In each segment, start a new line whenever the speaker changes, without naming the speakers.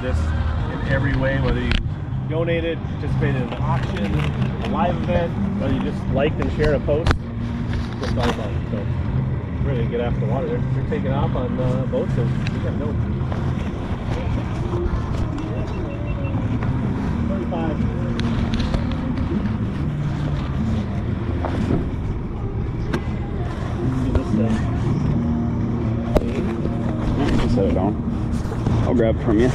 this in every way, whether you donated, participated in an auction, a live event, whether you just liked and shared a post. Just all about it. So we're ready to get after the water. They're taking off on boats, and we got no 25.
Set it down. I'll grab it from you.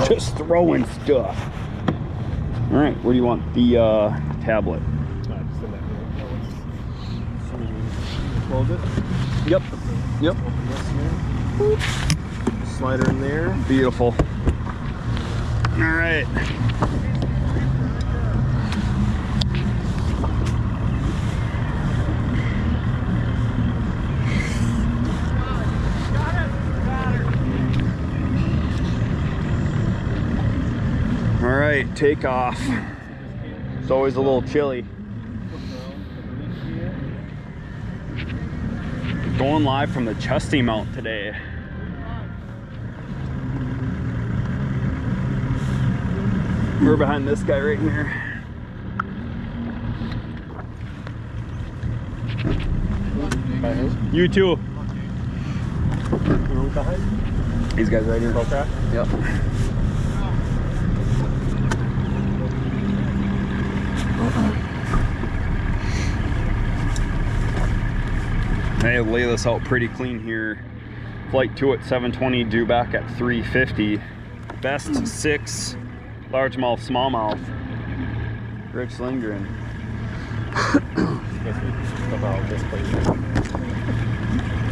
Just throwing stuff. All right, where do you want the tablet?
Close it.
Yep. Yep.
Open this here. Boop. Slider in there.
Beautiful. All right. All right, take off. It's always a little chilly. Going live from the Chesty Mount today. We're behind this guy right here. You too. These guys right here. Yep. They lay this out pretty clean here. Flight 2 at 7:20, due back at 3:50. Best 6 largemouth, smallmouth. Rich Lindgren.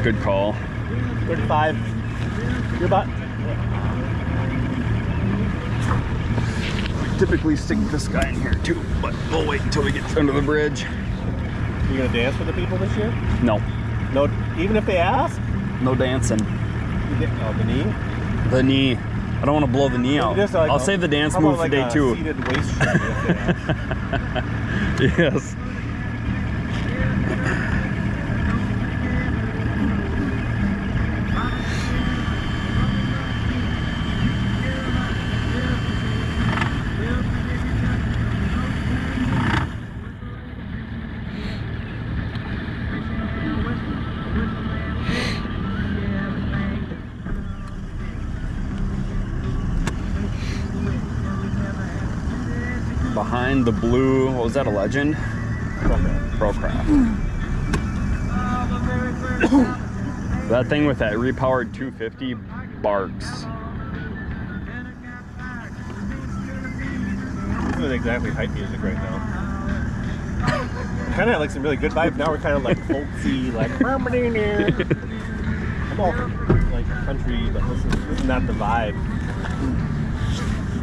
Good call.
35. Your butt.
Typically stick this guy in here too, but we'll wait until we get under the bridge.
You gonna dance with the people this year?
No.
No, even if they ask?
No dancing.
Oh, the knee?
The knee. I don't want to blow the knee out.
Like
I'll save the dance move for day 2.
Seated waist if they ask.
Yes. Behind the blue, what was that, a Legend? Procraft. That thing with that repowered 250 barks.
This isn't exactly hype music right now. Kind of like some really good vibes. Now we're kind of like folksy, like I'm all like country, but this is not the vibe.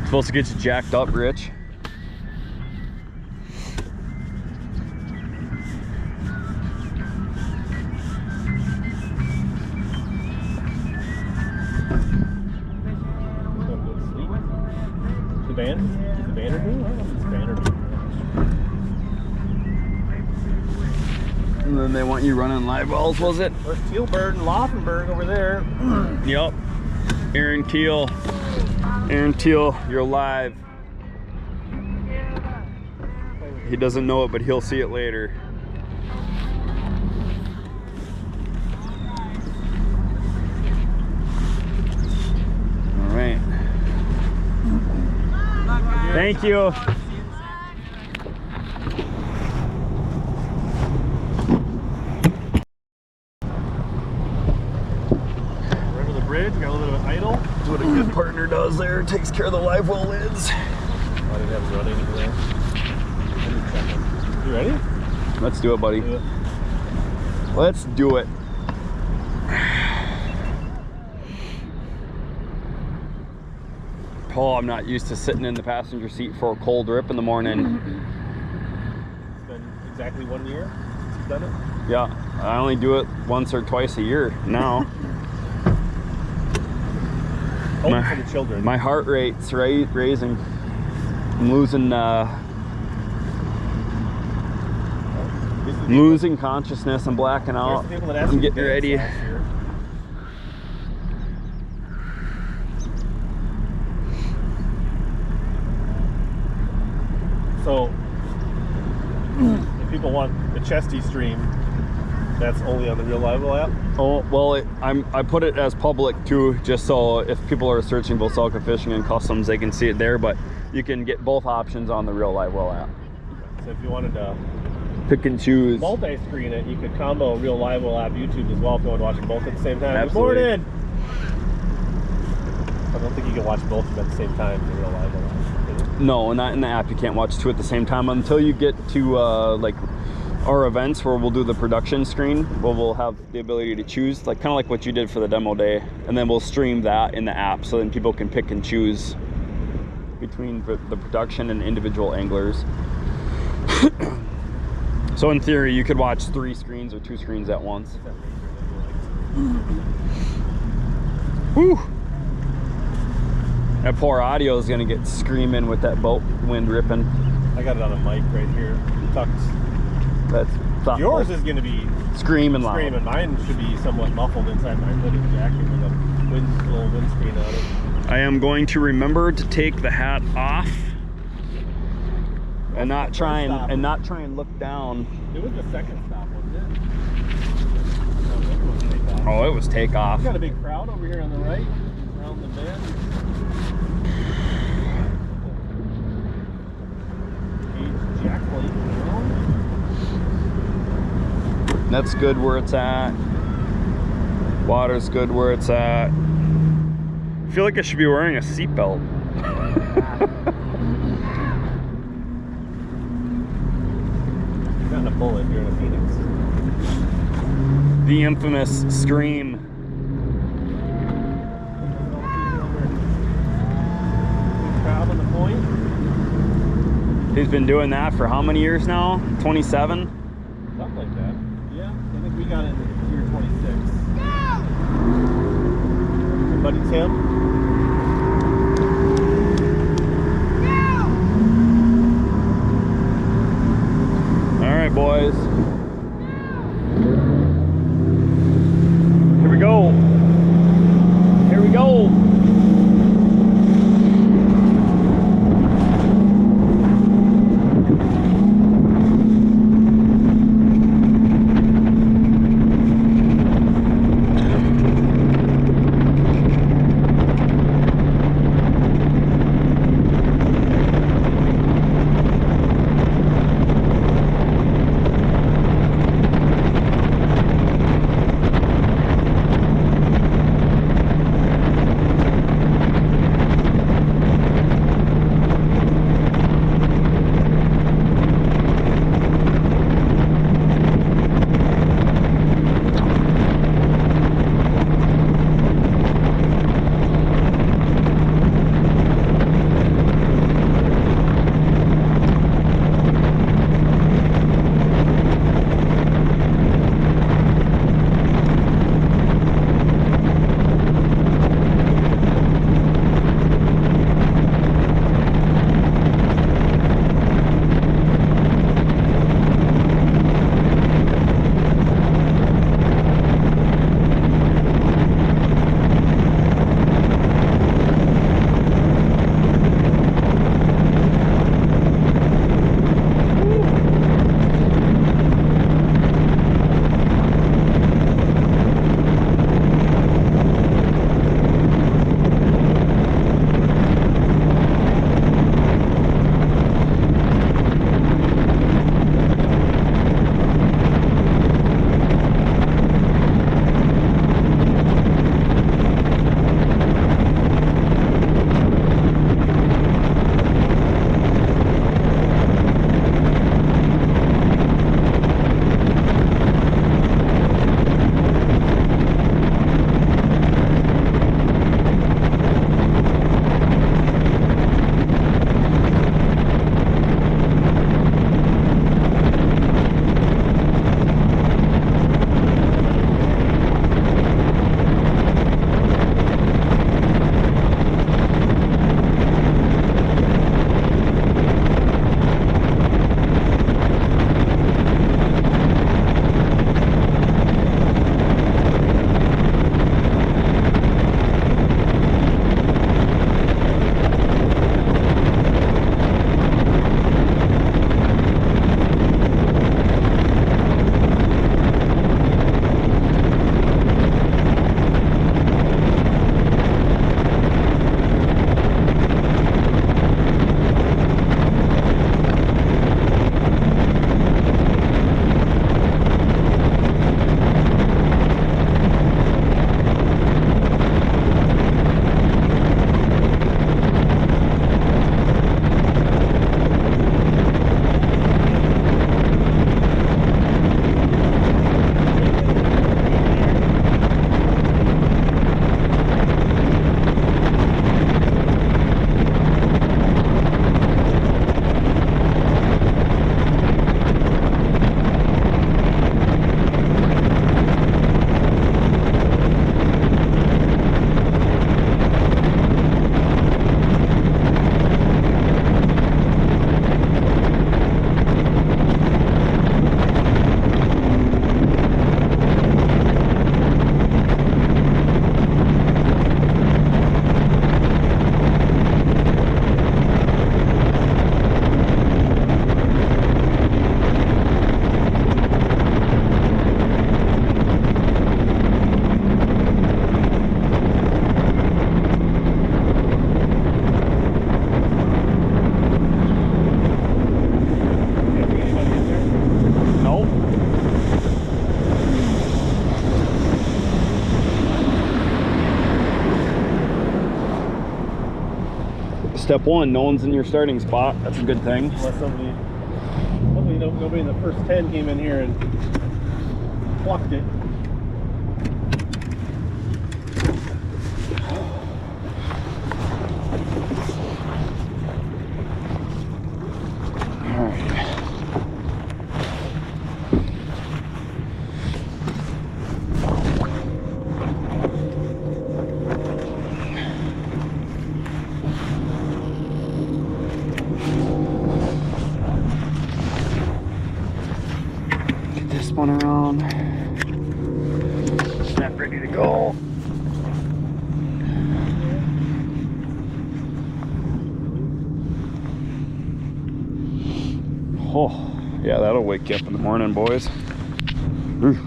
Supposed to get you jacked up, Rich.
The band? Is the banner new? I don't know if it's banner new.
And then they want you running live wells, was it?
There's Tealbird and Laufenberg over there.
Yep. Aaron Teal. Aaron Teal, you're live. He doesn't know it, but he'll see it later. All right. Thank you.
We're under the bridge, got a little bit of idle.
That's what a good partner does there. Takes care of the live well lids.
I didn't have running over there. You ready?
Let's do it, buddy.
Do it.
Let's do it. Oh, I'm not used to sitting in the passenger seat for a cold rip in the morning.
It's been exactly 1 year since you've done it?
Yeah, I only do it once or twice a year now.
Hope for the children.
My heart rate's raising. I'm losing consciousness. I'm blacking out. I'm getting ready.
So if people want the Chesty stream, that's only on the Real Live app?
Oh, well, I put it as public too, just so if people are searching both Salka Fishing and Customs, they can see it there, but you can get both options on the Real Live Well app.
So if you wanted to
Pick and choose.
multi-screen it, you could combo Real Live Well app YouTube as well if you want to watch them both at the same time.
Absolutely.
Good morning! I don't think you can watch both of them at the same time in the Real Live Well app.
No, not in the app. You can't watch two at the same time until you get to like our events where we'll do the production screen, where we'll have the ability to choose, like kind of like what you did for the demo day, and then we'll stream that in the app so then people can pick and choose between the production and individual anglers. So in theory, you could watch 3 screens or 2 screens at once. Whew! That poor audio is gonna get screaming with that boat wind ripping.
I got it on a mic right here, tucked.
That's
Yours is going to be
screaming loud.
screaming. Mine should be somewhat muffled inside my hooded jacket with a little windscreen on it.
I am going to remember to take the hat off and not try and look down.
It was the second stop, wasn't it?
Oh, it was takeoff.
We got a big crowd over here on the right, around the bend. Jack Lake.
That's good where it's at. Water's good where it's at. I feel like I should be wearing a seatbelt.
Got a bullet here in Phoenix.
The infamous scream.
Crowd on the point.
He's been doing that for how many years now? 27?
Something like that. Yeah, I think we got in year 26. Your buddy Tim.
All right, boys. Here we go. Here we go. Step one, no one's in your starting spot. That's a good thing.
Unless nobody in the first 10 came in here and plucked it.
One around. Snap ready to go. Oh, yeah, that'll wake you up in the morning, boys. Ooh.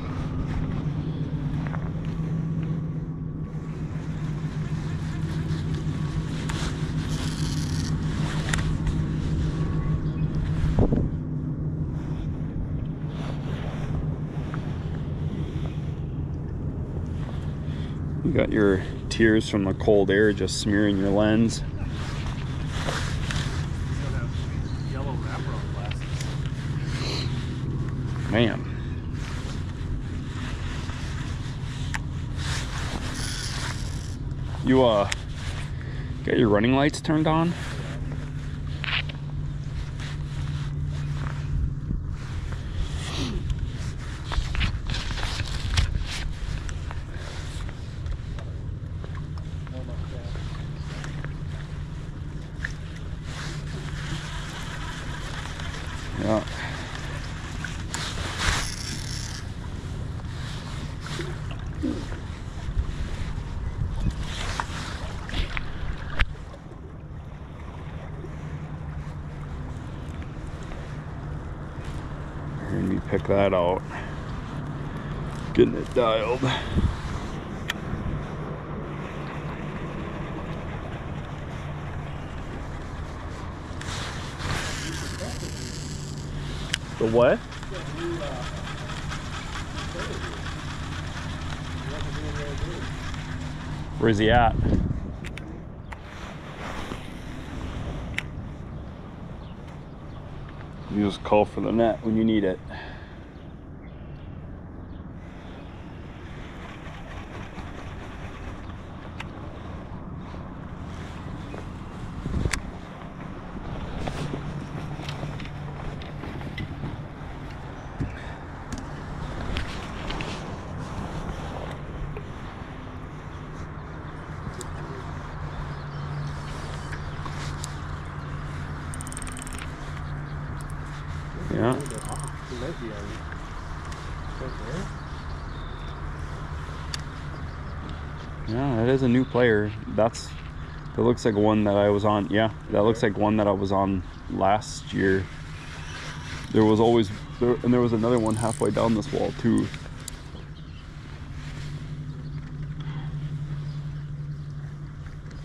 You got your tears from the cold air just smearing your lens.
Yellow wrapper on glasses.
Man. You got your running lights turned on? Yeah. And you pick that out. Getting it dialed.
The what?
Where's he at? You just call for the net when you need it. Yeah. Yeah, it is a new player. That looks like one that I was on. Yeah, that looks like one that I was on last year. There was always and there was another one halfway down this wall too.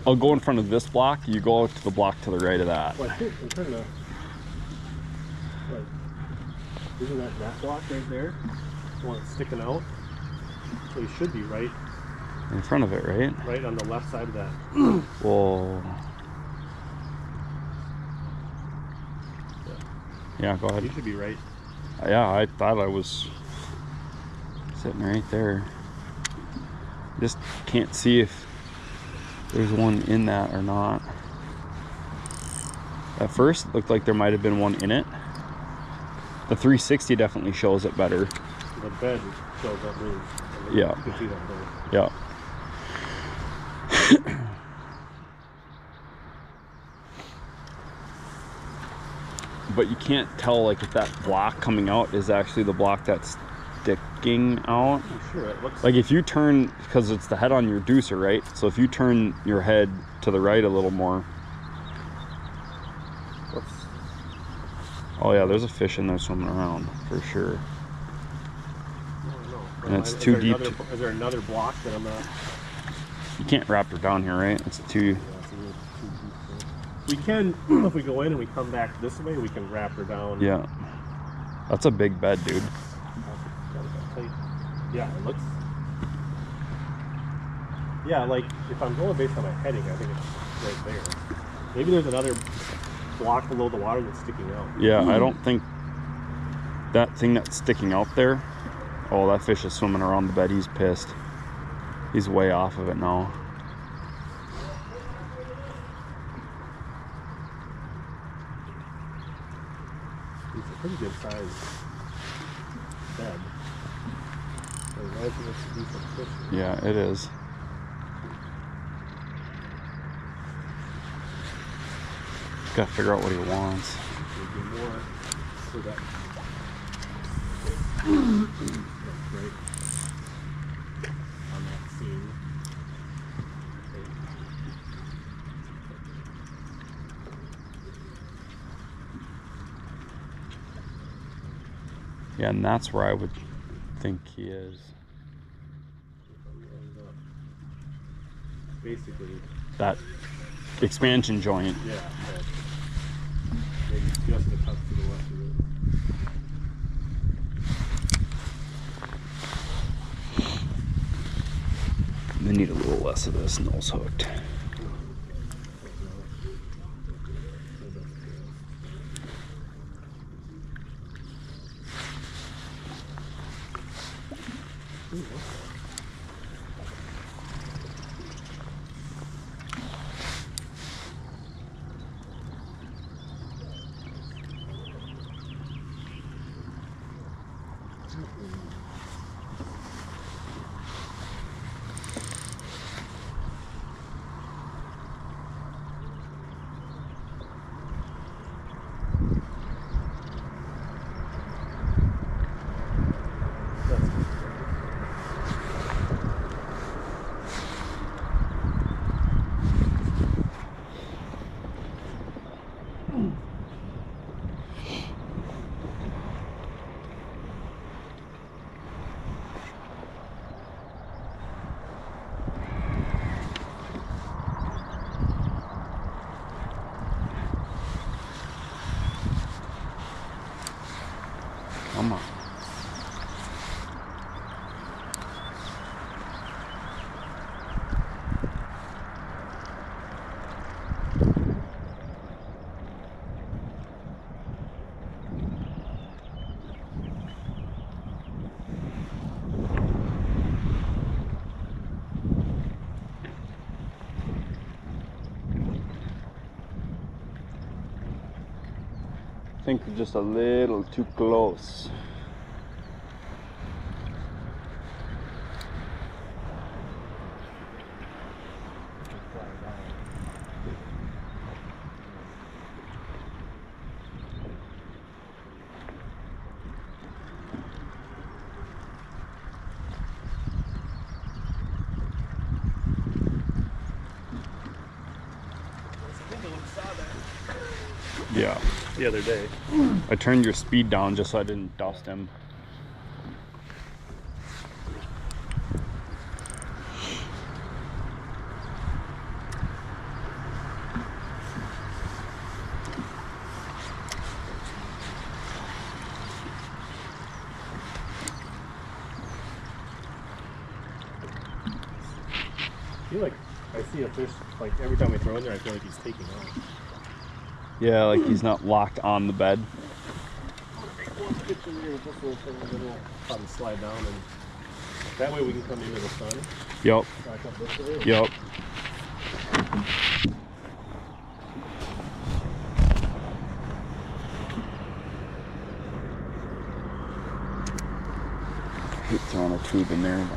I'll go in front of this block. You go out to the block to the right of that.
Well, I'm trying to. Like, isn't that block right there? The one that's sticking out. So he should be right
In front of it, right?
Right on the left side of that.
Whoa. Yeah, go ahead.
You should be right.
Yeah, I thought I was sitting right there. Just can't see if there's one in that or not. At first, it looked like there might have been one in it. The 360 definitely shows it better.
The bed shows up really.
Yeah.
You can see that there.
Yeah. But you can't tell like if that block coming out is actually the block that's sticking out.
I'm sure it looks
like if you turn, because it's the head on your deucer, right? So if you turn your head to the right a little more. Oh yeah, there's a fish in there swimming around for sure. And it's too deep.
Is there another block that I'm not?
You can't wrap her down here, right? It's too.
We can, if we go in and we come back this way, we can wrap her down.
Yeah. That's a big bed, dude.
Yeah, it looks. Yeah, like if I'm going based on my heading, I think it's right there. Maybe there's another block below the water that's sticking out.
Yeah, I don't think that thing that's sticking out there. Oh, that fish is swimming around the bed. He's pissed. He's way off of it now.
It's a pretty good size bed. So imagine it's a decent fish.
Yeah, it is. Gotta figure out what he wants.
Maybe more for that. That's great. On that scene.
Yeah, and that's where I would think he is.
Basically.
That expansion joint.
Yeah. Maybe just a touch to the left of it.
They need a little less of this nose hooked. Come on. I think we're just a little too close. Yeah.
The other day.
I turned your speed down just so I didn't dust him.
I feel like I see a fish, like every time we throw in there, I feel like he's taking off.
Yeah, like he's not locked on the bed.
Probably slide down, and that way we can come into the sun.
Yep.
Back up this way.
Yep. I hate throwing a tube in there.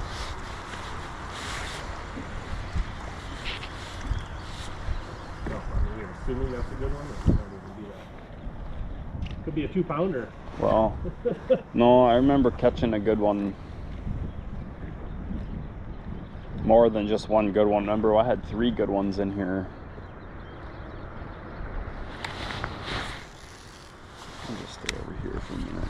Assuming that's a good one, or not even be that. Could be a 2-pounder.
Well, no, I remember catching a good one. More than just one good one. Remember, I had 3 good ones in here. I'll just stay over here for a minute.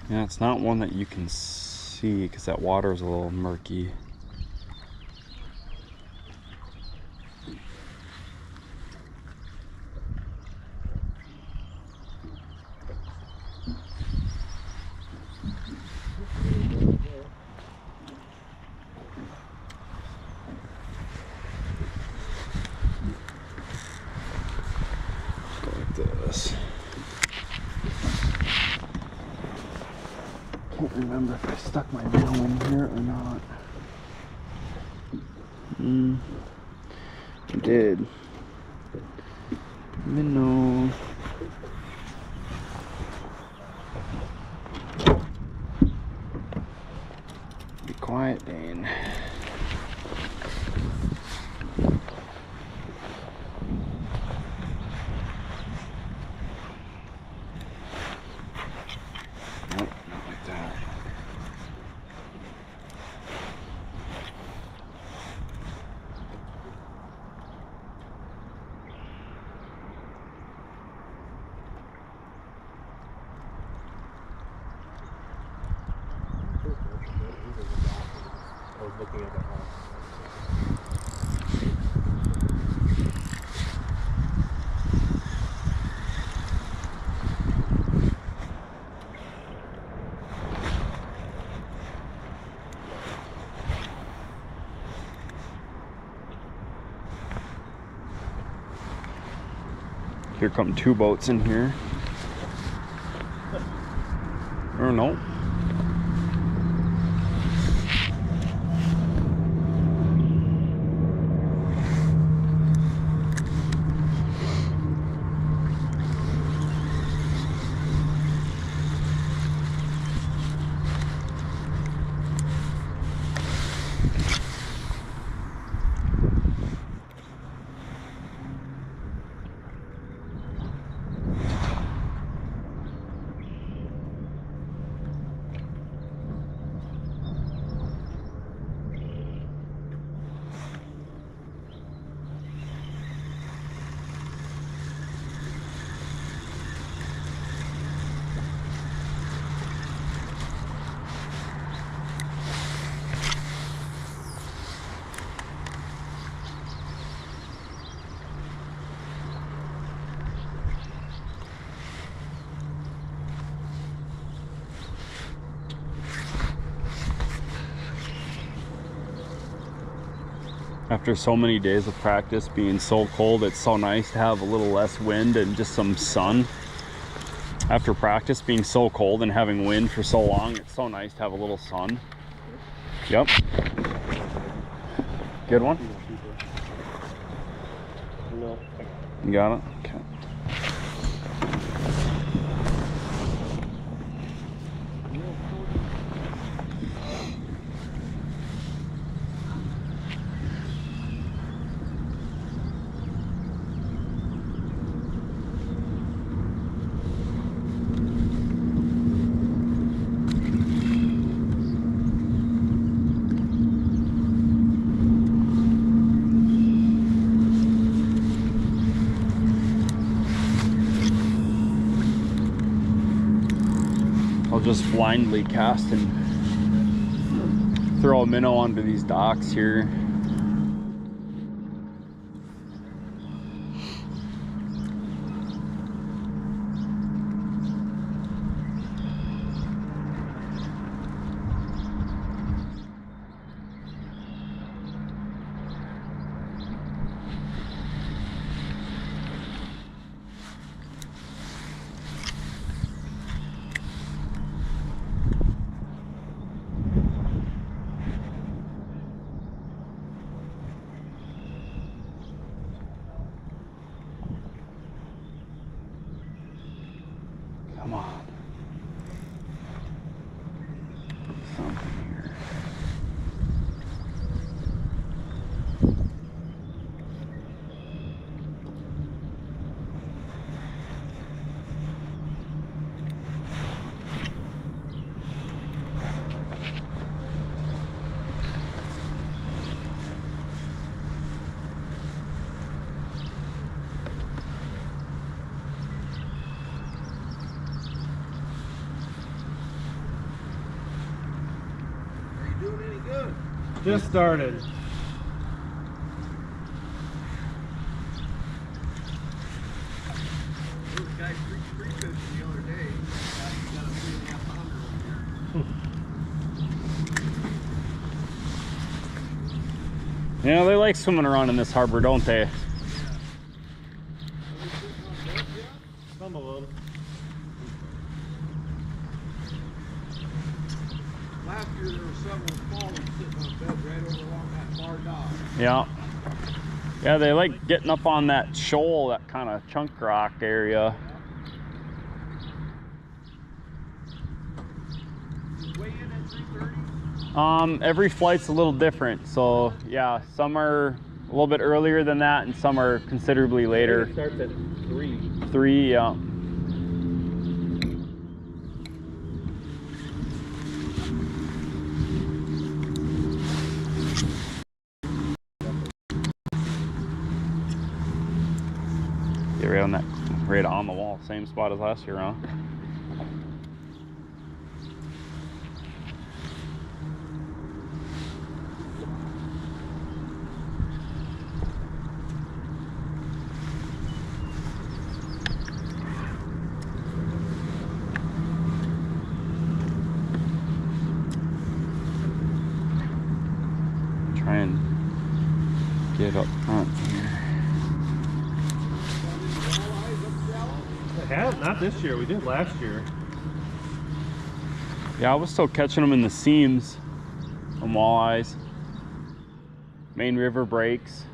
Yeah, it's not one that you can see because that water is a little murky. Go like this. Can't remember if I stuck my nail in here or not. I did. Minnow. Be quiet, Dane. Nope, not like that.
I was looking at the house.
Here come 2 boats in here. Or no. After so many days of practice being so cold, it's so nice to have a little less wind and just some sun. After practice being so cold and having wind for so long, it's so nice to have a little sun. Yep. Good one?
No.
You got it? Okay. I'll just blindly cast and throw a minnow onto these docks here. Come on. Something here.
Just started.
Those guys free fishing the other day. You got a 3.5 pounder over here.
Yeah, they like swimming around in this harbor, don't they?
Some of them.
Last year there were several small ones sitting on beds right over along that far dock.
Yeah. Yeah, they like getting up on that shoal, that kind of chunk rock area.
Weigh in at 3:30?
Every flight's a little different. So yeah, some are a little bit earlier than that, and some are considerably later.
It starts at 3.
3, yeah. Get right on the wall, same spot as last year, huh? Try and get up front here.
I have not this year. We did last year.
Yeah, I was still catching them in the seams on walleyes. Main river breaks.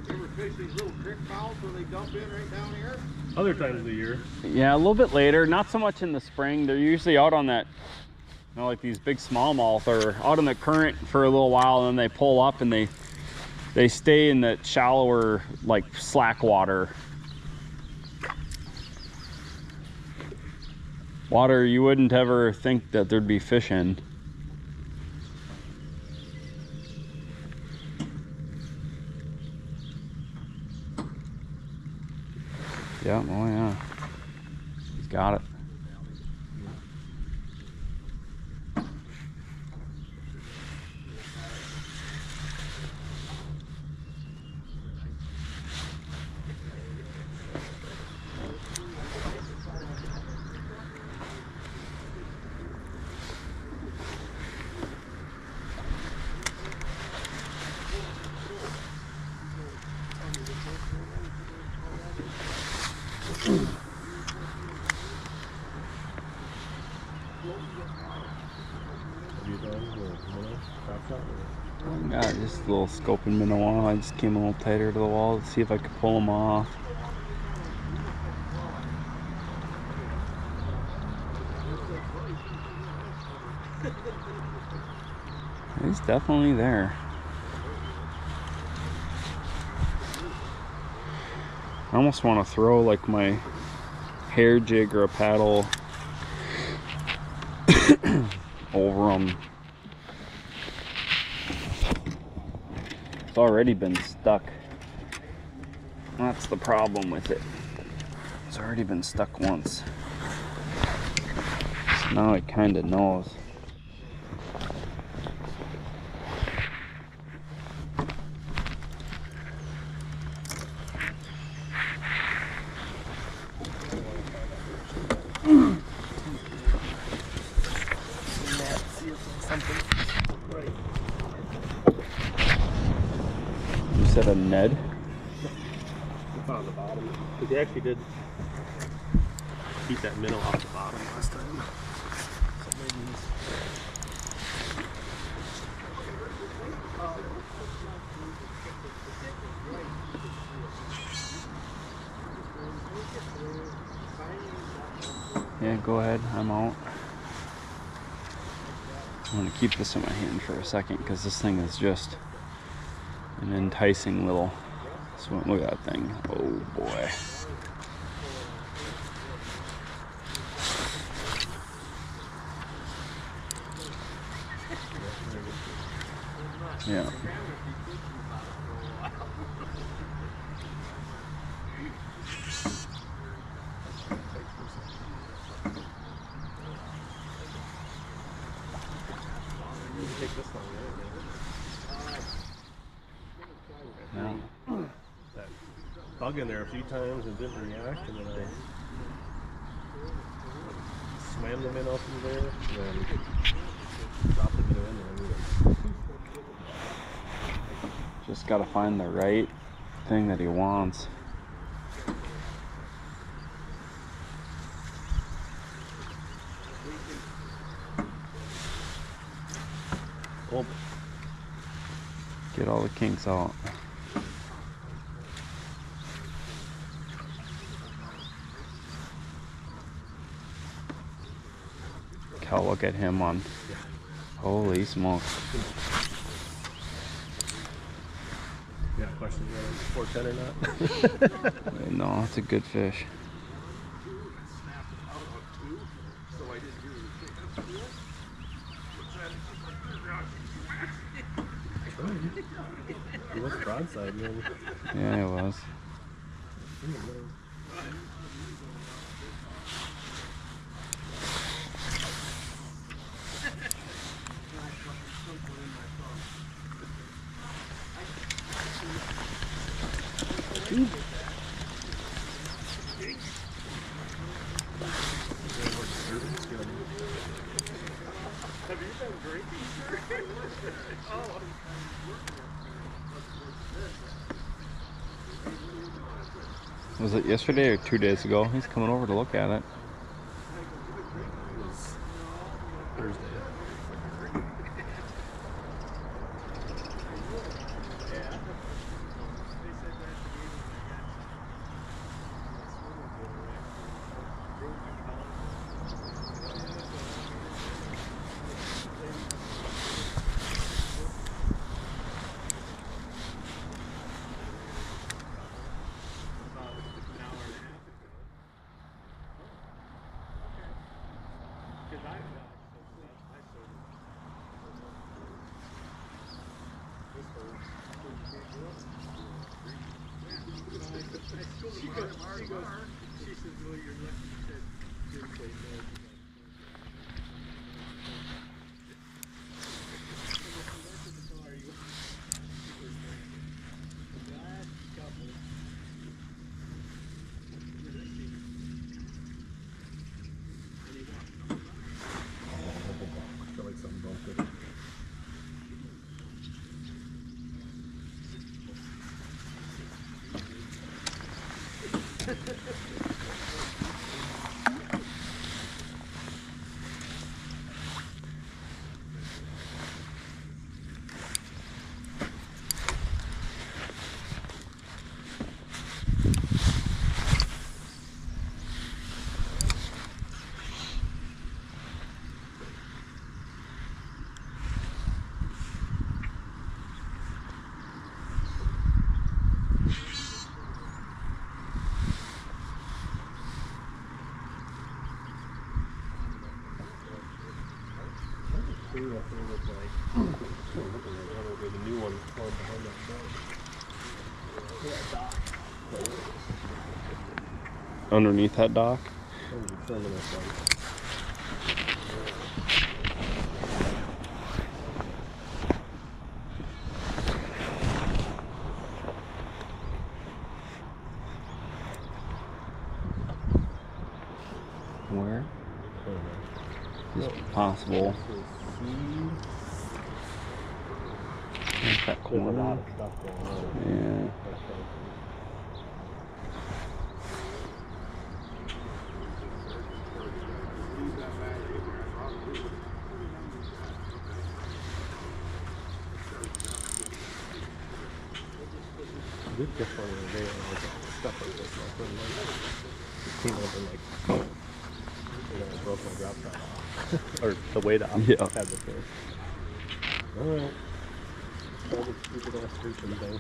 You ever fish these little creek mouths where they dump in right down here?
Other times of the year.
Yeah, a little bit later, not so much in the spring. They're usually out on that, you know, like these big smallmouth, or out in the current for a little while, and then they pull up and they stay in the shallower, like slack water. Water you wouldn't ever think that there'd be fish in. Yeah, oh yeah. He's got it. Yeah, just a little scoping minnow. I just came a little tighter to the wall to see if I could pull them off. He's definitely there. I almost want to throw like my hair jig or a paddle over them. It's already been stuck. That's the problem with it. It's already been stuck once. So now it kind of knows. You said a Ned?
It's on the bottom. Because he actually did keep that minnow off the bottom last time. So maybe
Yeah, go ahead. I'm out. I'm going to keep this in my hand for a second because this thing is just an enticing little swim. Look at that thing. Oh boy. Yeah.
Take this one,
No.
that bug in there a few times and didn't react, and then I swam them in off through there, and then dropped them in there.
Just gotta find the right thing that he wants.
Oh,
Get all the kinks out. Cal, look at him on. Holy smokes.
yeah, question, 410 or not?
No, it's a good fish.
He was broadside, man.
Yeah, it was.
Have you been drinking, sir? Oh.
Was it yesterday or 2 days ago? He's coming over to look at it.
Thursday. She says, well, you're lucky you said didn't say no. I feel like something bumped it. The new one behind that dock.
Underneath that dock? Where? It's possible. There's that
There's a lot
corner.
of stuff going on.
Yeah.
I did catch one the other day, and like stuff like this, like when it came up and like, I broke my drop shot off, or the weight off.
Yeah.
Had the fish. All right. All the stupid ass screeching thing.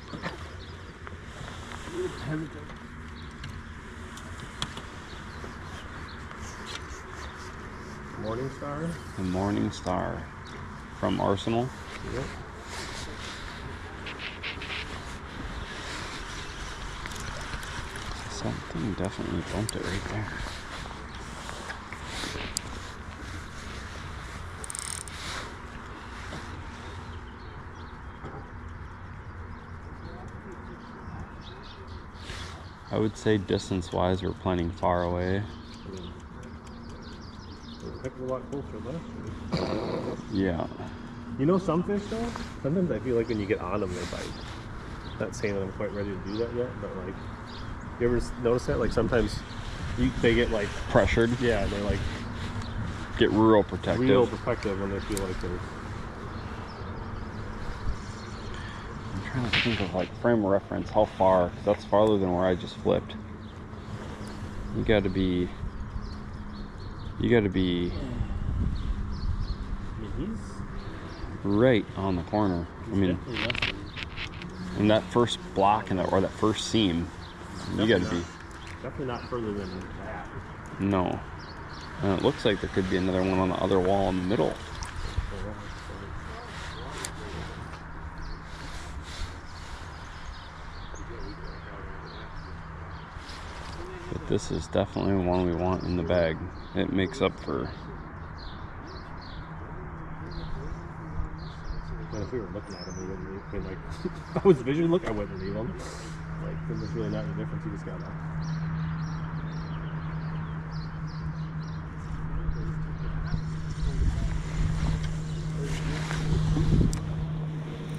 Morning Star.
The Morning Star from Arsenal.
Yep.
Something definitely bumped it right there. I would say distance-wise, we're planning far away.
I mean, we're a heck of a lot closer last year.
Yeah.
You know some fish though? Sometimes I feel like when you get on them, they bite. Not saying that I'm quite ready to do that yet, but like, you ever notice that? Like sometimes they get like
Pressured.
yeah, and they like
Get real protective.
real protective when they feel like they're.
I'm trying to think of like frame of reference, how far, 'cause that's farther than where I just flipped. You gotta be.
I mean, he's
Right on the corner. I mean,
definitely less than.
in that first block and or that first seam, you gotta be.
Definitely not further than that.
No. And it looks like there could be another one on the other wall in the middle. But this is definitely one we want in the bag. It makes up for.
But if we were looking at him, we wouldn't leave. I mean, like, if I was vision look, I wouldn't leave him. Like, there's really not a difference. You just gotta.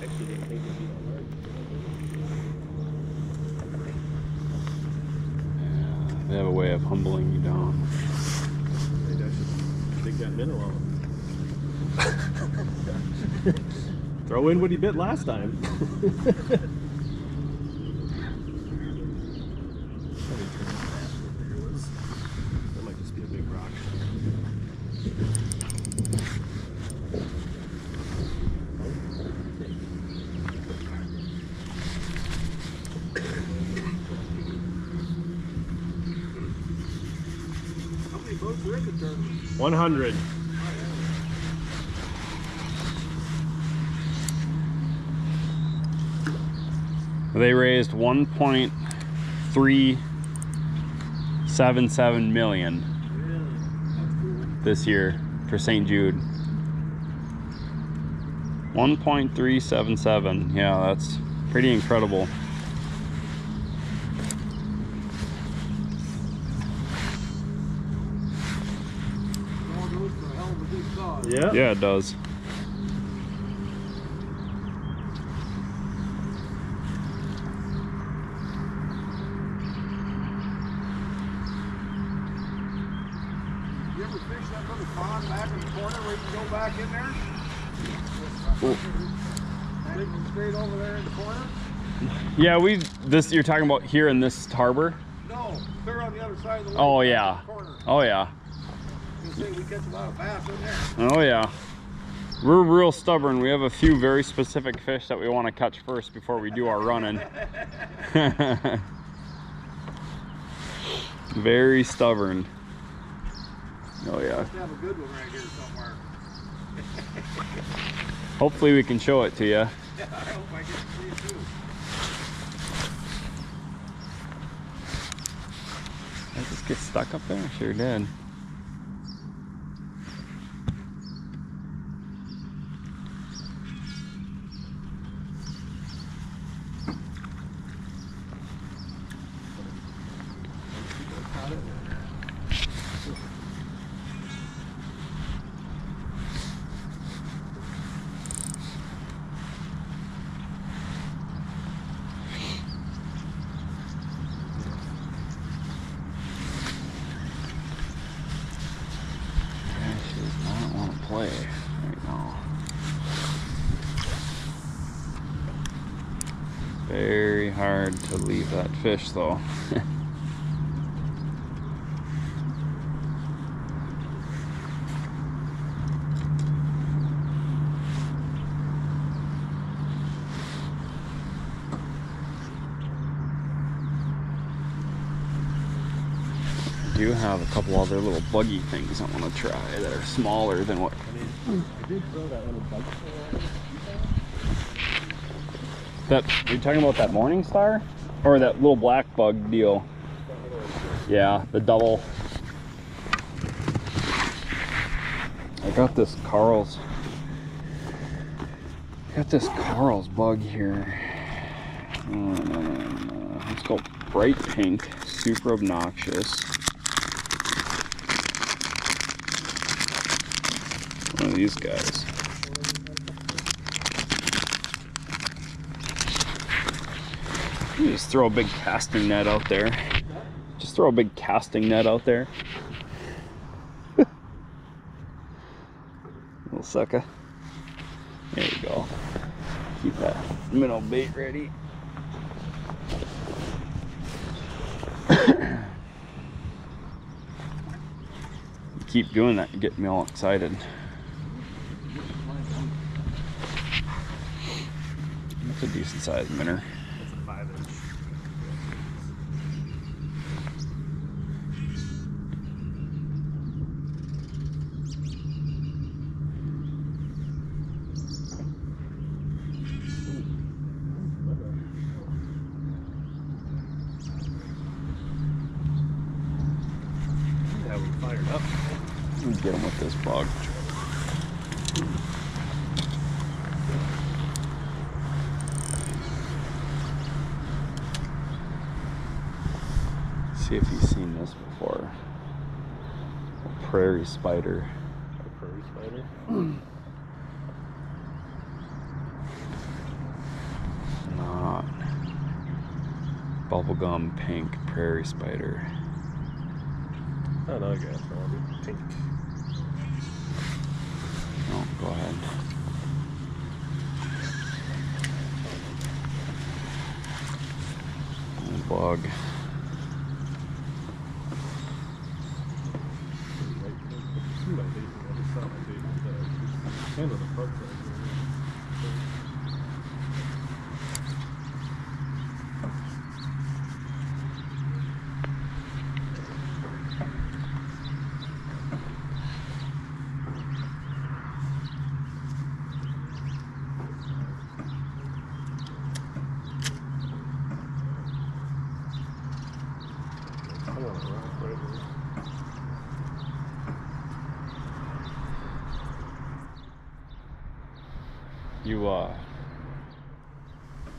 Actually, didn't think it'd be that hard.
Yeah, they have a way of humbling you down.
Maybe I should dig that minnow out. Throw in what he bit last time. That might just be a big rock.
How many boats are in the tournament?
100.
They raised 1.377 million this year for St. Jude. 1.377. Yeah, that's pretty incredible.
All goes for a hell of a good cause.
Yeah.
Yeah, it does.
You ever fish that little pond back in the corner where you can go back in there? Big one straight over there in the corner?
Yeah, you're talking about here in this harbor?
No, clear on the other side of the lake.
Oh
back in
yeah.
the corner.
Oh yeah.
You say we catch a lot of bass in there.
Oh yeah. We're real stubborn. We have a few very specific fish that we want to catch first before we do our running. Very stubborn. Oh yeah.
Must have a good one right here somewhere.
Hopefully we can show it to you.
Yeah, I hope I get to see it too.
Did I just get stuck up there? Sure did. She does not want to play right now. Very hard to leave that fish though. I do have a couple other little buggy things I want to try that are smaller than what.
I mean, I did throw that little bug.
That, are you talking about that Morning Star? Or that little black bug deal? Yeah, the double. I got this Carl's bug here. Let's go bright pink, super obnoxious. One of these guys. You just throw a big casting net out there. Just throw a big casting net out there. Little sucker. There you go. Keep that minnow bait ready. Keep doing that, you get me all excited. That's a decent sized minnow.
That's a 5-inch. Have them fired up.
Get them with this bug. See if you've seen this before. A prairie spider.
A prairie spider.
Not bubblegum pink prairie spider.
Oh no, I guess I want to be pink.
No, go ahead. Bug.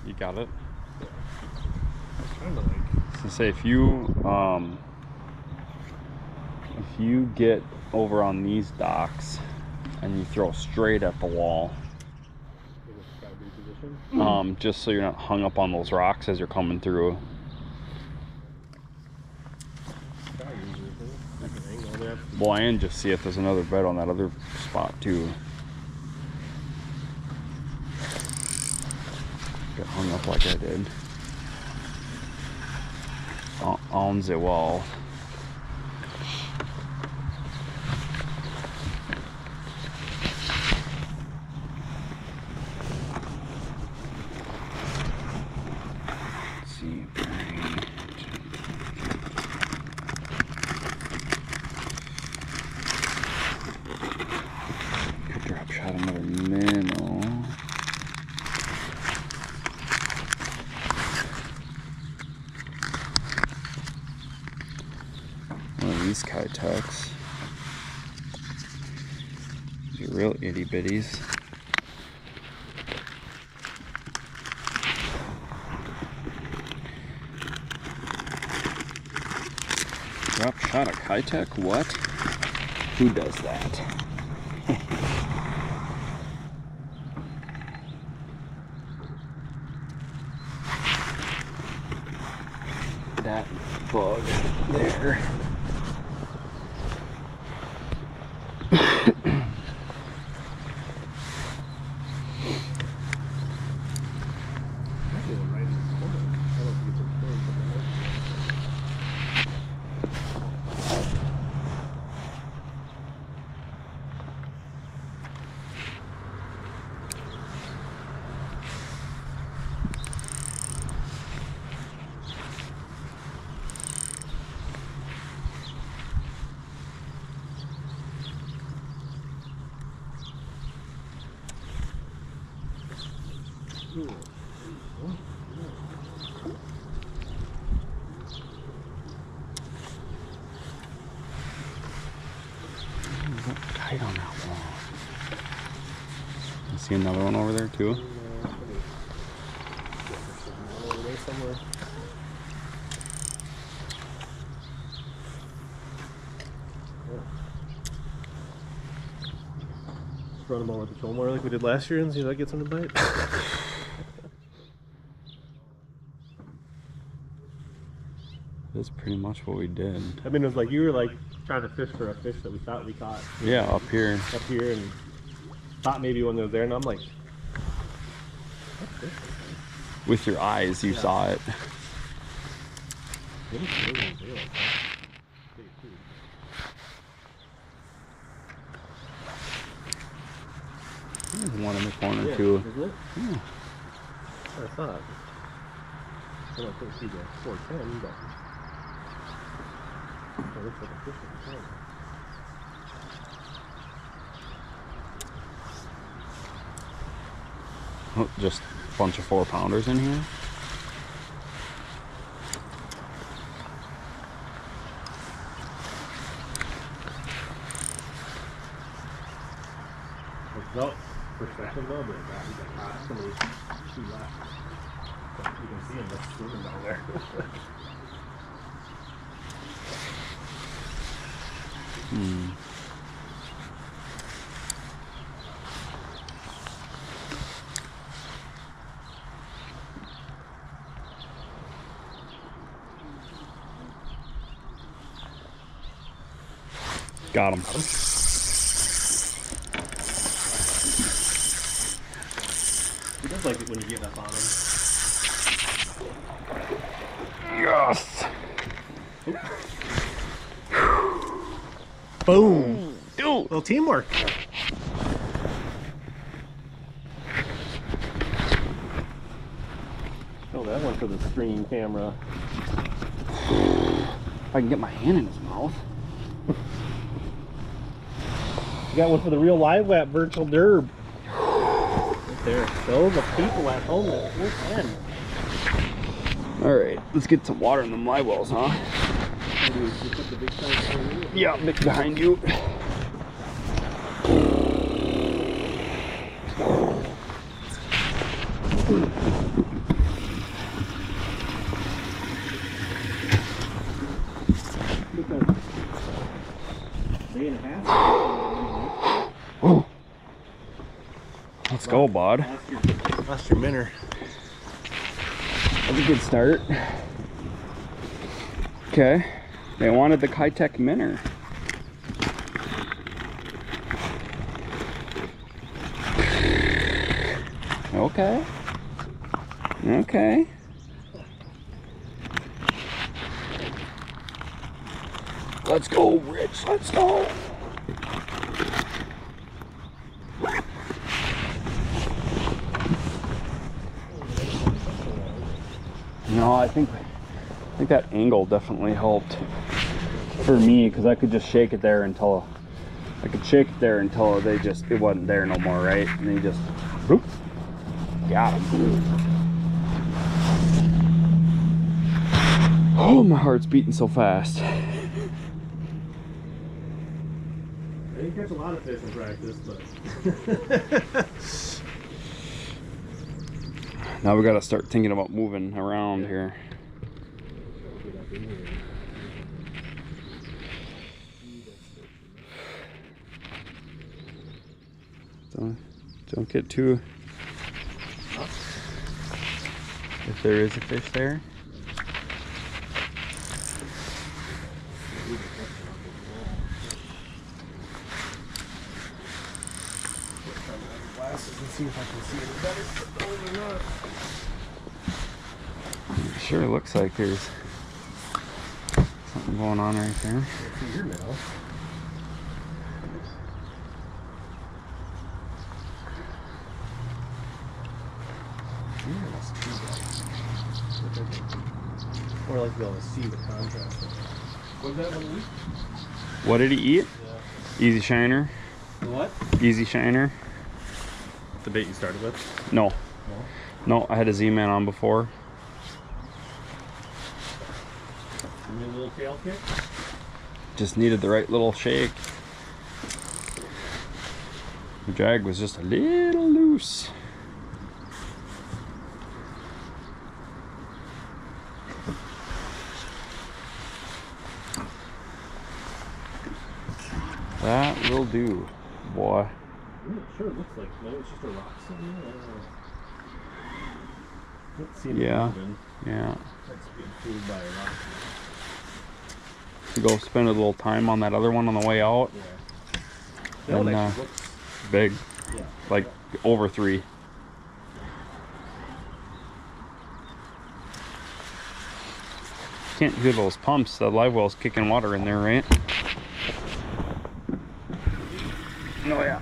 You got it?
Kind of like.
So say if you get over on these docks and you throw straight at the wall, just so you're not hung up on those rocks as you're coming through. Well, and just see if there's another bed on that other spot too. Get hung up like I did on the wall. Let's see. Could drop shot another minnow. These Kitex. These are real itty bitties. Drop shot a Kitex? What? Who does that? That bug there. see another one over there too?
Over there somewhere. Just run them over with the troll mower like we did last year and see if that gets them to bite.
That's pretty much what we did.
I mean, it was like you were like trying to fish for a fish that we thought we caught.
Yeah, up here.
Up here, and thought maybe one was there, and I'm like, what's this?
With your eyes, you saw it.
What is it? Like that? Big too.
There's one in the corner
Yeah,
too.
isn't it?
Yeah.
I thought. I don't think see the 410, but it looks like a fish at the time.
Oh, just a bunch of 4-pounders in here.
Well, perspective though, but we got caught. Somebody two left. So you can see him just swimming down there.
Got him.
He does like it when you get up on him.
Yes.
Boom!
Dude.
Little teamwork. Oh, that one for the stream camera.
If I can get my hand in his mouth.
You got one for the real live wet virtual derb. Right there. Show the people at home that we're in.
Alright, let's get some water in them live wells, huh?
You put the big tank on you.
Yeah, behind you.
Day and a half.
Let's go, bud.
Lost your minnow.
That's a good start. Okay. They wanted the Kitech minnow. Okay. Okay. Let's go, Rich. Let's go. No, I think that angle definitely helped for me, because I could just shake it there until it wasn't there no more, right? And then you just whoop, got him. Oh, my heart's beating so fast.
I didn't catch a lot of fish in practice, but
Now we gotta start thinking about moving around here. Don't get too. If there is a fish there.
glasses and see if I can see any better or not.
Sure looks like there's something going on right there.
I see your now. Or like to be able to see the contrast. What did that one eat?
What did he eat?
Yeah.
Easy shiner.
The what?
Easy shiner.
The bait you started with?
No. No, I had a Z-Man on before.
Give me a little tail kick.
Just needed the right little shake. The drag was just a little loose. That will do, boy.
I'm not sure it looks like. Maybe it's just a rock somewhere. I don't know. Let's see.
Yeah. Yeah.
That's being fooled by a rock.
To go spend a little time on that other one on the way out.
Yeah. That one
And,
actually looks
big.
yeah.
Like over 3. Can't hear those pumps. The live well's kicking water in there, right? Oh yeah.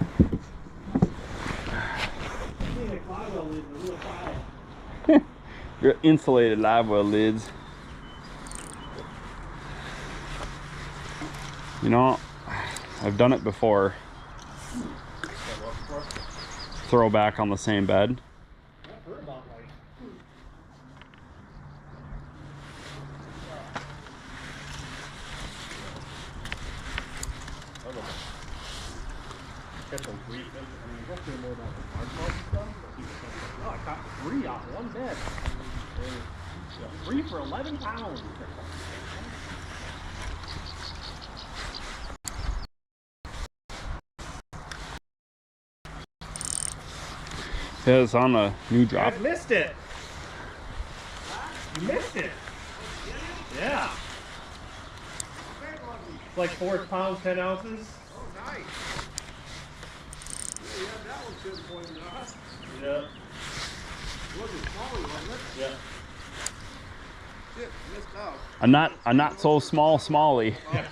Your insulated live well lids. You know, I've done it before. Throw back on the same bed.
Catch them 3. I mean, definitely more about the largemouth stuff. Oh, I caught 3 off one bed. And, 3 for 11 pounds.
Yeah, it's on a new drop.
You missed it. You missed it. Yeah. It's like 4 pounds, 10 ounces.
Oh, nice. Yeah, that one's pinpointed, huh?
Yeah.
It wasn't smaller, wasn't it?
Yeah.
Shit, missed out.
A not so small smallie.
Yeah.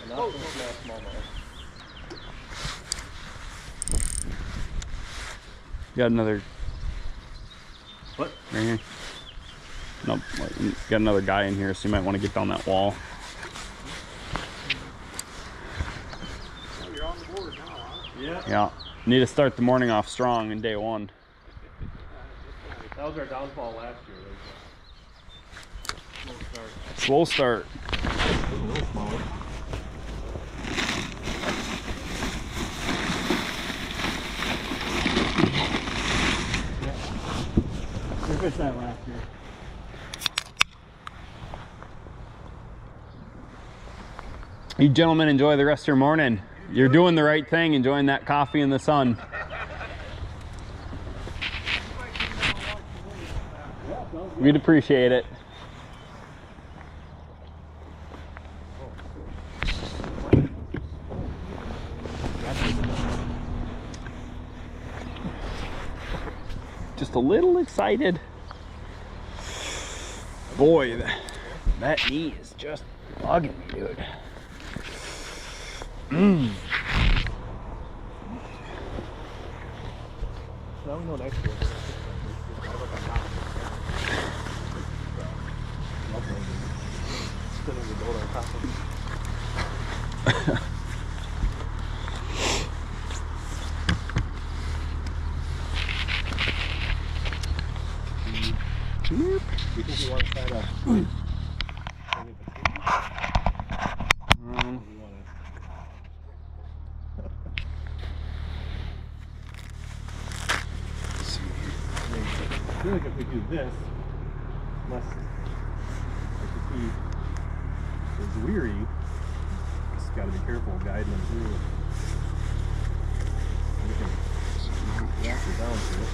Not so small.
Got another.
What?
Right here. Nope. Got another guy in here, so you might want to get down that wall.
Oh, you're on the board now, huh?
Yeah.
Yeah. Need to start the morning off strong in day 1.
That was our downfall last year.
Slow start.
A little smaller. We fished that last year.
You gentlemen enjoy the rest of your morning. You're doing the right thing, enjoying that coffee in the sun. We'd appreciate it. Just a little excited. Boy, that knee is just bugging me, dude.
Now we know next year. Spinning the boat on top of it. You think you want to try to? I feel like if we do this, unless like if he is weary, just got to be careful guiding him through. We can wrap it down to it.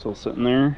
Still sitting there.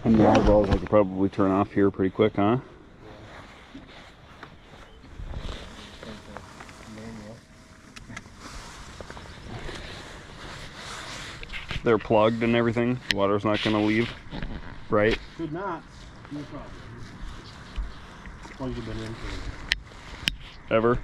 And the other balls I could probably turn off here pretty quick, huh? They're plugged and everything. The water's not going to leave, right?
Should not. No problem. As long as you've been in for
Ever?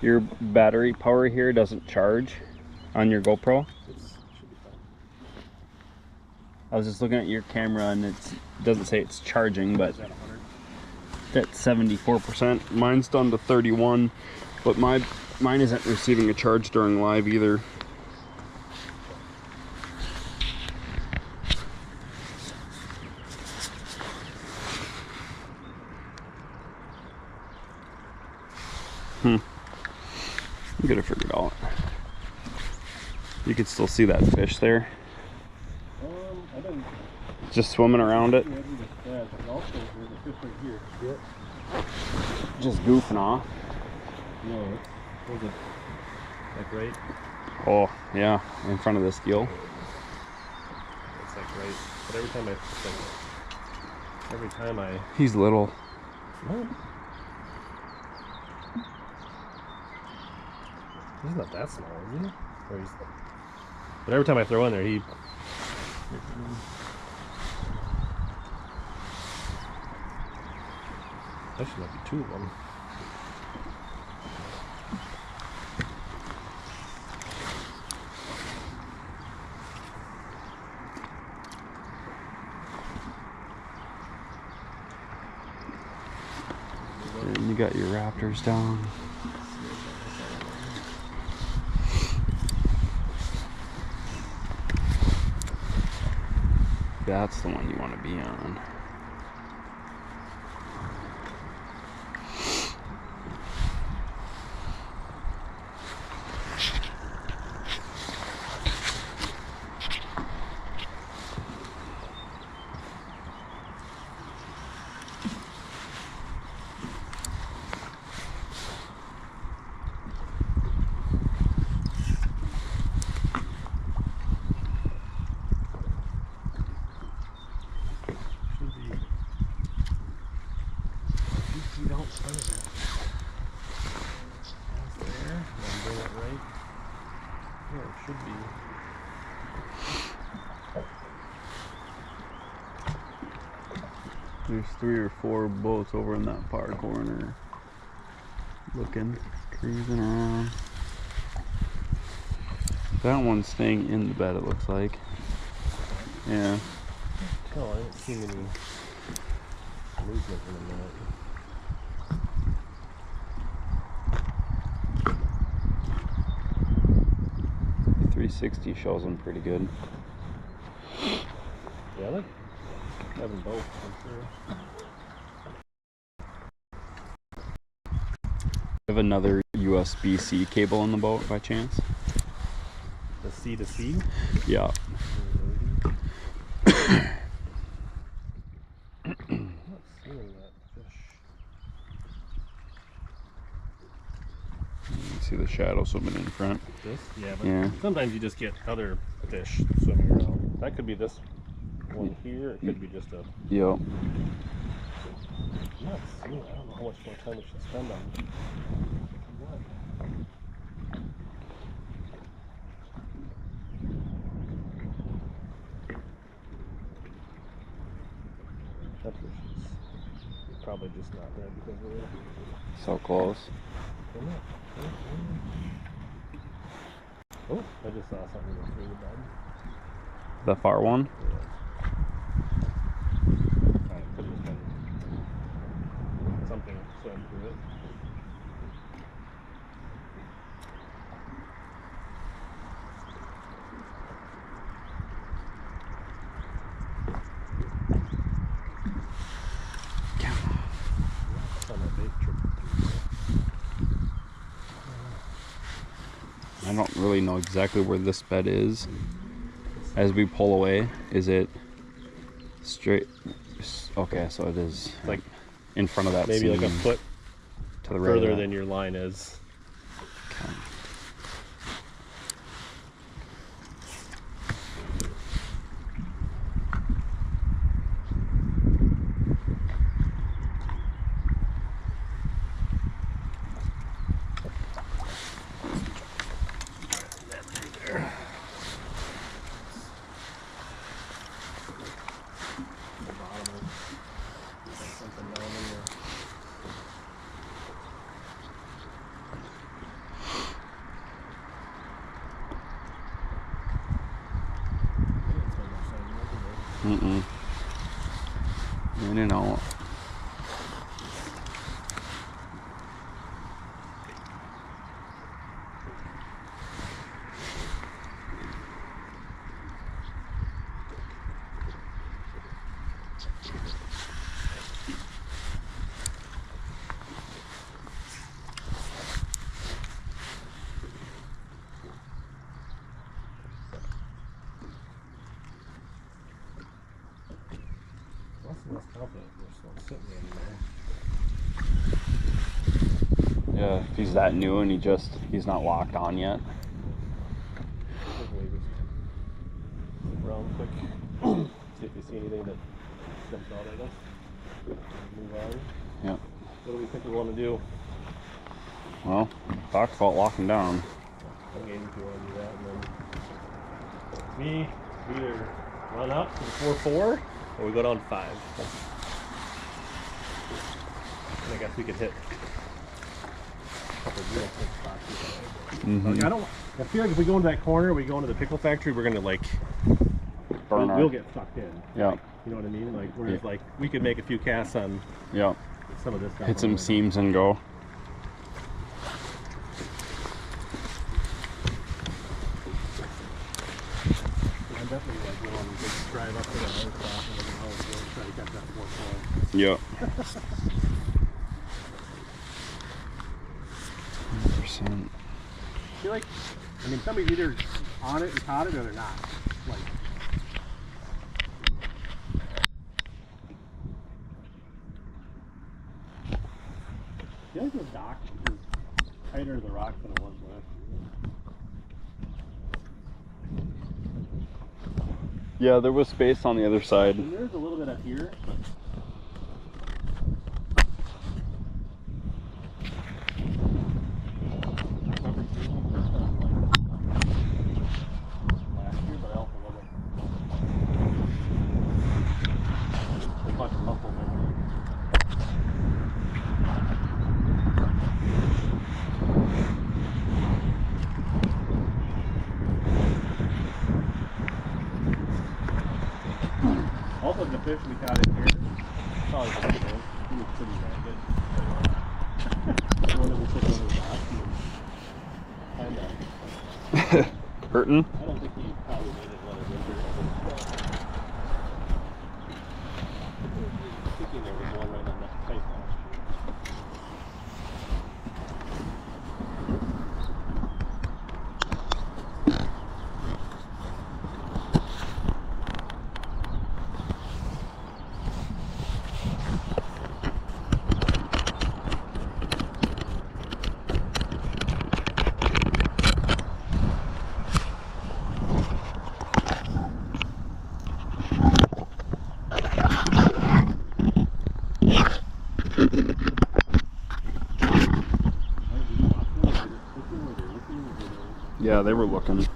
Your battery power here doesn't charge on your GoPro.
should be fine.
I was just looking at your camera and it doesn't say it's charging, but
Is that 100?
that's 74%. Mine's done to 31, but mine isn't receiving a charge during live either. I'm gonna figure it out. You can still see that fish there,
I didn't.
just swimming around it,
Yeah, also there's a fish right here. Yep.
just goofing off.
No, was it like right?
Oh yeah, in front of this gill.
It's like right. But every time I.
He's little.
What? He's not that small, is he? Or he's, but every time I throw in there, he. Actually, might be two of them.
And you got your raptors down. That's the one you want to be on.
You don't put it there. That's there. And then bring it right here. It should be.
There's 3 or 4 boats over in that far corner. Looking, cruising around. That one's staying in the bed, it looks like. Yeah.
Oh, I haven't seen any movement in a minute.
The 360 shows them pretty good.
Yeah, I like having both for sure.
Have another USB-C cable in the boat by chance?
The C to C?
Yeah.
I'm not seeing that fish.
You can see the shadow swimming in front.
This? Yeah, but
Yeah.
sometimes you just get other fish swimming around. That could be this one here. It could be just a.
Yep.
I'm not seeing. I don't know how much more time we should spend on what. That fish is probably just not there because we're.
So close.
Oh, I just saw something go through the bed.
The far one?
Yeah. Could have been something swam through it. On a bait trip.
I don't really know exactly where this bed is. As we pull away, is it straight? Okay, so it is
Like
in front of that
maybe like a
seam
foot
to the right.
further than your line is.
Okay. Mm-mm. In and out.
Less confident we're still sitting in
Yeah, if he's that new and he's not locked on yet.
there. Look around quick. See if we see anything that jumps out at us. Move on.
Yep.
What do we think we want to do?
Well, talked about locking down.
I'm game if you want to do that. And then me, either run up to the 4-4 or we go down 5. And I guess we could hit a couple of real quick spots. Like, I feel like if we go into that corner, we go into the pickle factory, we're gonna like we'll get sucked in.
Yeah.
Like, you know what I mean? Like whereas like we could make a few casts on some of this stuff.
Hit some seams and go.
I'm definitely like going to drive up to the house and try to catch that 4-4.
Yep. 100%.
I feel like, I mean, somebody's either on it and caught it or they're not. Like, I feel like the dock is tighter to the rocks than it was last year.
Yeah, there was space on the other side.
And there's a little bit up here. fish we caught in here. Probably just he was pretty ragged. The one that we took over the dock, kinda.
Hurting?
I don't think he probably made it let it winter. Thinking there was one right on that pipe last year.
Yeah, they were looking.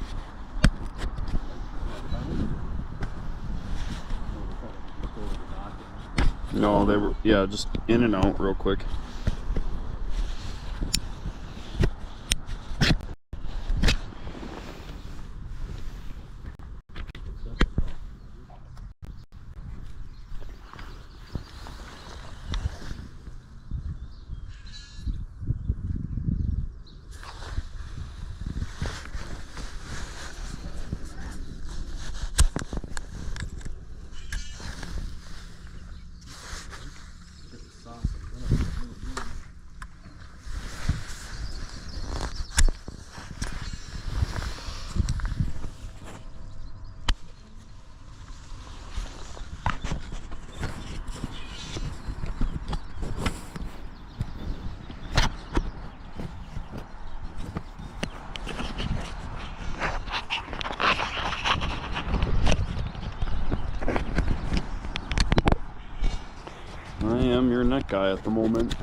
No, they were, yeah, just in and out real quick. I am your net guy at the moment.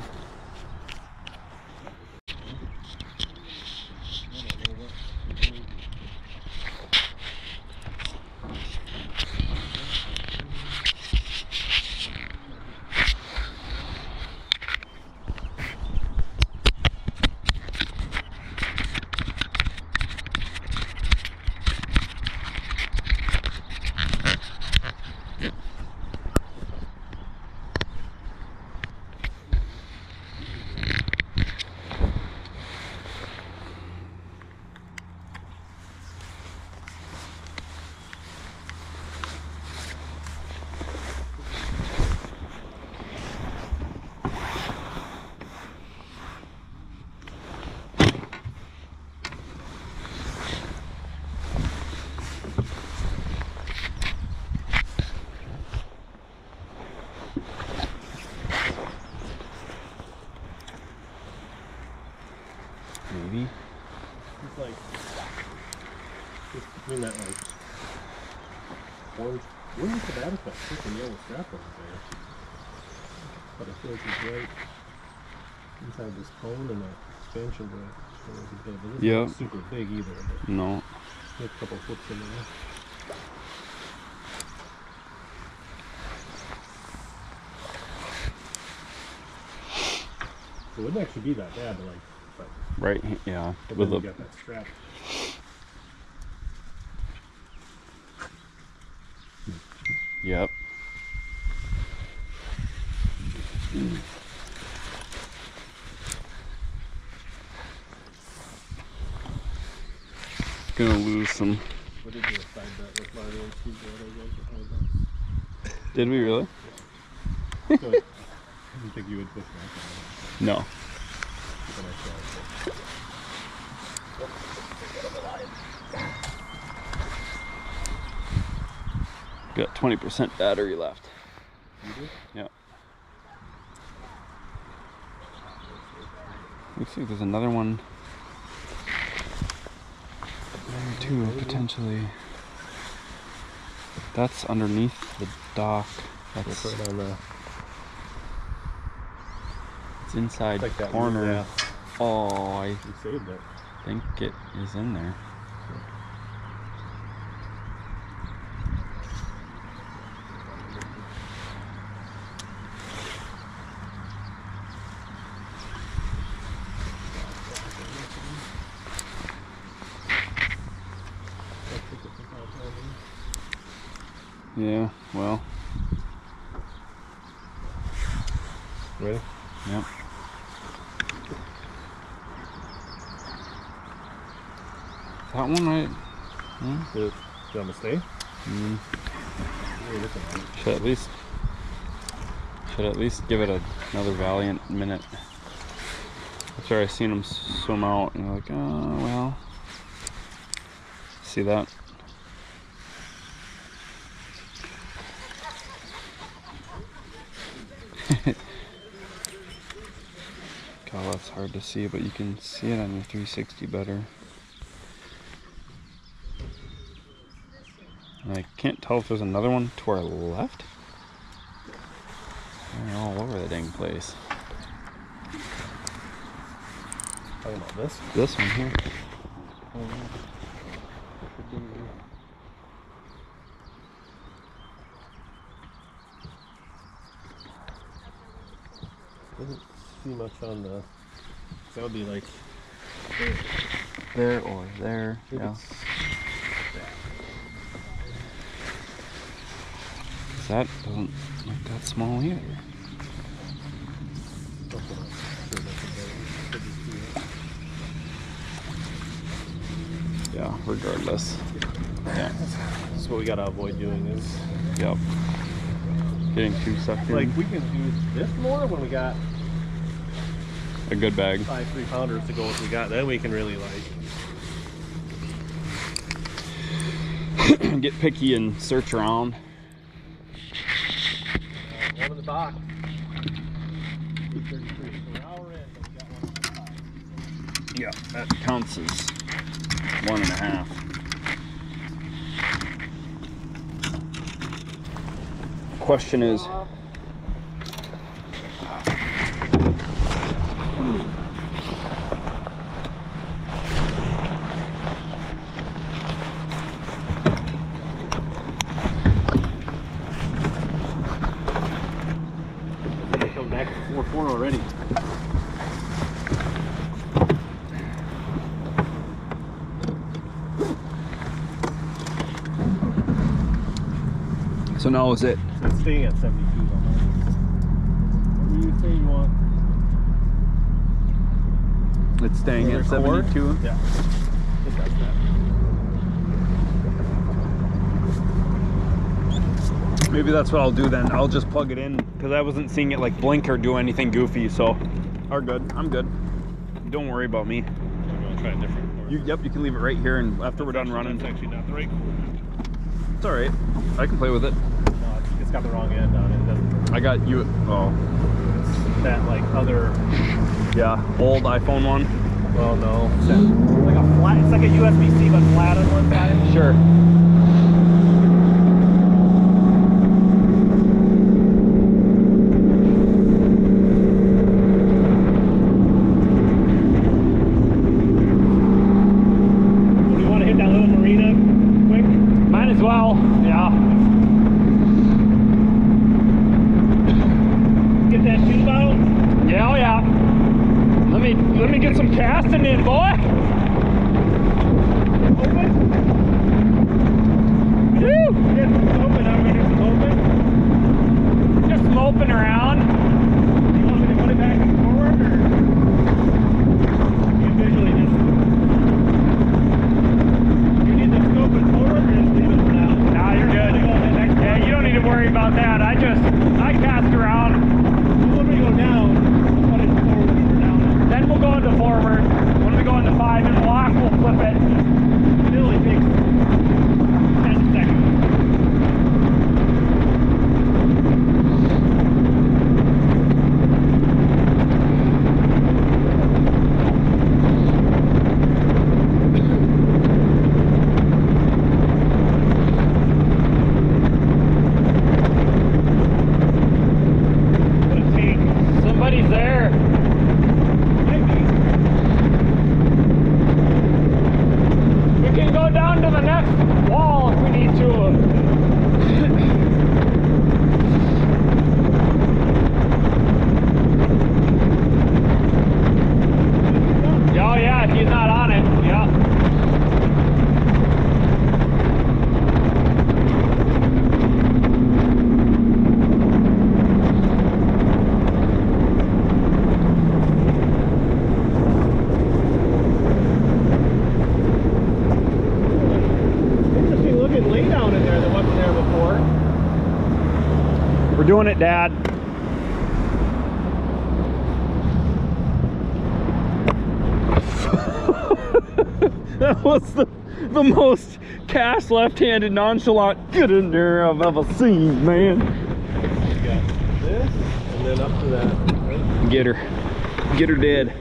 Maybe.
It's like, just between that like orange, wouldn't be bad if that thick and yellow strap over there. But I feel like it's right inside this cone and that expansion joint. So it'd be good. But it's
Yeah.
not super big either. But
No.
get a couple flips in there. So it wouldn't actually be that bad, but
Right, yeah.
but
With
then you
the,
got that strap.
yep. Gonna lose some.
What did you decide that with Marty and Steve the other guys were talking
Did we really?
about? So, I didn't think you would push back on that.
No.
But I tried,
Got 20% battery left.
so. You do?
Yeah. Looks like there's another one. There too, potentially. That's underneath the dock.
That's
That's
right on the
it's inside
like that
corner.
yeah.
Oh, I
You saved it.
think it is in there. Yeah, well,
ready?
Yep. That one right? Yeah.
Do you want me to stay?
Should at least give it another valiant minute. After I seen him swim out and you're like, oh well. See that? God, that's hard to see, but you can see it on your 360 better. And I can't tell if there's another one to our left. They're all over the dang place.
Talking about this?
This one here.
Doesn't see much on the. That would be like
There or there. Yeah. That doesn't look that small either. Yeah, regardless. Yeah.
That's what we gotta avoid doing is.
Yep. Getting too sucked in.
Like we can do this more when we got
A good bag.
5 3-pounders to go with we got. Then we can really like
get picky and search around.
one in the dock. 8:33. So we're an hour in, but we got one on the dock.
Yeah, that counts as 1.5. Question is,
They come back to 4-4 already.
so now is it?
So it's staying at 72. What do you say you want?
It's staying at 72?
Yeah. It does that.
Maybe that's what I'll do then. I'll just plug it in because I wasn't seeing it like blink or do anything goofy, so are good. I'm good. Don't worry about me.
We're going to try a different cord.
Yep, you can leave it right here and after we're done running.
That's actually not the right cord.
It's alright. I can play with it.
No, it's got the wrong end on it. Doesn't.
I got you. Oh.
It's that like other.
Yeah, old iPhone one.
Well, no. It's like a flat. It's like a USB-C but flat on one side.
Sure.
Do you want to hit that little marina quick?
Might as well. Yeah.
Get that tube out.
Yeah, oh yeah. Let me get some casting in, boy.
Open.
Woo!
Get some open. I'm gonna get some open.
Just moping around.
You want me to put it back and forward, or you visually just? You need the scope and forward, or just leave it for now?
Nah, you're good. Yeah, you don't need to worry about that. I cast around.
When we go down, we'll put it forward or down.
Then we'll go into forward. When we go into 5 and lock, we'll flip it.
It only takes 10 seconds. What a tank.
Somebody's there.
Might be.
doing it, Dad. That was the most cast left-handed nonchalant get in there I've ever seen, man.
You got this, and then up to that. Right?
Get her dead.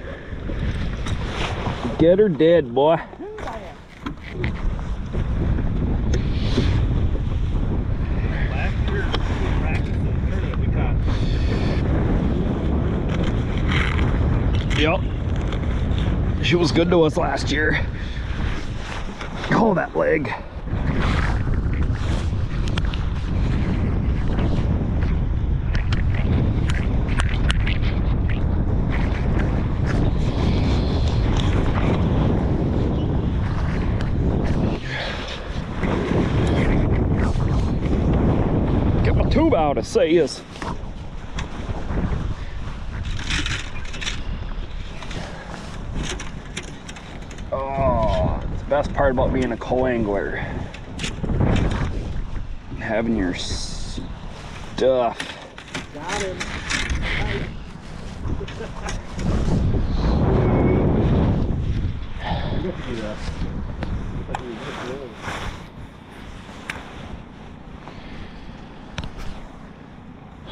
Get her dead, boy.
Last year, practicing tournament, we caught.
Yep. She was good to us last year. Oh, that leg. Get my tube out, I say is. Oh, it's the best part about being a co-angler. Having your stuff.
Got him.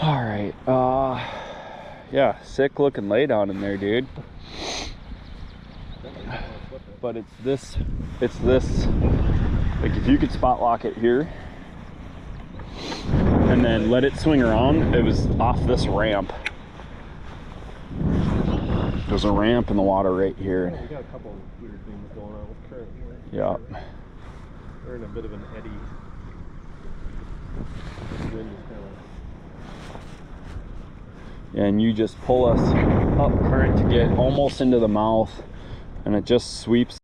All right, yeah, sick looking lay down in there, dude. But it's this, like if you could spot lock it here and then let it swing around, it was off this ramp. There's a ramp in the water right here.
We got a couple of weird things going on with current here.
Yeah.
We're in a bit of an eddy. This wind is kind of...
And you just pull us up current to get almost into the mouth, and it just sweeps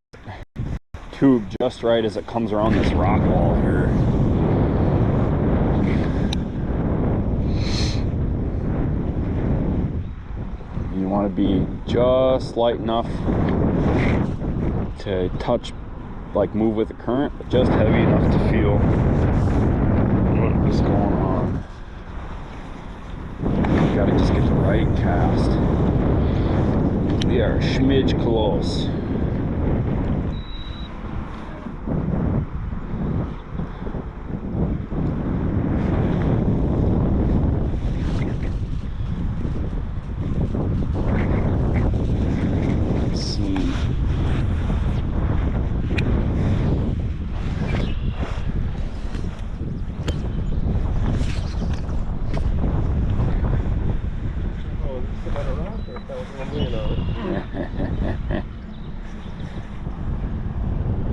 tube just right as it comes around this rock wall here. You want to be just light enough to touch, like move with the current, but just heavy enough to feel what is going on. You gotta just get the right cast. We are a smidge close. Let's see.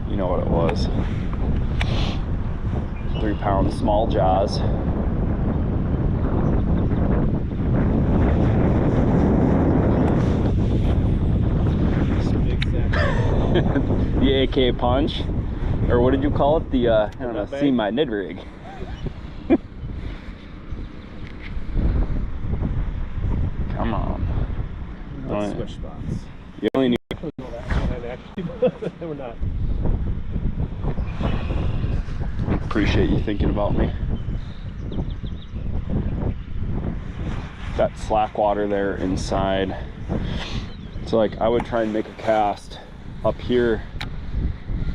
You know what it was. 3 pound small jaws. The AK punch, or what did you call it? The I don't know, see my Nid rig. Come on.
Let's switch spots.
You only need.
We're not.
Appreciate you thinking about me. That slack water there inside. So like I would try and make a cast up here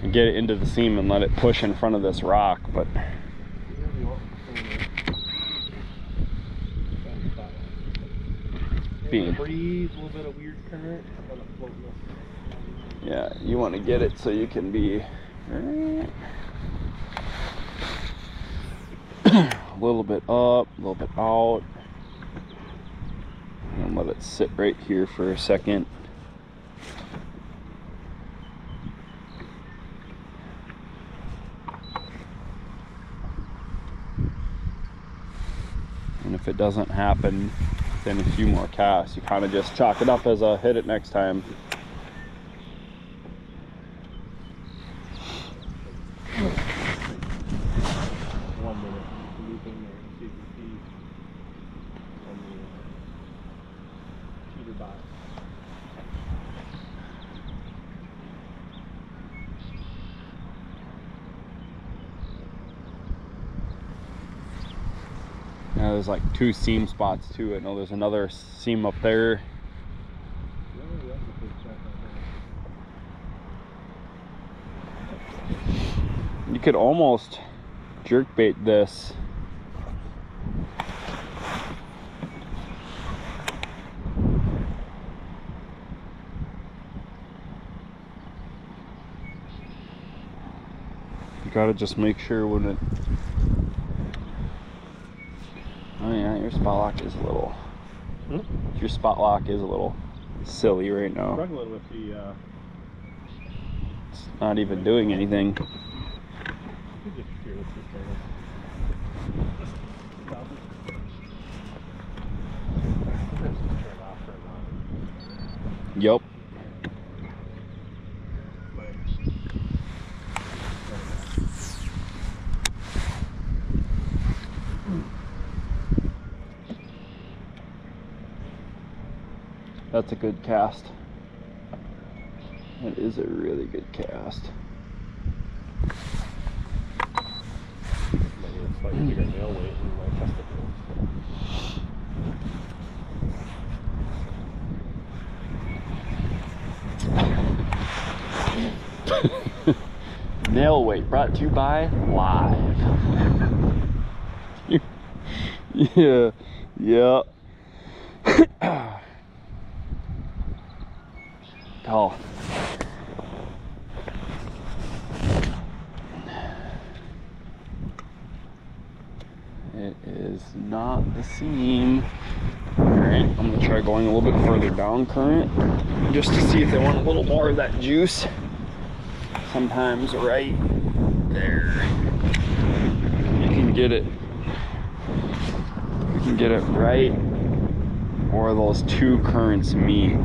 and get it into the seam and let it push in front of this rock, but being
breeze, a little bit of weird current.
yeah, you want to get it so you can be a little bit up, a little bit out, and let it sit right here for a second. And if it doesn't happen, then a few more casts. You kind of just chalk it up as a hit it next time. Now there's like 2 seam spots too. I know there's another seam up there. You could almost jerk bait this. You gotta just make sure when it... Oh yeah, your spot lock is a little... Your spot lock is a little silly right now.
Struggling with the...
It's not even doing anything. Yep. That's a good cast. That is a really good cast.
Slightly bigger nail weight in my testicles.
Nail weight brought to you by Live. Yeah, yeah. Oh. It is not the seam. Alright, I'm gonna try going a little bit further down current just to see if they want a little more of that juice. Sometimes right there you can get it right where those 2 currents meet.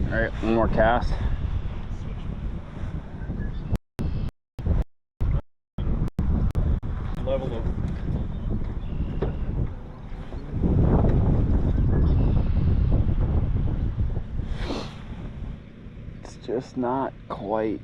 Alright, one more cast.
Level of
It's just not quite.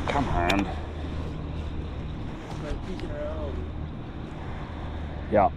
Come on. Yeah.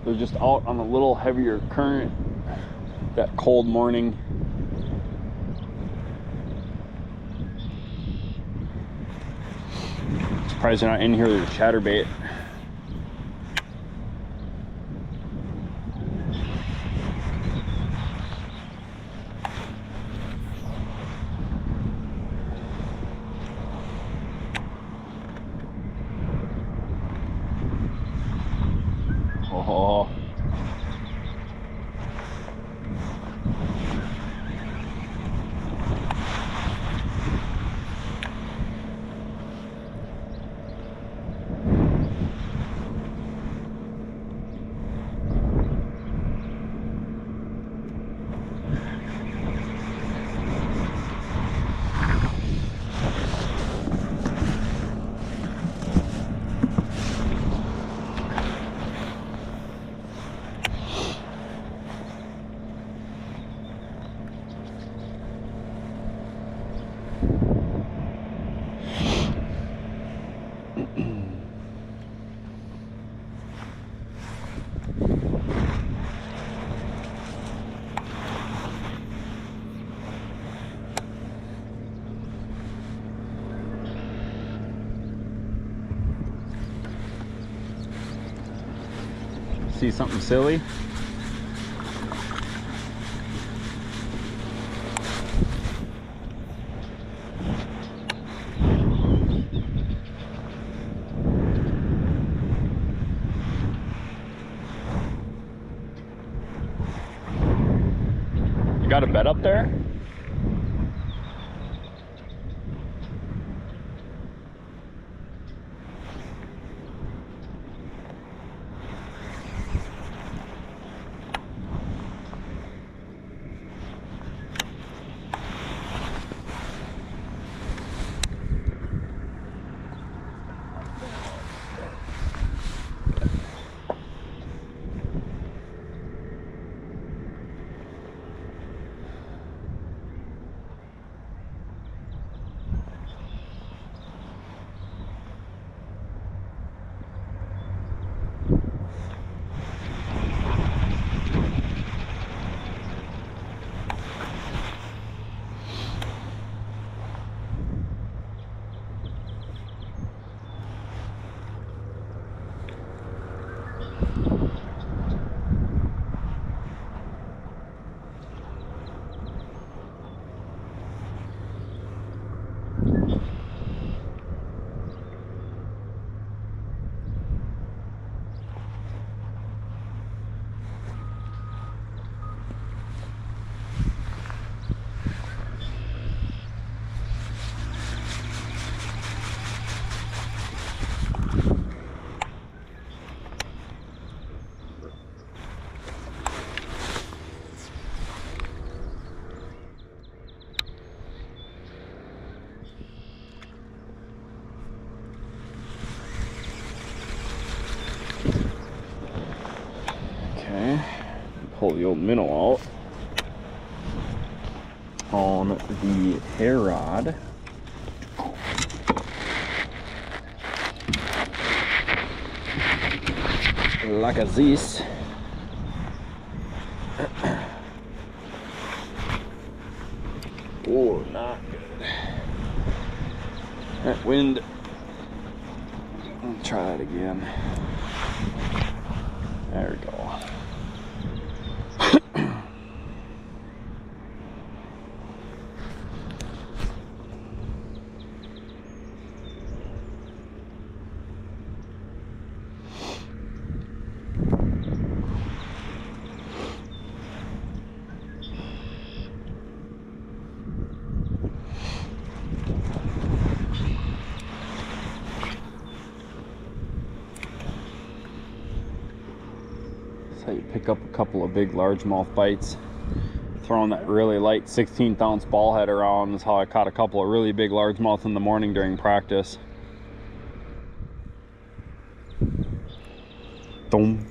They're just out on a little heavier current that cold morning. Surprised they're not in here with a chatterbait. Oh. See something silly? You got a bed up there? Pull the old minnow out on the hair rod. Like a this. Oh, not good. That wind. Let's try that again. There we go. How you pick up a couple of big largemouth bites. Throwing that really light 16th ounce ball head around is how I caught a couple of really big largemouth in the morning during practice. Boom.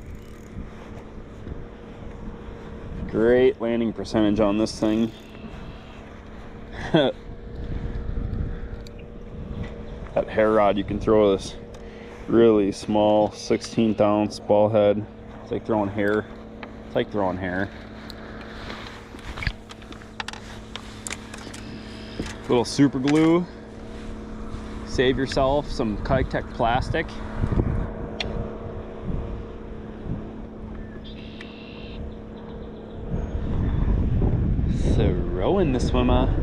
Great landing percentage on this thing. That hair rod, you can throw this really small 16th ounce ball head It's like throwing hair. It's like throwing hair. Little super glue. Save yourself some Kitech plastic. Throw in the swimmer.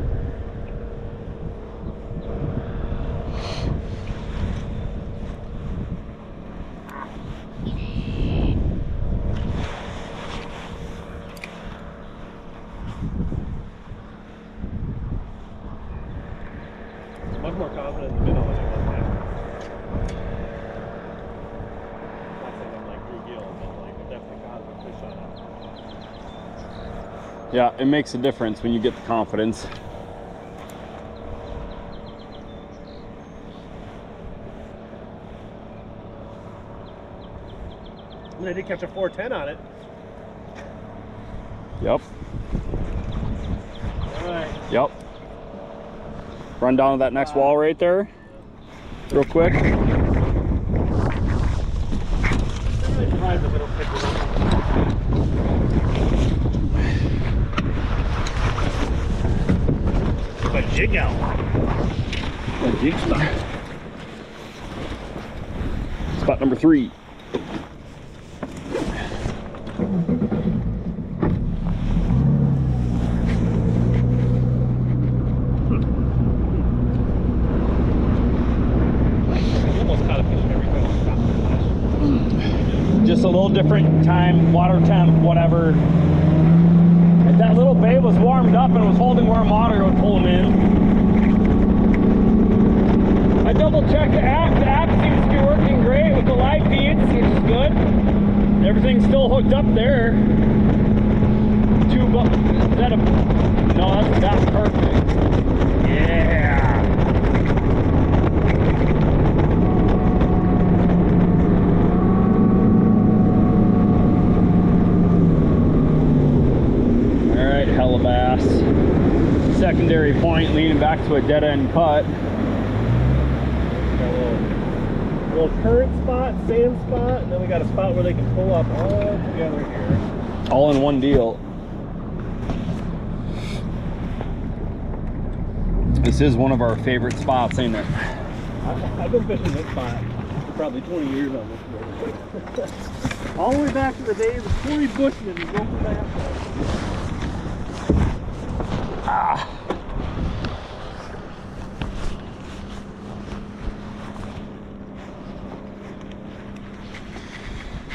Much more confident in the middle than I was last. Not saying I'm like Drew Gill, but like it definitely caused a fish on it.
Yeah, it makes a difference when you get the confidence.
I mean, I did catch a 410 on it.
Yep.
All right.
Yep. Run down to that next wall right there, real quick.
A jig out. A jig spot.
Spot number 3. Just a little different time, water temp, whatever. If that little babe was warmed up and was holding warm water, it would pull him in. I double checked the app. The app seems to be working great with the live feeds, which is good. Everything's still hooked up there. Is that a... No, that's perfect. Yeah. Bass. Secondary point leading back to a dead end cut.
Got a little current spot, sand spot, and then we got a spot where they can pull up all together here.
All in one deal. This is one of our favorite spots, ain't it?
I've been fishing this spot for probably 20 years on this river. All the way back to the days of Corey Bushman and Local Bass.
Ah.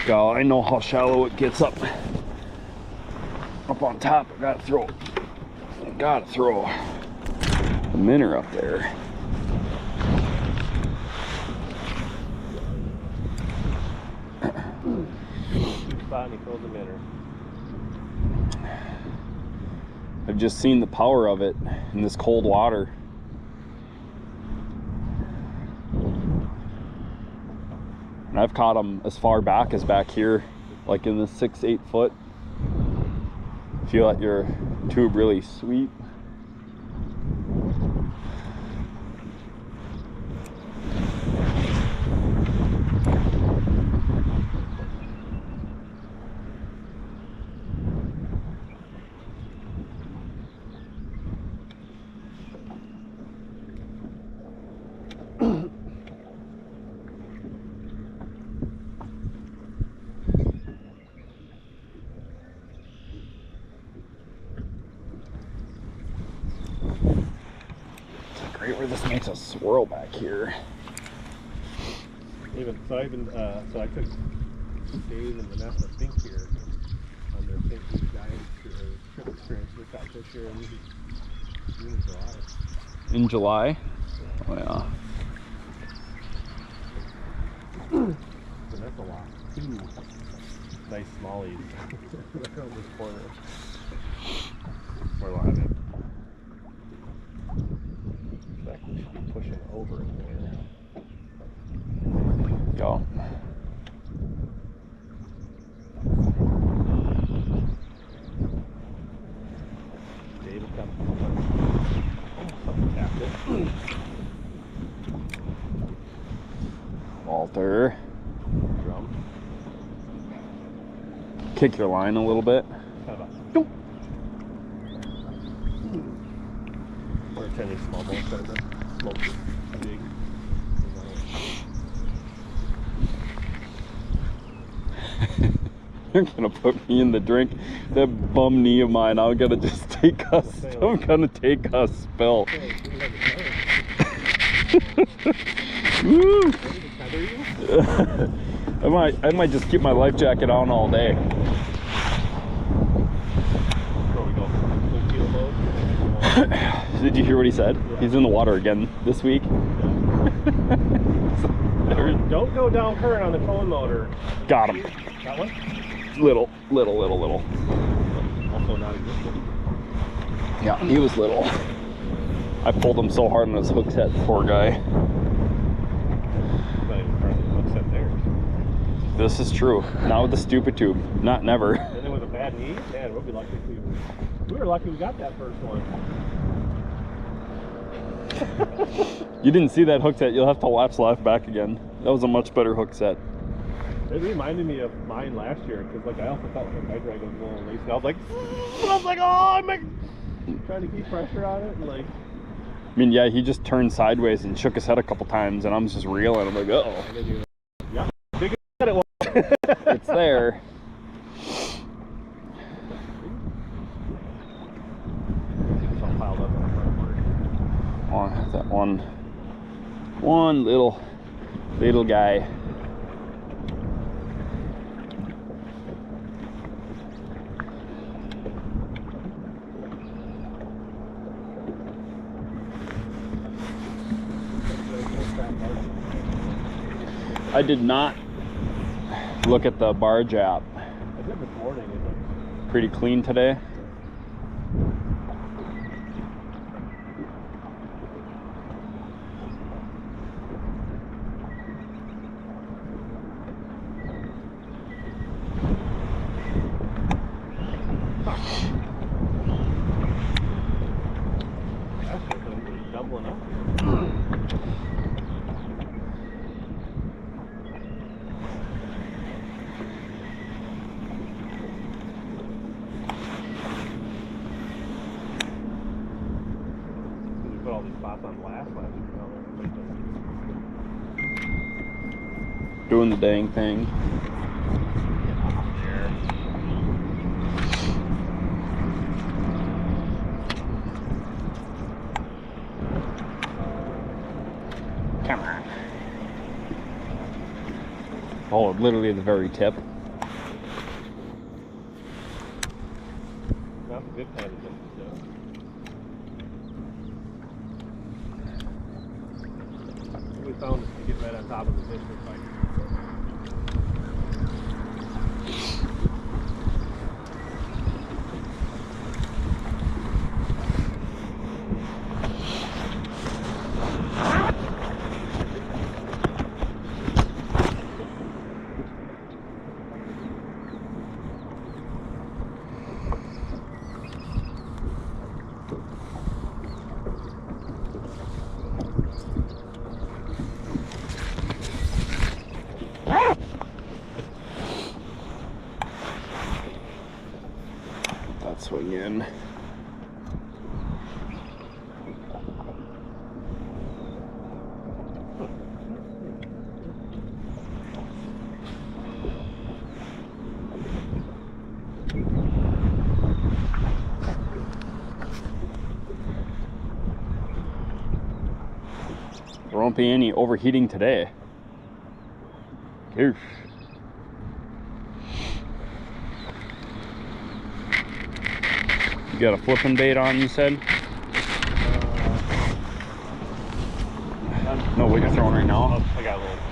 God, I know how shallow it gets up on top. I gotta throw the minnow up there.
Spot and he throws the minnow.
I've just seen the power of it in this cold water. And I've caught them as far back as back here, like in the 6-8 foot. If you let your tube really sweep. Right where this makes a swirl back here.
So I took Dave and Vanessa Fink here on their Fink guide trip experience. We caught fish here in July.
In July? Oh yeah.
So that's a lot. 2 nice smallies around this corner. Or live. We should be pushing over in there.
Go.
David got tapped it.
Walter.
Drum.
Kick your line a little bit.
Kind of a doop. Or attending small boat instead of the smoke big.
You're gonna put me in the drink. That bum knee of mine, I'm gonna just take a spill. Woo! I might just keep my life jacket on all day. Did you hear what he said? Yeah. He's in the water again this week.
Don't go down current on the phone motor.
Got him.
That one?
Little.
Also not existent.
Yeah, he was little. I pulled him so hard on his hook set, poor guy.
Not even currently hook set there.
This is true. Not with the stupid tube. Not never.
And then with a bad knee, man, we'll be lucky if we were lucky we got that first one.
You didn't see that hook set. You'll have to lapse life back again. That was a much better hook set.
It reminded me of mine last year because, like, I also felt like my drag was a little loose. And I was like, oh, I'm like trying to keep pressure on it. And, like,
I mean, yeah, he just turned sideways and shook his head a couple times, and I'm just reeling. I'm like, uh-oh.
Yeah, big as it was.
It's there.
It's all piled up on the front part.
Oh, that one little guy. I did not look at the barge app.
I did this morning. It looks
pretty clean today.
doubling up. We put all these spots on last week.
Doing the dang thing.
Get off there.
Come on. Oh, literally the very tip.
That's a good kind of thing. We found it to get right on top of the district pipe.
Swing in. There won't be any overheating today. Oof. You got a flipping bait on, you said? No, what you're throwing right now?
I got a little bit.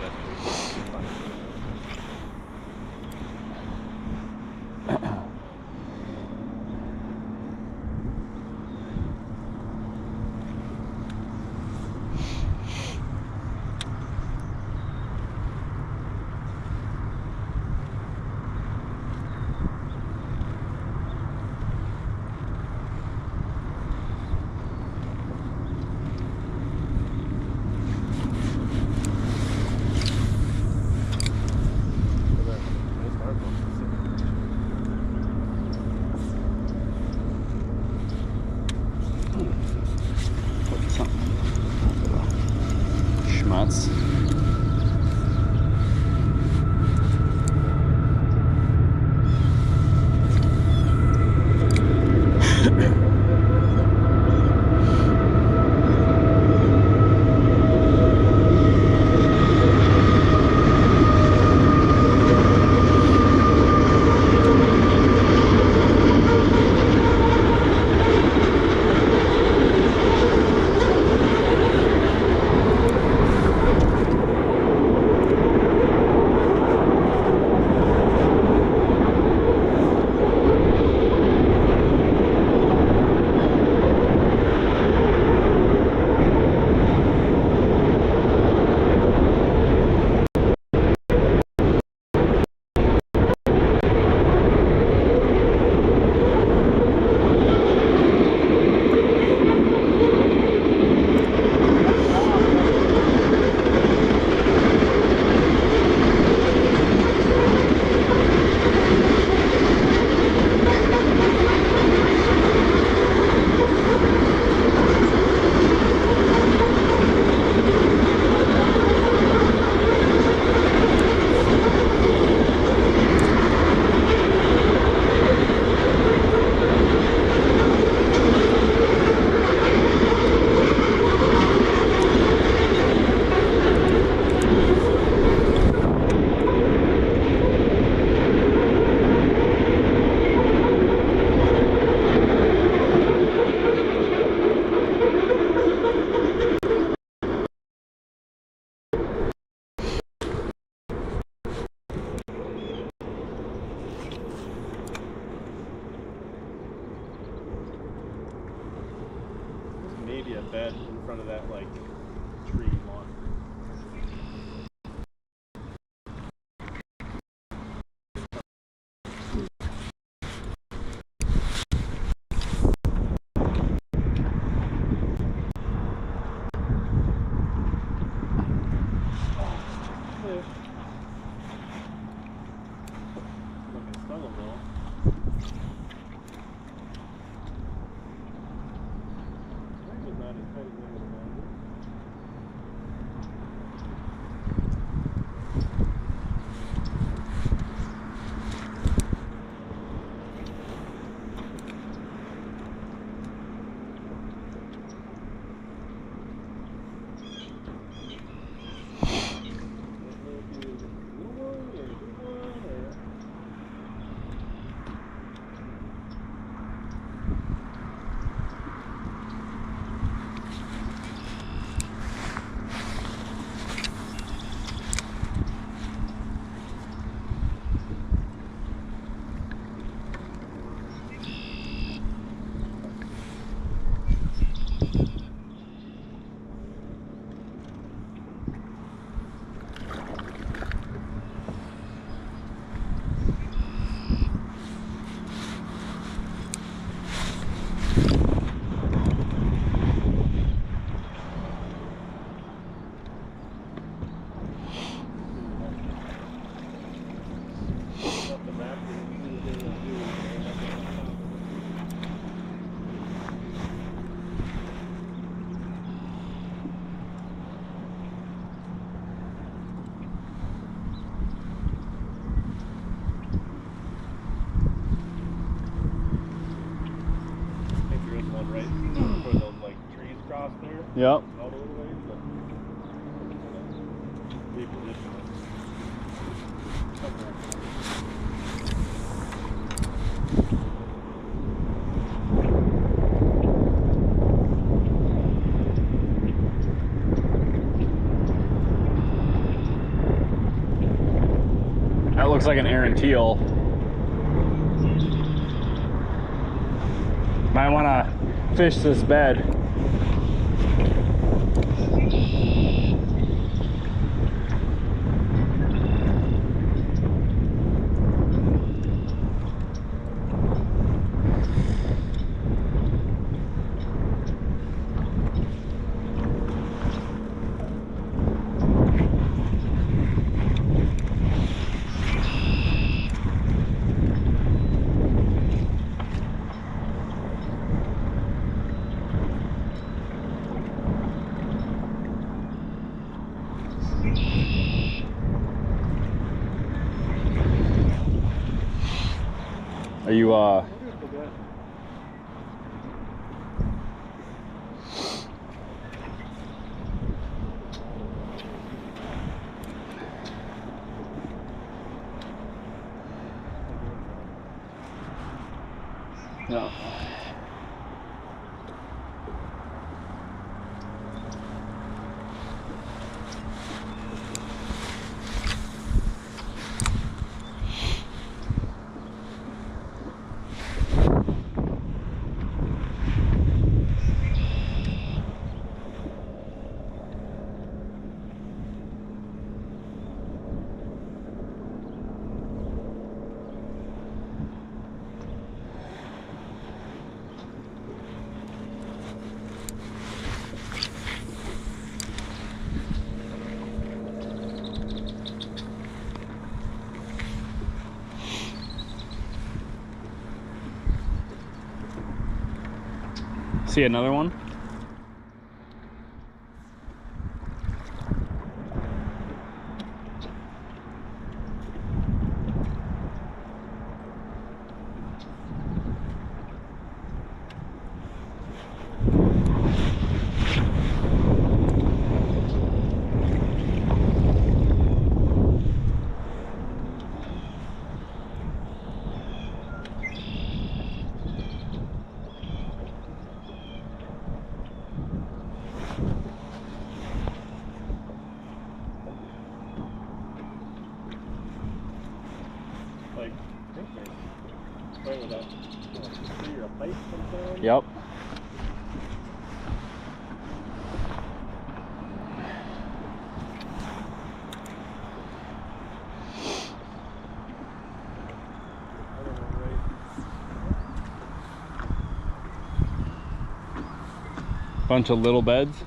bed in front of that like tree lawn.
Yep.
Out a little ways, but reposition
it. That looks like an Aaron teal. Might want to fish this bed. Are you yeah. See another one? Yep. Bunch of little beds.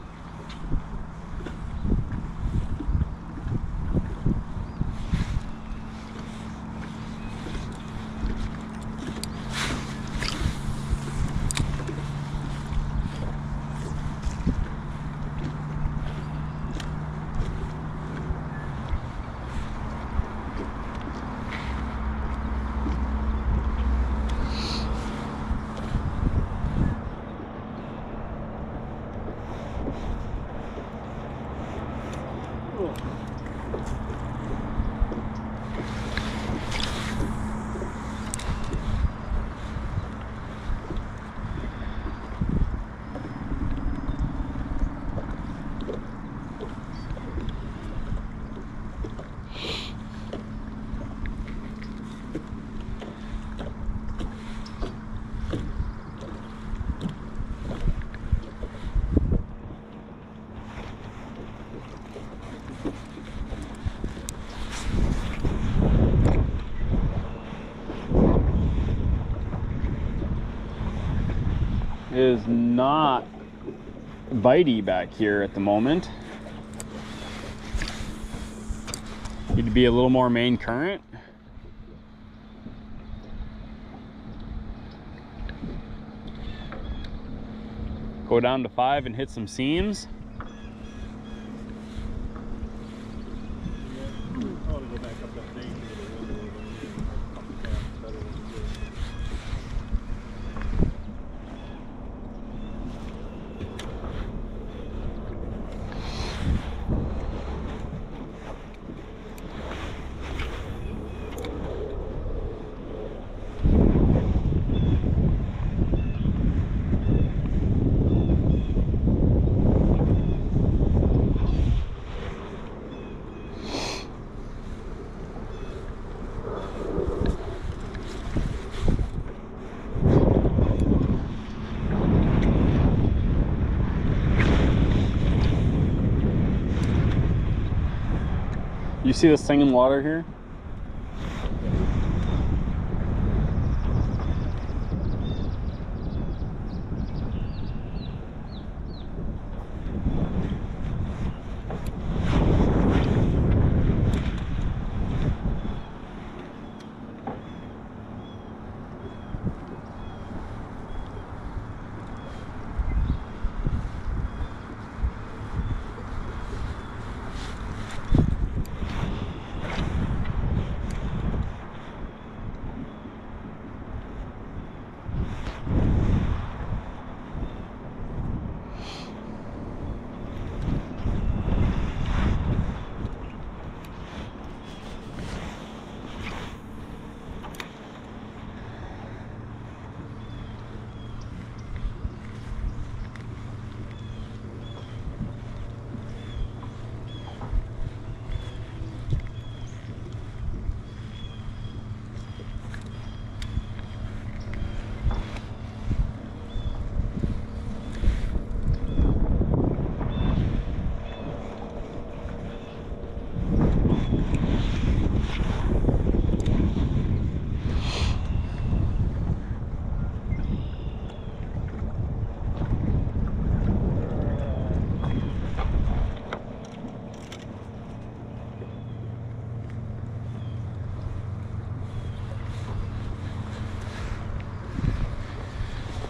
Is not bitey back here at the moment. Need to be a little more main current. Go down to 5 and hit some seams. You see this thing in water here?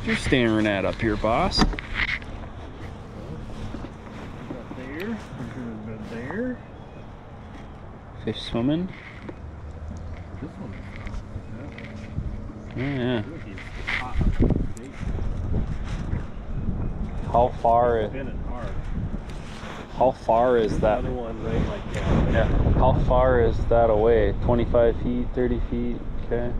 What you staring at up here, boss?
There. There.
Fish swimming?
This one.
Oh, yeah.
Look, he's hot.
How far is
Spinning hard.
how far is that?
Another one right like that.
Yeah. How far is that away? 25 feet, 30 feet? Okay.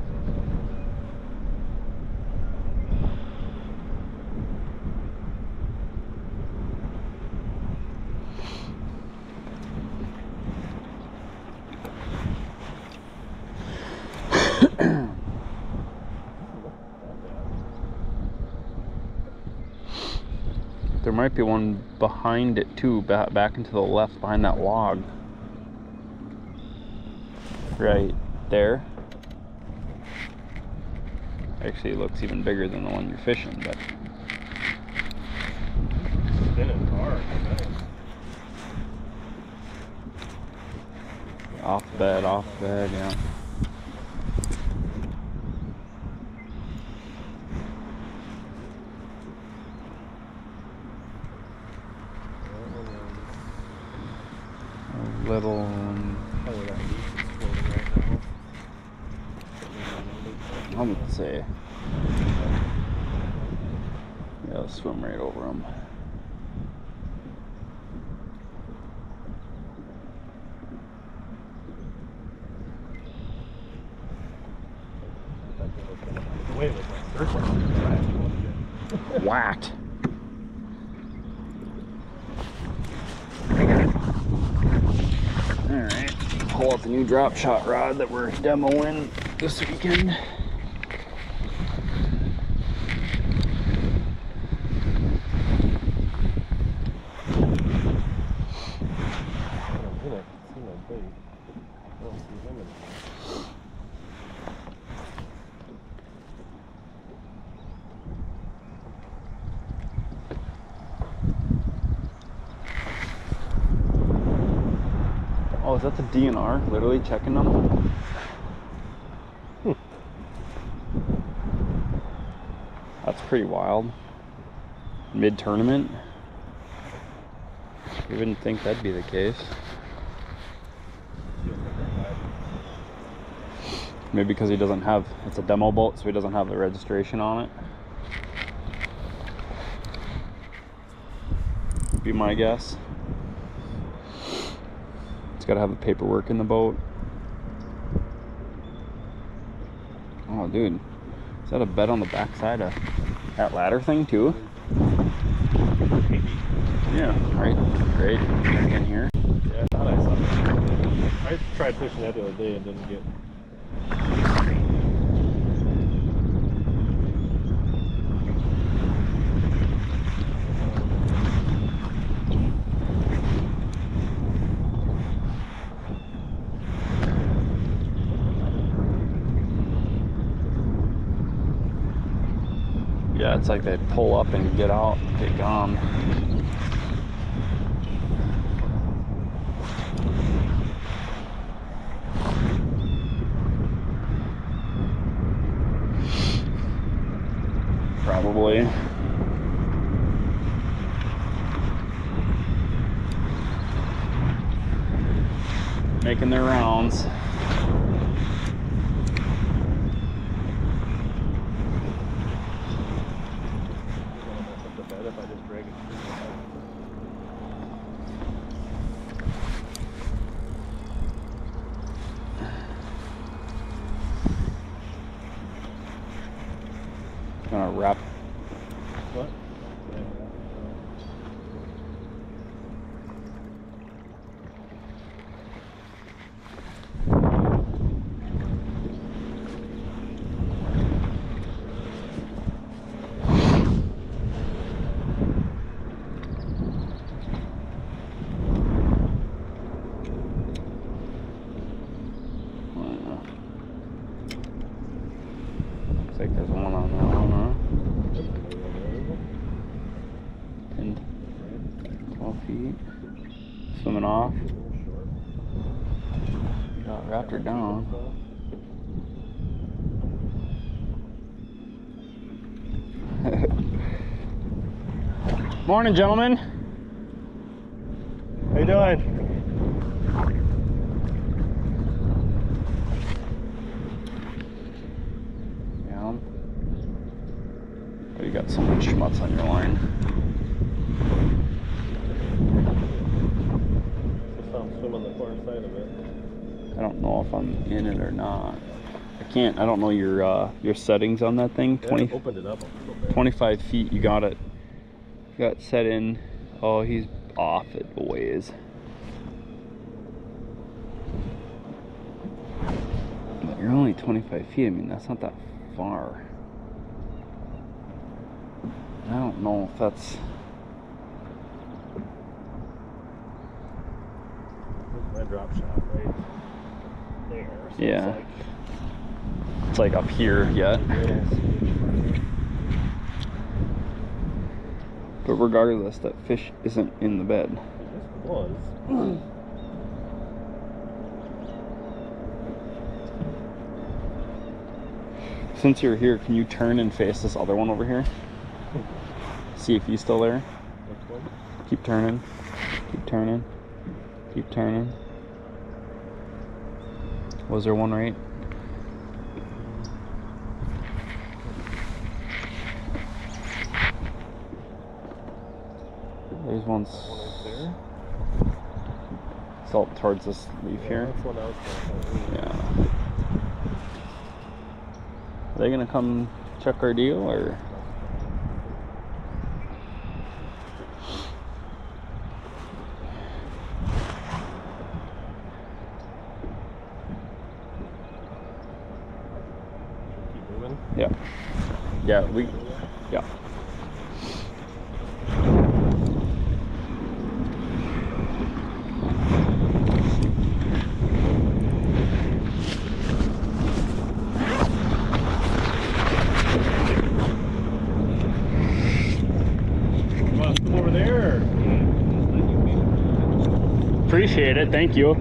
There might be one behind it too, back into the left behind that log. Right there. Actually, it looks even bigger than the one you're fishing, but
far.
Off bed, yeah. A little.
Probably that leaf is floating right now.
I would say. Yeah, I'll swim right over them.
Wait, with my circle.
Whacked. Alright, pull out the new drop shot rod that we're demoing this weekend. Oh, is that the DNR literally checking them? That's pretty wild. Mid-tournament? You wouldn't think that'd be the case. Maybe because he doesn't have, it's a demo boat, so he doesn't have the registration on it. Be my guess. It's got to have the paperwork in the boat. Oh, dude. Is that a bed on the backside of that ladder thing, too?
Maybe.
Yeah, right back in here.
Yeah, I thought I saw that. I tried pushing that the other day and didn't get.
Yeah, it's like they pull up and get out, get gone. Probably. Making their rounds.
If I just drag it through.
Gonna wrap.
What?
Looks like there's one on that one, huh? 10, 12 feet. Swimming off. Got wrapped her down. Morning, gentlemen.
How you doing?
Yeah. Oh, you got so much schmutz on your line.
Just saw him swim on the far side of it.
I don't know if I'm in it or not. I can't. I don't know your settings on that thing.
Yeah,
20,
opened it up a little bit.
25 feet. You got it. Got set in. Oh, he's off it a ways. But you're only 25 feet. I mean, that's not that far. I don't know if that's.
My drop shot right there. So
Yeah. It's like up here yet. But regardless, that fish isn't in the bed.
This was.
Since you're here, can you turn and face this other one over here? See if he's still there.
Which one?
Keep turning. Keep turning. Keep turning. Was there one right? There's one
Right there.
salt towards this leaf
Yeah,
here.
that's what I was thinking.
Yeah. Are they gonna come check our deal or?
Keep moving.
Yeah. Yeah, yeah.
Want to come over there? Or?
Appreciate it, thank you.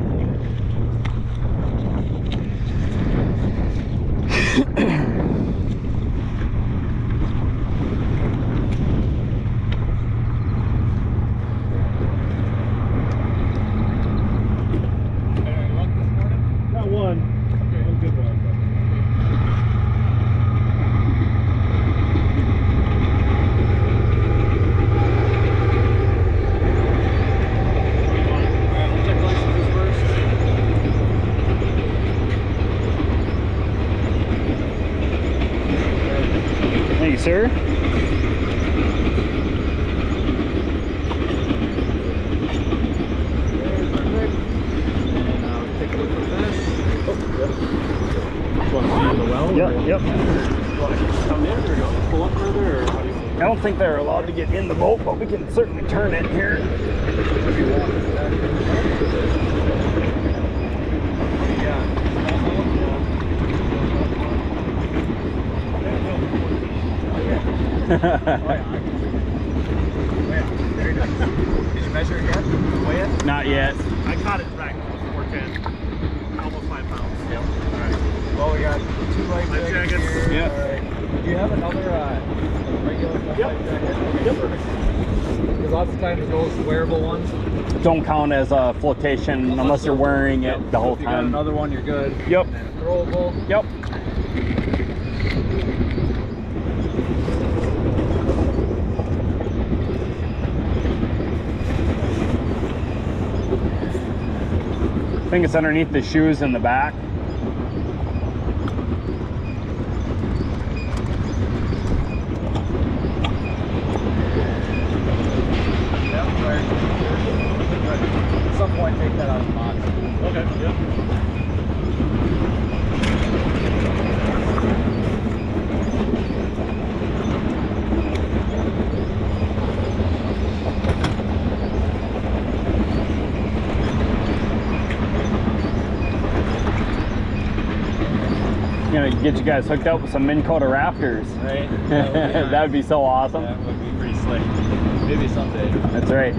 Got one. Okay, one good one.
Thank you, sir.
Want to see in the well?
Yep,
or
yep.
Want to come in or you want to pull up further? Or how do you
I don't think they're allowed to get in the boat, but we can certainly turn it here.
Did you measure it yet? Weigh it?
Not yet.
I caught it right. 410. Almost 5 pounds. Yep. All right.
Well, we got 2 life
Life
jackets
jackets.
here.
Yep.
All right. Do you have another regular life jacket?
Yep.
Because lots of times those wearable ones.
Don't count as a flotation unless you're wearing it the whole
If you got
time.
another one, you're good.
Yep.
And then a throwable.
Yep. I think it's underneath the shoes in the back.
Yep, right. At some point, take that out of the box.
Okay. Yep.
Gonna get you guys hooked up with some Minn Kota Raptors.
Right?
That would be so awesome.
That would be pretty slick. Maybe someday.
That's right.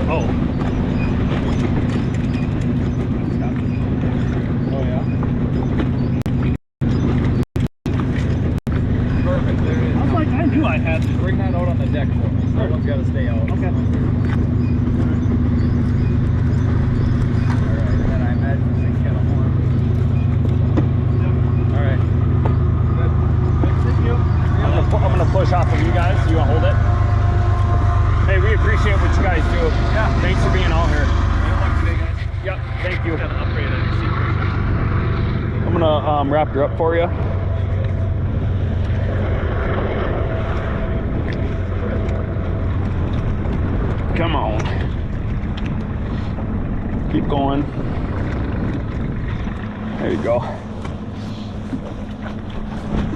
Oh.
Oh, yeah? Perfect. There it is.
I was like, I knew I had.
Bring that out on the deck for us. That one's got to stay out.
Okay.
Alright, and then I imagine things get a horn. Alright. Good.
Thank you.
I'm gonna push off of you guys. You wanna hold it? Hey, we appreciate what you guys do.
Yeah.
Thanks for being out here.
Good luck today, guys.
Yep. Thank you.
Got an upgrade on your seat.
I'm gonna wrap her up for you. Come on. Keep going. There you go.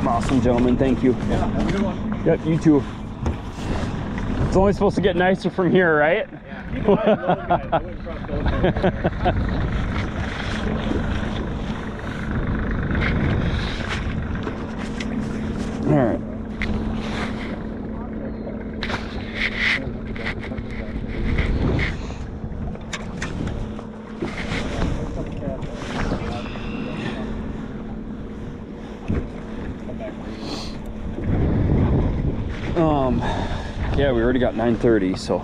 Awesome, gentlemen. Thank you.
Yeah, have a good one.
Yep, you too. It's only supposed to get nicer from here, right?
Keep an eye on those guys. I wouldn't cross those guys.
All right. Yeah, we already got 9:30, so.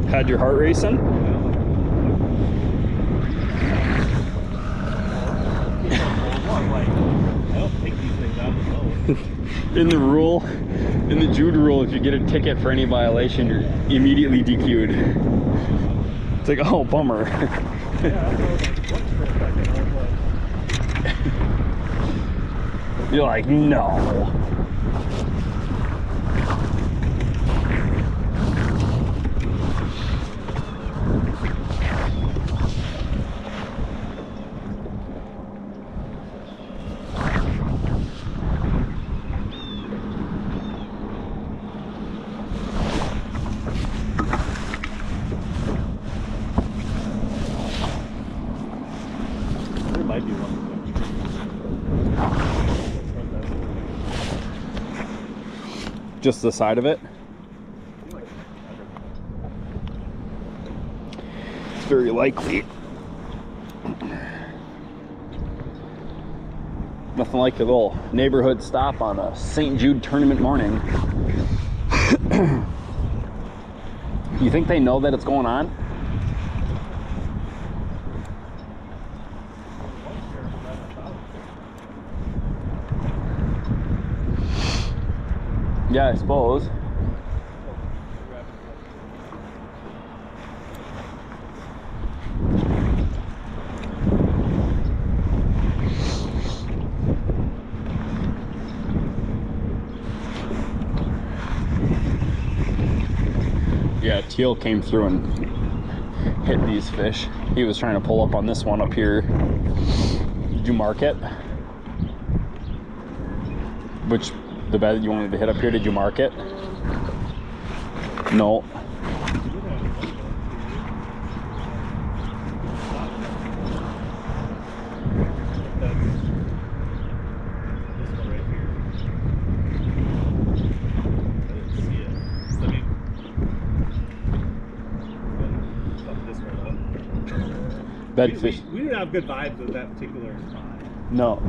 Had your heart racing?
I don't take these things out of the boat.
In the Jude rule, if you get a ticket for any violation, you're immediately DQ'd. It's like, oh, bummer. You're like, no.
There might be one.
Just the side of it? It's very likely. Nothing like a little neighborhood stop on a St. Jude tournament morning. You think they know that it's going on? Yeah, I suppose. Yeah, teal came through and hit these fish. He was trying to pull up on this one up here. Did you mark it? Which, the bed you wanted to hit up here, did you mark it? No. Bedfish.
We didn't have good vibes with that particular spot.
No.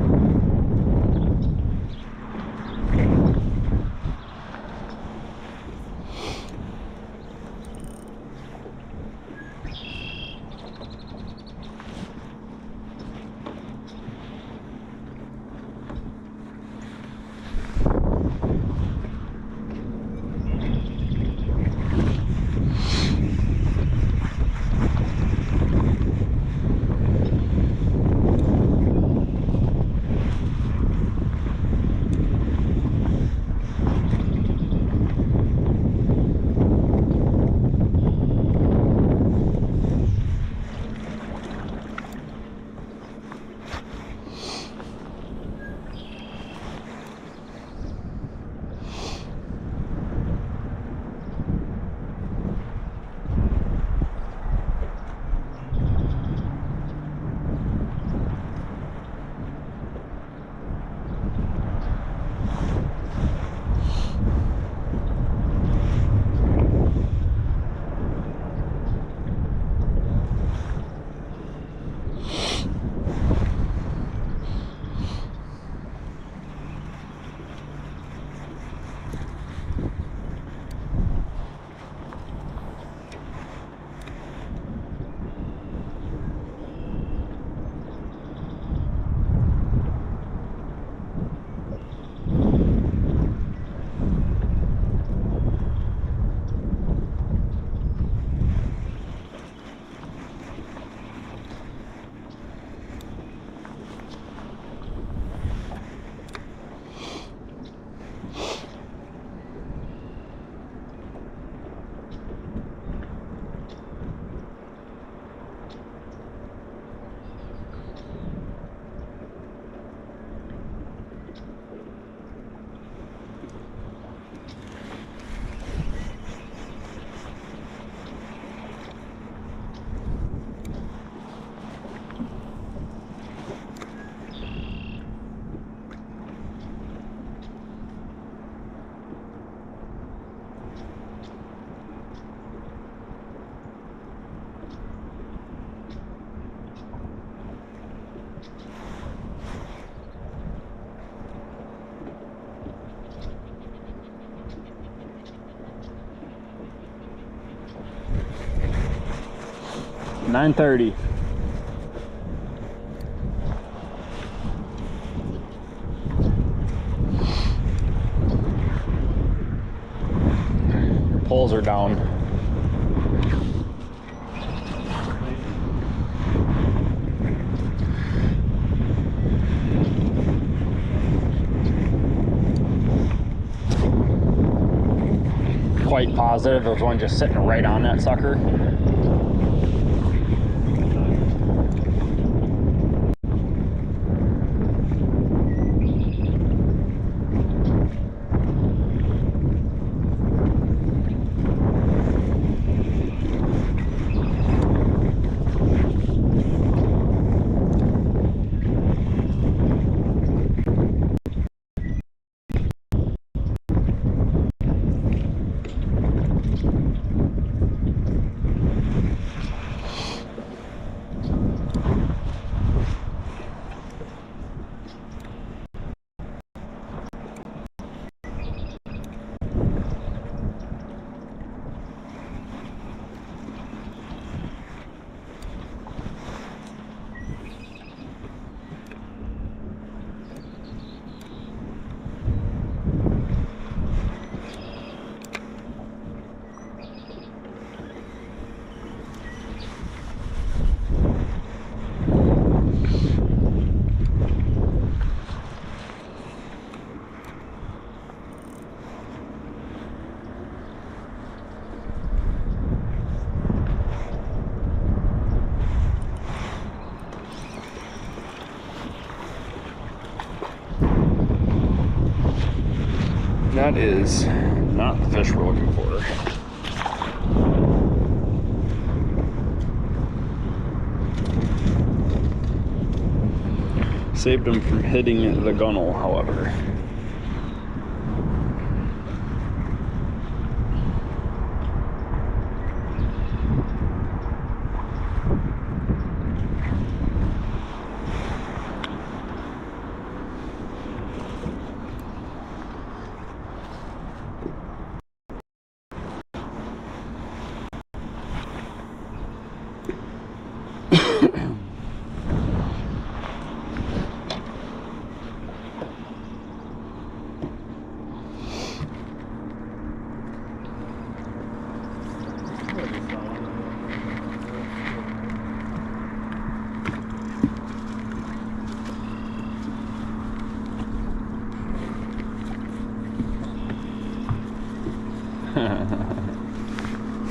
9:30. Poles are down. Quite positive there was one just sitting right on that sucker. That is not the fish we're looking for. Saved him from hitting the gunnel, however.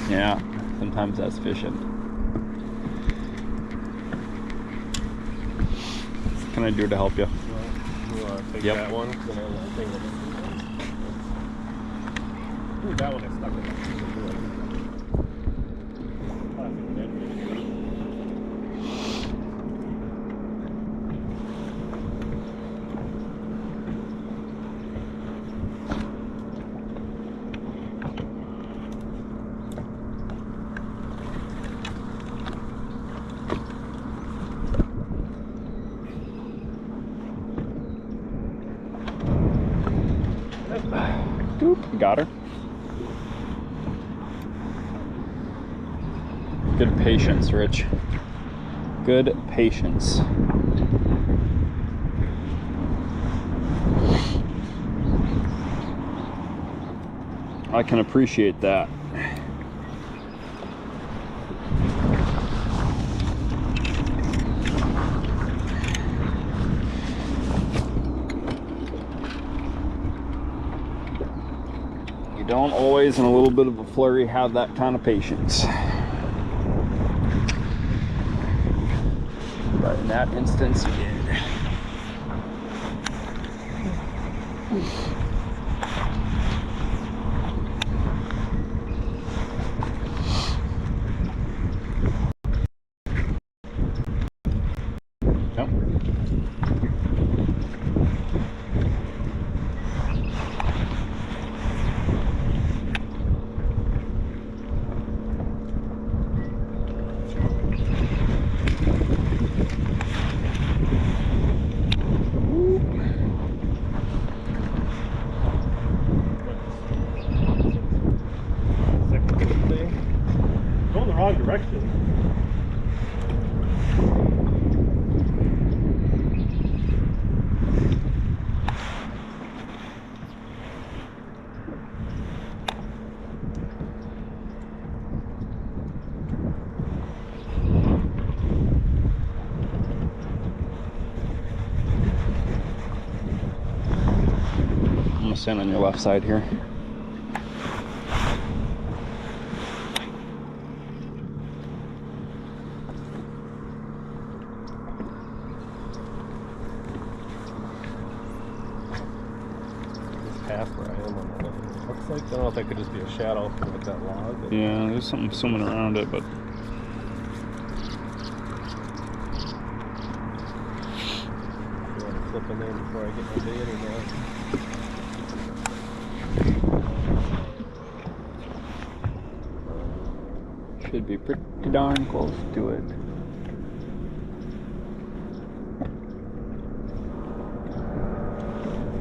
Yeah, sometimes that's fishing. What can I do to help you?
Take
Yep.
that one. Ooh, that one is stuck in
Oop, got her. Good patience, Rich. Good patience. I can appreciate that. Don't always, in a little bit of a flurry, have that kind of patience. But in that instance, you did. Yep.
Going the wrong direction.
in on your left side here.
Just past where I am on that. Looks like, I don't know if that could just be a shadow with that log. But
Yeah, there's something swimming around it, but
I want to flip in there before I get my day in there.
should be pretty darn close to it.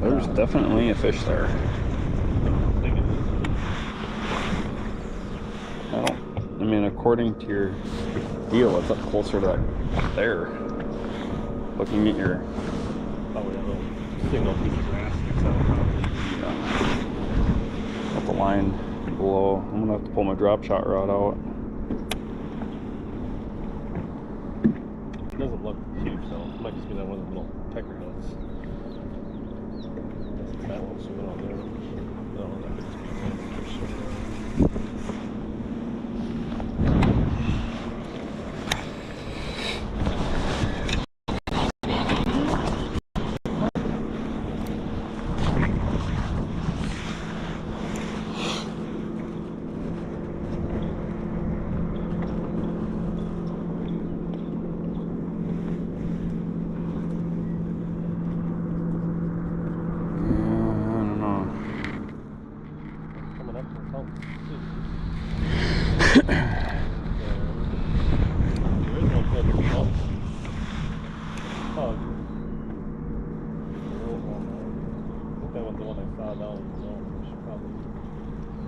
There's definitely a fish there. I mean, according to your deal, it's up closer to that there. Looking at your
Probably that little single piece of grass sticks out probably.
got the line below. I'm gonna have to pull my drop shot rod out.
It doesn't look huge though. It might just be that one of the little pecker nuts. That's that one swimming on there. No, that could just be a fish swimming around.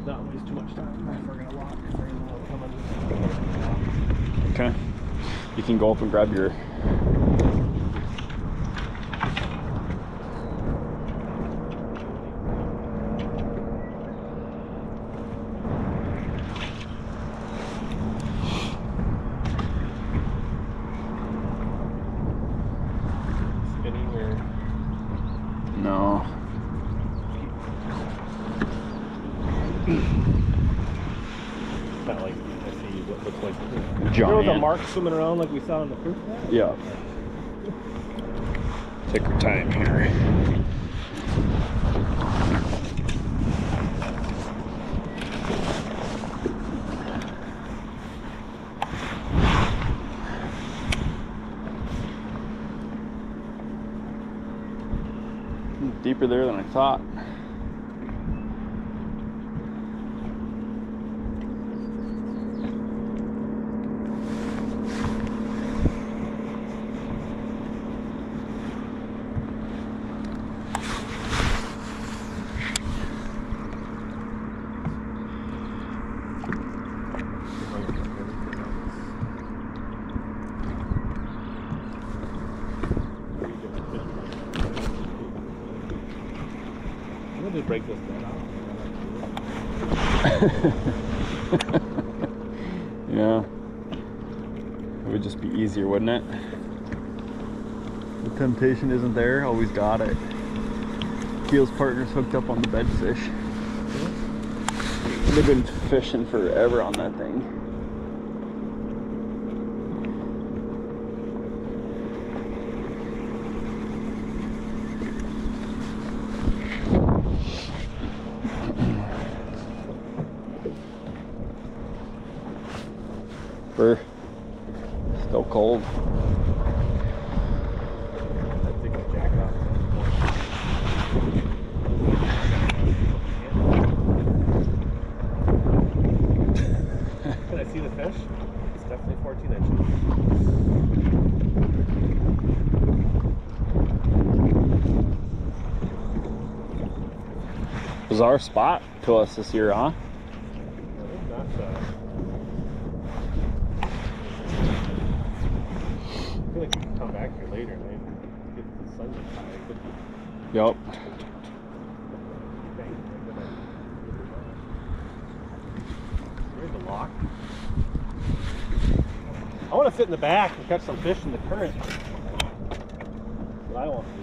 Not waste too much time if we're gonna walk. If we're gonna come in.
Okay. You can go up and grab your.
Spinning or
No.
not like I see what looks like.
Giant.
There was a mark swimming around like we saw in the proof net?
Yeah. Take your time here. Deeper there than I thought.
I'm gonna just break this down out.
Yeah. It would just be easier, wouldn't it? The temptation isn't there, always got it. Keel's partner's hooked up on the bed fish. They've been fishing forever on that thing. We're still cold.
I think the jacket off. Can I see the fish? It's definitely 14 inches.
Bizarre spot to us this year, huh?
Not I feel like we can come back here later and maybe get the sun to high.
Yup.
Here's the lock. I want to sit in the back and catch some fish in the current. That's what I want to do.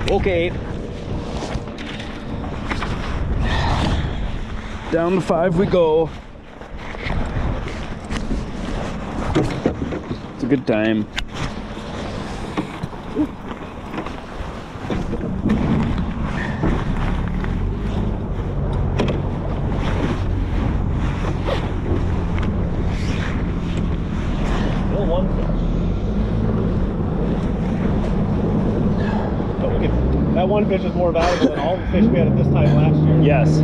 Okay. Down to 5 we go. It's a good time.
Still one fish. But we could, that one fish is more valuable than all the fish we had at this time last year.
Yes.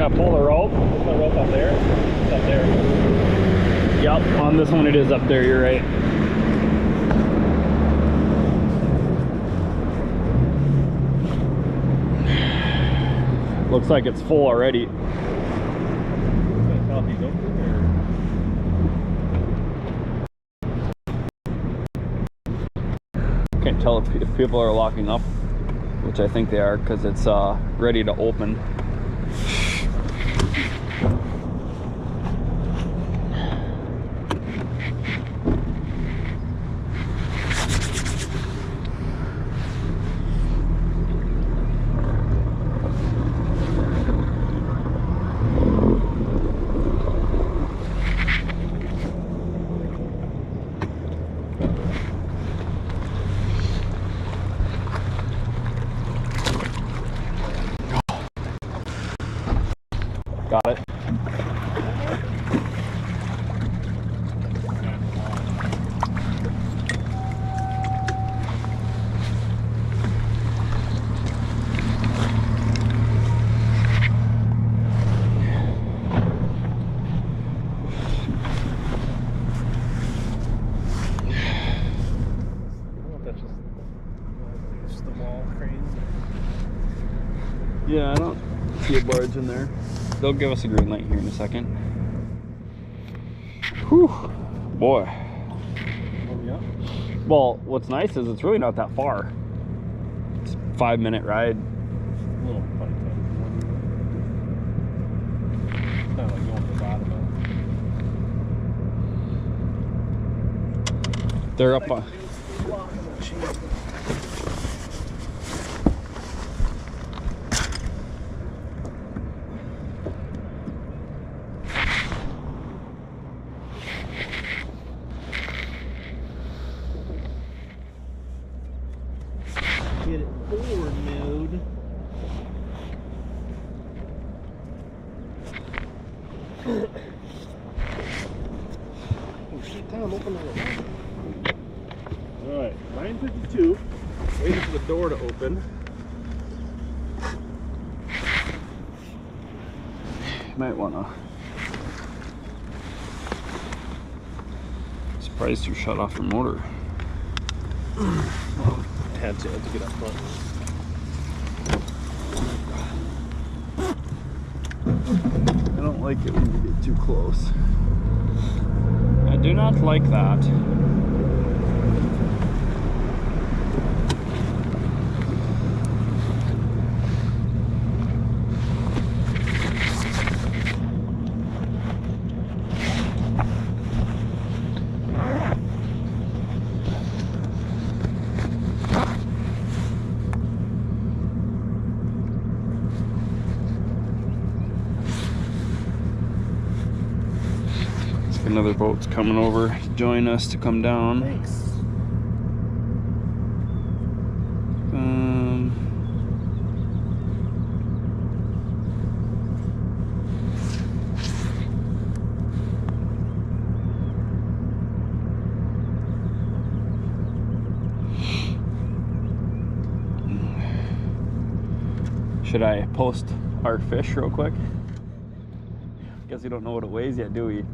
Yeah, pull the rope.
Is the rope up there? It's up there.
Yep, on this one it is up there, you're right. Looks like it's full already.
Gonna tell if he's open or...
Can't tell if people are locking up, which I think they are, because it's ready to open. Got it.
That's just the wall cranes.
Yeah, I don't see a barge in there. They'll give us a green light here in a second. Whew, boy.
Oh, yeah.
Well, what's nice is it's really not that far. It's a 5-minute ride.
A little funny thing. Kind of like going to the bottom of
They're up on.
Get it forward mode. Oh shit, Tom, open the door. Alright, 9:52. Waiting for the door to open.
Might wanna. Surprised you shut off your motor.
Had to get up front.
I don't like it when you get too close. I do not like that. Another boat's coming over to join us to come down.
Thanks.
Should I post our fish real quick? Guess we don't know what it weighs yet, do we?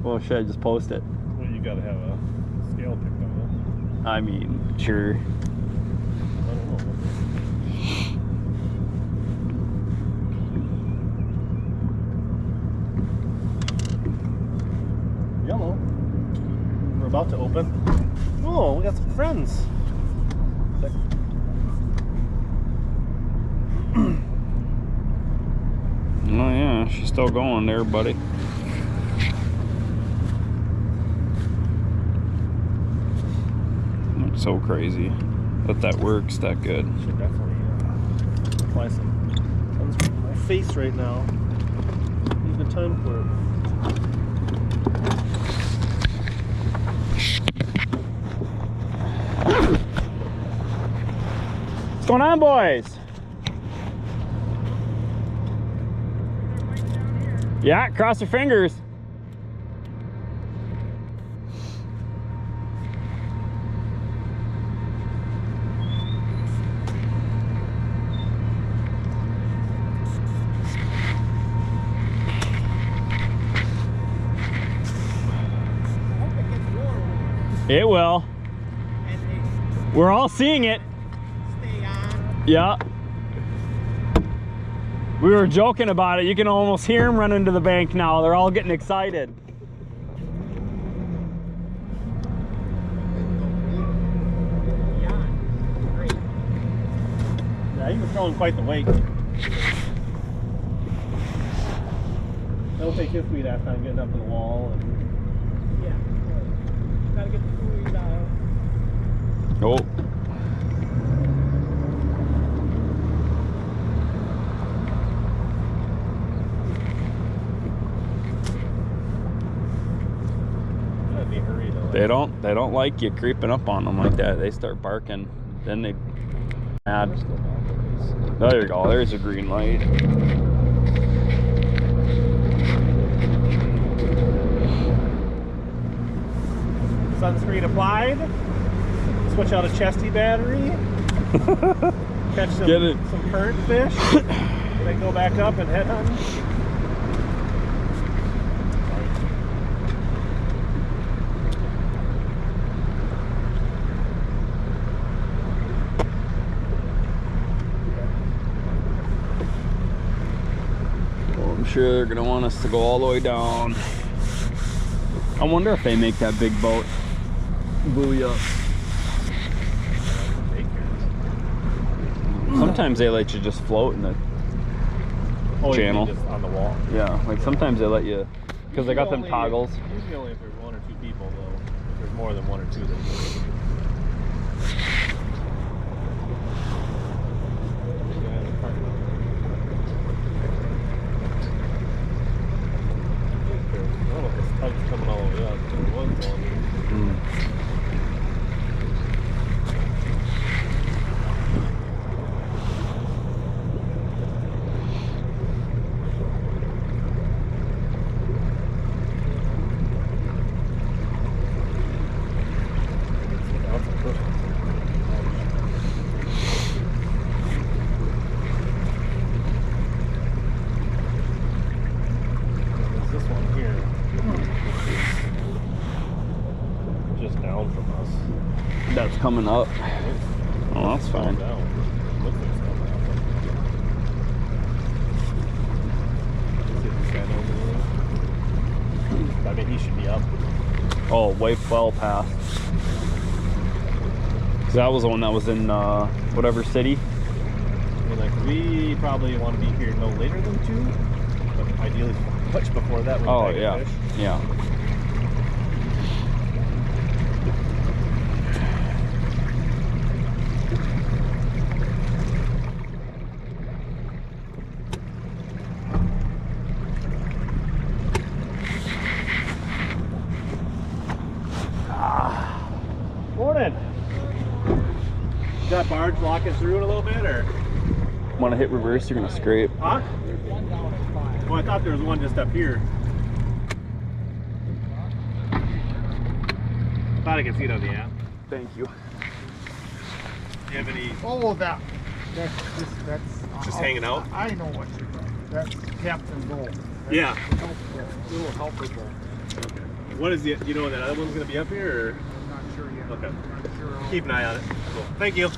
Well, should I just post it?
Well, you gotta have a scale picked on
I mean, sure.
it. I don't know. Yellow. We're about to open. Oh, we got some friends.
Oh yeah, she's still going there, buddy. Looks so crazy that that works that good.
Should definitely apply some sunscreen to my face right now. Be a good time for it.
What's going on, boys? Yeah, cross your fingers. It will.
And they
We're all seeing it.
stay on.
Yeah. We were joking about it. You can almost hear them running to the bank now. They're all getting excited.
Yeah, he was throwing quite the weight. That'll take his sweet ass time getting up to the wall. And
Yeah. Gotta get the buoys out.
Oh.
that'd be a hurry though.
They don't like you creeping up on them like that. They start barking. Then they mad. There you go. There's a green light.
Sunscreen applied. Switch out a chesty battery. Catch some current fish. Then go back up and head hunting.
Well, I'm sure they're gonna want us to go all the way down. I wonder if they make that big boat buoy up. Sometimes they let you just float in the
Oh, you mean
channel.
just on the wall.
Yeah, like sometimes they let you, because they got them toggles.
Usually only if there's one or two people though. If there's more than one or two, then I don't know if this tug's coming all the way up. There was one. That's a push. There's this one here. Just down from us.
That's coming up. Oh, that's fine.
Down. Looks like it's going down. See if he's standing over there. I mean, he should be up.
Oh, way well past. 'Cause that was the one that was in whatever city.
I mean, like, we probably want to be here no later than 2, but ideally much before that. When
Oh
we bag
yeah,
a fish.
yeah.
Morning. Is that barge locking through in a little bit, or?
Want to hit reverse? You're gonna scrape.
Huh?
There's one down at 5.
Oh, I thought there was one just up here. I thought I could see it on the app.
Thank you.
Do you have any?
Oh, that's
Just hanging out?
I know what you're doing. That's Captain Bull. That's
Yeah.
the help boat, little helper boat.
What is the? You know when that other one's gonna be up here,
I'm not sure yet.
Okay.
I'm not sure.
or keep an eye on it? Cool. Thank you.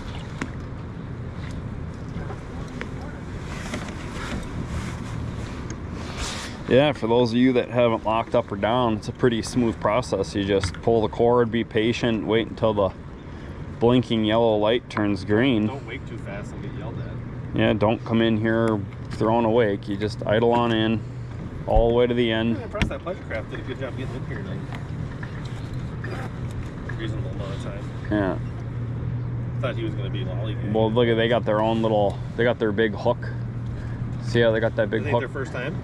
Yeah, for those of you that haven't locked up or down, it's a pretty smooth process. You just pull the cord, be patient, wait until the blinking yellow light turns green.
Don't wake too fast and get yelled at.
Yeah, don't come in here thrown awake. You just idle on in all the way to the
I'm
end.
impressed that Pleasure Craft did a good job getting in here tonight. Reasonable amount of time.
Yeah.
Thought he was gonna be lollygagging.
Well, look at, they got their own little, they got their big hook. See how they got that big
Is it
hook?
their first time?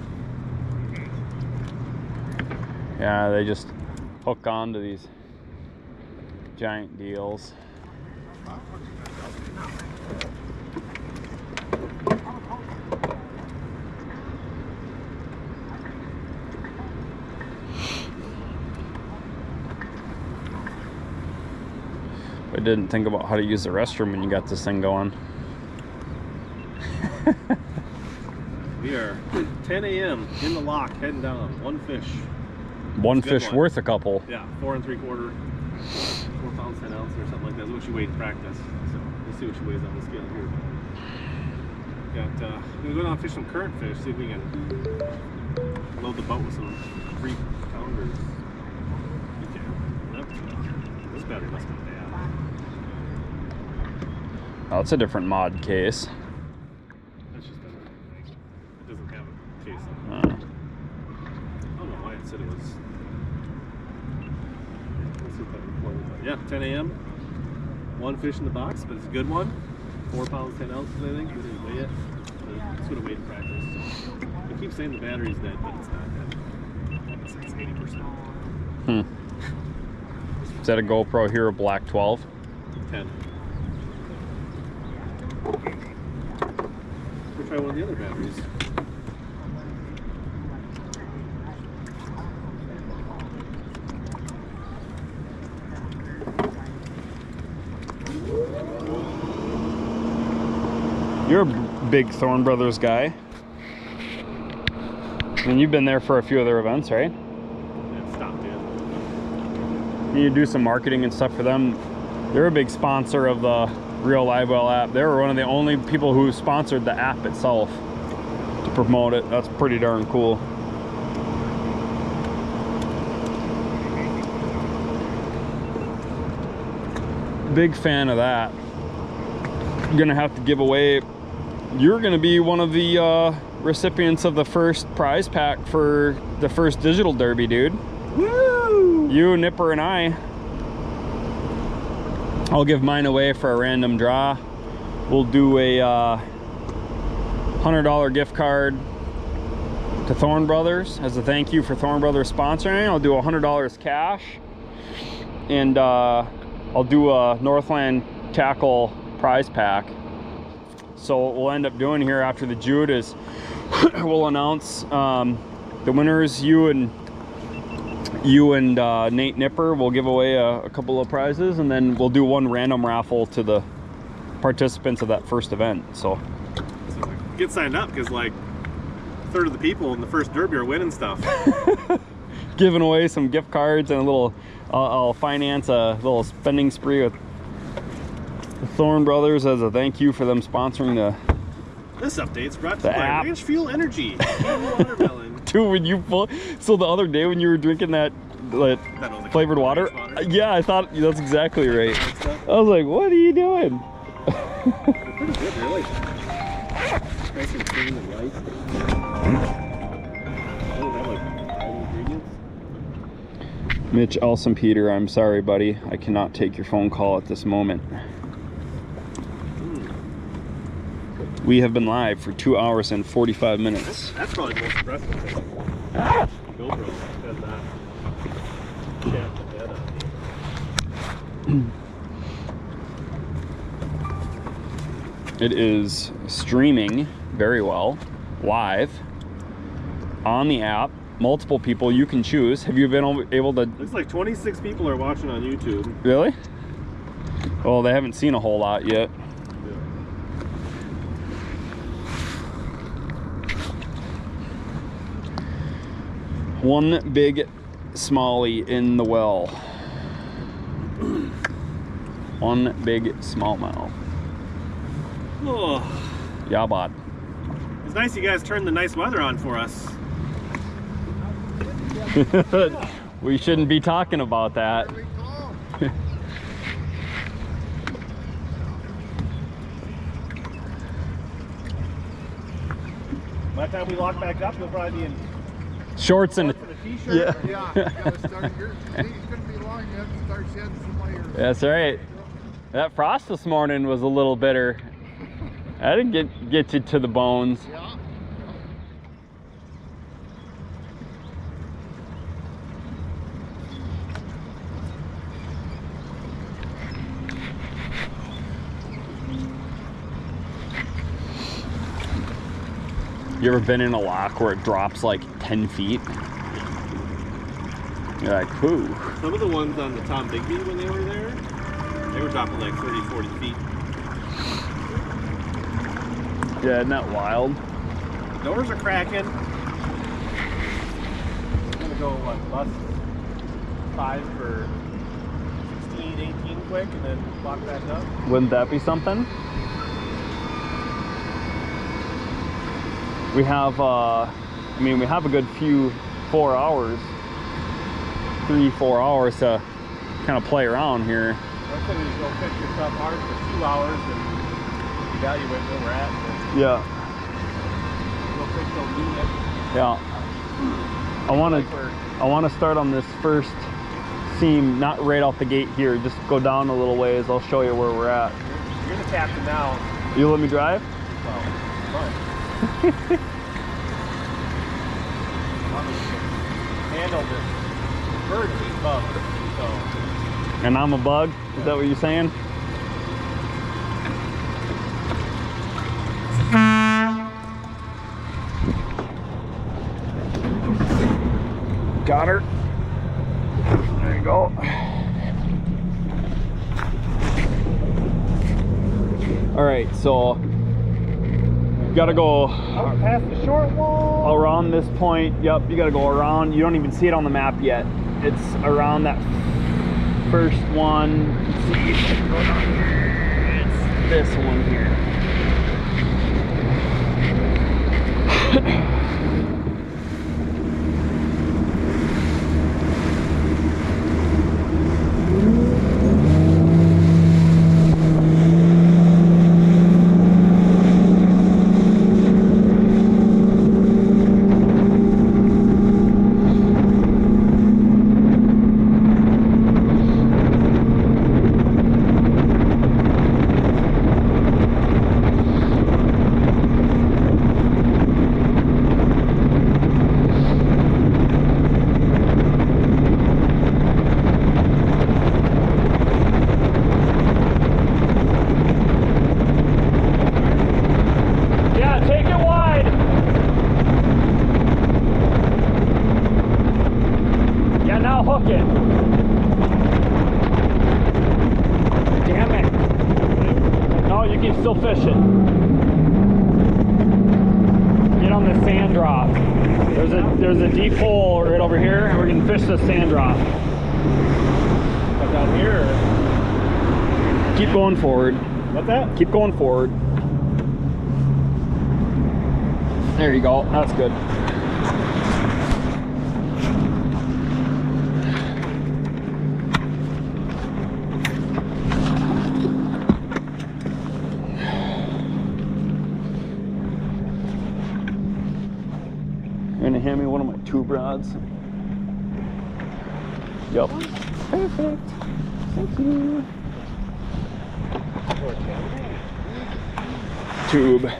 Yeah, they just hook onto these giant deals. I didn't think about how to use the restroom when you got this thing going.
We are 10 a.m. in the lock, heading down. One fish.
One
Good
fish
one.
worth a couple.
Yeah, 4 3/4. 4 pounds 10 ounces or something like that. That's what she weighed in practice. So we'll see what she weighs on the scale here. Got gonna go down and fish some current fish. See if we can load the boat with some 3 pounders. Okay. Nope. This battery must be bad.
Oh, it's a different mod case.
That's just better. It doesn't have a case on it. I don't know why it said it was. Let's see if I can pull it. Yeah, 10 a.m. 1 fish in the box, but it's a good one. 4 pounds 10 ounces, I think. We didn't weigh it. It's what I weighed in practice. I keep saying the battery's dead, but it's not dead. It's 80%.
Is that a GoPro Hero Black 12?
10. We'll try one of the other batteries.
You're a big Thorn Brothers guy. And you've been there for a few other events, right?
Yeah, stopped in.
You do some marketing and stuff for them. They're a big sponsor of the Real Live Well app. They were one of the only people who sponsored the app itself to promote it. That's pretty darn cool. Big fan of that. I'm gonna have to give away. You're gonna be one of the recipients of the first prize pack for the first digital derby, dude.
Woo!
You, Nipper, and I'll give mine away for a random draw. We'll do a $100 gift card to Thorn Brothers as a thank you for Thorn Brothers sponsoring. I'll do $100 cash, and I'll do a Northland Tackle prize pack. So what we'll end up doing here after the Jude is we'll announce the winners. You and Nate Nipper will give away a couple of prizes, and then we'll do one random raffle to the participants of that first event. So
Get signed up, because like a third of the people in the first derby are winning stuff.
giving away some gift cards and a little I'll finance a little spending spree with the Thorn Brothers as a thank you for them sponsoring the
This update's brought to you by
app.
Ranch Fuel Energy. Watermelon.
Dude, when you pull, so the other day when you were drinking that flavored water, yeah, I thought that's exactly right. I was like, what are you doing?
Pretty good, really. Nice and clean and light. Oh, that like 5 ingredients.
Mitch Elson Peter, I'm sorry, buddy. I cannot take your phone call at this moment. We have been live for 2 hours and 45 minutes.
That's probably the most impressive thing. GoPro does that. Yeah,
It is streaming very well, live, on the app. Multiple people you can choose. Have you been able to?
Looks like 26 people are watching on YouTube.
Really? Well, they haven't seen a whole lot yet. One big smallie in the well. One big smallmouth.
Oh,
Yeah, bud.
it's nice you guys turned the nice weather on for us.
We shouldn't be talking about that.
By the time we lock back up, you'll probably be in
Shorts and
a t-shirt.
Yeah, you gotta start here. It's gonna be long, you have to start shedding some layers.
that's right. That frost this morning was a little bitter. I didn't get you to the bones.
Yeah.
You ever been in a lock where it drops like 10 feet? You're like, whoo.
Some of the ones on the Tom Bigby when they were there, they were dropping like 30, 40 feet.
Yeah, isn't that wild?
Doors are cracking. I'm gonna go what, bus 5 for quick and then lock back up.
Wouldn't that be something? We have, I mean, we have a good few 4 hours, 3-4 hours to kind of play around here.
I said we just go fix your stuff hard for 2 hours and evaluate where we're at.
Yeah.
We'll fix those units.
Yeah. I want to start on this first seam, not right off the gate here. Just go down a little ways. I'll show you where we're at.
You're the captain now.
You let me drive?
Well, fun. Handle this bird heat bug. So.
And I'm a bug? Is that what you're saying? Got her. There you go. All right, so you gotta go
out past the short wall.
Around this point. Yep, you gotta go around. You don't even see it on the map yet. It's around that first one. Let's see if I can go down here. It's this one here. Still fishing. Get on the sand drop. There's a deep hole right over here, and we're gonna fish the sand drop.
But down here.
Keep going forward.
What's that?
Keep going forward. There you go. That's good. Gonna hand me one of my tube rods. Yep. Perfect. Thank you. Tube.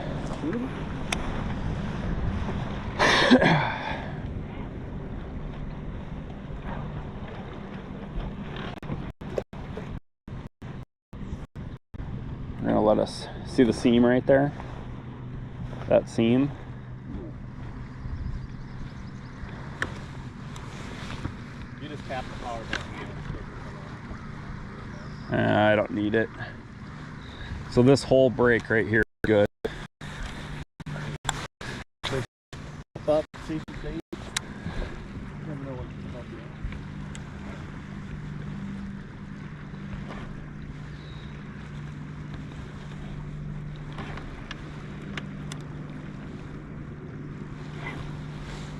They're gonna let us see the seam right there. That seam.
You just tap the power button.
I don't need it. So this whole break right here is good.
Up, see if you say. Never know what's about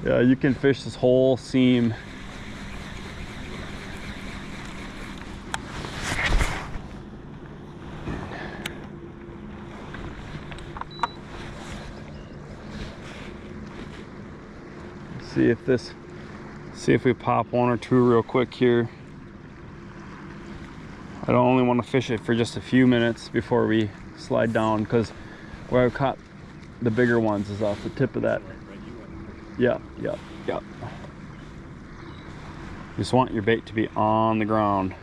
to
Yeah, you can fish this whole seam. See if we pop one or two real quick here. I don't only want to fish it for just a few minutes before we slide down, because where I've caught the bigger ones is off the tip of that. Yeah. You just want your bait to be on the ground.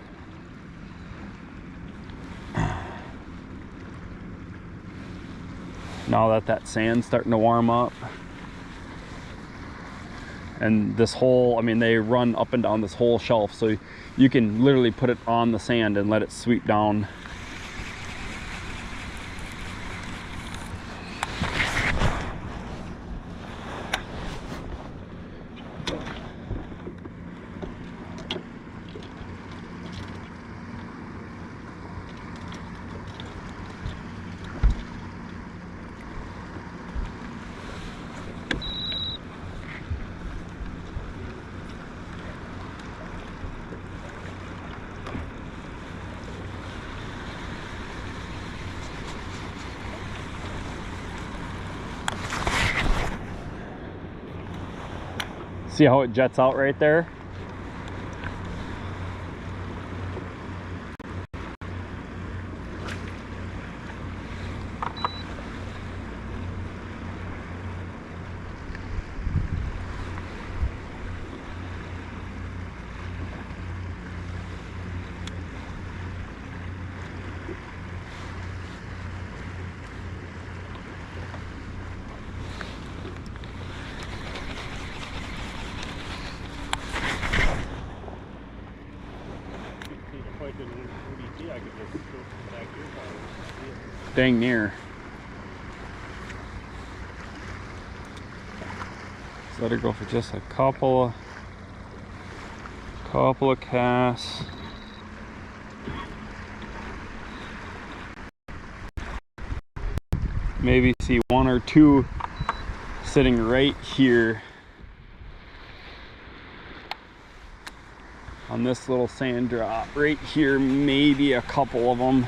Now that sand's starting to warm up. And this whole, I mean, they run up and down this whole shelf, so you can literally put it on the sand and let it sweep down. See how it jets out right there? Dang near. Let's let her go for just a couple of casts. Maybe see one or two sitting right here on this little sand drop right here, maybe a couple of them.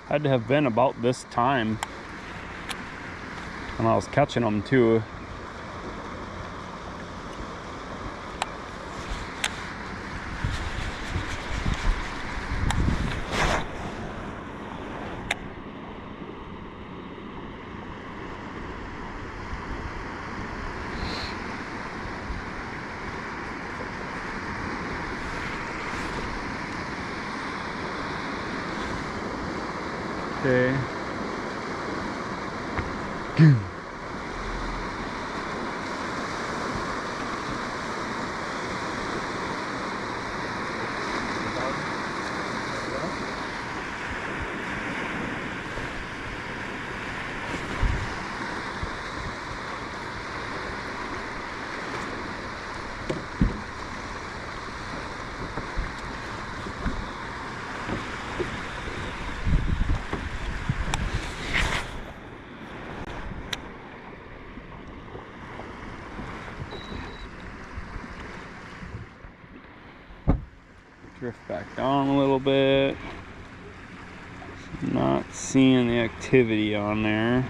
Had to have been about this time when I was catching them too. Okay. Drift back down a little bit. Not seeing the activity on there.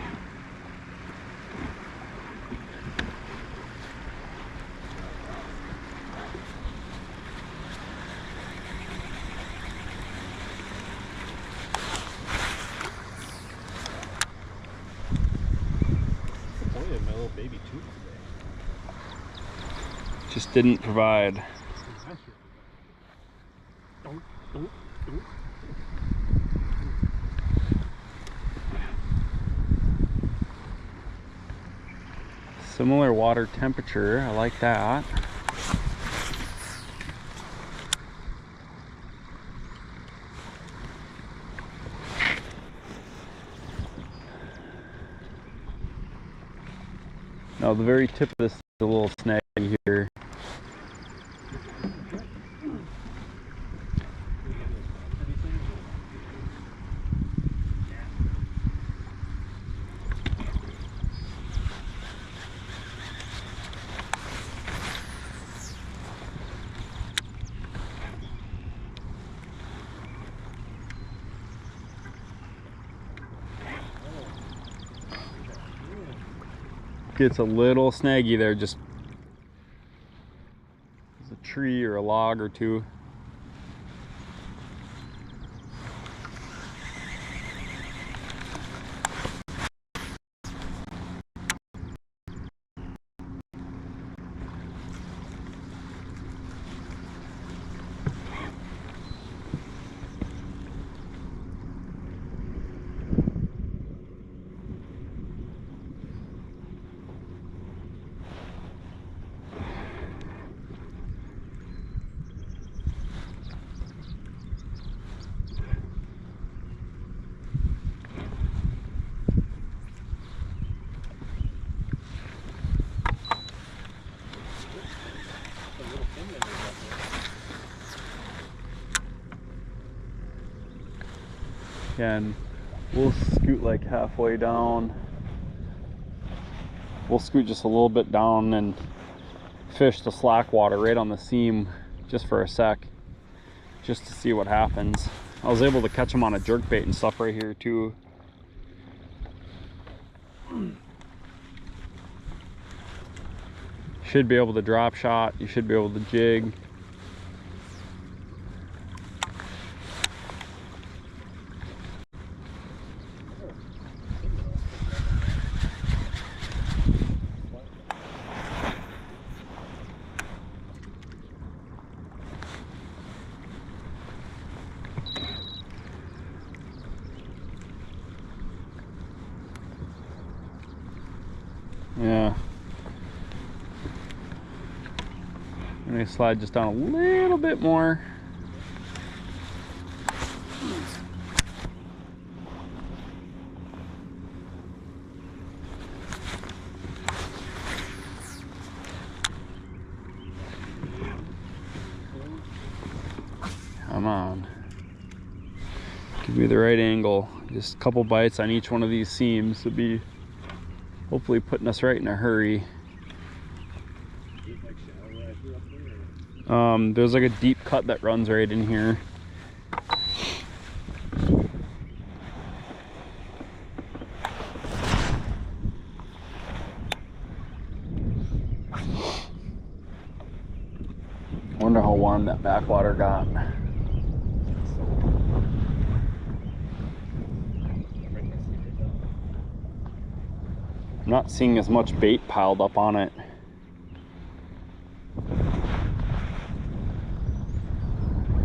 Disappointed in my little baby tube today.
Just didn't provide. Similar water temperature, I like that. Now the very tip of this is a little snag here. Gets a little snaggy there, just there's a tree or a log or two. And we'll scoot like halfway down. we'll scoot just a little bit down and fish the slack water right on the seam just for a sec, just to see what happens. I was able to catch them on a jerkbait and stuff right here too. Should be able to drop shot, you should be able to jig. Yeah. I'm gonna slide just down a little bit more. Come on. Give me the right angle. Just a couple bites on each one of these seams to be hopefully putting us right in a hurry. There's like a deep cut that runs right in here. Wonder how warm that backwater got. I'm not seeing as much bait piled up on it.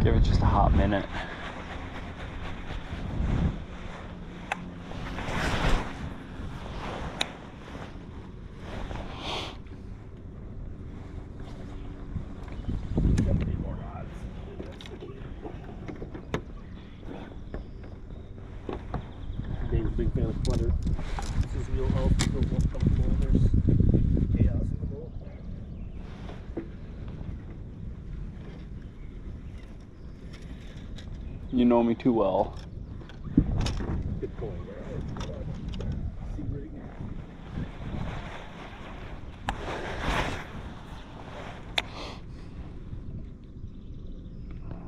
Give it just a hot minute.
Dave's a big fan of clutter. This is real health. There's chaos in the boat.
You know me too well.
Good going, right? Sea rig.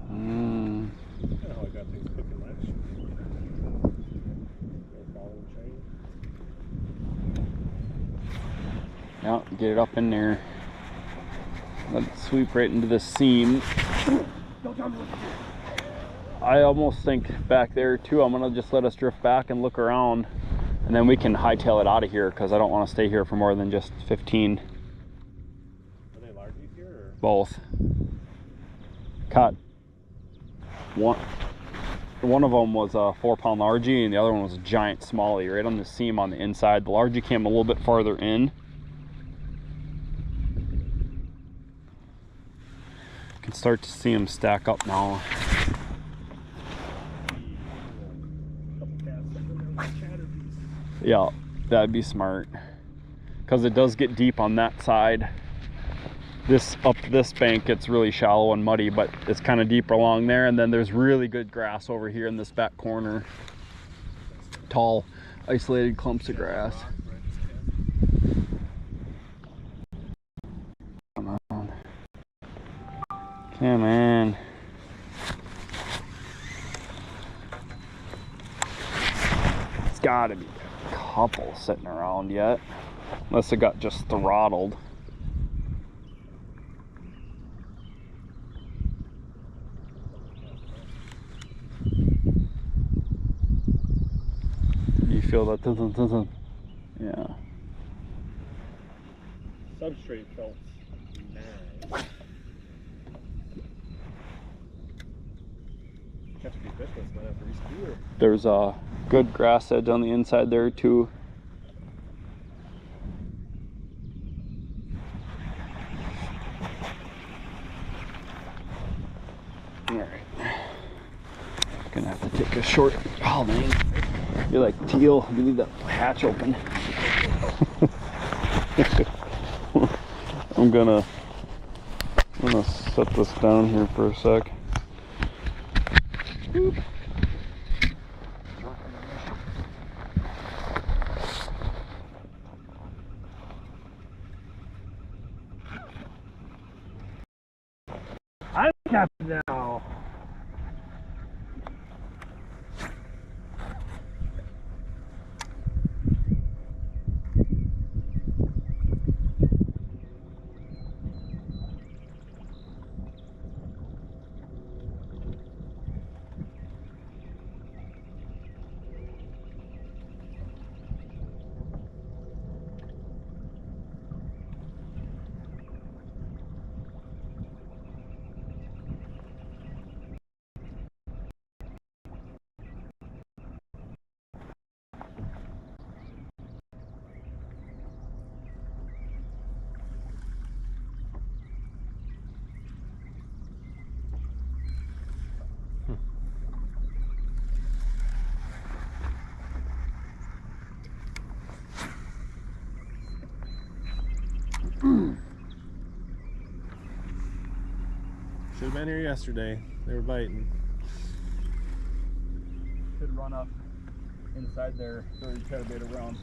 Kind of how I got things cooking last year. Ball and chain.
Yeah, get it up in there. Let it sweep right into the seam. I almost think back there too, I'm gonna just let us drift back and look around, and then we can hightail it out of here because I don't want to stay here for more than just 15.
Are they largies here or?
Both. Caught one of them was a 4-pound largie and the other one was a giant smallie right on the seam on the inside. The largie came a little bit farther in. You can start to see them stack up now. Yeah, that'd be smart because it does get deep on that side. Up this bank gets really shallow and muddy, but it's kind of deeper along there, and then there's really good grass over here in this back corner. Tall isolated clumps of grass. Come on. Come on. It's gotta be a couple sitting around yet, unless it got just throttled. You feel that? Yeah.
Substrate felt nice. Catch a few fish, but might have to rescue.
There's a good grass edge on the inside there too. All right. Gonna have to take a short. Oh man, you're like teal. You leave that hatch open. I'm gonna set this down here for a sec. Boop.
been here yesterday. They were biting.
Could run up inside there, so you try to bait around.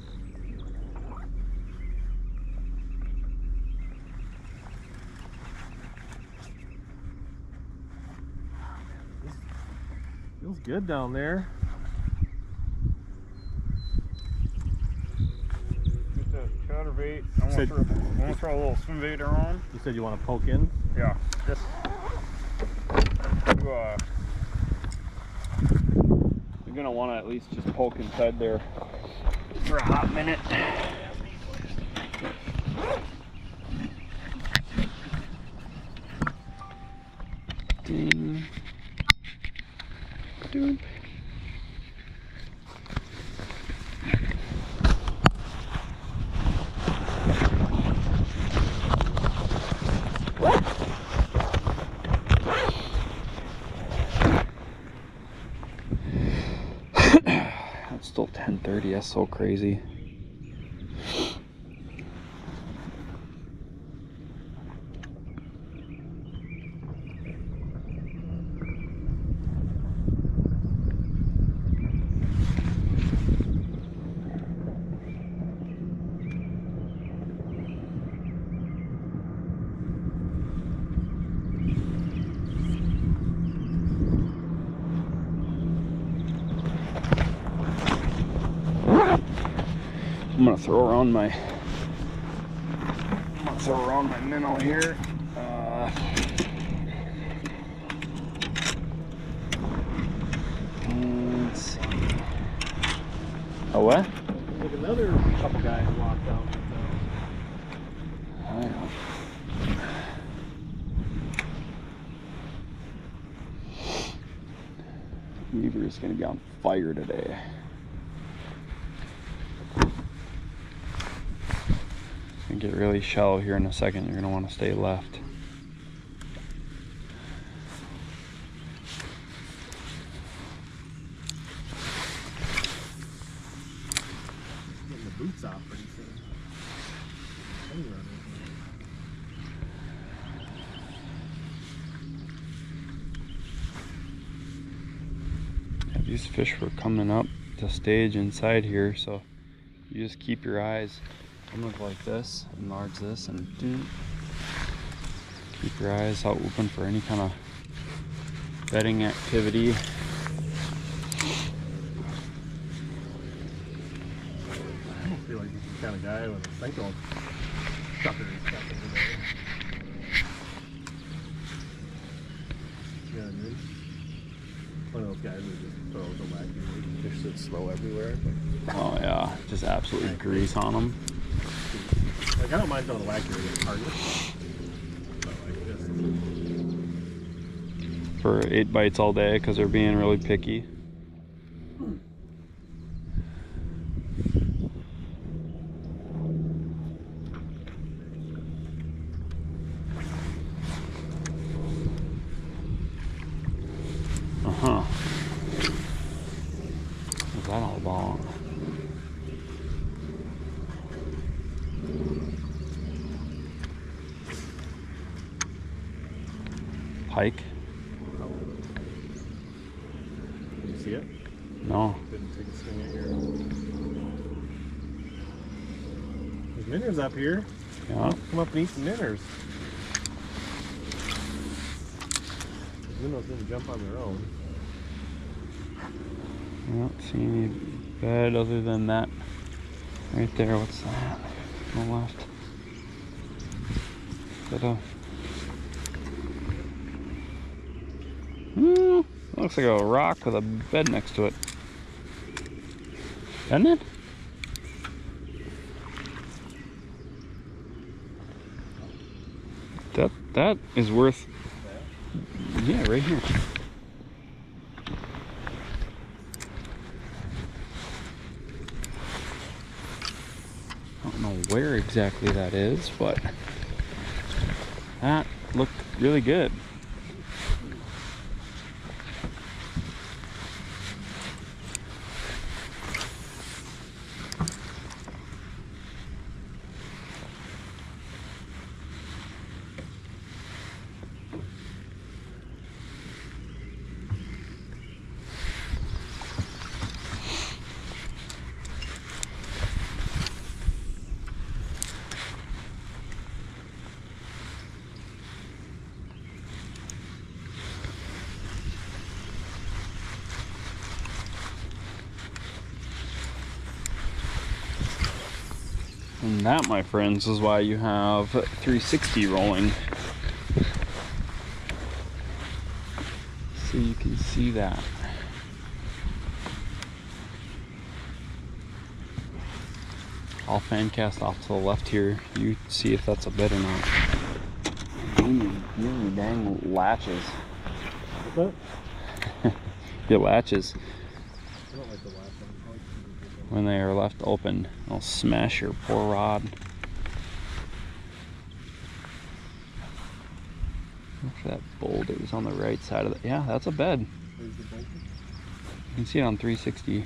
Feels good down there.
Get that chatterbait. I want to throw a little swim baiter on.
You said you want to poke in?
Yeah. Just you're gonna want to at least just poke inside there for a hot minute. Ding. Dude. It's still 10:30. That's so crazy. I'm gonna throw around my minnow here. Let's see. A what?
Like another couple guys walked out.
I know. Weaver is gonna be on fire today. Get really shallow here in a second. You're going to want to stay left.
Getting the boots off pretty soon.
Yeah, these fish were coming up the stage inside here, so you just keep your eyes. I'm gonna go like this, enlarge this, and keep your eyes out open for any kind of bedding activity.
I don't feel like he's the kind of guy with a cycle stuffing his stuff over there. You know what I mean? One of those guys who just throws a wacky fish that slow everywhere.
Oh yeah, just absolutely grease on them.
Like, I don't mind throwing the wacky rig hardness. But like this.
For 8 bites all day because they're being really picky. Uh-huh. What's that all about? Pike?
Did you see it?
No.
Didn't take a swing at your... There's minnows up here.
Yeah.
Come up and eat some minnows. The minnows didn't jump on their own.
I don't see any bed other than that right there. What's that? On the left. Is that a... looks like a rock with a bed next to it. Doesn't it? That is worth... Yeah, right here. I don't know where exactly that is, but that looked really good. And that, my friends, is why you have 360 rolling. So you can see that. I'll fan cast off to the left here. You see if that's a bit or not. You dang latches.
What?
Your latches,
I don't like the last one.
when they are left open, they'll smash your poor rod. Look for that boulder is on the right side of it. Yeah, that's a bed.
Where's the boulder?
You can see it on 360.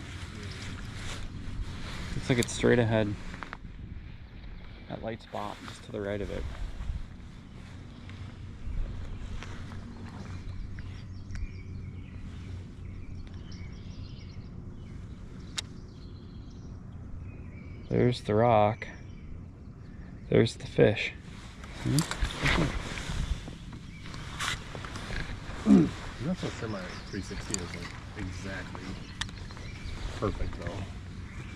Looks like it's straight ahead. That light spot just to the right of it. There's the rock. There's the fish.
I'm not so sure my 360 is like exactly perfect though.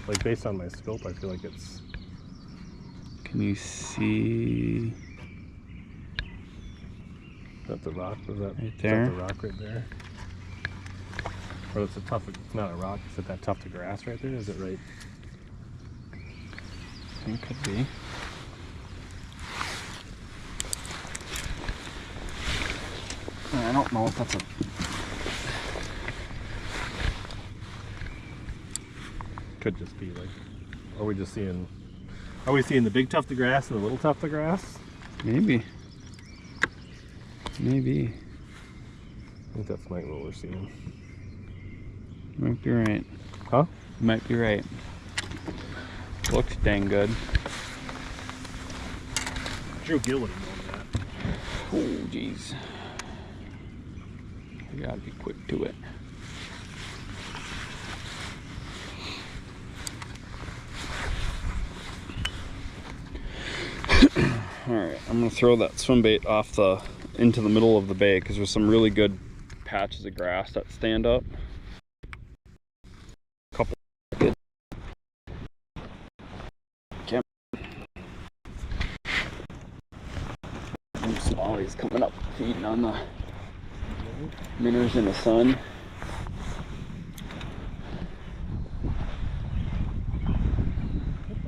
Like based on my scope, I feel like it's.
Can you see?
Is that the rock? Was that
Right
is
there?
that the rock right there? Or it's a tough. It's not a rock. Is it that tough to grass right there? Is it right?
I think it could be. I don't know if that's a.
Could just be like. Are we just seeing? Are we seeing the big tuft of grass and the little tuft of grass?
Maybe. Maybe.
I think that's might what we're seeing.
You might be right.
Huh?
You might be right. Looks dang good.
Drew Gill would have known that.
Oh, jeez. You gotta be quick to it. Alright, I'm gonna throw that swim bait off into the middle of the bay because there's some really good patches of grass that stand up. Couple good. Oops, Smalley's coming up feeding on the minnows in the sun.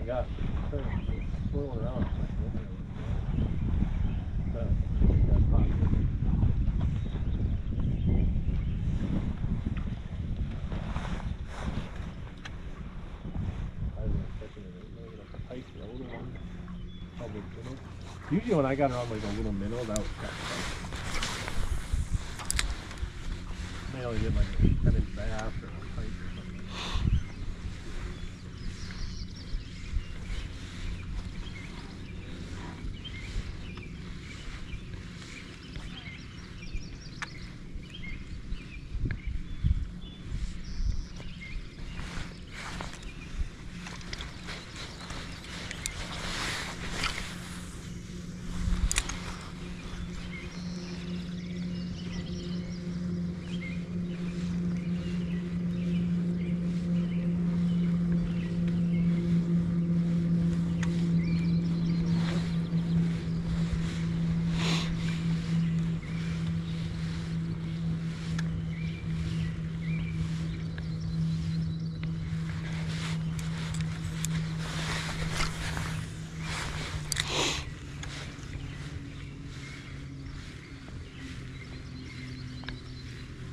I got swirling around. Usually when I got around like a little minnow, that was kind of fun. I only did like a 10-inch bass or a pike or something.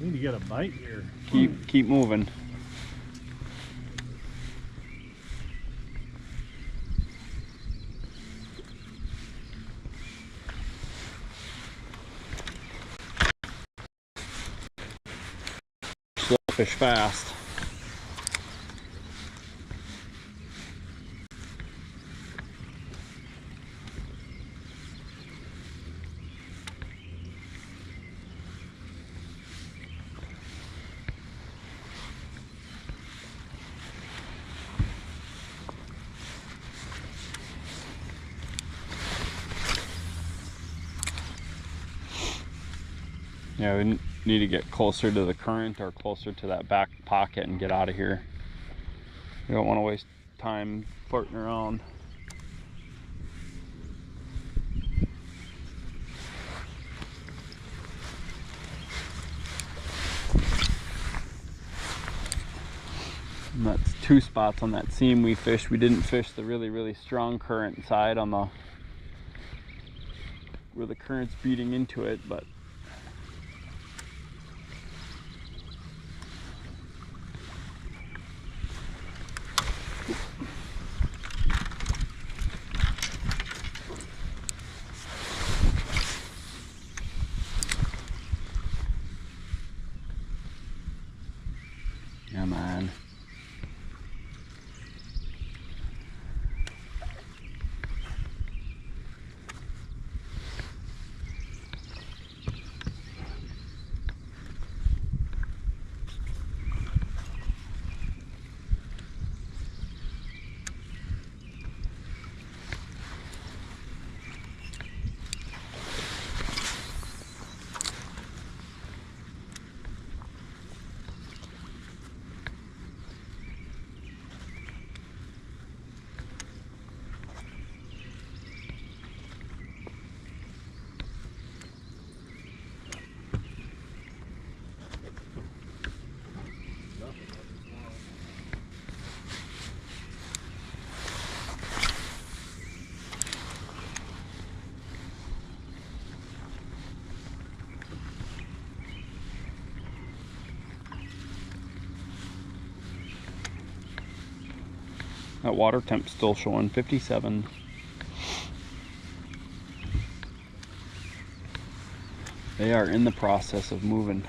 We need to get a bite here.
Keep moving. Slow fish fast. Yeah, we need to get closer to the current or closer to that back pocket and get out of here. We don't want to waste time farting around. And that's 2 spots on that seam we fished. We didn't fish the really strong current side on the where the current's beating into it, but yeah, man. That water temp's still showing 57. They are in the process of moving.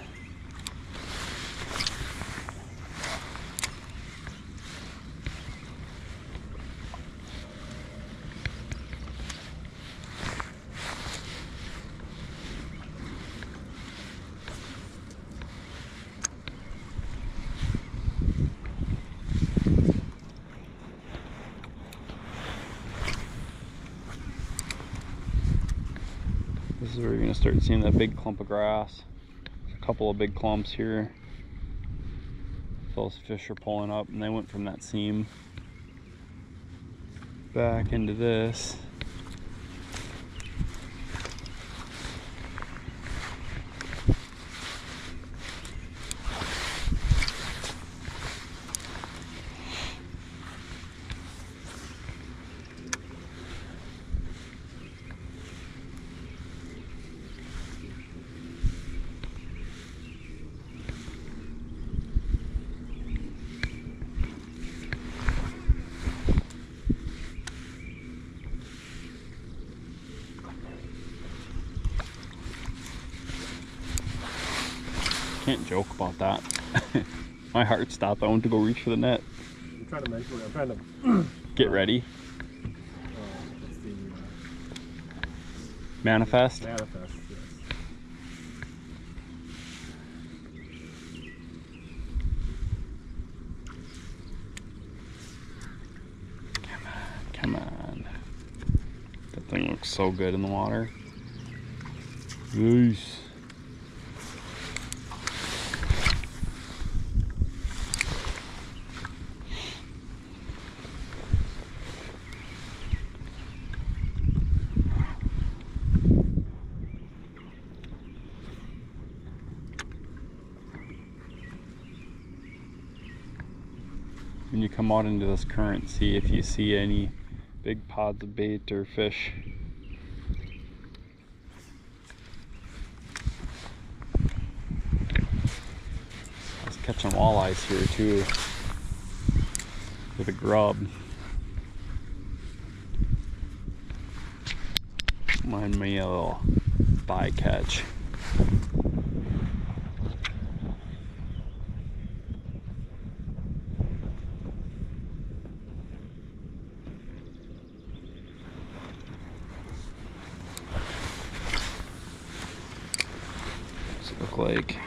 This is where you're going to start seeing that big clump of grass. A couple of big clumps here. Those fish are pulling up, and they went from that seam back into this. Can't joke about that. My heart stopped. I went to go reach for the net.
I'm trying to mention it. I'm trying to
Get ready.
what's the
Manifest.
manifest? Yes.
Come on. That thing looks so good in the water. Nice. When you come out into this current, see if you see any big pods of bait or fish. I was catching walleyes here too with a grub. Remind me a little bycatch. Look like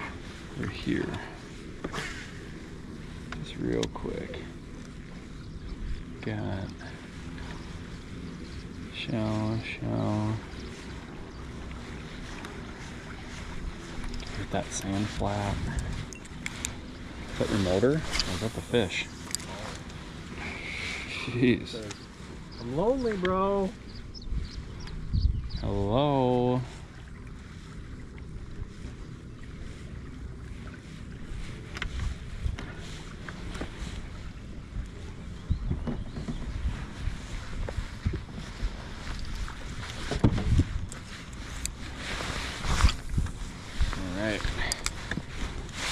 we're here. Just real quick. Got shell. Get that sand flat. Is that your motor? Or is that the fish? Jeez.
I'm lonely, bro.
Hello.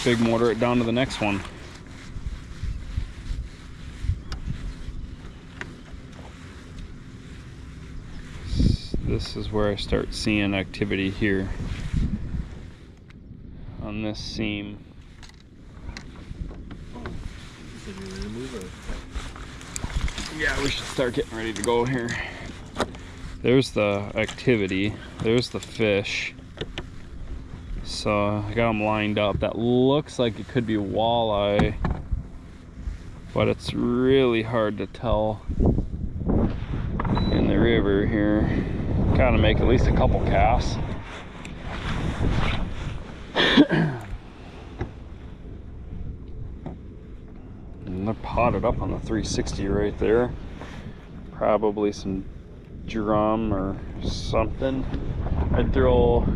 big motor it down to the next one. This is where I start seeing activity here on this seam. Yeah, we should start getting ready to go here. There's the activity, there's the fish. So I got them lined up. That looks like it could be walleye, but it's really hard to tell in the river here. Gotta make at least a couple casts. And they're potted up on the 360 right there. Probably some drum or something. I'd throw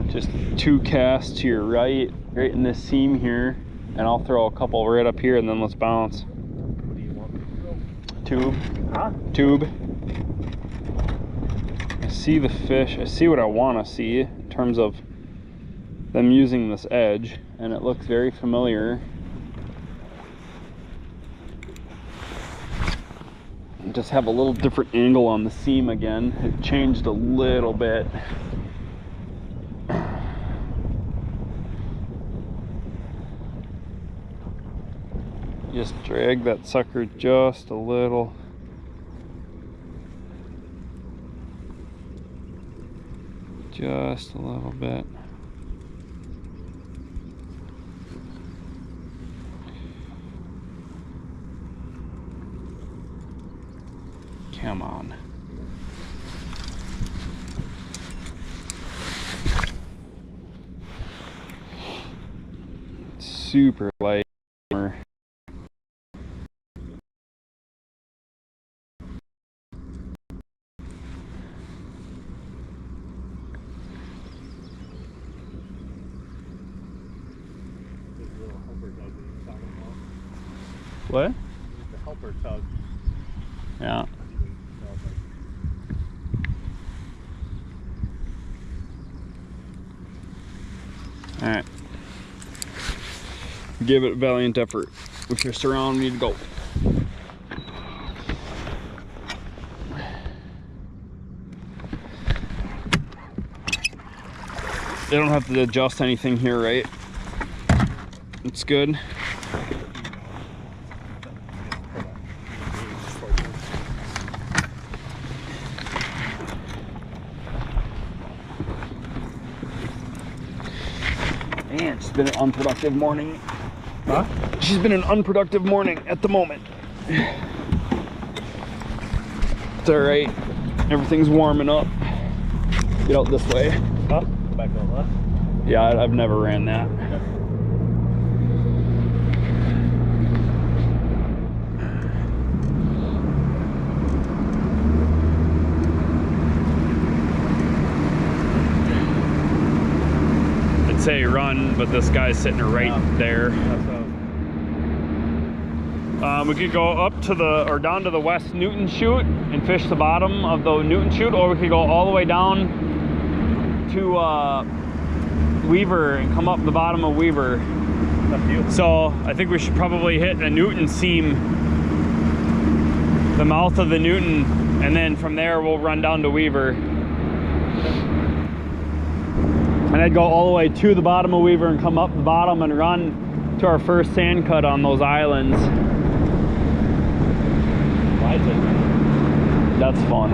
just 2 casts to your right in this seam here, and I'll throw a couple right up here, and then let's bounce.
What do you want me to throw?
Tube.
Huh?
Tube. I see the fish. I see what I want to see in terms of them using this edge, and it looks very familiar. Just have a little different angle on the seam again. It changed a little bit. Just drag that sucker just a little. Just a little bit. Come on. Super light. What?
The helper tug.
Yeah. All right. Give it a valiant effort. If you're surrounded, we need to go. They don't have to adjust anything here, right? It's good. Man, it's been an unproductive morning.
Huh?
She's been an unproductive morning at the moment. It's all right. Everything's warming up. Get out this way.
Huh? Go back on left.
Yeah, I've never ran that. I'd say run, but this guy's sitting right there. We could go up to the, or down to the West Newton chute and fish the bottom of the Newton chute, or we could go all the way down to Weaver and come up the bottom of Weaver.
Up to you.
So I think we should probably hit a Newton seam, the mouth of the Newton, and then from there we'll run down to Weaver. And I'd go all the way to the bottom of Weaver and come up the bottom and run to our first sand cut on those islands. That's fun.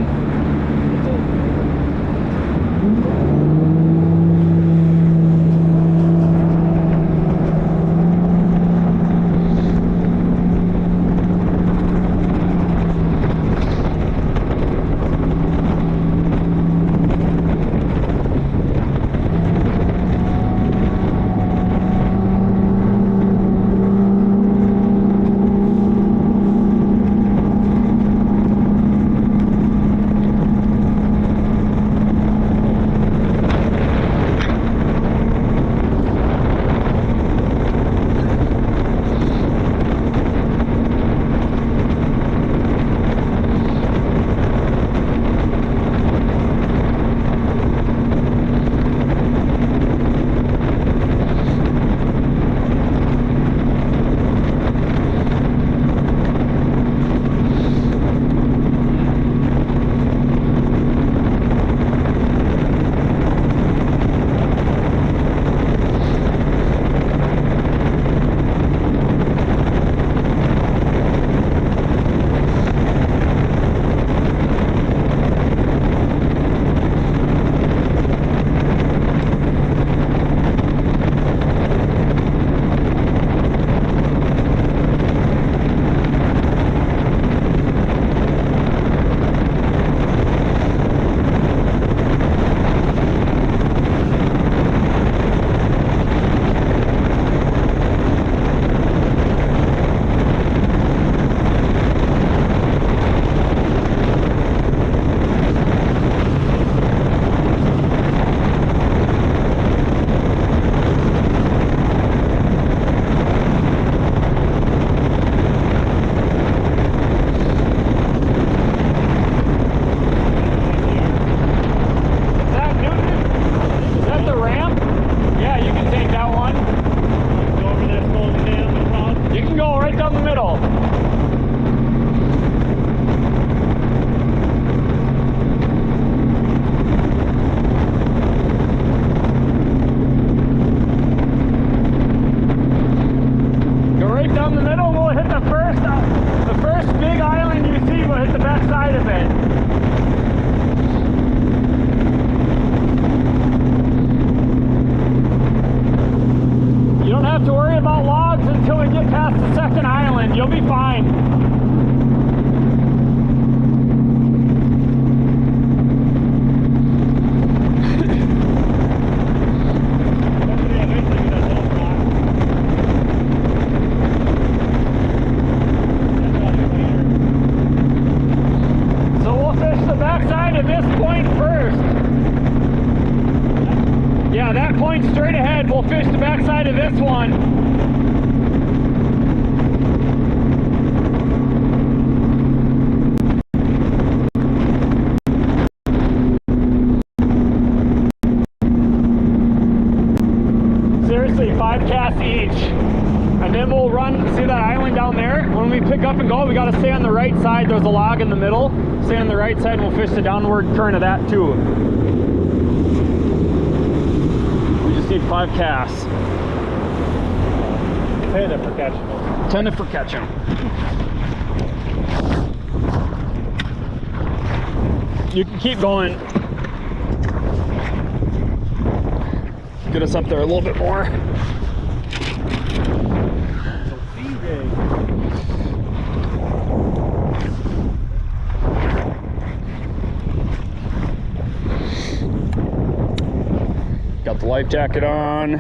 right down the middle. Go right down the middle. We'll hit the first big island you see. We'll hit the back side of it. You don't have to worry about logs until we get past the second island. You'll be fine. So we'll fish the backside of this point first. Yeah, that point straight ahead. We'll fish the backside of this one. Seriously, 5 casts each. And then we'll run, see that island down there? When we pick up and go, we gotta stay on the right side. There's a log in the middle. Stay on the right side and we'll fish the downward current of that too. We just need 5 casts.
10 if we're catching them.
10 if we're catching them. You can keep going. Get us up there a little bit more. Got the life jacket on.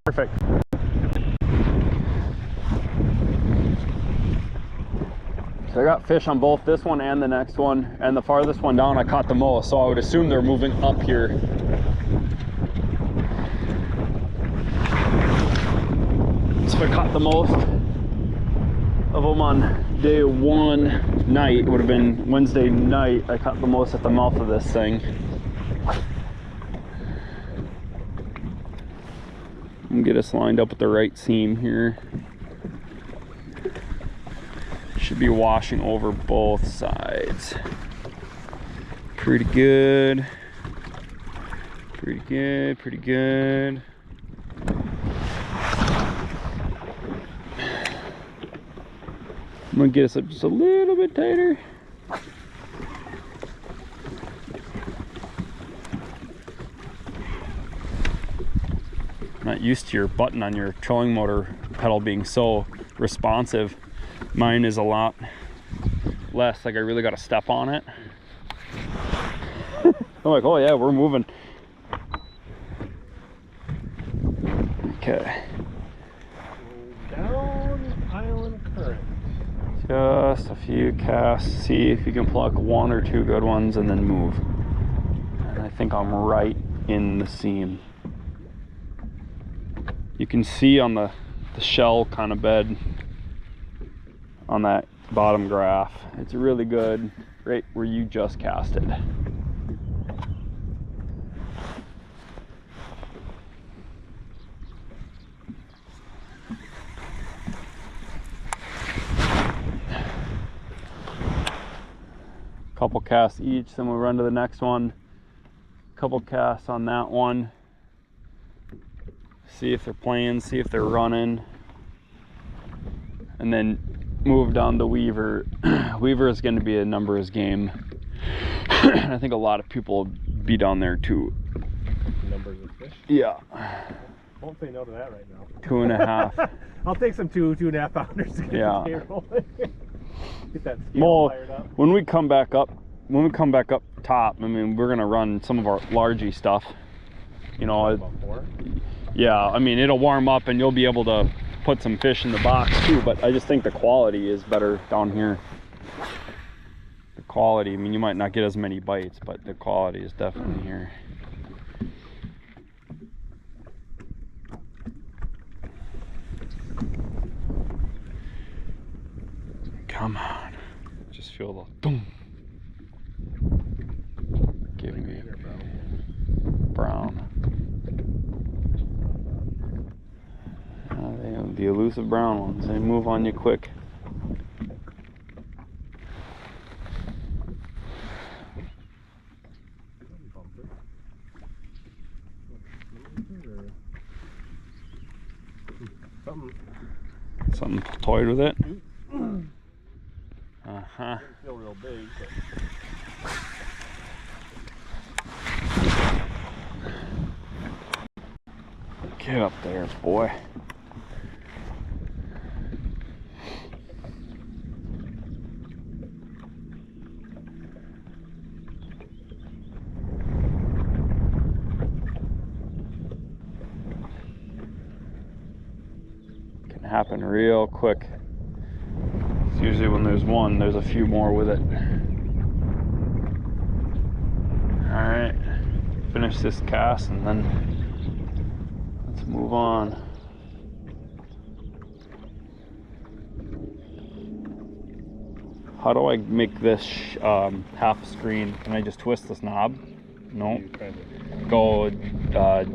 Perfect. So I got fish on both this one and the next one, and the farthest one down I caught the most, so I would assume they're moving up here. So I caught the most of them on day 1 night. It would have been Wednesday night. I caught the most at the mouth of this thing. I'm gonna get us lined up with the right seam here. Should be washing over both sides. Pretty good. Pretty good, pretty good. I'm gonna get us up just a little bit tighter. Not used to your button on your trolling motor pedal being so responsive. Mine is a lot less, like I really got to step on it. I'm like, oh yeah, we're moving. Okay.
Down island current.
Just a few casts. See if you can pluck 1 or 2 good ones and then move. And I think I'm right in the seam. You can see on the shell kind of bed on that bottom graph. It's really good right where you just casted. Couple casts each, then we'll run to the next one. Couple casts on that one. See if they're playing, see if they're running. And then move down the Weaver. Weaver is going to be a numbers game. I think a lot of people will be down there too.
Numbers of fish?
Yeah.
Won't say no to that right now.
2.5.
I'll take some 2.5 pounders to get
Yeah.
the scale rolling. Get that scale fired up.
When we come back up top, I mean, we're gonna run some of our largy stuff. You know,
About 4?
yeah. I mean, it'll warm up and you'll be able to put some fish in the box too. But I just think the quality is better down here. The quality. I mean, you might not get as many bites, but the quality is definitely here. Come on. Just feel the boom. Give me brown. The elusive brown ones. They move on you quick. Something toyed with it. Uh-huh.
Doesn't feel real big, but
get up there, boy. Can happen real quick. It's usually when there's one, there's a few more with it. All right, finish this cast and then let's move on. How do I make this half screen? Can I just twist this knob? No. Go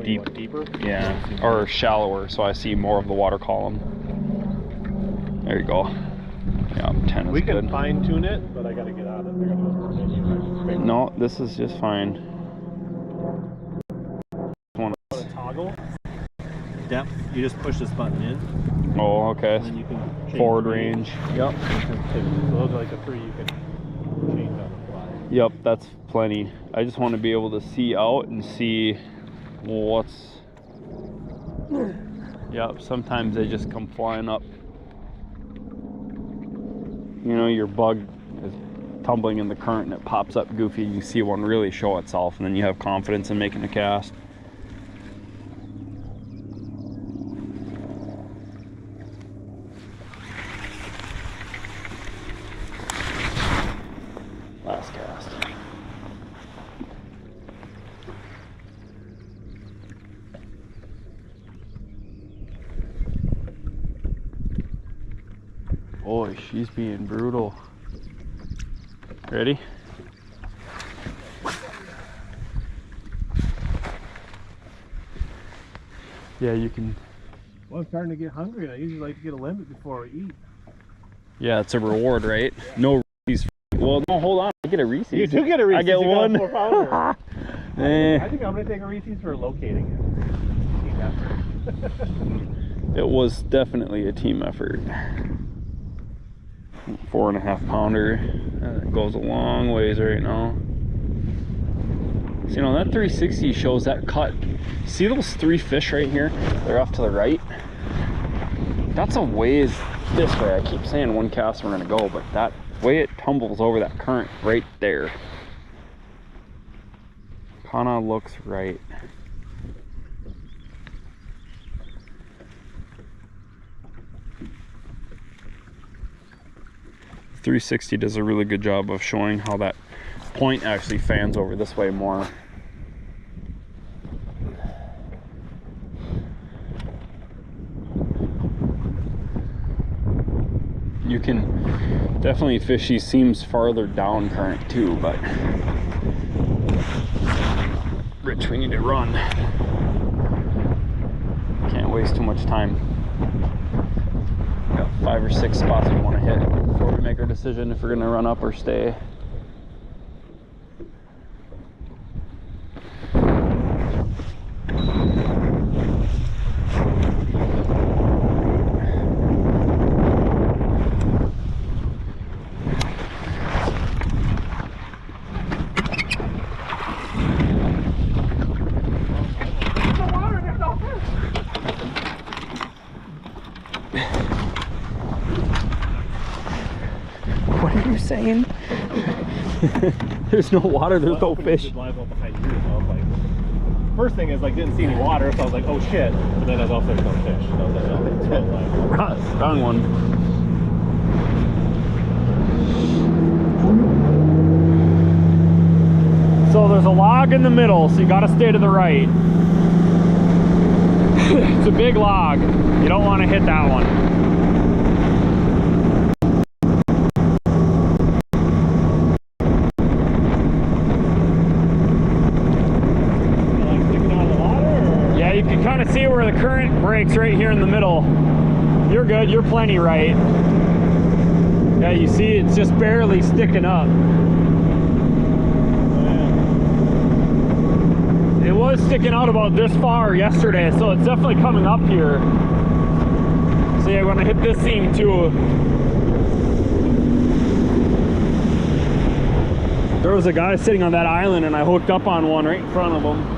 deep.
Deeper?
Yeah, or shallower so I see more of the water column. There you go. Yeah, 10 is
We
good.
can fine tune it, but I gotta get out of it. They're gonna go menu.
No, this is just fine.
Want to toggle depth? You just push this button in.
Oh, okay.
And then you can change
Forward
the
range. Yep.
So those are like the three you can change on the fly.
Yep, that's plenty. I just want to be able to see out and see what's... Yep, sometimes they just come flying up. You know, your bug is tumbling in the current and it pops up goofy. You see one really show itself and then you have confidence in making a cast. Last cast. Boy, she's being brutal. Ready? Yeah, you can.
Well, I'm starting to get hungry and I usually like to get a limit before I eat.
Yeah, it's a reward, right? Yeah. No Reese's. Well, no, hold on. I get a Reese's.
You do get a Reese's.
I get one.
A 4-pounder. I think I'm going to take a Reese's for locating it. Team effort.
It was definitely a team effort. 4.5 pounder. It goes a long ways right now. So, you know, that 360 shows that cut. See those 3 fish right here? They're off to the right. That's a ways this way. I keep saying one cast we're gonna go, but that way it tumbles over that current right there. Kinda looks right. .360 does a really good job of showing how that point actually fans over this way more. You can definitely fish. She seems farther down current too, but Rich, we need to run. Can't waste too much time. Got 5 or 6 spots we want to hit before we make our decision if we're gonna run up or stay. What are you saying? There's no water, there's no fish.
First thing is, like, didn't see any water, so I was like, oh shit. But then I was also, there's no fish. So I was like, oh, it's good, like,
Wrong one. So there's a log in the middle, so you gotta stay to the right. It's a big log. You don't want to hit that one. Yeah, you can kind of see where the current breaks right here in the middle. You're good. You're plenty right. Yeah, you see it's just barely sticking up. It was sticking out about this far yesterday, so it's definitely coming up here. So yeah, when I hit this seam too, there was a guy sitting on that island and I hooked up on one right in front of him.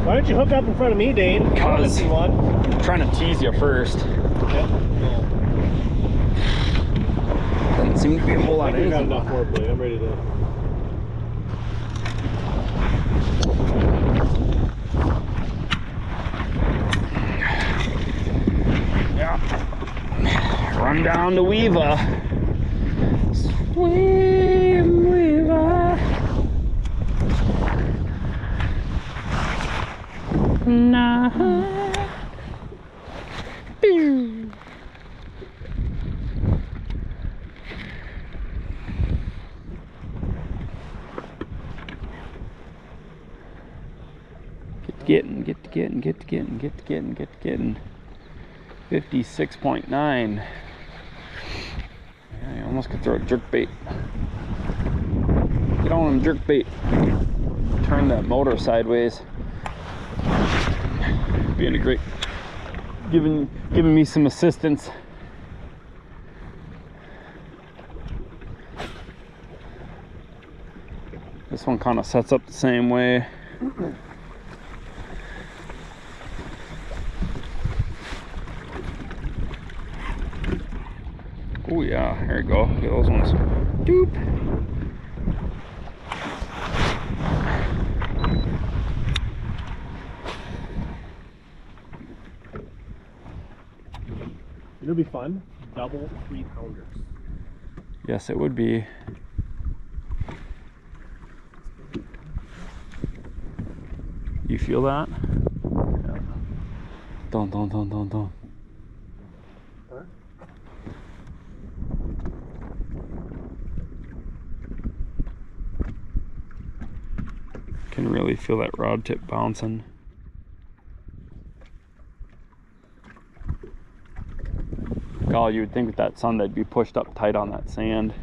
Why don't you hook up in front of me, Dane?
Because
see one.
I'm trying to tease you first. Doesn't seem to be a whole lot of
I got
anything.
enough foreplay. I'm ready to.
Yeah. Run down to Weaver. Swim, Weaver. Nah. Pew. Get to getting. 56.9. Yeah, you almost could throw a jerk bait. Get on them jerk bait. Turn that motor sideways. Being a great, giving me some assistance. This one kind of sets up the same way. Oh yeah, there you go. Look at those ones. Doop.
It'll be fun. Double 3-pounders.
Yes, it would be. You feel that? Yeah. Don't.
Huh?
Can really feel that rod tip bouncing. God, you would think with that sun they'd be pushed up tight on that sand.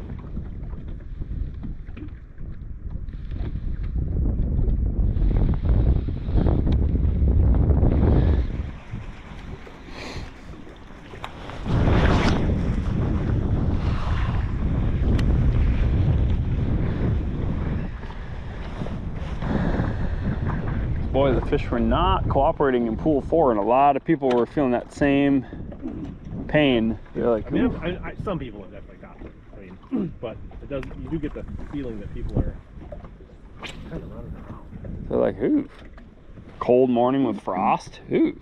Boy, the fish were not cooperating in pool 4, and a lot of people were feeling that same pain. They're like,
I mean, some people have definitely got it. I mean, but it does. You do get the feeling that people are kind of running around.
they're like, ooh, cold morning with frost. Ooh.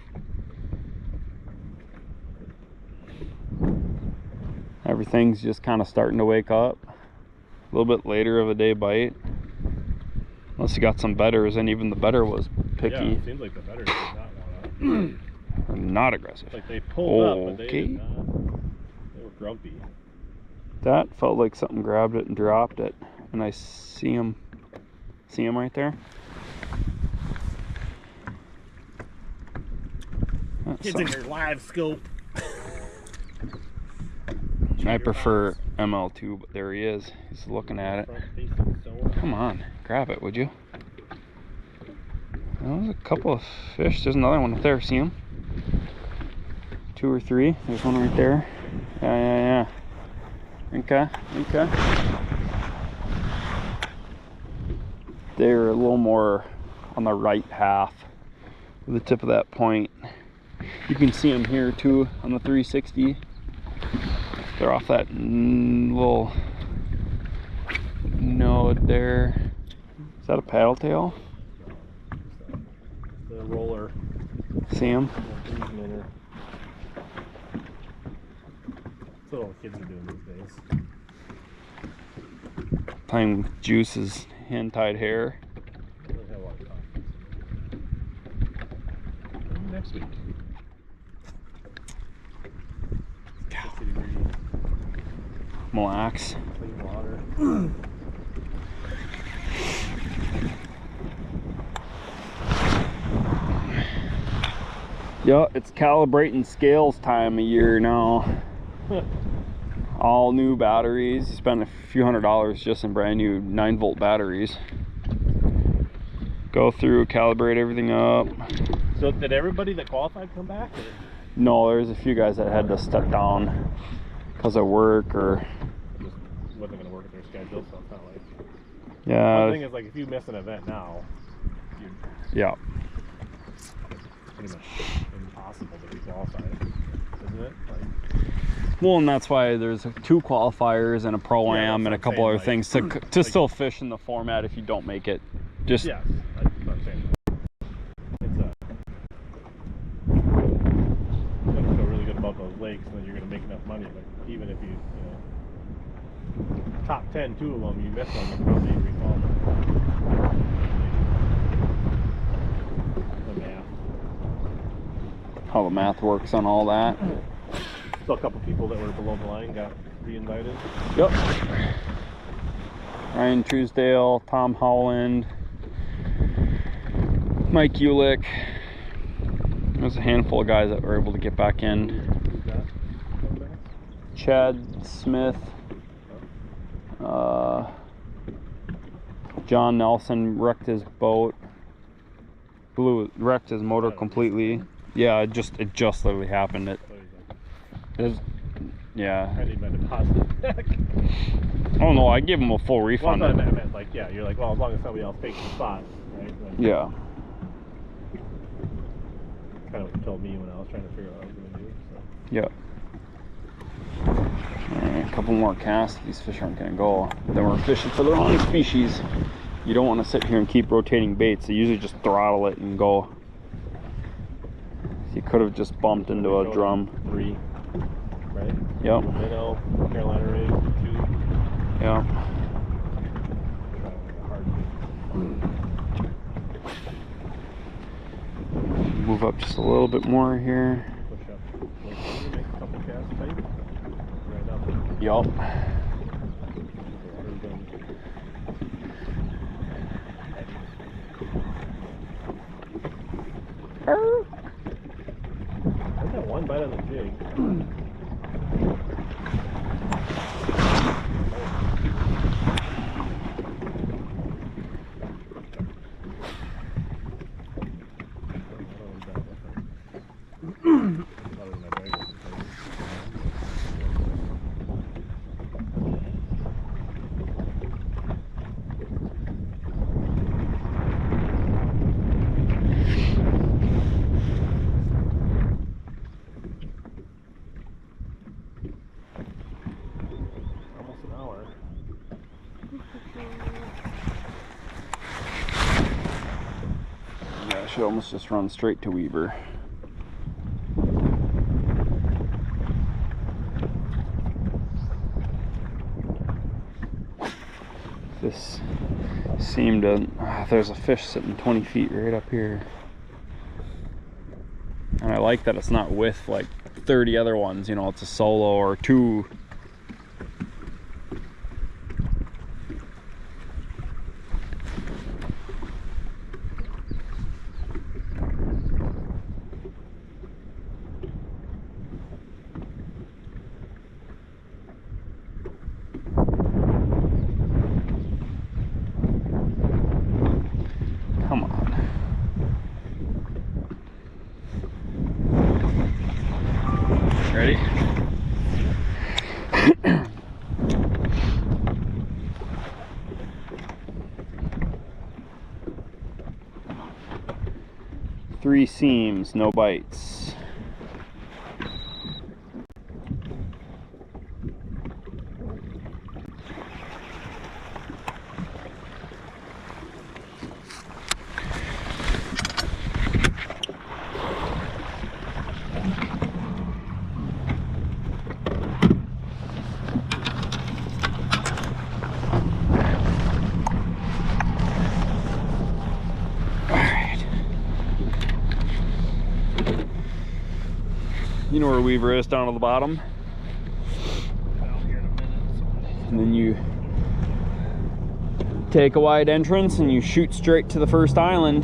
Everything's just kind of starting to wake up. A little bit later of a day bite. Unless you got some betters, and even the better was picky.
Yeah, it seems like the betters did not want to.
Or not aggressive.
Like they pulled up, but they did not. They were grumpy.
That felt like something grabbed it and dropped it. And I see him right there. That's
Kids in your live scope.
I prefer ML2, but there he is. He's looking at it. Come on, grab it, would you? There's a couple of fish. There's another one up there. See him? 2 or 3. There's one right there. Yeah. Okay. They're a little more on the right half of the tip of that point. You can see them here too on the 360. They're off that little node there. Is that a paddle tail?
The roller.
See him?
That's what all the kids are doing these days.
Playing with Juice's hand-tied hair.
They have a lot of confidence. Next week.
Mille Lacs.
Clean water.
Yeah, it's calibrating scales time of year now. All new batteries. You spend a few $100s just in brand new 9-volt batteries. Go through, calibrate everything up.
So did everybody that qualified come back? Or?
No, there's a few guys that had to step down because of work or
Just wasn't going to work with their schedule, so it's not like...
yeah.
One thing is, like, if you miss an event now,
Yeah.
pretty much impossible to re-qualify, isn't it? Like,
Well, and that's why there's 2 qualifiers and a pro-am
Yeah,
and a
that's what
couple
I'm
other
saying,
things to still fish in the format if you don't make it. Just
yes, that's what I'm saying. It's you gotta feel really good about those lakes, and then you're gonna make enough money. But even if you top 10, 2 of them, you miss one, you probably re-qualify. The math.
how the math works on all that.
So a couple people that were below the line got re-invited.
Yep. Ryan Truesdale, Tom Howland, Mike Ulick. There's a handful of guys that were able to get back in.
Who's that?
Chad Smith, John Nelson wrecked his boat, wrecked his motor completely. Yeah, it just literally happened. It was, yeah.
I need my deposit back.
Oh no, I give him a full
Well,
refund.
I meant, like, yeah, you're like, well, as long as somebody else takes the spot, right? Like,
Yeah.
kind of what you told me when I was trying to figure out what I was going to do. So.
Yep. Alright, a couple more casts. These fish aren't going to go. Then we're fishing for the wrong species. You don't want to sit here and keep rotating baits. They usually just throttle it and go. You could have just bumped into a drum.
3, right?
Yep.
Minnow, Carolina rig, 2.
Yeah. Move up just a little bit more here.
Push up. Make a couple casts tight. Right up.
Yup.
I got one bite on the jig.
Yeah, I should almost just run straight to Weaver. This seemed to, there's a fish sitting 20 feet right up here. And I like that it's not with like 30 other ones, you know, it's a solo or 2. Come on. Ready? Three seams, no bites. You know where Weaver is, down at the bottom. And then you take a wide entrance and you shoot straight to the first island.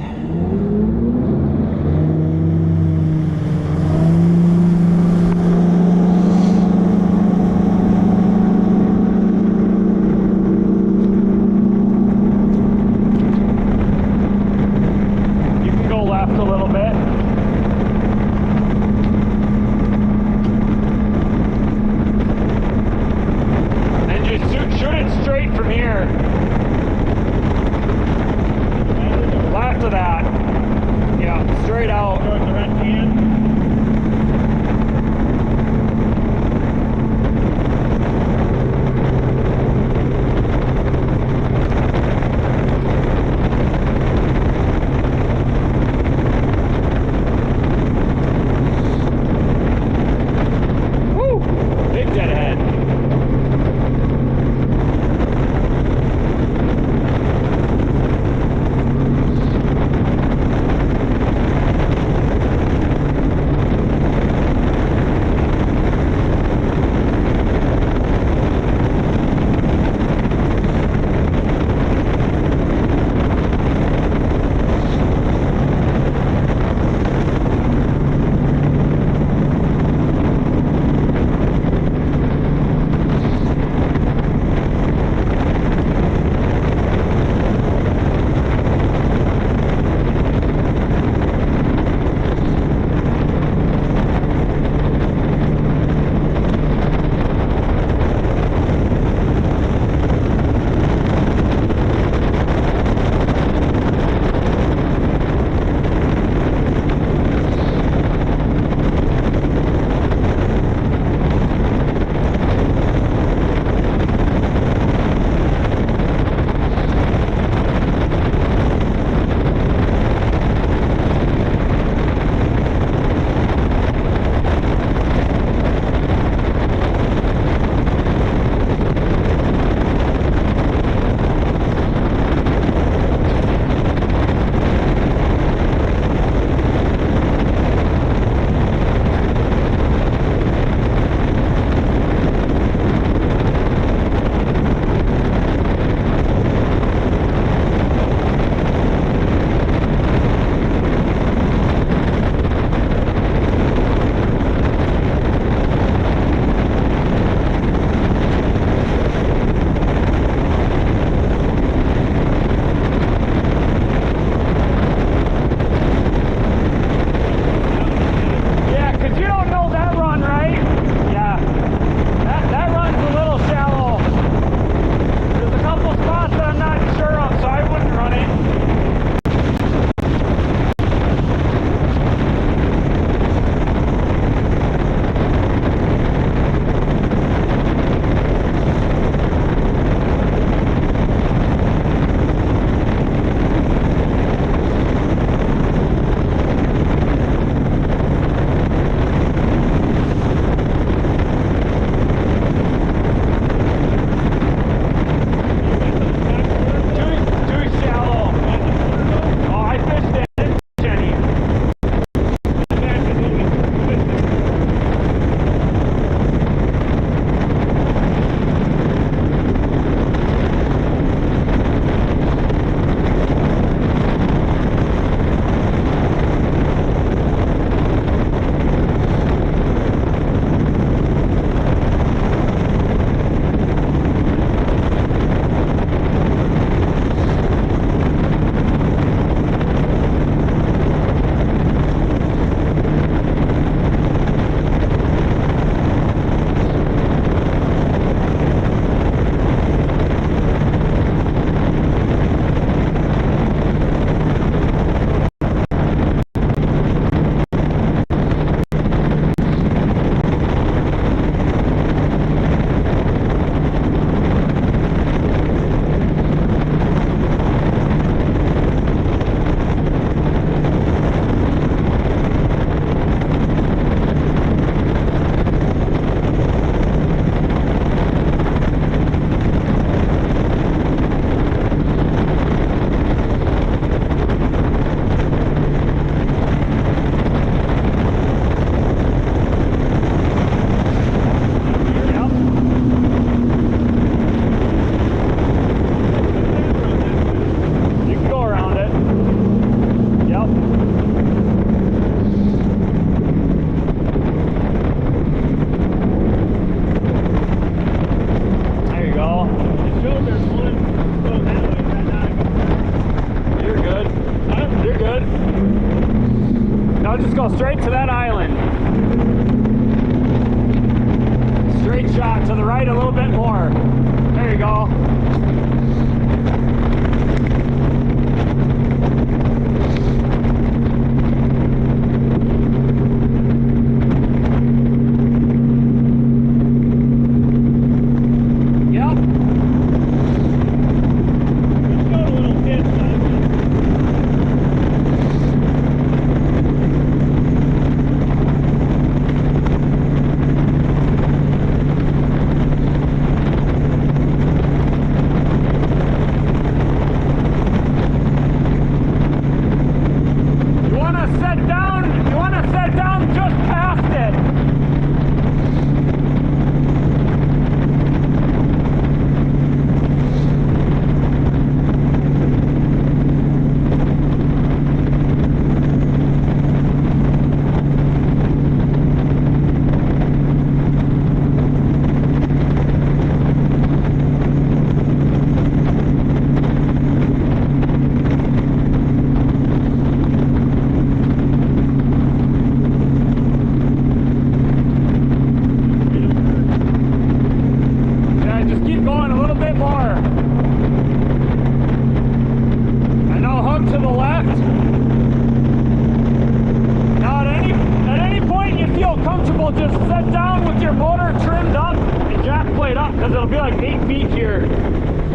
comfortable, just sit down with your motor trimmed up and jack plate up, because it'll be like 8 feet here.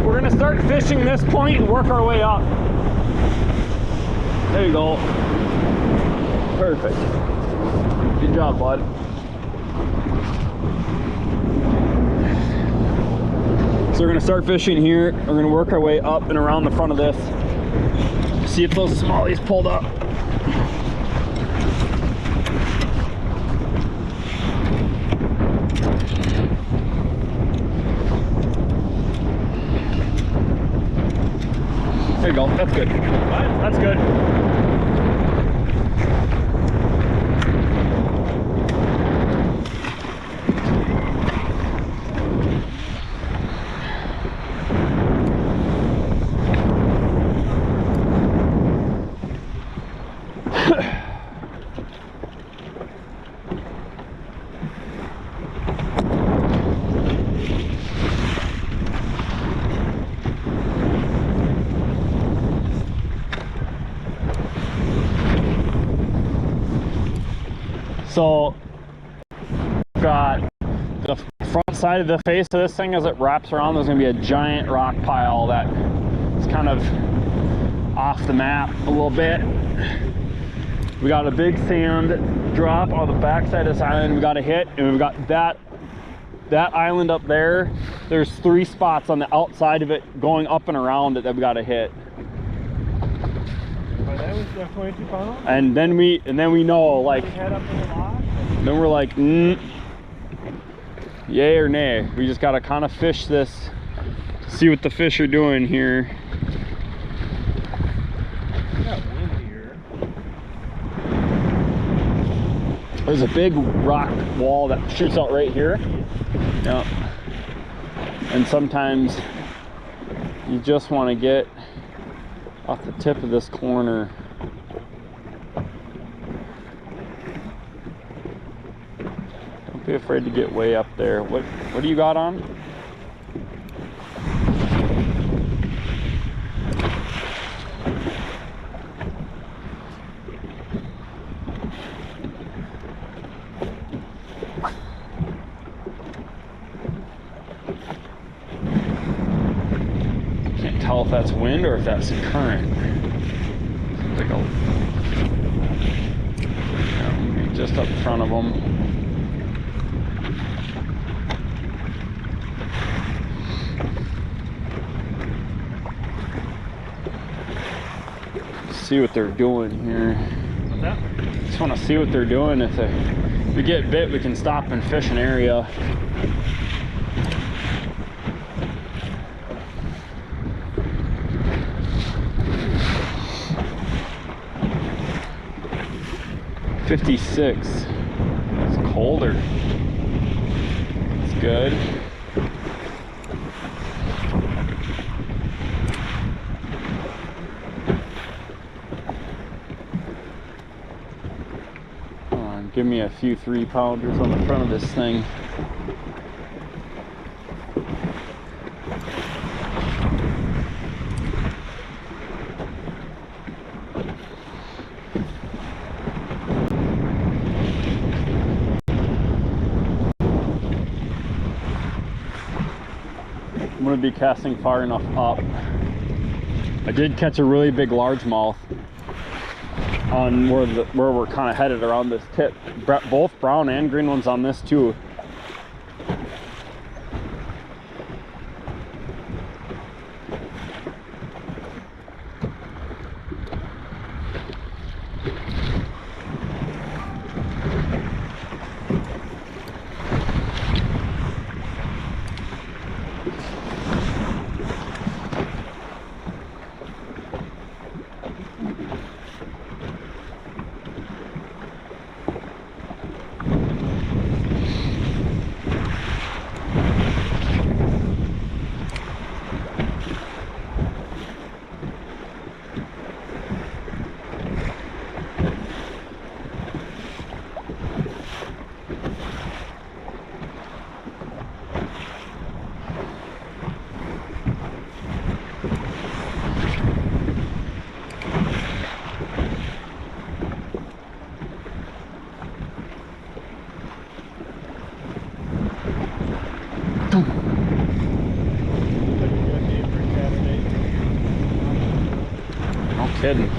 We're gonna start fishing this point and work our way up. There you go. Perfect. Good job, bud. So we're gonna start fishing here. We're gonna work our way up and around the front of this. See if those smallies pulled up. There you go, that's good. That's good. So, got the front side of the face of this thing as it wraps around. There's going to be a giant rock pile that is kind of off the map a little bit. We got a big sand drop on the back side of this island we got to hit, and we've got that island up there. There's 3 spots on the outside of it going up and around it that we got to hit.
That was definitely 22 pounds.
And then we know, like,
Head up in the lock.
then we're like, yay or nay. We just gotta kind of fish this, see what the fish are doing here.
We got wind here.
There's a big rock wall that shoots out right here. Yeah. And sometimes you just want to get off the tip of this corner. Don't be afraid to get way up there. What do you got on? Can't tell if that's wind or if that's current. Like just up in front of them. See what they're doing here.
What's that?
Just want to see what they're doing. If we get bit, we can stop and fish an area. .56. It's colder. It's good. Come on, give me a few 3-pounders on the front of this thing. I'm going to be casting far enough up. I did catch a really big largemouth on where we're kind of headed around this tip. Both brown and green ones on this too.
Like a good day for Saturday.
No kidding.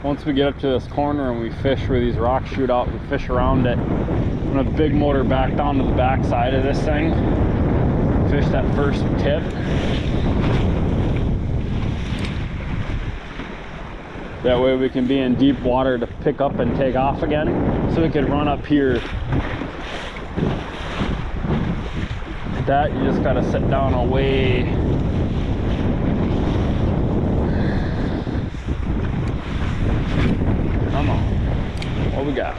Once we get up to this corner and we fish where these rocks shoot out, we fish around it. I'm gonna big motor back down to the back side of this thing. Fish that first tip. That way we can be in deep water to pick up and take off again. So we could run up here. That you just gotta sit down away. Come on. What we got?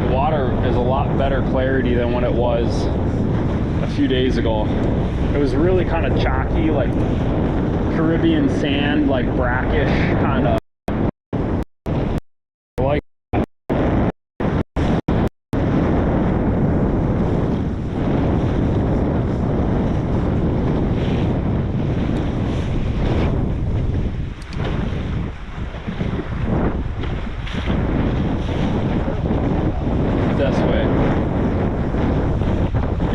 The water is a lot better clarity than when it was a few days ago. It was really kind of chalky, like Caribbean sand, like brackish kind of. This way.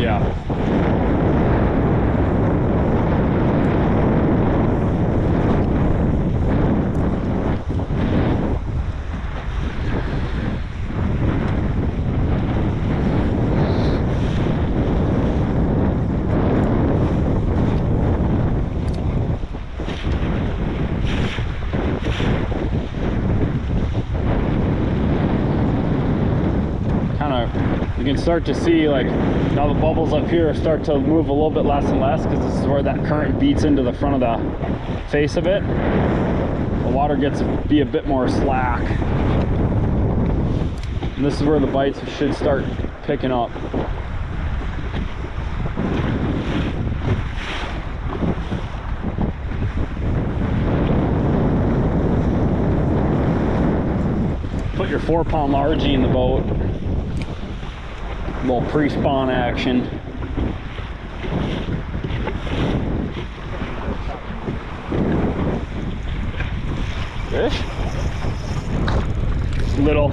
Yeah. You can start to see, like, now the bubbles up here start to move a little bit less and less because this is where that current beats into the front of the face of it. The water gets to be a bit more slack. And this is where the bites should start picking up. Put your 4-pound largie in the boat. Little pre-spawn action. Fish? Little.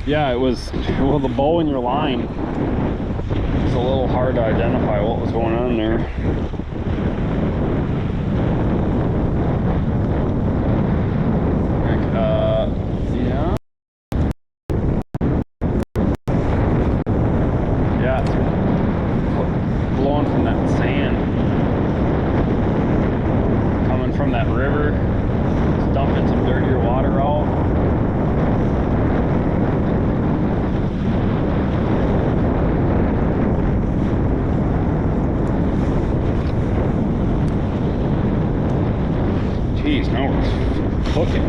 Yeah, it was, well, the bow in your line, it's a little hard to identify what was going on there. Yeah. Yeah, it's blowing from that sand. Coming from that river, it's dumping some dirtier water out. Jeez, now we're cooking.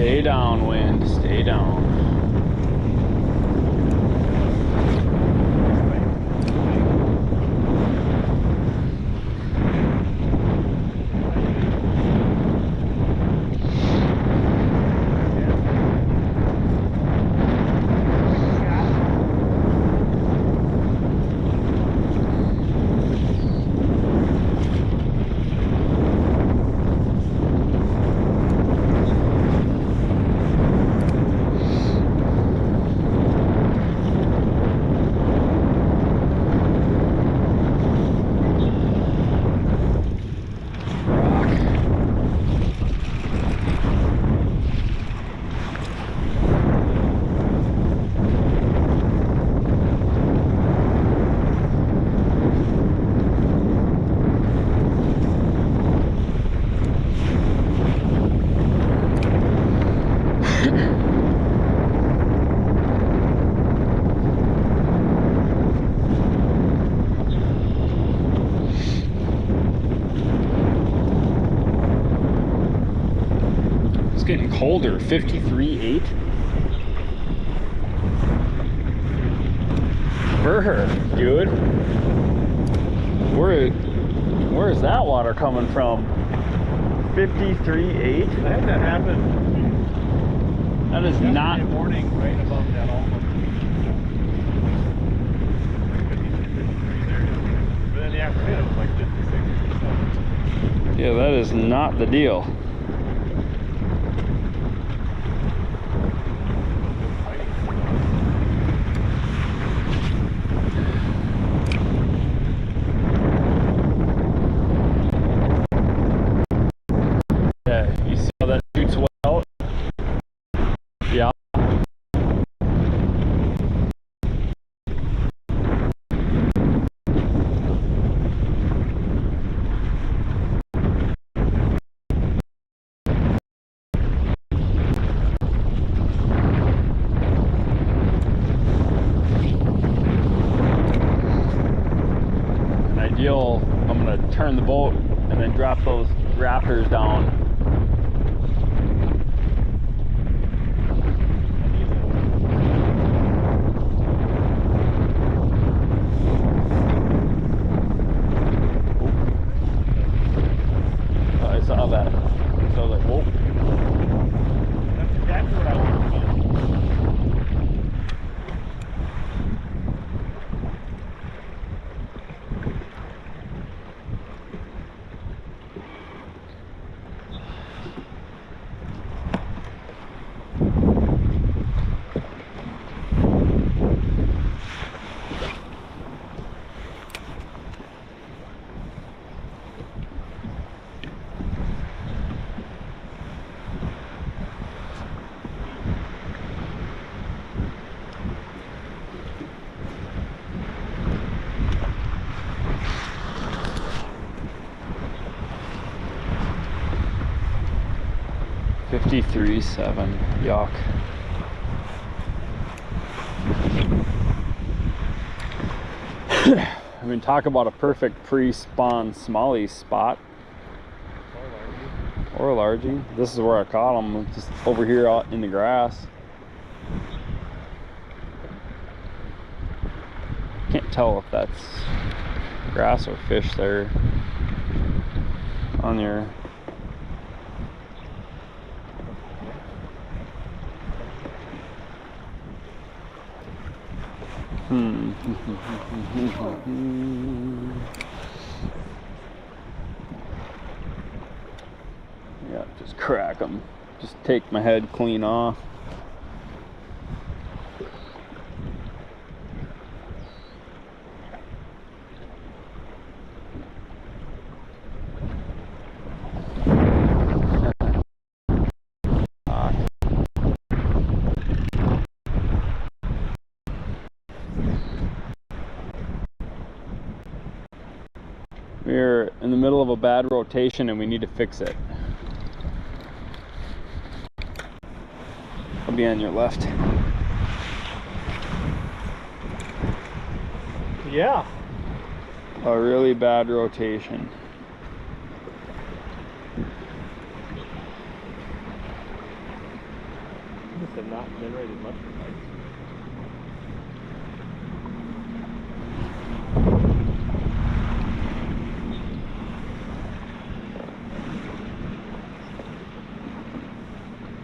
Stay downwind, stay down. It's getting colder, 53.8. Burr, dude. Where is that water coming from? 53.8?
I had that happen.
That is not.
Yesterday morning, right above that almost. 53 there. But in the afternoon, it was like 56 or
Yeah, that is not the deal. Yeah, you see how that shoots well? Yeah. An ideal, I'm gonna turn the boat and then drop those raptors down. I saw that. So I was like, whoa.
That's exactly what I want to do. $53.7. Yuck. I mean, talk about a perfect pre-spawn smallie spot. Or largie. This is where I caught them, just over here out in the grass. Can't tell if that's grass or fish there on your. Yeah, just crack them. Just take my head clean off. We're in the middle of a bad rotation and we need to fix it. I'll be on your left. Yeah.
A really bad rotation.
have not generated much for bites.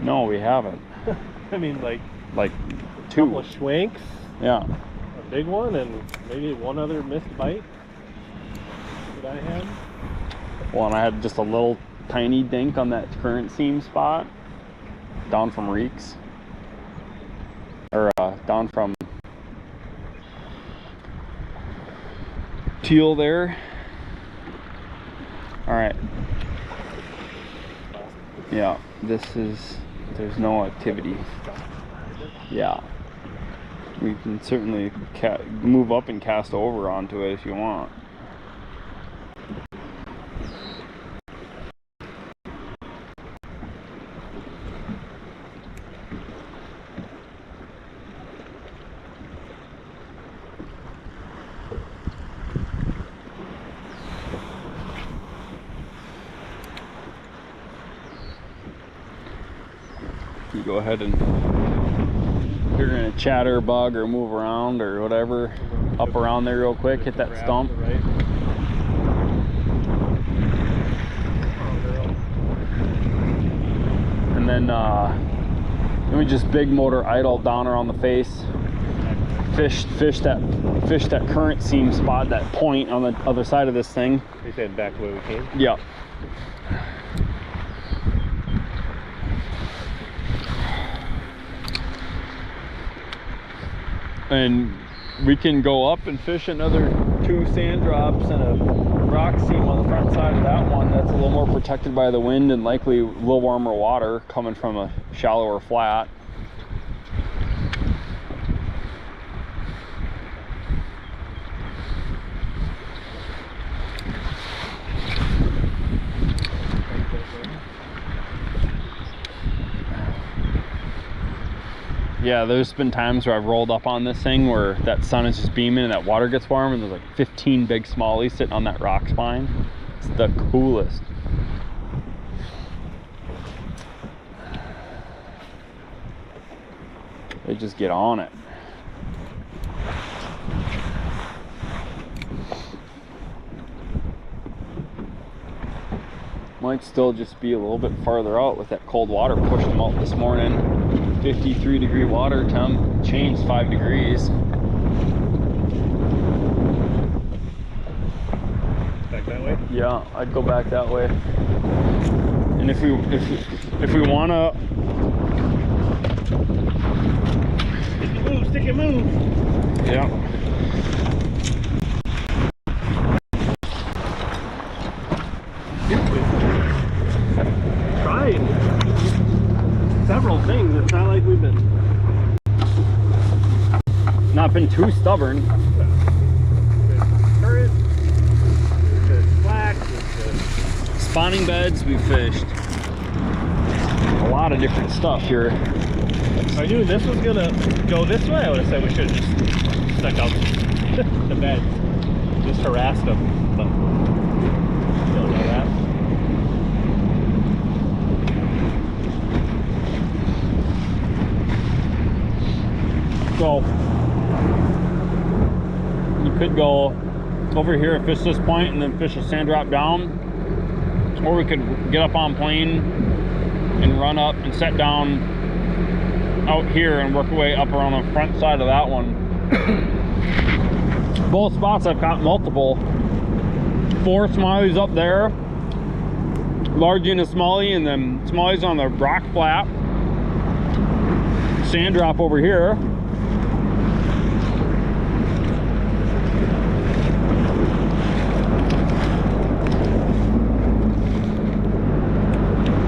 No, we haven't.
I mean, like
two.
couple of schwanks,
Yeah.
a big one, and maybe one other missed bite that I had.
Well, and I had just a little tiny dink on that current seam spot down from Reeks. Or down from Teal there. All right. Yeah, there's no activity. Yeah. We can certainly move up and cast over onto it if you want. You go ahead and you're gonna chatter, bug, or move around or whatever, up around there real quick, hit that stump.
Right.
And then we just big motor idle down around the face. Fish that current seam spot, that point on the other side of this thing.
You said back the way we came?
Yeah. And we can go up and fish another 2 sand drops and a rock seam on the front side of that one. That's a little more protected by the wind and likely a little warmer water coming from a shallower flat. Yeah, there's been times where I've rolled up on this thing where that sun is just beaming and that water gets warm and there's like 15 big smallies sitting on that rock spine. It's the coolest. They just get on it. Might still just be a little bit farther out with that cold water pushed them out this morning. 53-degree water temp, changed 5 degrees.
Back that way?
Yeah, I'd go back that way. And if we wanna
stick and move.
Yeah.
Tried several things. It's not like we've been
Not been too stubborn.
current, there's slack, there's
Spawning beds, we fished. A lot of different stuff here.
if I knew this was gonna go this way, I would have said we should have just stuck out the bed. Just harassed them. But you don't know that.
So you could go over here and fish this point and then fish a sand drop down, or we could get up on plane and run up and set down out here and work our way up around the front side of that one. Both spots I've caught multiple. 4 smallies up there, large in a smallie, and then smallies on the rock flat. Sand drop over here.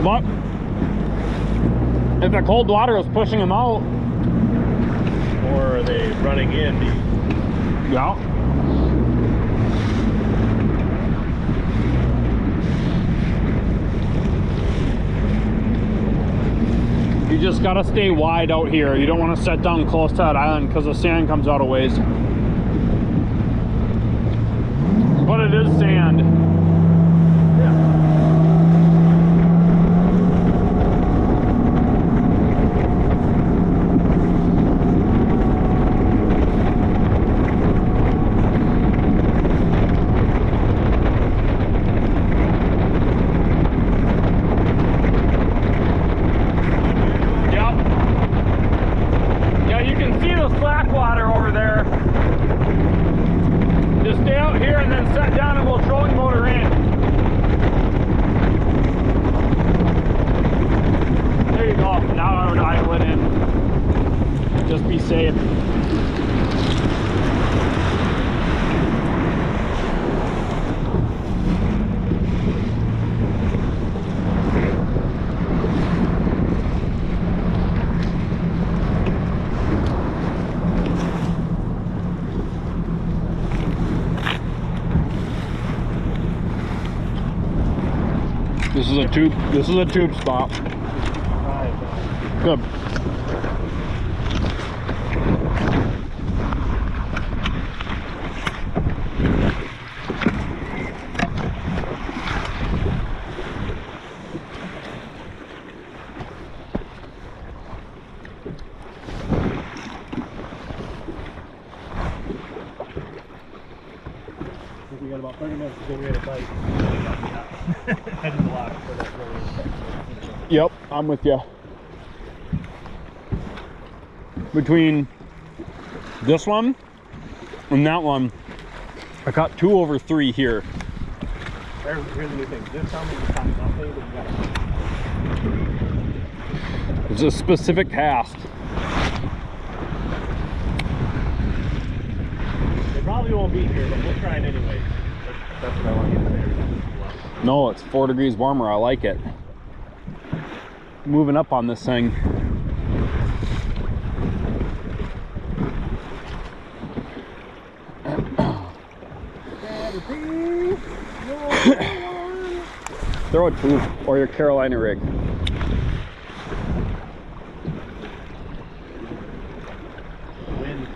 But if the cold water is pushing them out,
Or are they running in?
yeah. You just gotta stay wide out here. You don't want to set down close to that island because the sand comes out a ways. But it is sand. safe. This is a tube spot. Good.
We got about 30 minutes to get ready to bite. Head to the lock for that really.
Yep, I'm with you. Between this one and that one, I caught 2 over 3 here.
Here's the new thing. This time we caught nothing, but you got
It's a specific cast.
They probably won't be here, but we'll try it anyway. That's what I want you to say.
No, it's 4 degrees warmer. I like it. Moving up on this thing. Throw a tube or your Carolina rig.
Wind.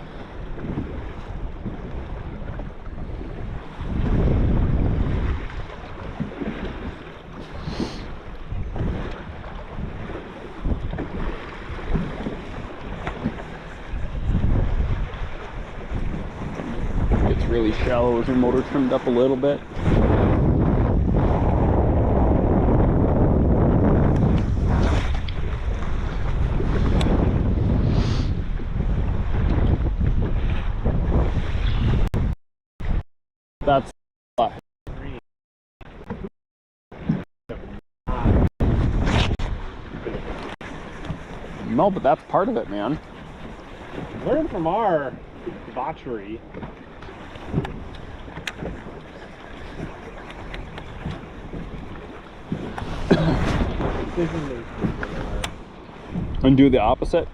It's really shallow as your motor trimmed up a little bit. That's no, but that's part of it, man.
Learn from our debauchery.
And do the opposite.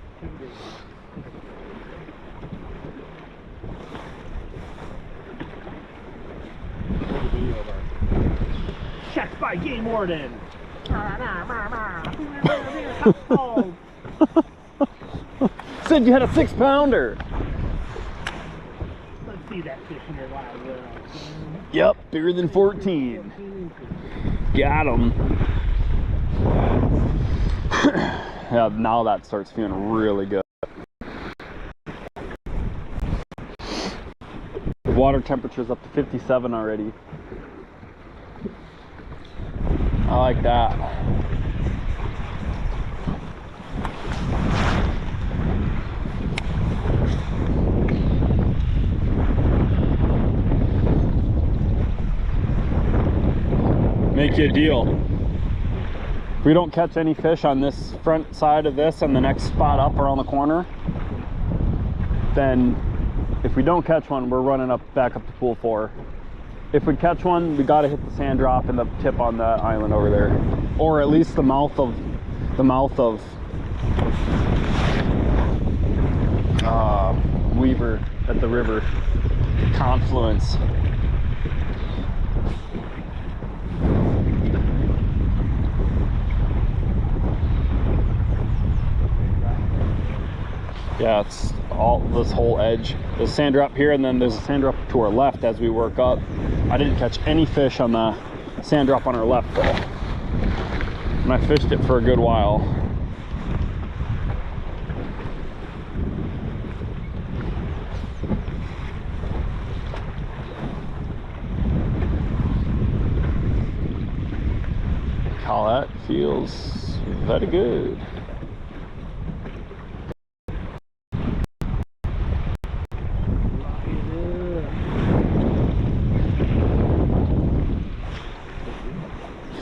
Checked by game warden.
Said you had a 6-pounder.
Let's see that fish in your wild world.
Yep, bigger than 14. Got him. Yeah, now that starts feeling really good. The water temperature's up to 57 already. I like that. Make you a deal. If we don't catch any fish on this front side of this and the next spot up around the corner, then if we don't catch one, we're running back up to pool 4. If we catch one, we got to hit the sand drop and the tip on that island over there, or at least the mouth of Weaver at the river confluence. Yeah, it's all this whole edge. There's a sand drop here, and then there's a sand drop to our left as we work up. I didn't catch any fish on the sand drop on our left though, and I fished it for a good while. How that feels very good.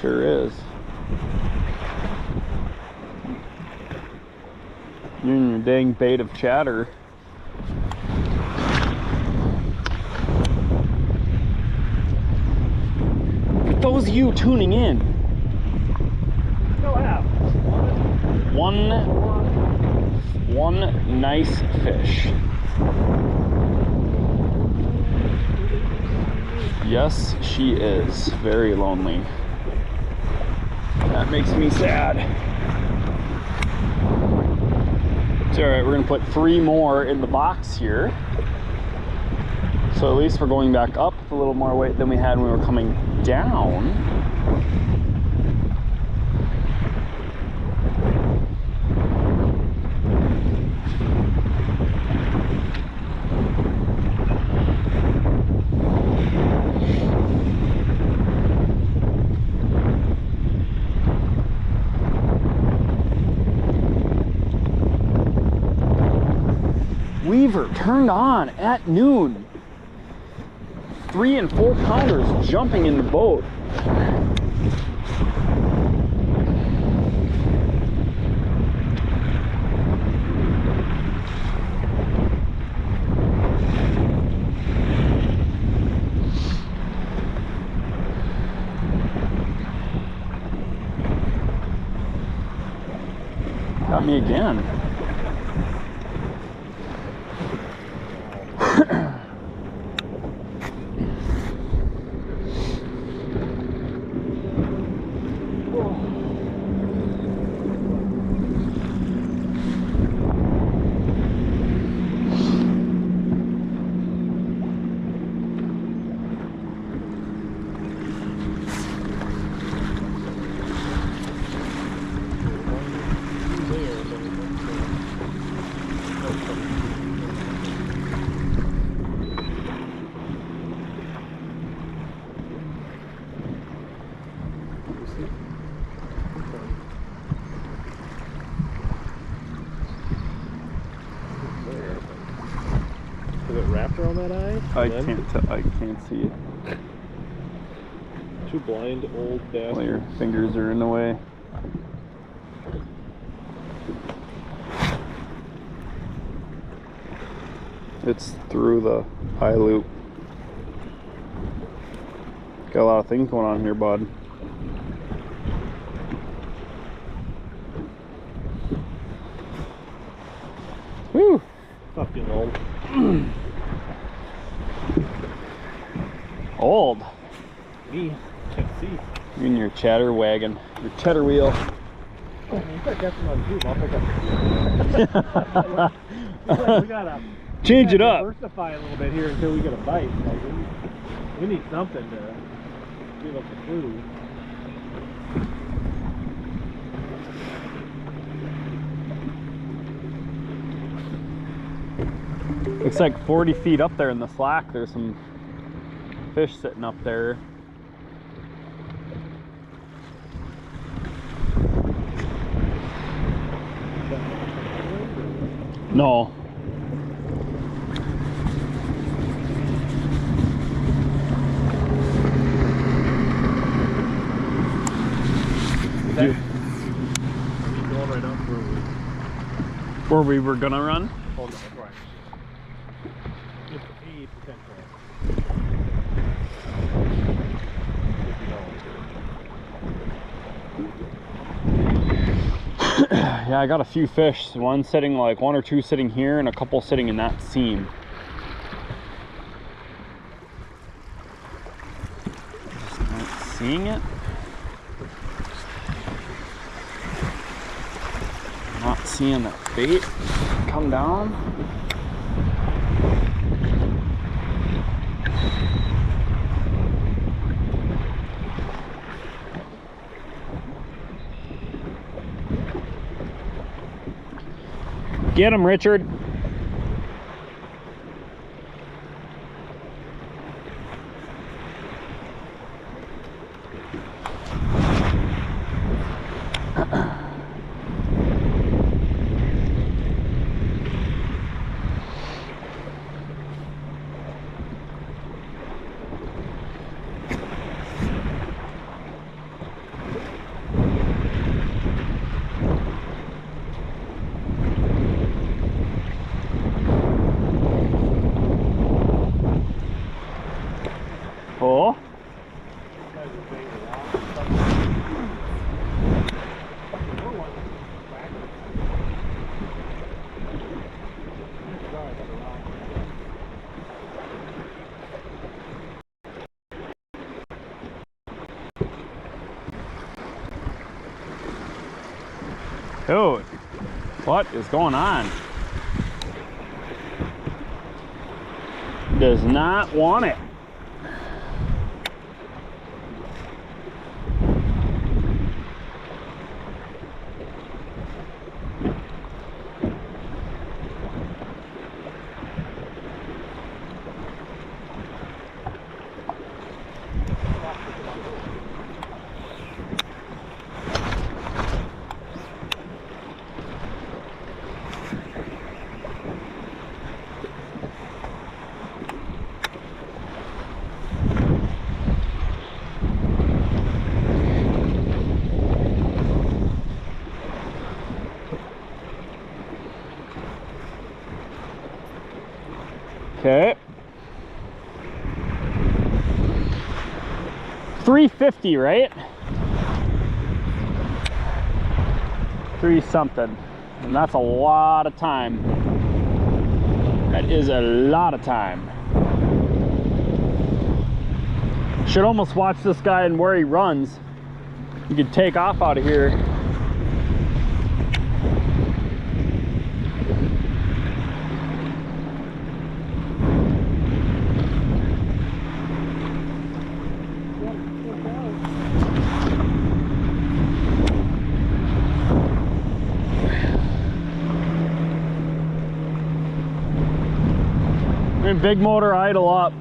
Sure is. You're in your dang bait of chatter. is you tuning in.
Still have
one nice fish. Yes, she is very lonely. That makes me sad. It's all right, we're gonna put 3 more in the box here. So at least we're going back up with a little more weight than we had when we were coming down. Weaver turned on at noon. 3 and 4 pounders jumping in the boat. Got me again.
Is it wrapped around that eye?
I can't see it.
Two blind old bastards.
Well, your fingers are in the way. It's through the high loop. Got a lot of things going on here, bud. Woo!
Fucking old.
Old.
Me. Can't see.
You and your chatter wagon, your cheddar wheel.
You gotta get them on Jude. I'll pick up. We gotta
Change it up.
Diversify a little bit here until we get a bite. Like, we need something to give us a clue.
Looks like 40 feet up there in the slack, there's some fish sitting up there. No.
Are you going right up
Where we were gonna run?
Hold on, right. Just a potential.
Yeah, I got a few fish. One sitting, like 1 or 2 sitting here, and a couple sitting in that seam. Just not seeing it. Not seeing that bait come down. Get him, Richard. Oh. Dude, what is going on? Does not want it. Okay. 350, right? 3 something. And that's a lot of time. That is a lot of time. Should almost watch this guy and where he runs. You could take off out of here. Big motor idle up.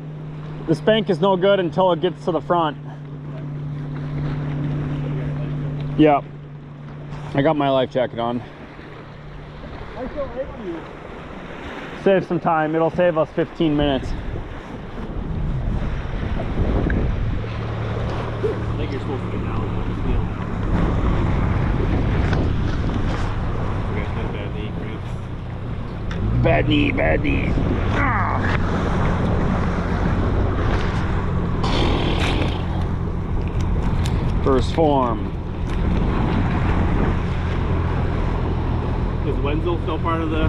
This bank is no good until it gets to the front. Yeah, I got my life jacket on.
I still like you.
Save some time. It'll save us 15 minutes.
I think you're supposed to get down.
Bad knee, bad knee. First form.
Is Wenzel still part of the...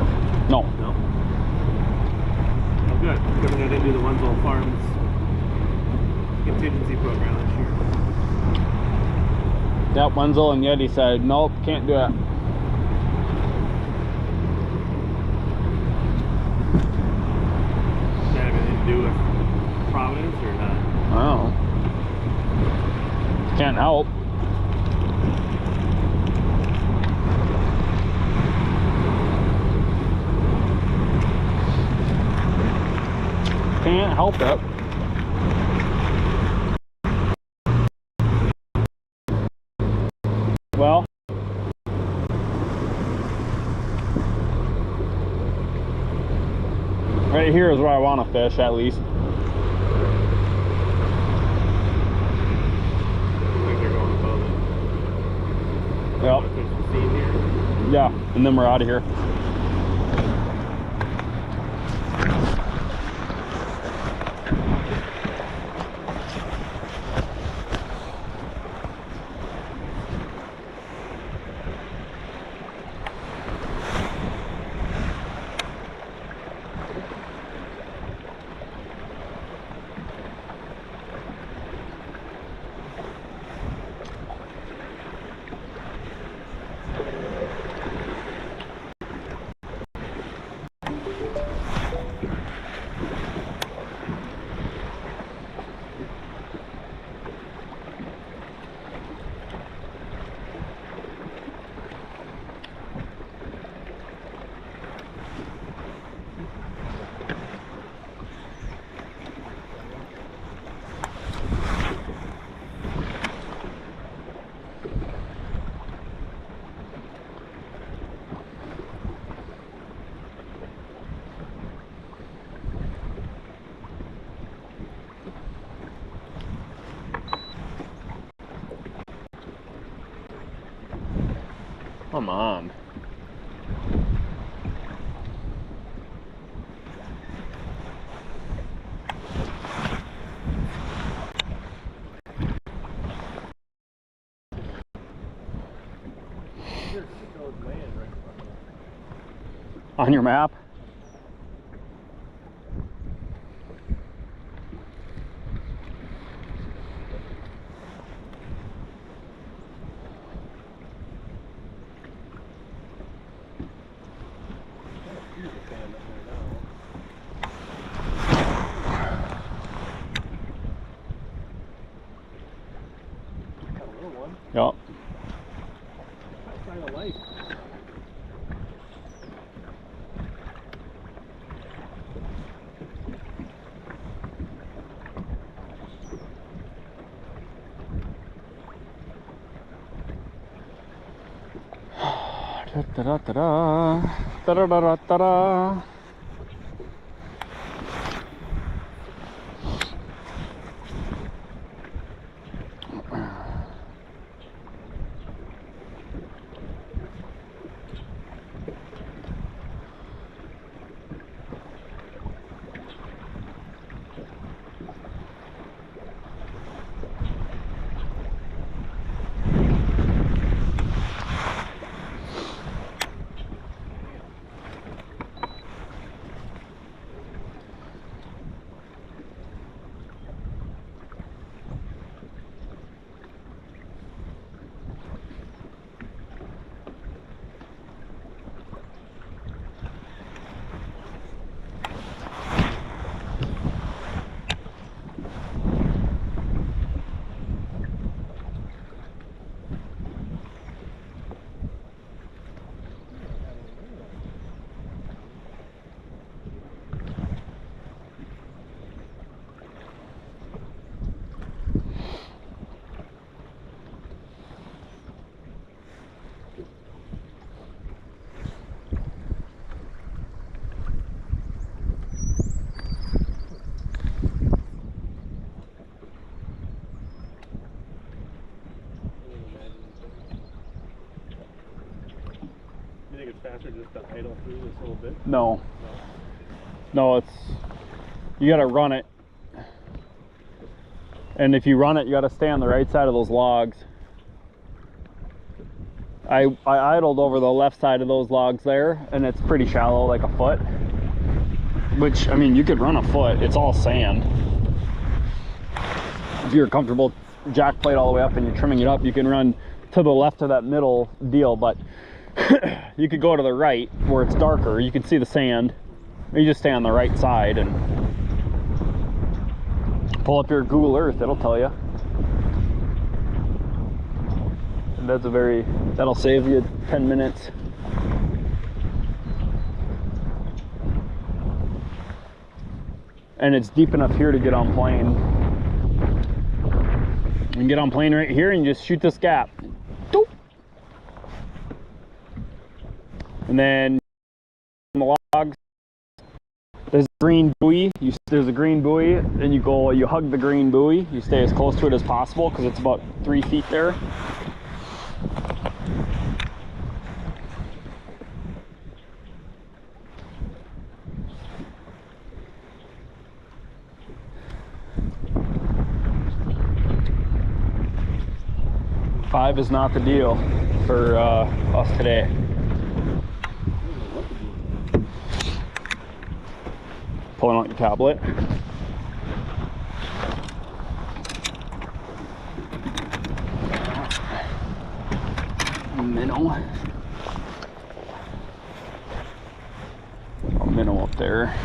No.
No. Oh, good. Coming in to do the Wenzel Farms contingency program this year.
Yep, Wenzel and Yeti said, nope, can't do it.
Does that have anything to do with Providence or not?
I don't know. Can't help. Can't help it. Well, right here is where I want to fish, at least. Yep. Yeah, and then we're out of here. Come on. On your map?
sign of life.
Da da da da da da da da da.
You think it's faster just to idle through this little bit?
No. No, it's, you gotta run it. And if you run it, you gotta stay on the right side of those logs. I idled over the left side of those logs there, and it's pretty shallow, like a foot. Which, I mean, you could run a foot, it's all sand. If you're comfortable jack plate all the way up and you're trimming it up, you can run to the left of that middle deal, but you could go to the right where it's darker, you can see the sand. You just stay on the right side and pull up your Google Earth, it'll tell you. And that's a very, that'll save you 10 minutes. And it's deep enough here to get on plane. You can get on plane right here and just shoot this gap. Doop. And then the logs, there's a green buoy. There's a green buoy, and you go, you hug the green buoy. You stay as close to it as possible because it's about 3 feet there. Five is not the deal for us today. Pulling out your tablet. Minnow. A minnow up there.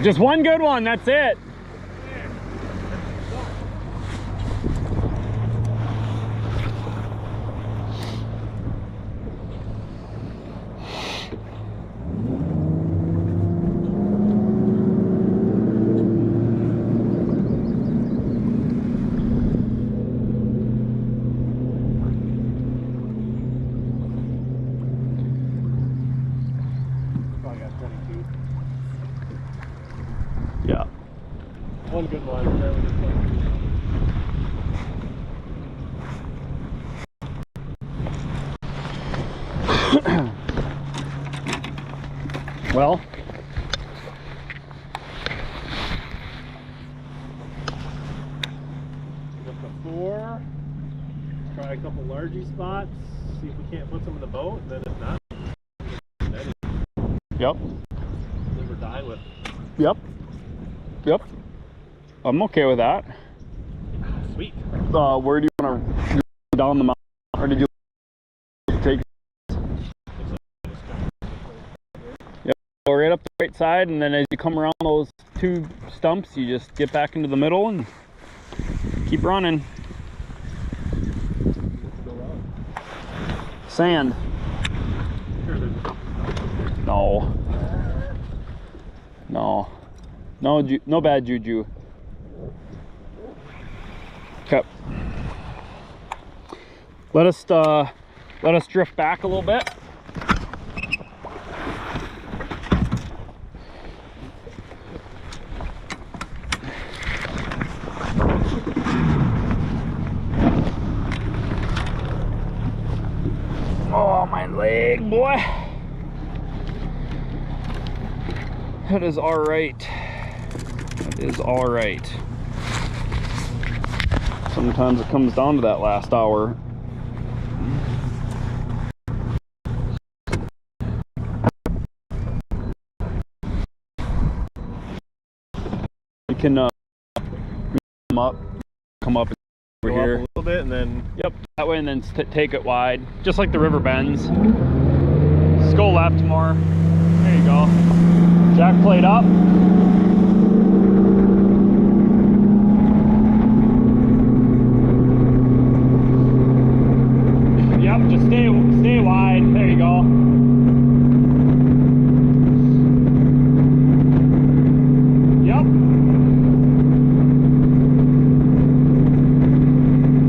Just one good one, that's it.
22.
Yeah.
One good one. And then we just
Well,
up to 4. Try a couple largy spots. See if we can't put some in the boat. And then if not, then
yep.
live or die with.
Yep. Yep. I'm okay with that.
Sweet.
Where do you want to down the mountain, or did you take? Yep. Go right up the right side, and then as you come around those 2 stumps, you just get back into the middle and keep running. Sand. No. No. No, no bad juju. Okay. Let us drift back a little bit. Oh, my leg, boy. That is all right. That is all right. Sometimes it comes down to that last hour. You can come up over here
a little bit, and then
yep, that way, and then take it wide, just like the river bends. Just go left more. There you go. Jack plate up. Yep, just stay wide. There you go. Yep.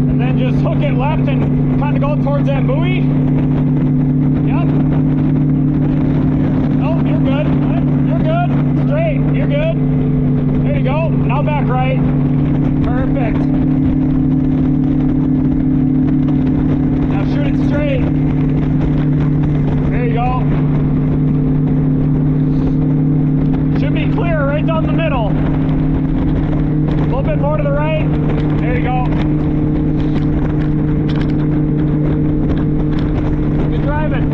And then just hook it left and kind of go towards that buoy. Yep. Oh, you're good. You're good. Straight. You're good. There you go. Now back right. Perfect. Now shoot it straight. There you go. Should be clear right down the middle. A little bit more to the right. There you go. Good driving.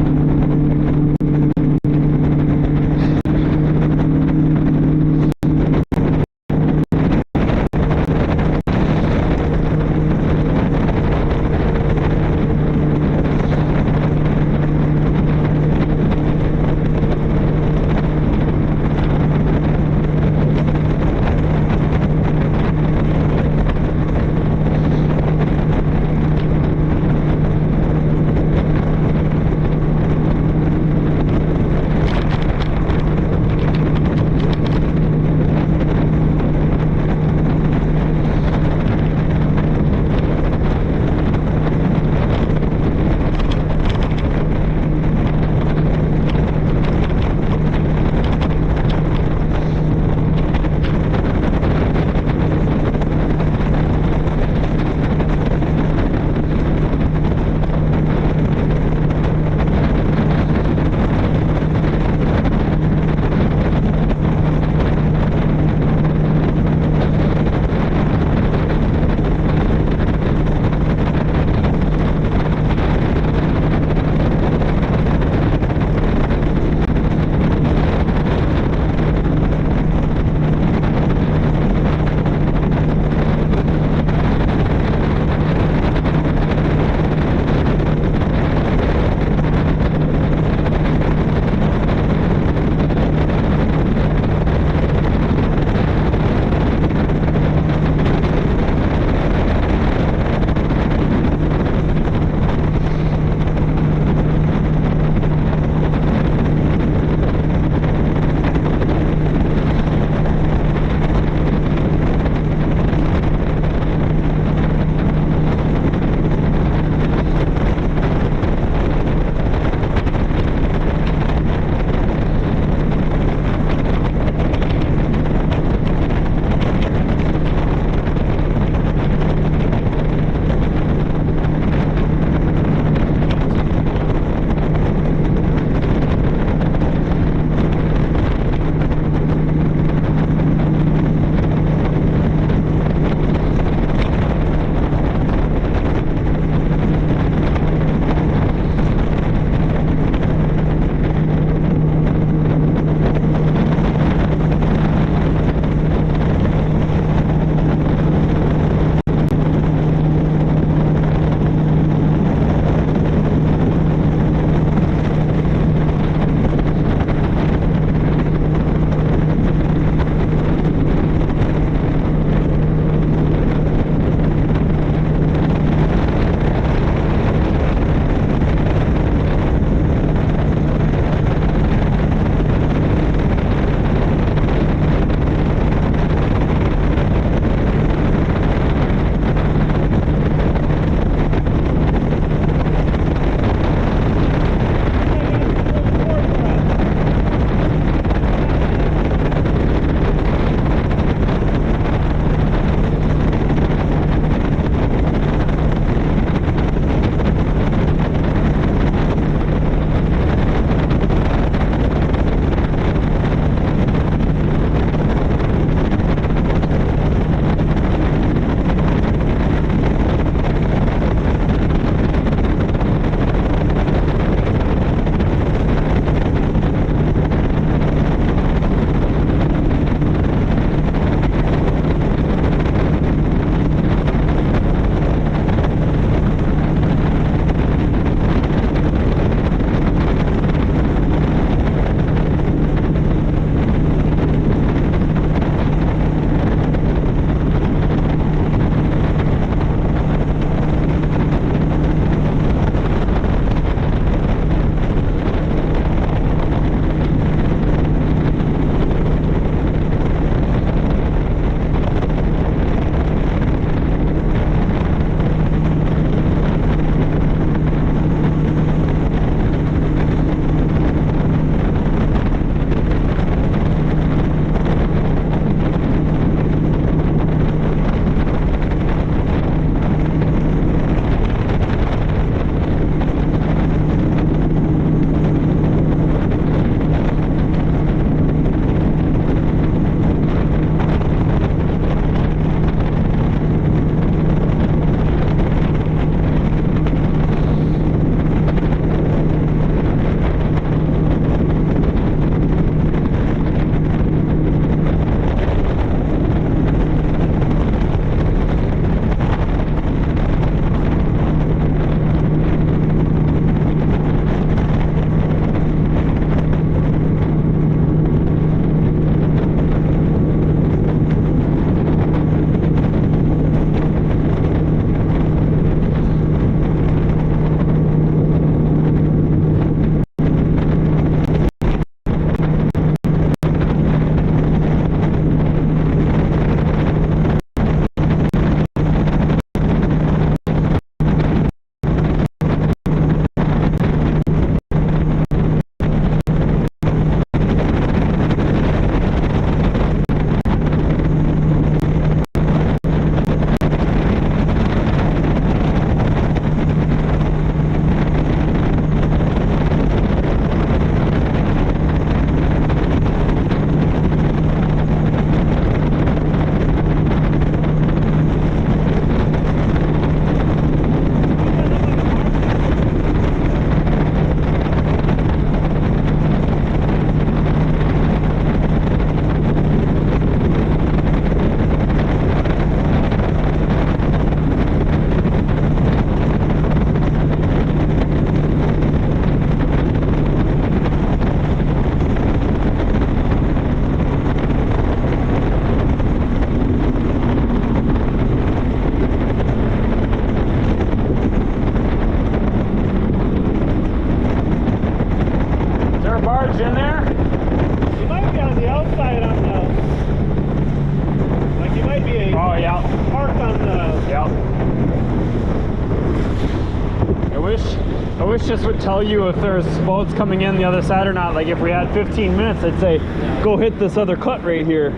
wish this would tell you if there's boats coming in the other side or not. Like if we had 15 minutes, I'd say, go hit this other cut right here.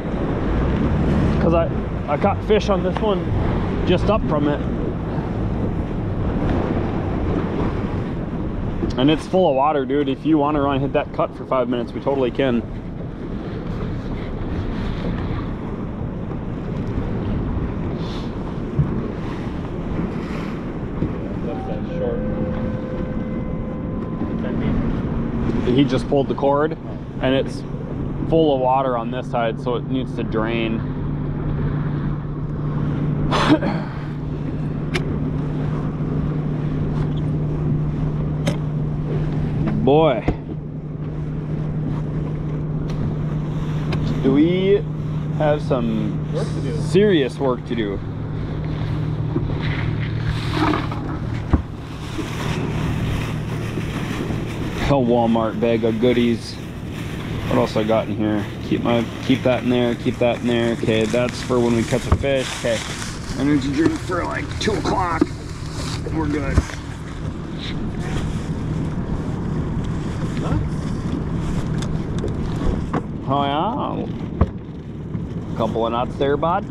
Because I caught fish on this one just up from it. And it's full of water, dude. If you want to run hit that cut for 5 minutes, we totally can. He just pulled the cord and it's full of water on this side, so it needs to drain. Boy, do we have some
work to do.
Serious work to do. A Walmart bag of goodies. What else I got in here? Keep that in there, keep that in there. Okay, that's for when we catch a fish. Okay, energy drink for like 2 o'clock. We're good. Oh yeah, couple of nuts there, bud.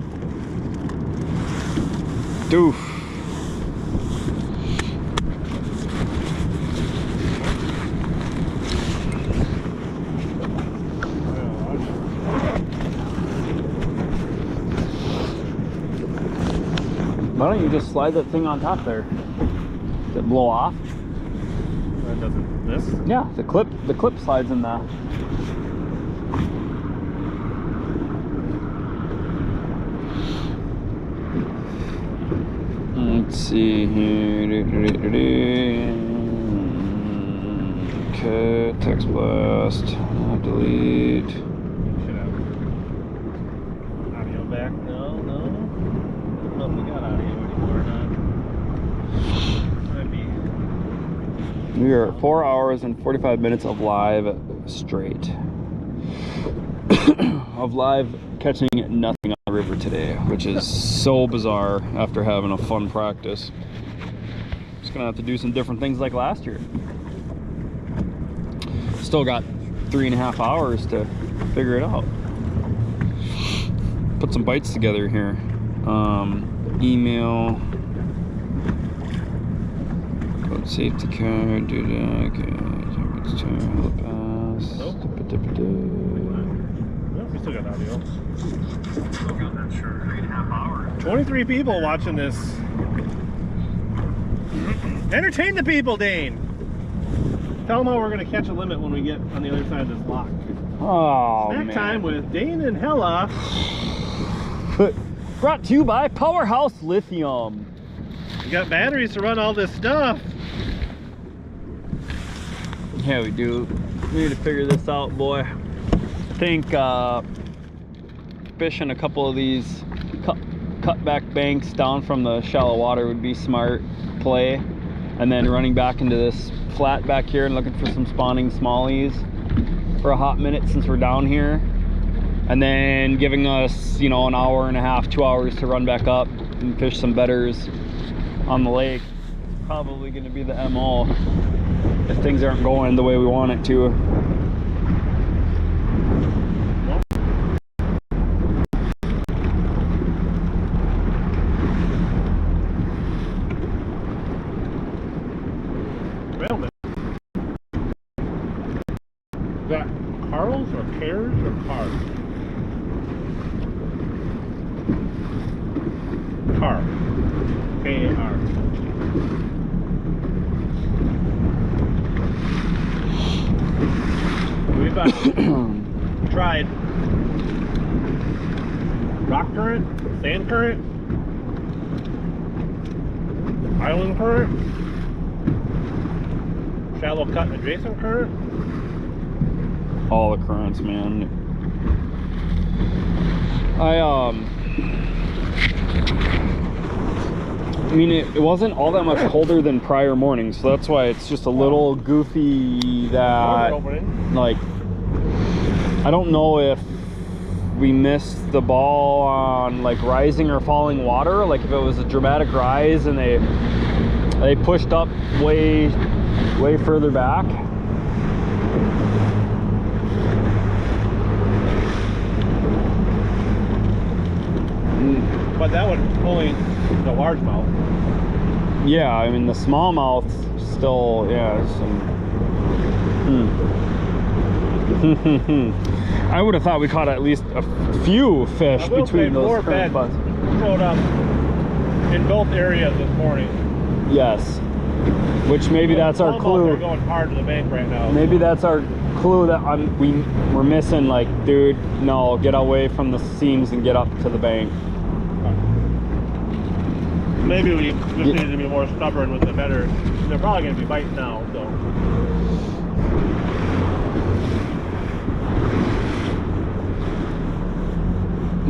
Doof. Why don't you just slide that thing on top there? Does it blow off?
That doesn't. This?
Yeah, the clip slides in that. Let's see here. Okay, text blast. Delete.
Should have audio back. No. I don't know if we got audio anymore or not. Might be.
We are at 4 hours and 45 minutes of live straight. Of live catching nothing on the river today, which is so bizarre after having a fun practice. Just gonna have to do some different things like last year. Still got 3.5 hours to figure it out. Put some bites together here. Email. Code safety card. Do that. Okay. Pass.
Nope. Nope, we still got audio.
Still got that short 3.5 hours.
23 people watching this. Entertain the people, Dane. Tell them how we're going to catch a limit when we get on the other side of this block.
Oh,
Snack
man.
time with Dane and Hella.
Brought to you by Powerhouse Lithium.
We got batteries to run all this stuff.
Yeah, we do. We need to figure this out, boy. I think fishing a couple of these cut back banks down from the shallow water would be smart play, and then running back into this flat back here and looking for some spawning smallies for a hot minute since we're down here, and then giving us, you know, an hour and a half, 2 hours to run back up and fish some betters on the lake. Probably going to be the MO if things aren't going the way we want it to.
Well, is that Carl's or Pears or Cars? Car. K-A-R. We've tried rock current, sand current, island current, shallow cut adjacent current.
All the currents, man. I mean, it wasn't all that much colder than prior mornings, so that's why it's just a little goofy that, like, I don't know if we missed the ball on like rising or falling water, like if it was a dramatic rise and they pushed up way way further back.
But that one only the largemouth.
Yeah, I mean the smallmouth still, yeah. There's some. I would have thought we caught at least a few fish between those current spots.
Showed up in both areas this morning.
Yes, which maybe that's our clue.
They're going hard to the bank right now.
Maybe that's our clue that we're missing. Like, dude, no, get away from the seams and get up to the bank.
Maybe we just need to be more stubborn with the better. They're probably going to be biting now, so.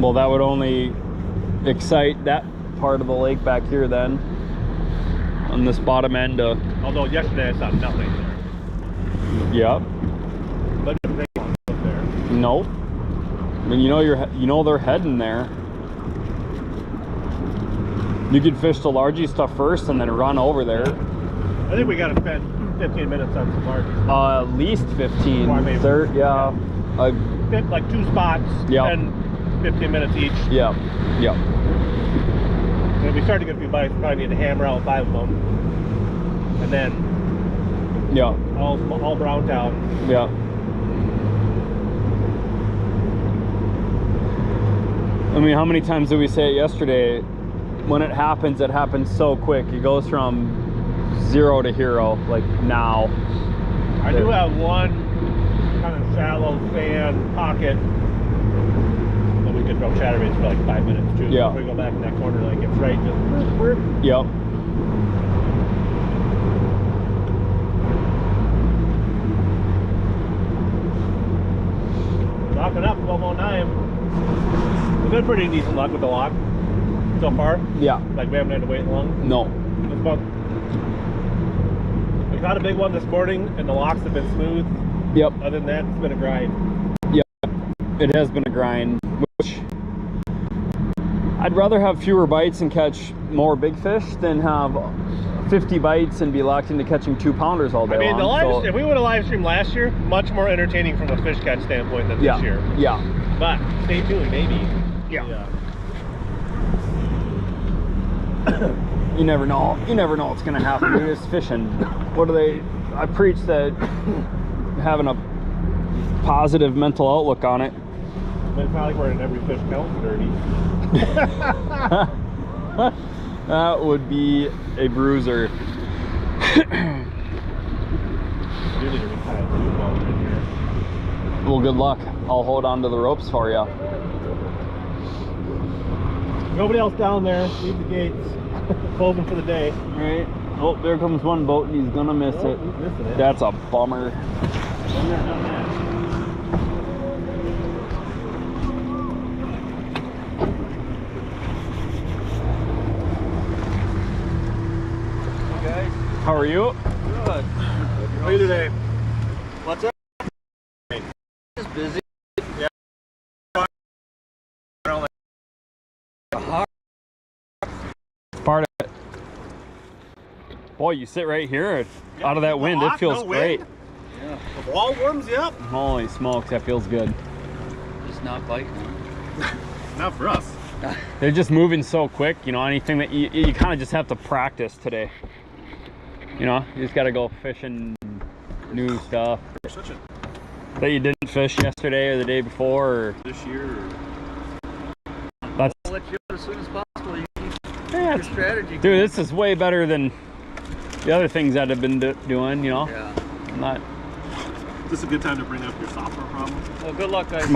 Well, that would only excite that part of the lake back here then. On this bottom end.
Although yesterday I saw nothing there.
Yep.
But the big ones up there.
Nope. I mean, you know they're heading there. You could fish the largie stuff first and then run over there.
I think we got to spend 15 minutes on some largies.
At least 15.
Or maybe,
yeah.
Like 2 spots.
Yep.
And 15 minutes each.
Yep. Yep.
And if we start to get a few bites, we probably need to hammer out 5 of them. And then.
Yeah.
All brown out.
Yeah. I mean, how many times did we say it yesterday? When it happens so quick. It goes from 0 to hero, like now.
I do have one kind of shallow sand pocket that we could throw chatterbaits for like 5 minutes too.
Yeah.
If we go back in that corner, like it's right, just.
Yep.
Locking up 1209. We've been pretty decent luck with the lock so far.
Yeah.
Like we haven't had to wait long.
No.
It's about, we caught a big one this morning and the locks have been smooth.
Yep.
Other than that, it's been a grind.
Yeah. It has been a grind, which I'd rather have fewer bites and catch more big fish than have 50 bites and be locked into catching 2-pounders all day long.
I mean, if we would have live streamed last year, much more entertaining from a fish catch standpoint than this year.
Yeah.
But stay tuned, maybe.
Yeah. You never know. You never know what's gonna happen. You're just fishing. I preach that having a positive mental outlook on it.
But it's not like we're in every fish counts dirty.
That would be a bruiser. Well, good luck. I'll hold on to the ropes for you.
Nobody else down there. Leave the gates. Closing for the day.
All right. Oh, there comes one boat and he's gonna miss it.
He's missing it.
That's a bummer.
Hey guys.
How are you?
Good.
How are you today?
What's up? Just busy.
Yeah.
Part of it. Boy, you sit right here out of that wind. It feels great.
Yeah.
The wall worms, yep.
Holy smokes, that feels good.
Just not biting.
Not for us.
They're just moving so quick, you know, anything that you kind of just have to practice today. You know, you just got to go fishing new stuff that you didn't fish yesterday or the day before or
This year.
that's,
I'll let you know as soon as possible. You keep
yeah,
your strategy.
dude, this is way better than the other things that I've been doing, you know.
Yeah.
I'm not,
Is this a good time to bring up your software problem?
Well, good luck, guys.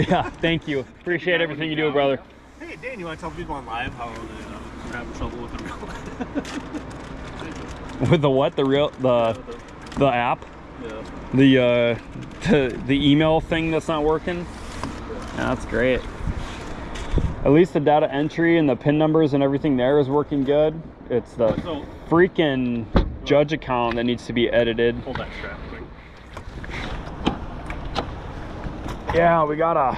yeah, thank you. Appreciate everything you do, brother.
Hey, Dan, you want to tell people on live how we're having trouble with the
With the what? The app?
Yeah.
The email thing that's not working? Yeah, that's great. At least the data entry and the PIN numbers and everything there is working good. It's the freaking Judge account that needs to be edited.
Hold that strap quick.
Yeah, we gotta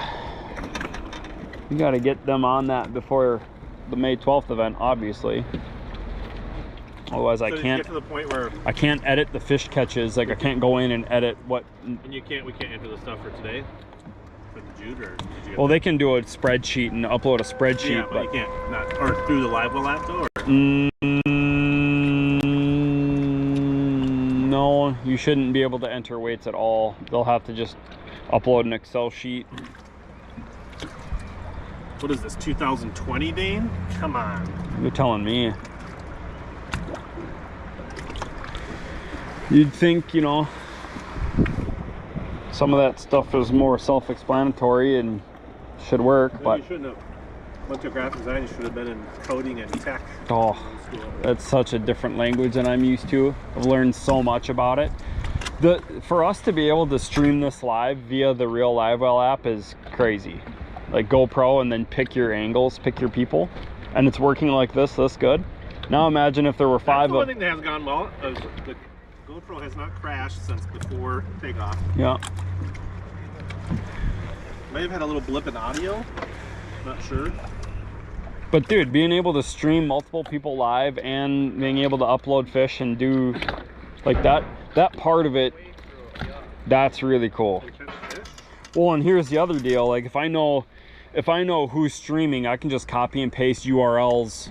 get them on that before the May 12th event, obviously. Otherwise,
So
I
did you
can't.
get to the point where
I can't edit the fish catches. Like I can't go in and edit what.
and we can't enter the stuff for today for the Jude, or did you get
Well,
that?
they can do a spreadsheet and upload a spreadsheet,
Yeah, but you can't not or through the live well app though. Or?
No, you shouldn't be able to enter weights at all. They'll have to just upload an Excel sheet.
What is this, 2020, Dane? Come on.
You're telling me. You'd think, you know, some of that stuff is more self-explanatory and should work,
Maybe
but
you shouldn't have went to graphic design. You should have been in coding and tech.
oh,
in school.
that's such a different language than I'm used to. I've learned so much about it. For us to be able to stream this live via the Real LiveWell app is crazy. Like GoPro and then pick your angles, pick your people, and it's working like this good. Now imagine if there were five.
That's the one thing that has gone well. Is the GoPro has not crashed since before takeoff.
Yeah.
May have had a little blip in audio. Not sure.
But dude, being able to stream multiple people live and being able to upload fish and do like that part of it, that's really cool. Well, and here's the other deal. Like if I know who's streaming, I can just copy and paste URLs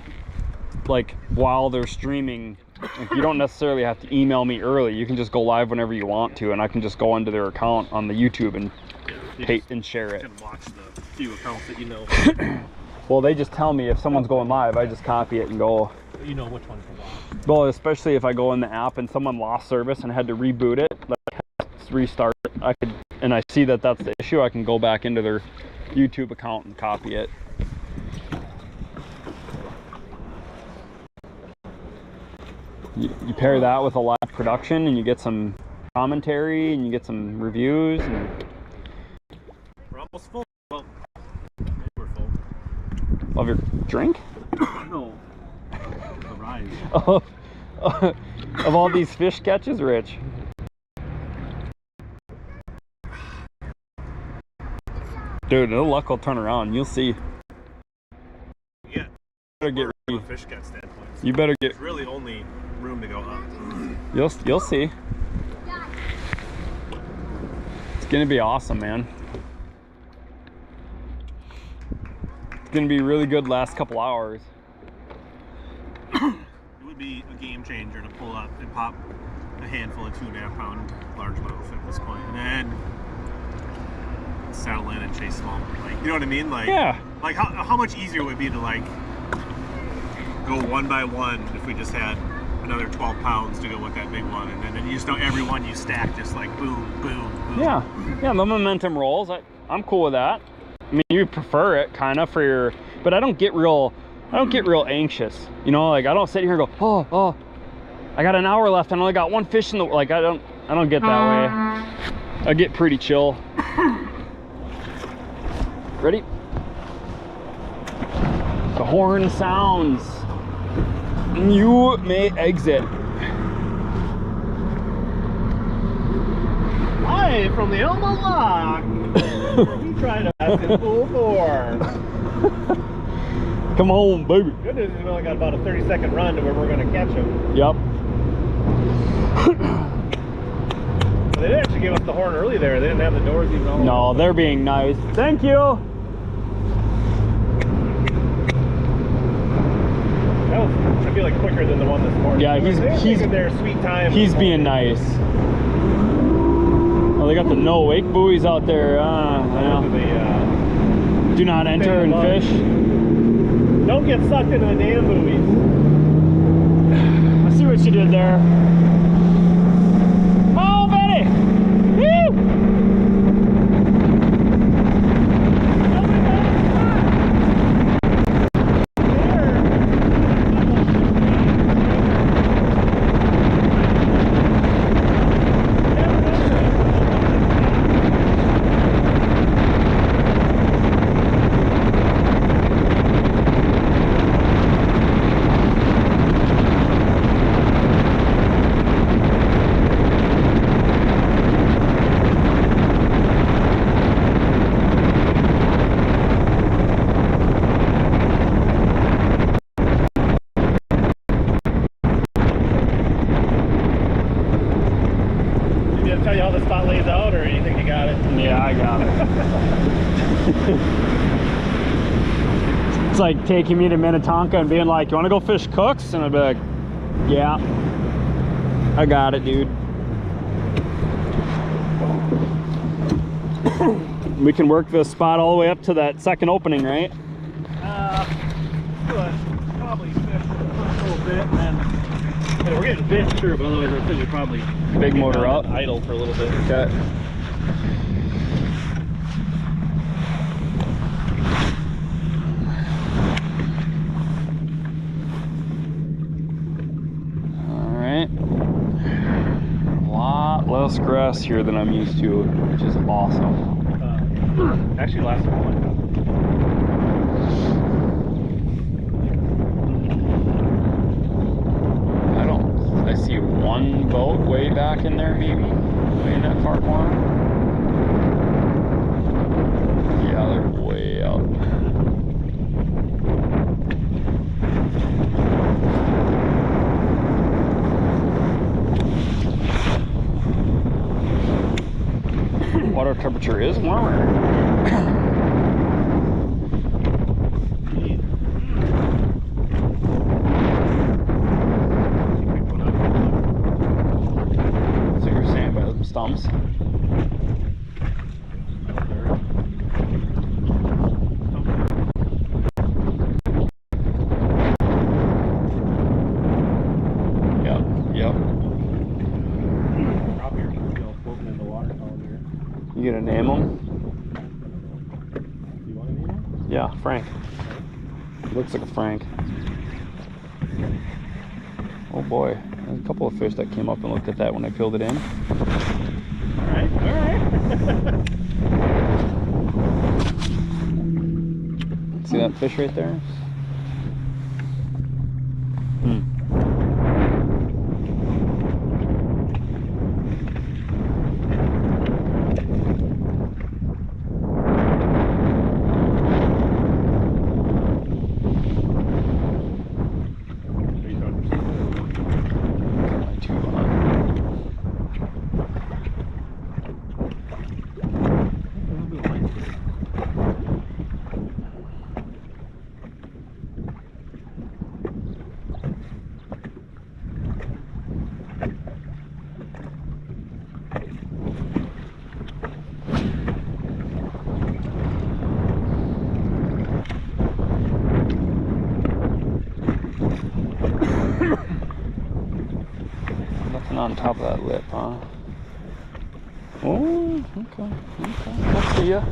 like while they're streaming. Like, you don't necessarily have to email me early. You can just go live whenever you want to, and I can just go into their account on the YouTube and share it.
You can watch the few accounts that you know.
Well, they just tell me if someone's going live. I just copy it and go.
You know which one to watch.
Well, especially if I go in the app and someone lost service and had to reboot it, like restart it, and I see that that's the issue, I can go back into their YouTube account and copy it. You pair that with a live production and you get some commentary and you get some reviews. And
We're almost full. Well, maybe we're full.
of your drink?
No. The rise.
Of all these fish catches, Rich. Dude, the luck will turn around. You'll see.
Yeah.
Better get
From
ready.
a fish cat standpoint.
You better get.
There's really only room to go up.
You'll see. It's gonna be awesome, man. It's gonna be really good last couple hours.
It would be a game changer to pull up and pop a handful of 2.5 pound largemouth at this point, and then settle in and chase small. Like, you know what I mean? Like,
Yeah.
Like how much easier it would be to like go one by one if we just had another 12 pounds to go with that big one, and then you just know every one you stack just like boom, boom, boom.
Yeah, the momentum rolls. I'm cool with that. I mean, you prefer it kind of for your, but I don't get real anxious. You know, like I don't sit here and go, oh, I got an hour left and I only got one fish in the, like I don't get that way. I get pretty chill. Ready? The horn sounds. You may exit.
Hi from the Elmo Lock. We try to pass in full bore.
Come on, baby.
Good news is we only got about a 30-second run to where we're going to catch them.
Yep.
So they didn't actually give us the horn early there. They didn't have the doors even all.
No, they're being nice. Thank you.
That was, I feel like, quicker than the one this morning.
Yeah,
They're taking their sweet time.
He's being nice. Oh, they got the no wake buoys out there. Do not enter and fish.
Don't get sucked into the damn buoys.
I see what you did there. Oh, Betty! Woo! It's like taking me to Minnetonka and being like, you want to go fish Cooks? And I'd be like, yeah, I got it, dude. We can work this spot all the way up to that second opening, right?
But probably fish for the first little bit, and then we're getting fish, sure, but otherwise our fish are probably
Big motor up.
idle for a little bit.
Okay. Less grass here than I'm used to, which is awesome.
Actually, last one.
I see one boat way back in there, maybe, way in that far corner. Yeah, they're way out. Water temperature is warmer. So you're saying by the stumps? You gonna name them?
You want to name them?
Yeah, Frank. Looks like a Frank. Oh boy, there's a couple of fish that came up and looked at that when I peeled it in.
Alright, alright.
See that fish right there? Nothing on top of that lip, huh? Oh, okay, okay. I see ya.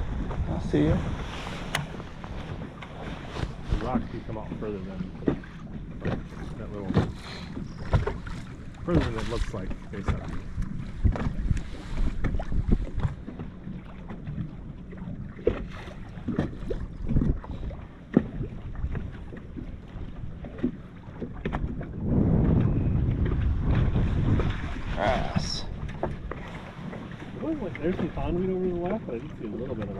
I see ya.
The rocks do come out further than that little, further than it looks like face up.
Grass.
There's some pondweed over to the left, but I did see a little bit of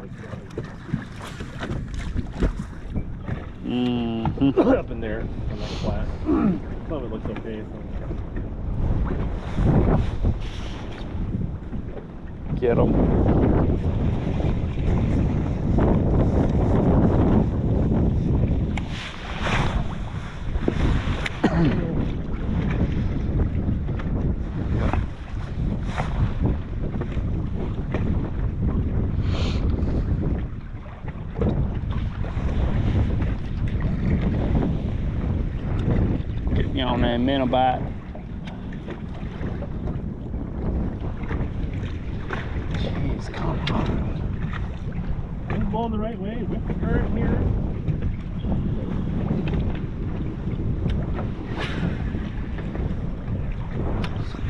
it up in there on that flat. Some of it looks okay. So.
Get them. On that minnow bite. Jeez, come on.
Wind's blowing the right way. With the current here.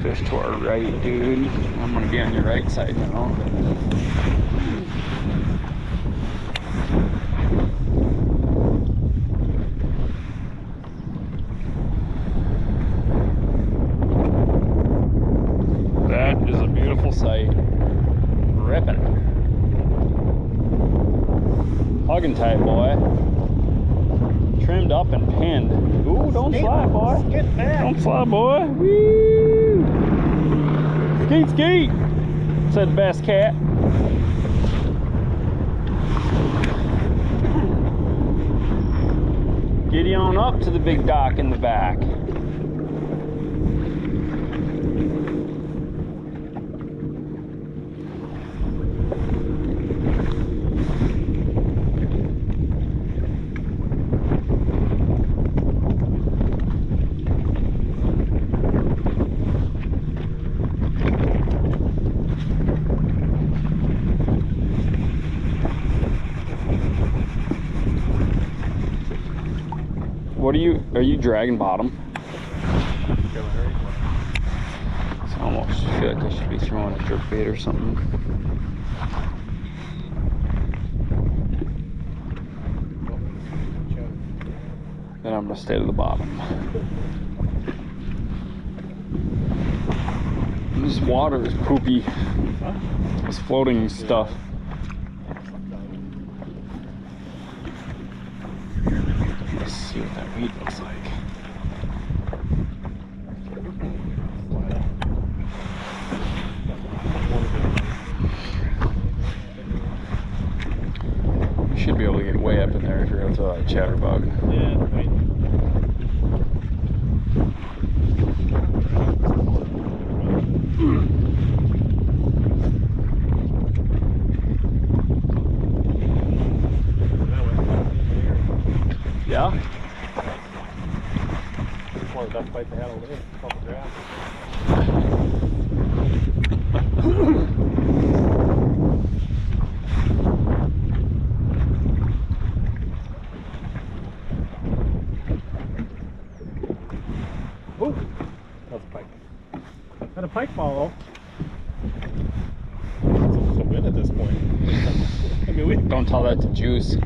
Fish to our right, dude. I'm gonna be on your right side now. Sight. Ripping. Hugging tight, boy. Trimmed up and pinned. Ooh, don't slide, boy.
Get back.
Don't slide, boy. Woo! Skeet, skeet, said the best cat. Giddy on up to the big dock in the back. What are you dragging bottom? I almost feel like I should be throwing a jerk bait or something. Then I'm gonna stay to the bottom. This water is poopy. This floating stuff. Let's see what that weed looks like. You should be able to get way up in there if you're gonna throw that chatterbug.
Yeah, right.
Yeah?
One of the best fights I had all day. Off the grass. Oh, that's a pike. Had a pike follow. It's a win at this point. I mean, we
Don't tell that to Juice.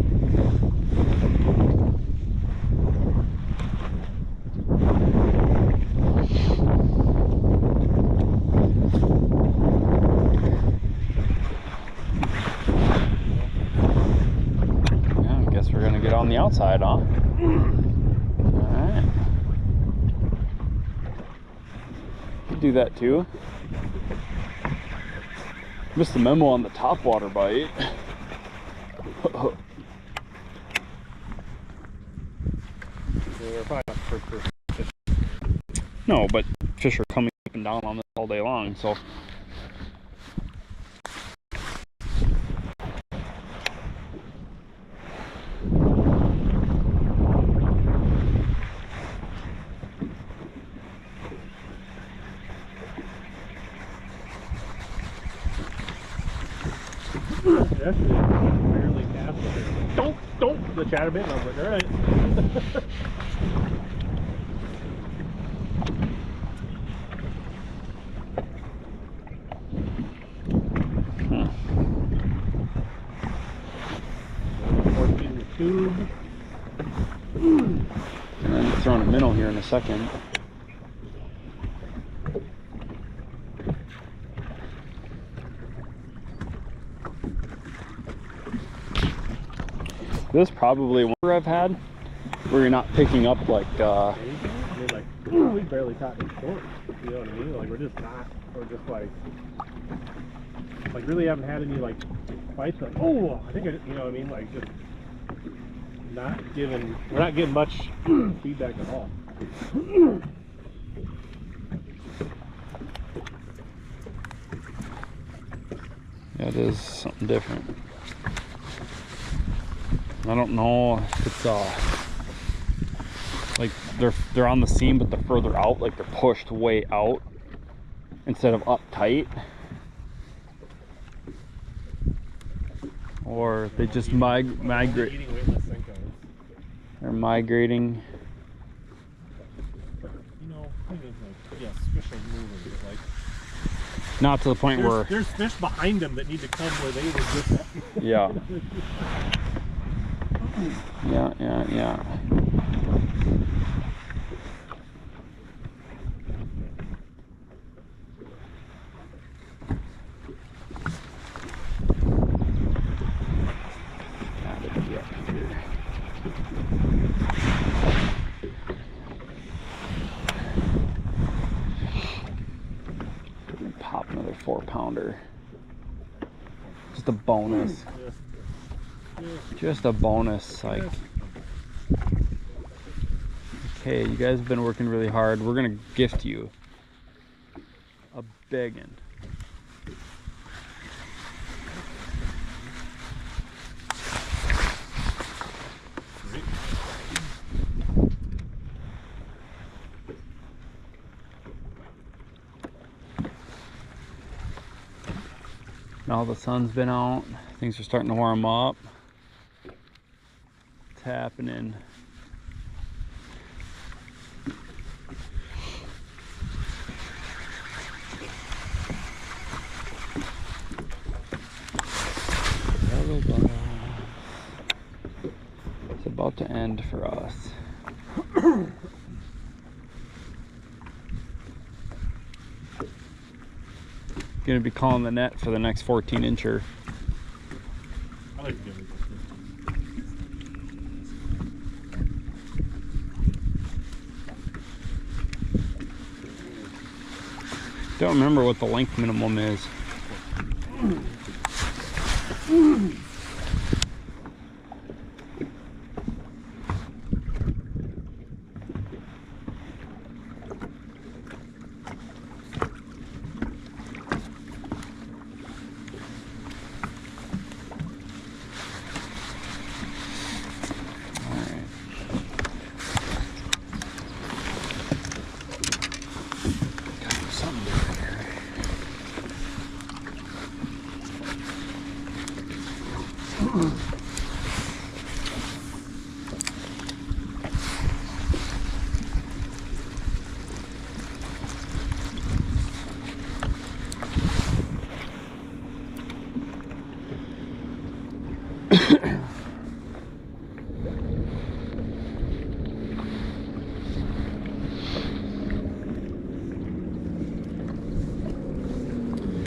We're gonna get on the outside, huh? Alright. Could do that too. Missed the memo on the top water bite.
We're probably not for fish.
No, but fish are coming up and down on this all day long, so.
Actually, barely cast it. Don't the chatterbait. And I was like, all right. In the tube.
And then throwing a minnow here in a second. This is probably one I've had where you're not picking up like
I mean, like we barely caught any short. You know what I mean? Like we're just not. We're just like really haven't had any like fights. Like oh, I think I, you know what I mean? Like just not giving. We're not getting much feedback at all.
Yeah, it is something different. I don't know if it's like they're on the seam but they're further out, like they're pushed way out instead of up tight, or they just migrate. They're migrating.
You know, I think it's like yes, fish are moving, but like
Not to the point where
there's fish behind them that need to come where they were just at.
yeah. Yeah. Pop another 4-pounder. Just a bonus. Just a bonus, like. hey, you guys have been working really hard. We're gonna gift you a biggin. Now the sun's been out, things are starting to warm up. It's happening. It's about to end for us. Gonna be calling the net for the next 14-incher.
I like to give it.
Don't remember what the length minimum is.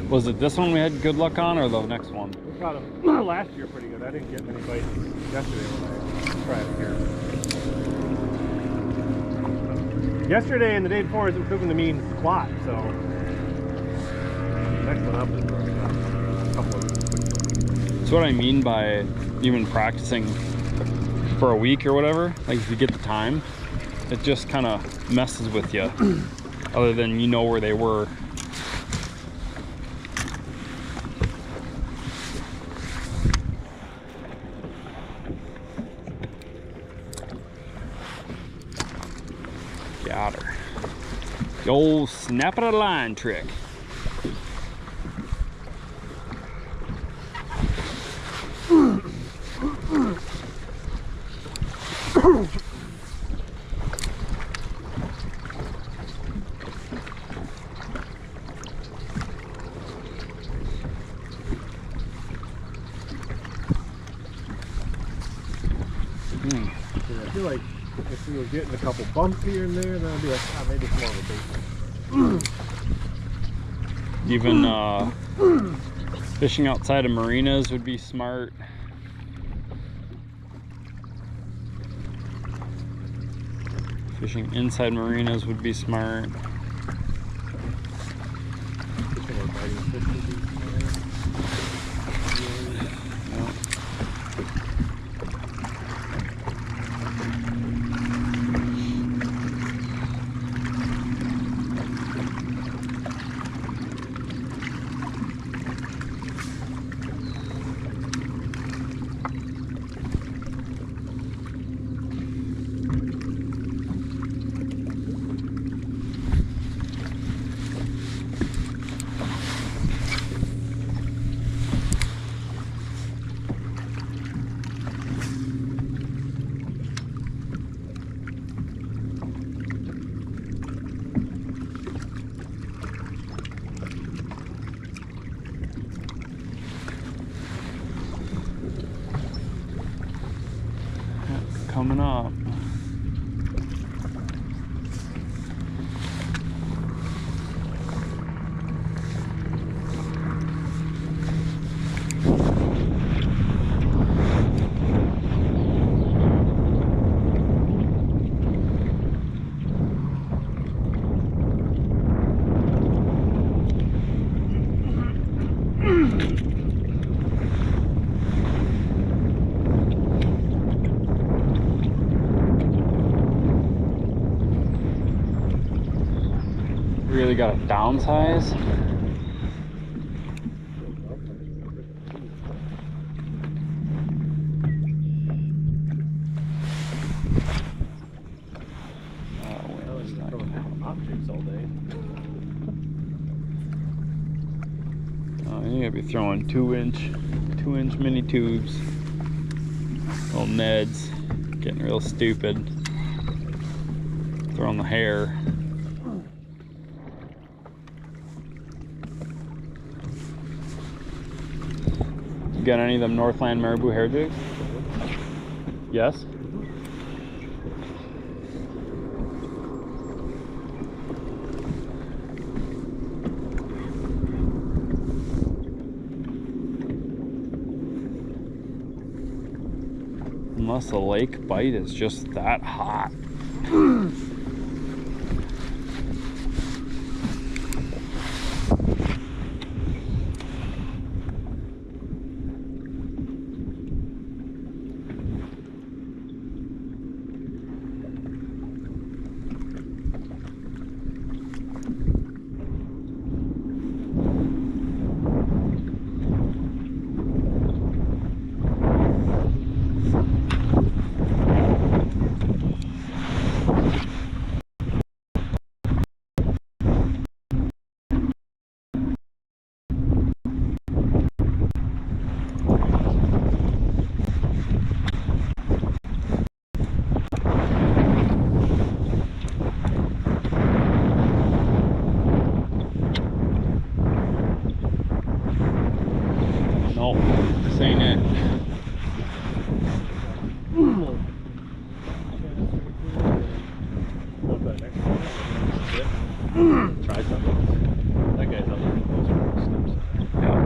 Was it this one we had good luck on, or the next one?
We caught him last year pretty good. I didn't get many bites yesterday when I tried it here. Yesterday and the day before isn't proving to mean squat, so next one up is a couple of.
That's what I mean by even practicing for a week or whatever. Like if you get the time, it just kind of messes with you. Other than you know where they were. Got her. The old snap of the line trick.
I feel like if we were getting a couple bumps here and there, then I'd be like, ah, maybe it's more of a bait.
Even fishing outside of marinas would be smart. Fishing inside marinas would be smart.
Fishing or biting fish would be smart.
Coming up. really got to downsize. You're gonna be throwing 2-inch mini tubes. Little Neds, getting real stupid. Throwing the hair. You got any of them Northland Marabou hair jigs? Yes? Unless the lake bite is just that hot. Nope, this ain't it.
Try something. That guy's up there close to the steps.
Yeah.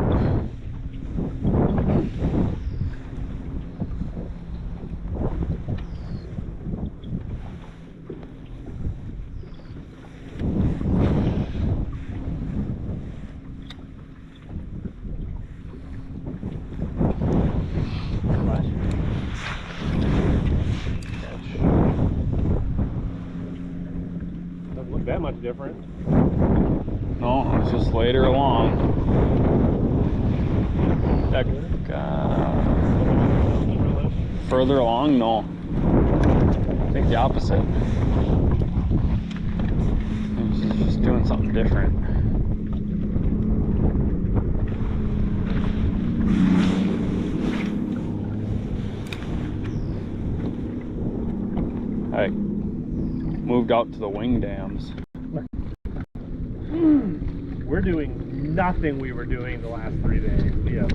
Doesn't look that much different.
No, it's just later along. That, further along? No. I think the opposite. It's just doing something different. I moved out to the wing dams.
We're doing nothing we were doing the last 3 days. We have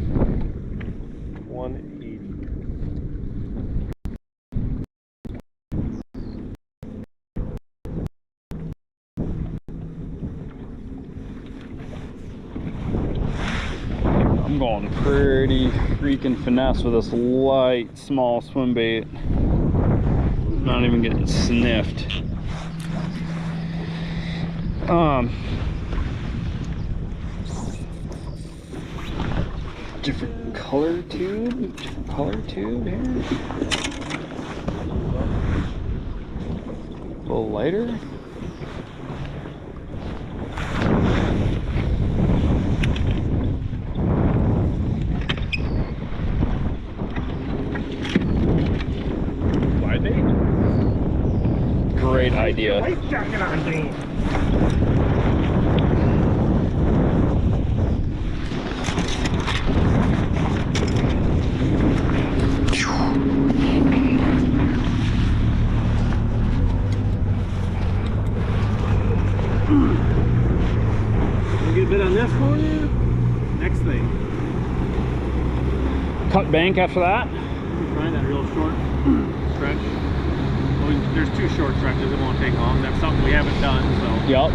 180.
I'm going pretty freaking finesse with this light, small swim bait. Not even getting sniffed. Different color tube here. A little lighter.
Wide bait?
Great idea.
Life jacket on, Dean. Get a bit on this for you. Next thing.
Cut bank after that.
Find that real short stretch. Well, there's 2 short stretches. It won't take long. That's something we haven't done. So.
Yup.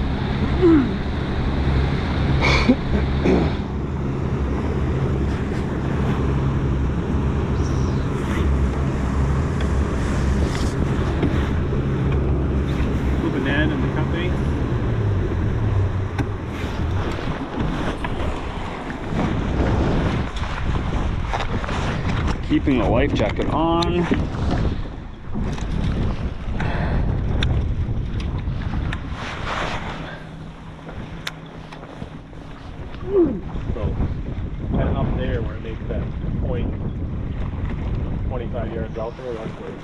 With the Ned and the company.
Keeping the life jacket on.
25 yards out there. That's great.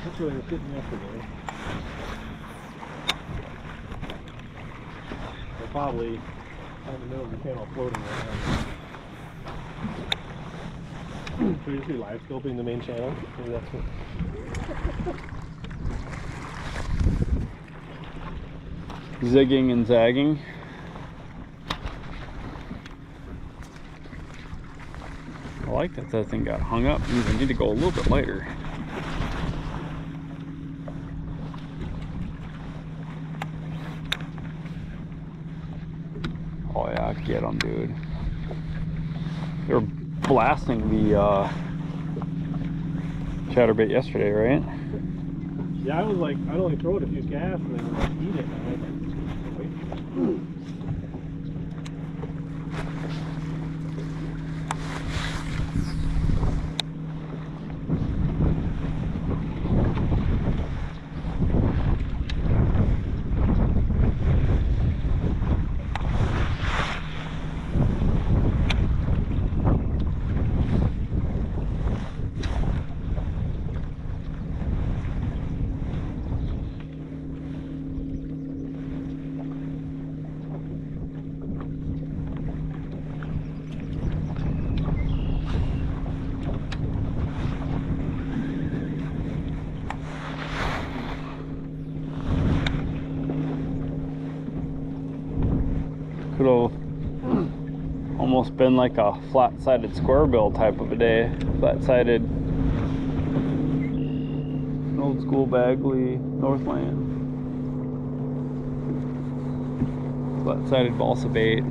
That's what I was hitting yesterday. They're probably in the middle of the channel floating right now. So you just be live scoping the main channel. Maybe that's what.
Zigging and zagging. I like that that thing got hung up. Means I need to go a little bit lighter. Oh yeah, get them, dude. They were blasting the chatterbait yesterday, right?
Yeah, I was like, I'd only throw it a few casts and then like eat it. And I was like, wait.
Could have almost been like a flat-sided square bill type of a day. Flat-sided old school Bagley Northland. Flat-sided balsa bait. Check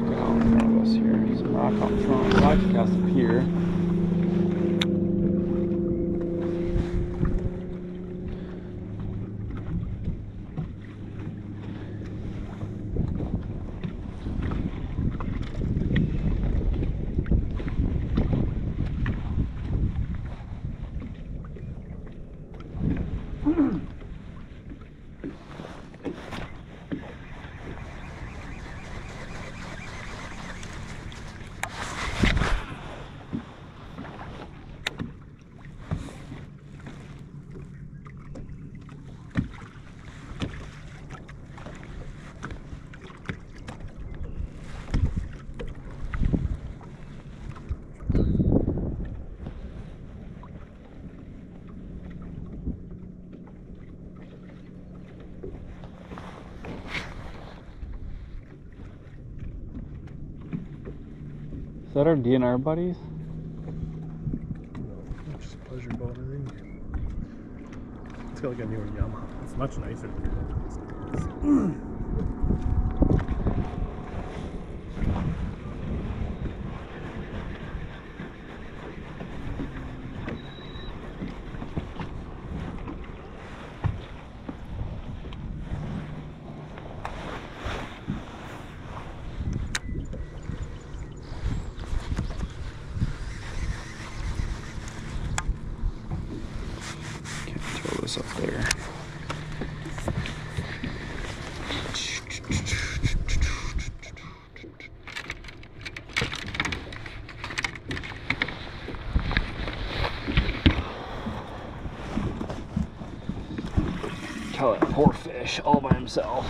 it out in front of us here. Some rock out front. Rock cast up here. Is that our DNR buddies?
No, just a pleasure boat, I think. It's got like a newer Yamaha. It's much nicer than yours.
Up there. Tell that poor fish all by himself.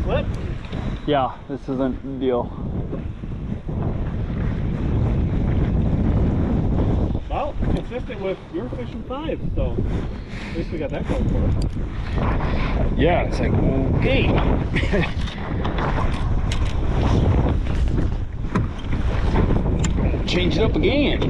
Flip?
Yeah, this isn't the deal.
Well, consistent with your fishing 5, so at least we got that going for us.
Yeah, it's like, okay. Change it up again.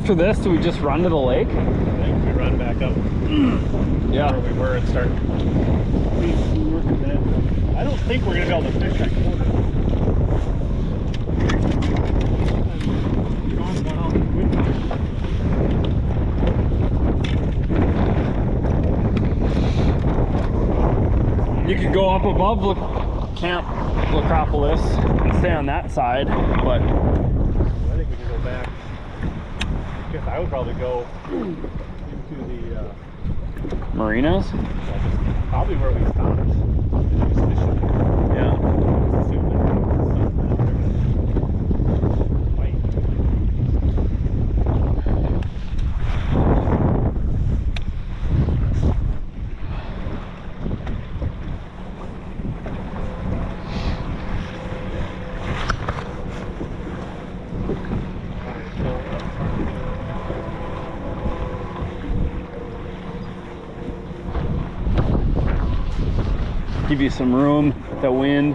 after this, do we just run to the lake?
I think we run back up
Yeah.
where we were and start working that. I don't think we're going to be able to fish that quarter.
You could go up above Camp Lacropolis and stay on that side, but
I think we can go back. I guess I would probably go into the
marinas?
probably where we stopped. Just fishing there.
Yeah.
See what they're
Give you some room, the wind.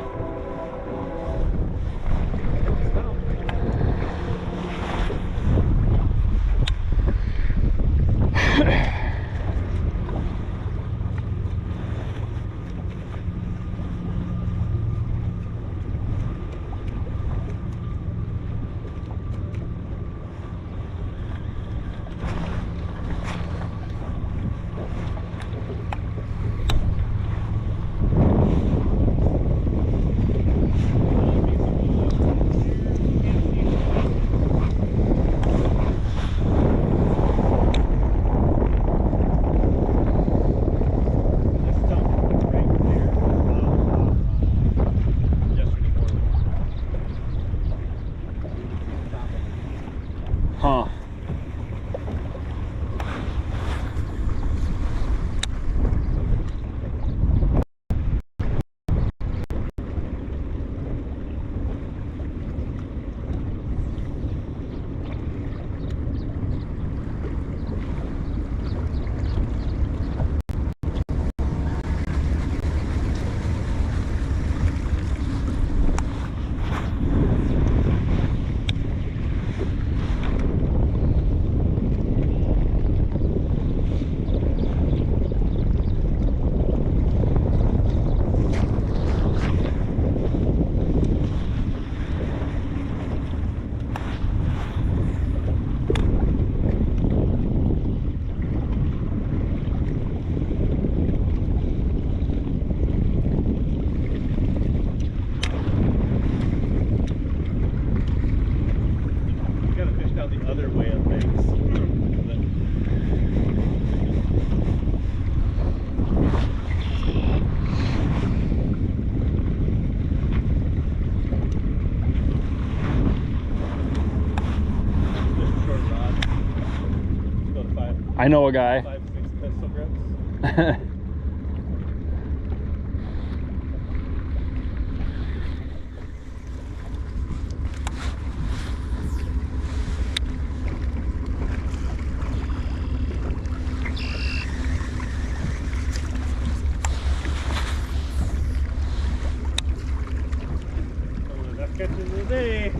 Huh. I know a guy.
5, 6 pistol grips. That's catching the day.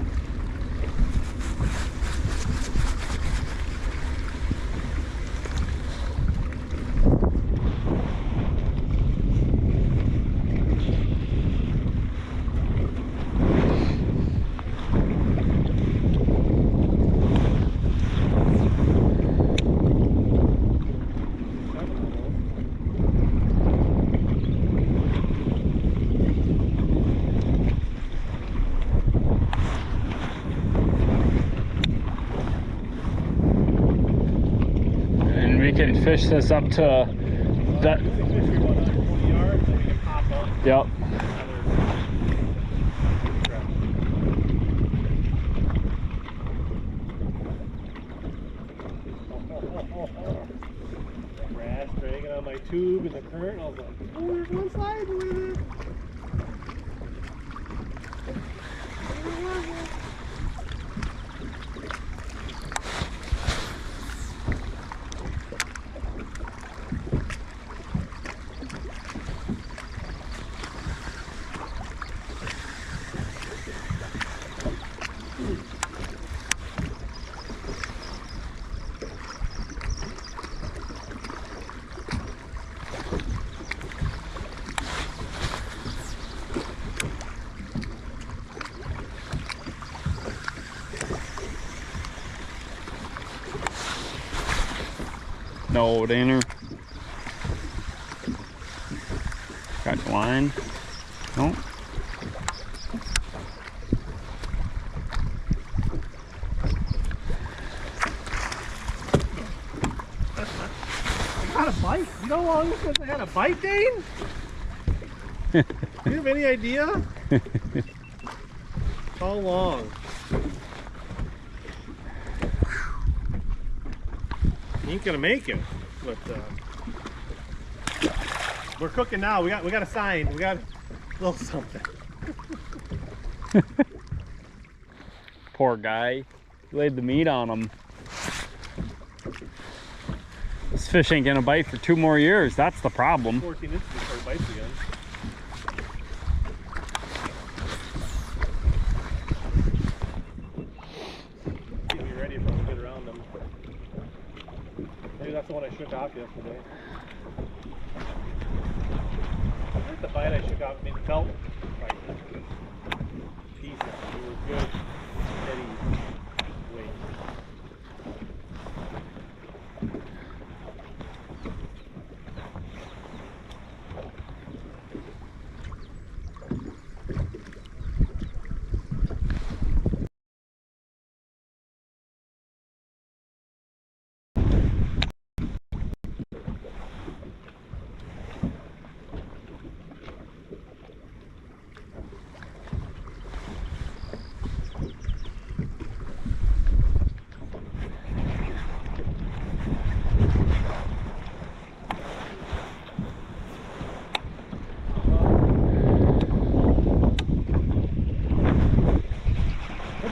Can fish this up to that. Yep.
Grass dragging on my tube in the current. I was like, oh, there's one slide with it.
No, it ain't her. Got the line. Nope.
I got a bite. You know how long this since I had a bite, Dane? Do you have any idea? How long? He ain't gonna make it, but we're cooking now. We got a sign. We got a little something.
Poor guy. Laid the meat on him. This fish ain't gonna bite for 2 more years. That's the problem.
14 inches before it bites again. He'll be ready if I can get around him. Maybe that's the one I shook off yesterday. I think the bite I shook off, I mean, felt like pieces. It was good, steady weight.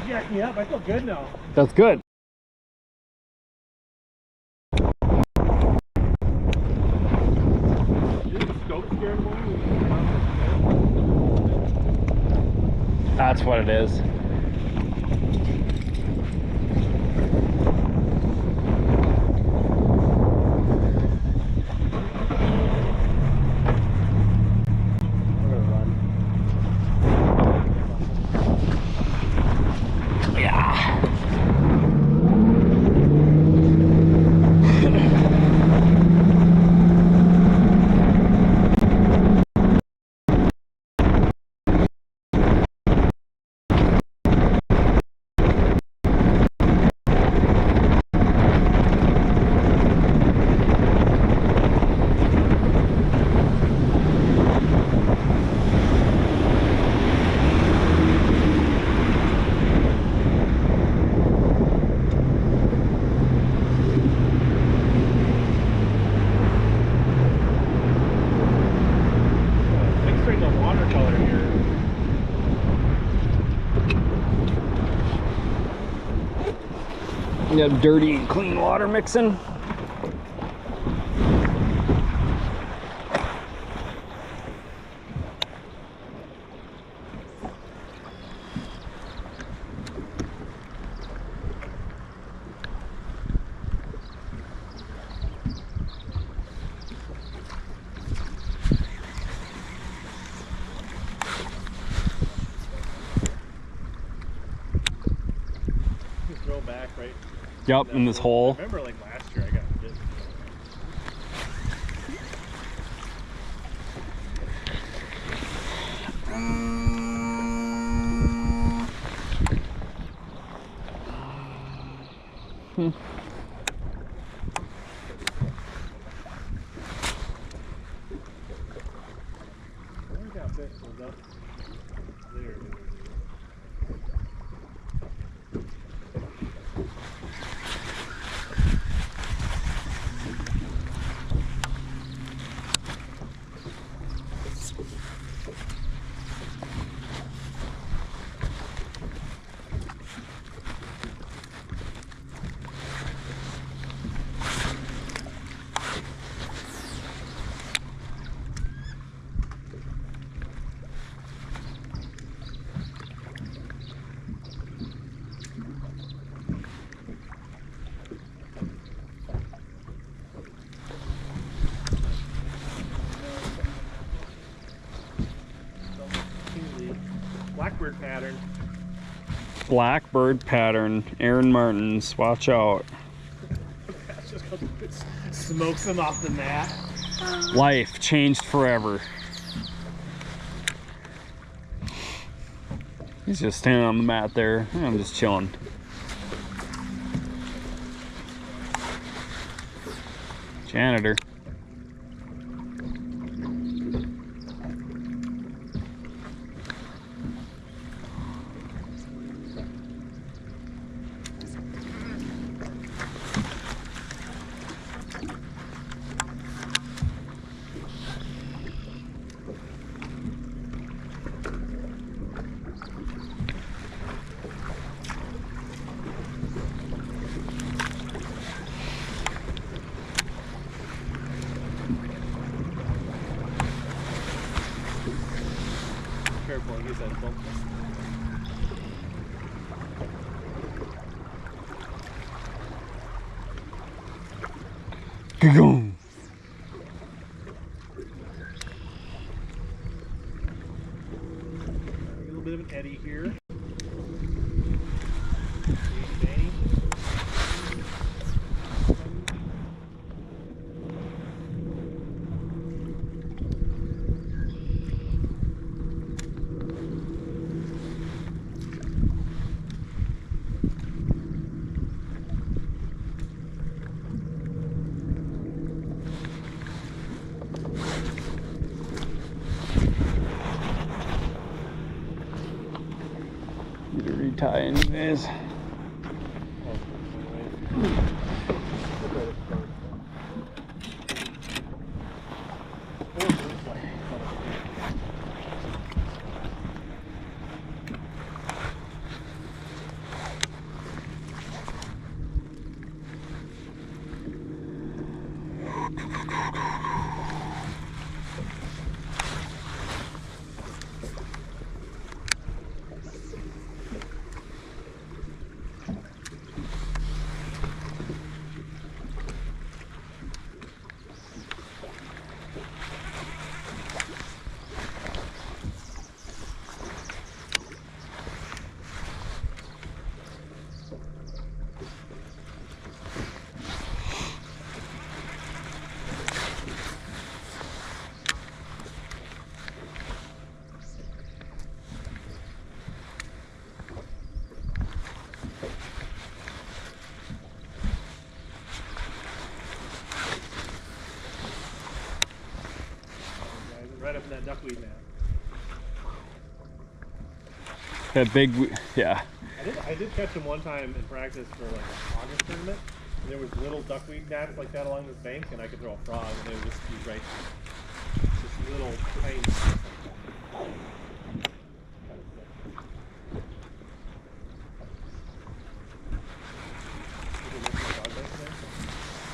Jack me up. I feel good now.
That's good. That's what it is. You got dirty and clean water mixing.
Throw back right.
Yep, in this hole.
I remember like last year I got bit. I got bit was up there. Blackbird pattern.
Blackbird pattern. Aaron Martin's. Watch out.
That's just 'cause Smokes him off the mat.
Life changed forever. He's just standing on the mat there. I'm just chilling. Janitor.
Careful, he said bump.
Go.
A little bit of an eddy here.
Need to retie anyways. Right up in that duckweed mat. That big, yeah.
I did catch him one time in practice for like an August tournament. And there was little duckweed mats like that along this bank, and I could throw a frog, and they would just be right, just little tiny.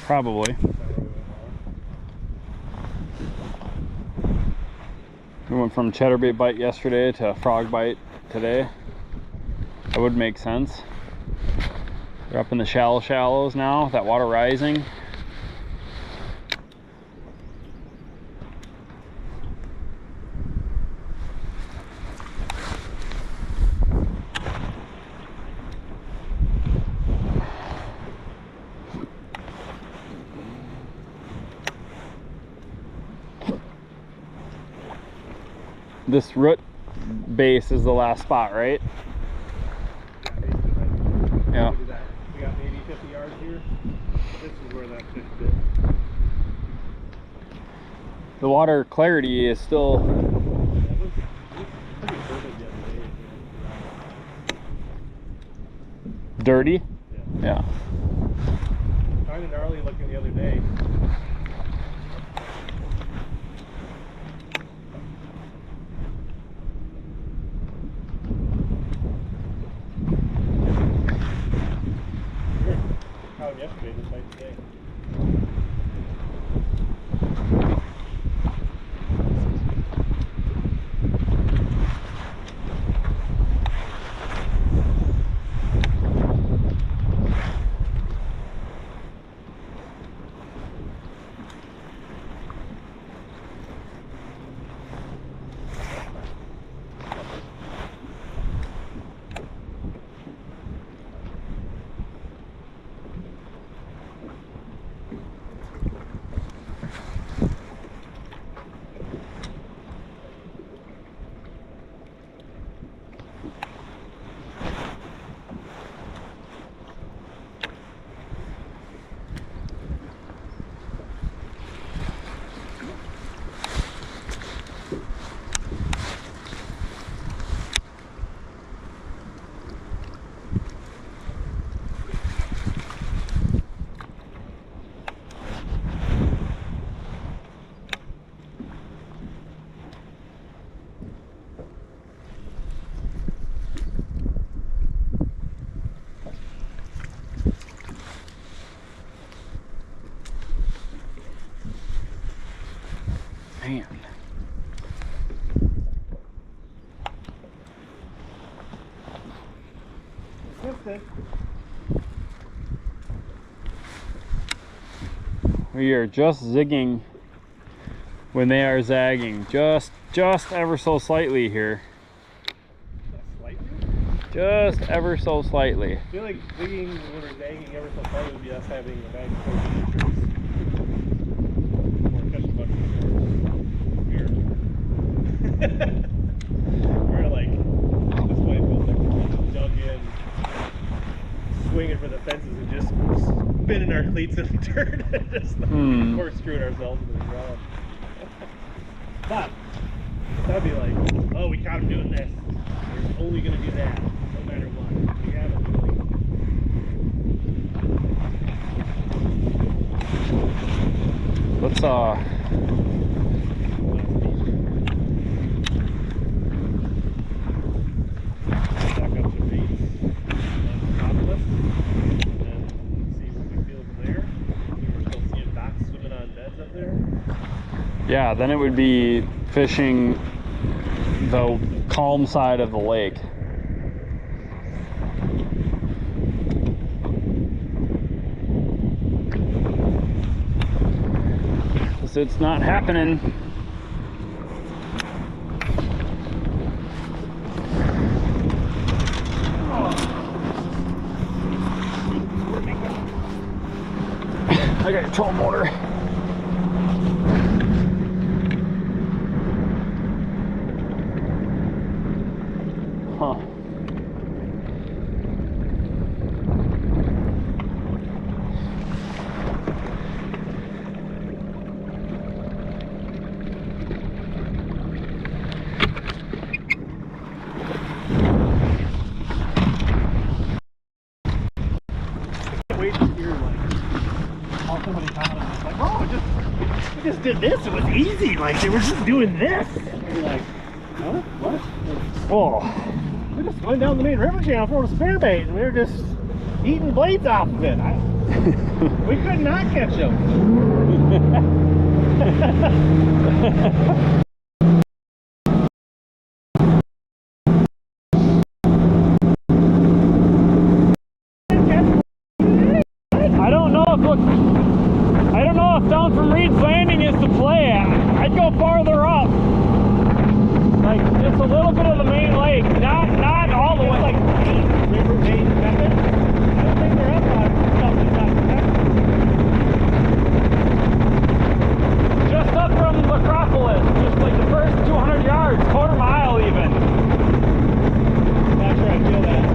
Probably. We went from chatterbait bite yesterday to frog bite today. That would make sense. They're up in the shallows now, with that water rising. This root base is the last spot, right? Yeah.
We got maybe 50 yards here. This is where that fish bit.
The water clarity is still dirty. Yeah.
Kind of gnarly looking the other day. Caught him yesterday, just like today.
We are just zigging when they are zagging. Just ever so slightly here.
Slightly?
Just ever so slightly.
I feel like zigging when we're zagging ever so slightly would be us having a bag of shirts. Or a fishing bucket of shorts. We're like, this way feels like we're dug in, swinging for the fences and just spinning our cleats in the dirt and just corkscrewing ourselves into the ground. But that'd be like, oh, we caught him doing this. We're only gonna do that, no matter what. We haven't really.
Let's
Stack up the reeds on top of us and see what we feel from there. We're still seeing bats swimming on beds up there.
yeah, then it would be fishing the calm side of the lake. 'Cause it's not happening. I got a troll motor. Huh.
Wait to hear like how somebody commented like, oh, we just did this. It was easy. Like they were just doing this. And you're like, huh? What?
Oh.
We just went down the main river channel for a spinnerbait and we were just eating blades off of it. We could not catch them.
I don't know if down from Reed's Landing is the play. I'd go farther up. Like just a little bit of the main lake, not all the way.
Like river bait method. I don't think they're up on something like that.
Just up from Acropolis, just like the first 200 yards, quarter mile even.
Not sure I feel that.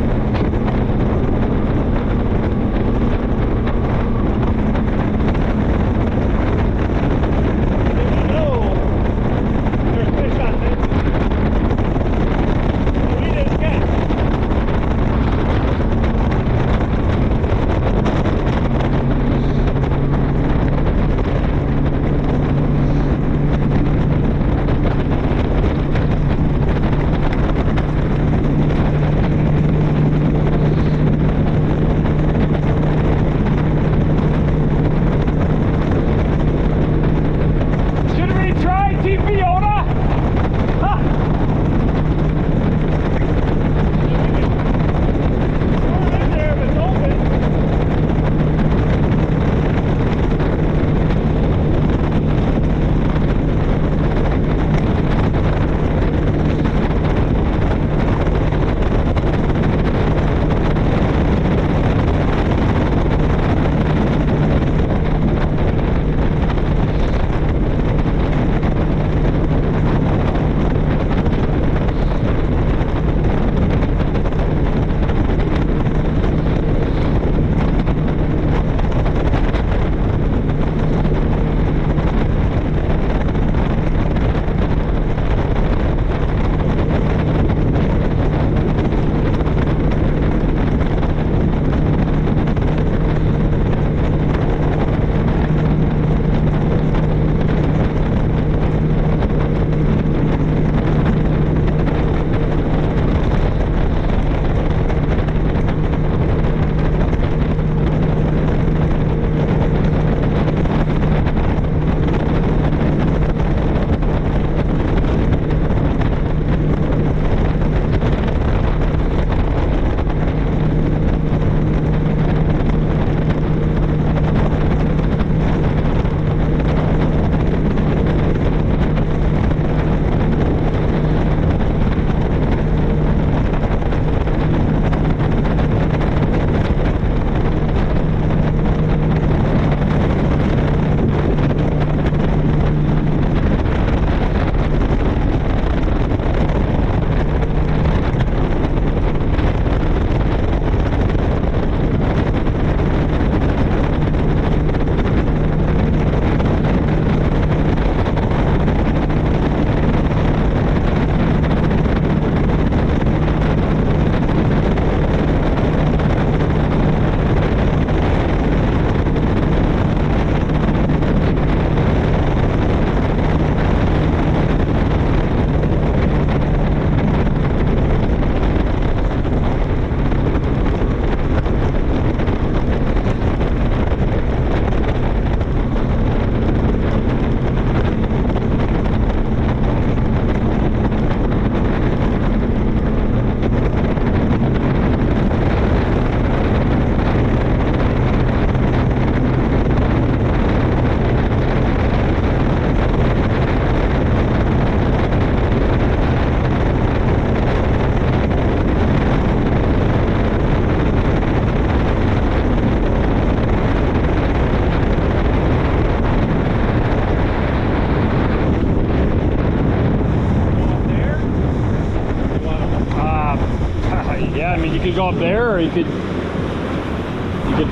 go up there, or you could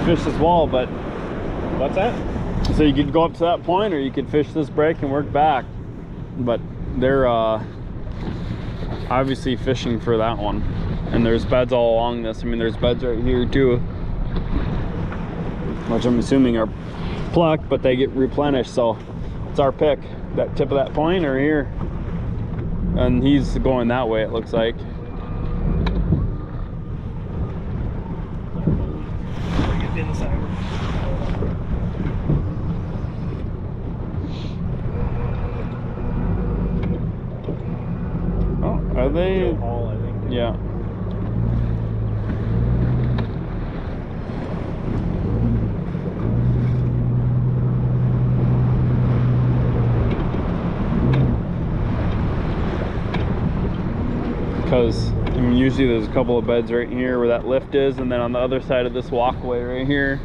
fish this wall, but
What's that?
so you could go up to that point, or you could fish this break and work back. But they're obviously fishing for that one, and there's beds all along this. I mean, there's beds right here too, which I'm assuming are plucked, but they get replenished. So it's our pick, that tip of that point or here, and he's going that way, it looks like.
Get in the side.
Oh, are they?
Hall, I think.
Yeah. Because I mean, usually there's a couple of beds right here where that lift is, and then on the other side of this walkway right here.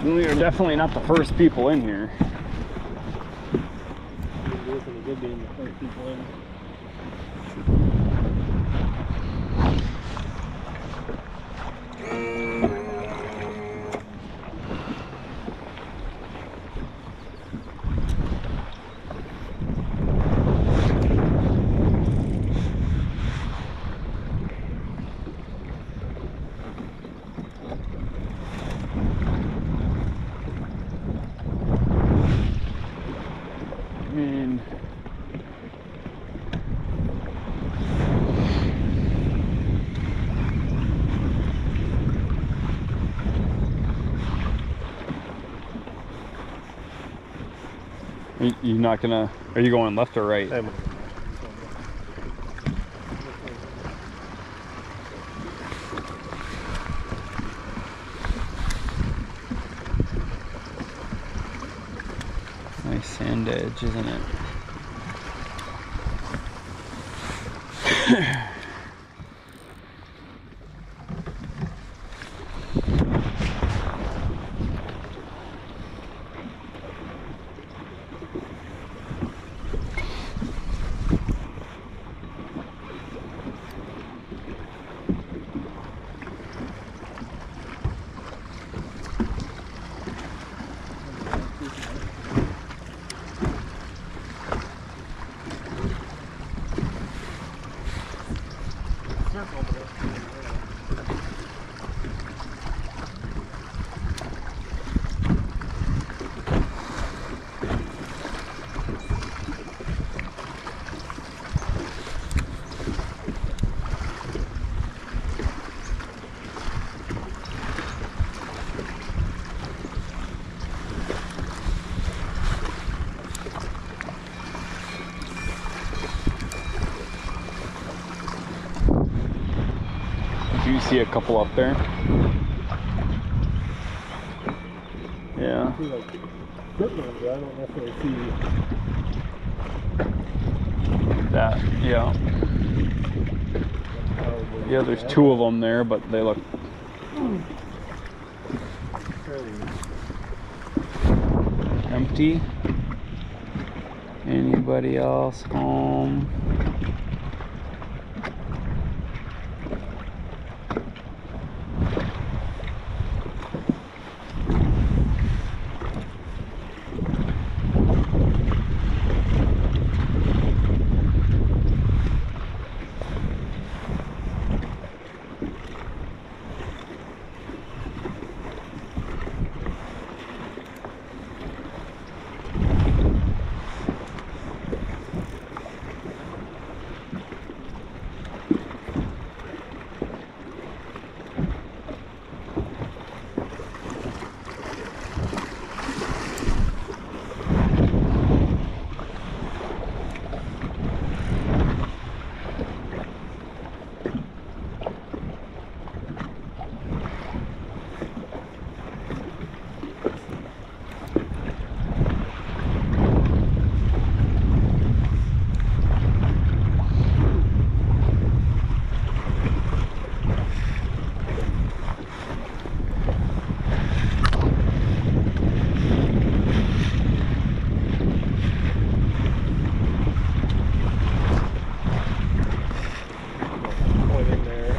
We are definitely not the first people in here.
Good being the first people in.
You're not gonna, are you going left or right? Nice sand edge, isn't it? Do you see a couple up there? Yeah.
I don't necessarily see
That, yeah. Yeah, there's two of them there, but they look
fairly.
empty. Anybody else home?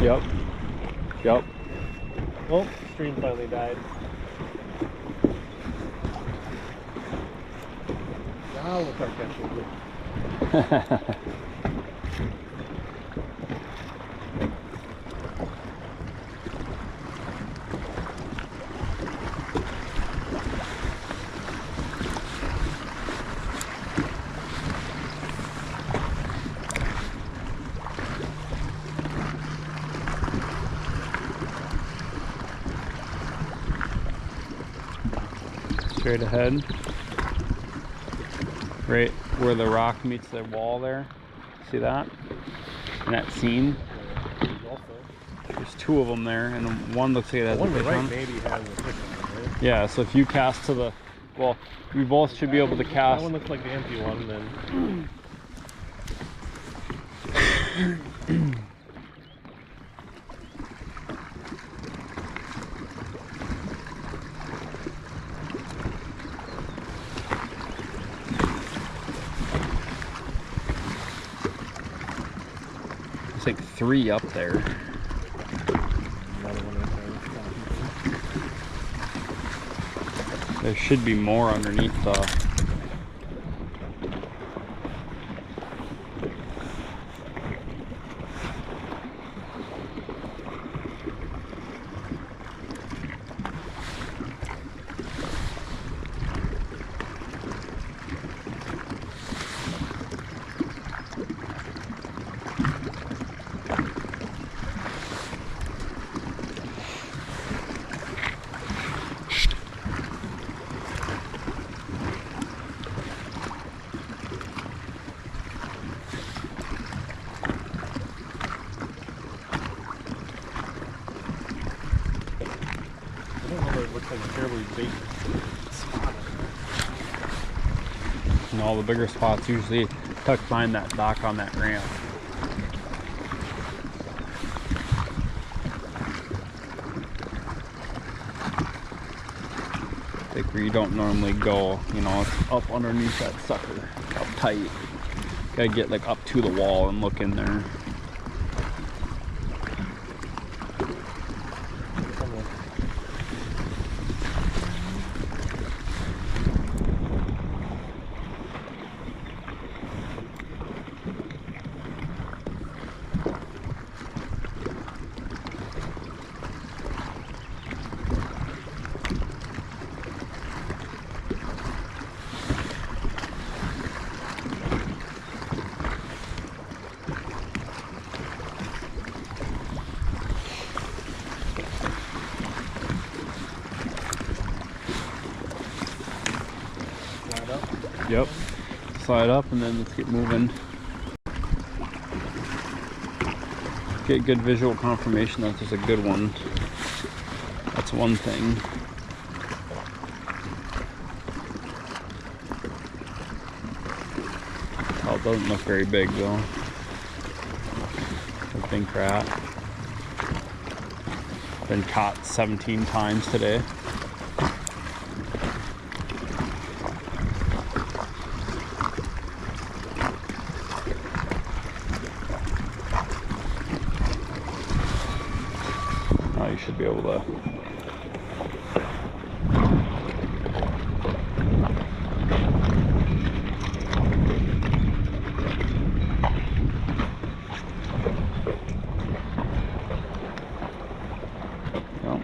Yep. Yep.
Well, stream finally died. Now we'll start catching.
Straight ahead. Right where the rock meets the wall there. See that? In that seam. There's two of them there, and one looks like it has
one
a fish
right
on it.
maybe has a fish on it, right?
Yeah, so if you cast to the, well, we both should be able to
That
cast.
one looks like the empty one then.
There's like 3 up there.
Another one right there.
There should be more underneath the.
I don't know if it looks like a terribly big spot.
And all the bigger spots usually tucked behind that dock on that ramp. Like where you don't normally go, you know, it's up underneath that sucker, up tight. Gotta get like up to the wall and look in there.
Slide up.
Yep. Slide up and then let's get moving. Get good visual confirmation that there's a good one. That's one thing. Oh, it doesn't look very big though. I think rat. Been caught 17 times today. Oh, you should be able to. Oh,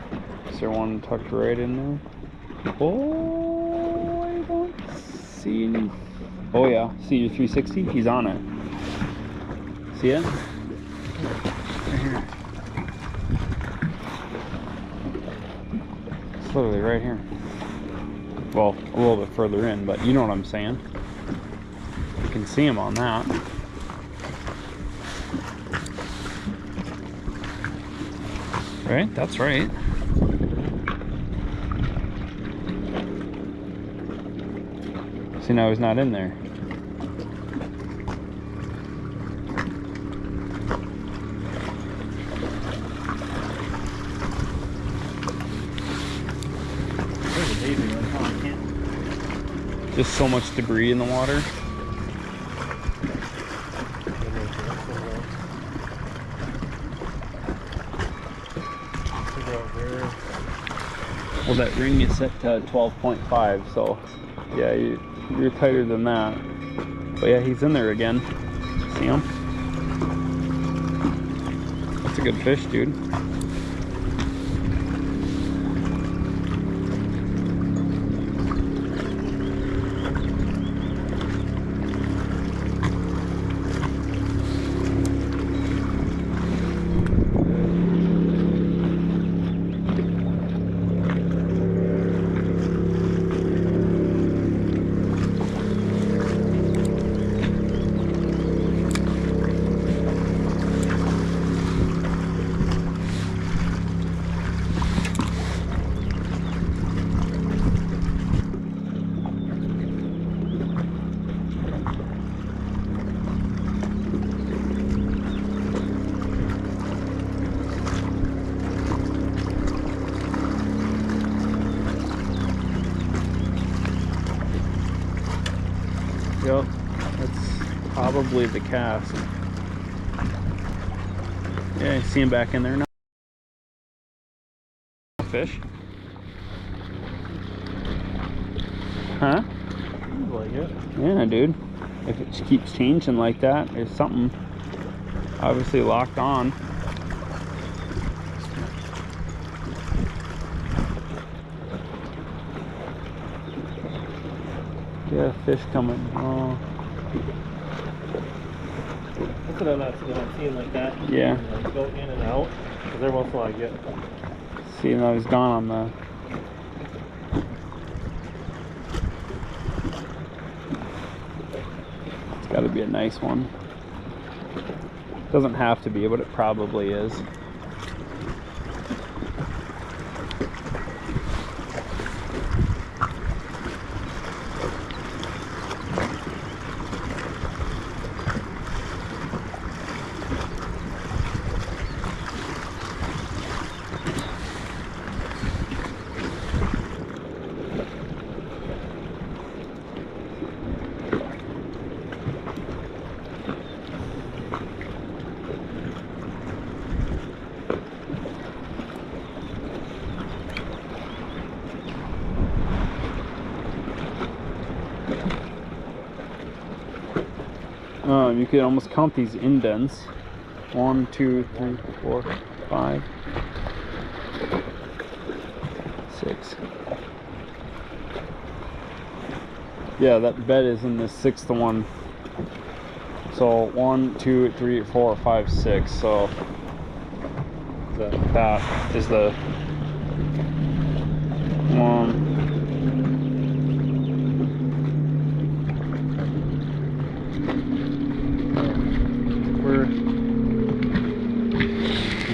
is there one tucked right in there? Oh, I don't see any. Oh yeah, see your 360? He's on it. See it? Right here. It's literally right here. Well, a little bit further in, but you know what I'm saying. You can see him on that. Right? That's right. See, now he's not in there. Just so much debris in the water. Well, that ring is set to 12.5, so yeah, you're tighter than that. But yeah, he's in there again. See him? That's a good fish, dude. Yep, that's probably the cast. Yeah, you see him back in there now. Fish. Huh?
Seems like it.
Yeah, dude. If it just keeps changing like that, there's something obviously locked on. Yeah, fish coming. Oh.
That's what I'm not seeing like that.
Yeah.
Like go in and out. Because every once in a while I get.
See, now he's gone on the. It's got to be a nice one. Doesn't have to be, but it probably is. You could almost count these indents. 1, 2, 3, 4, 5, 6. Yeah, that bed is in the 6th one. So 1, 2, 3, 4, 5, 6. So that is the one.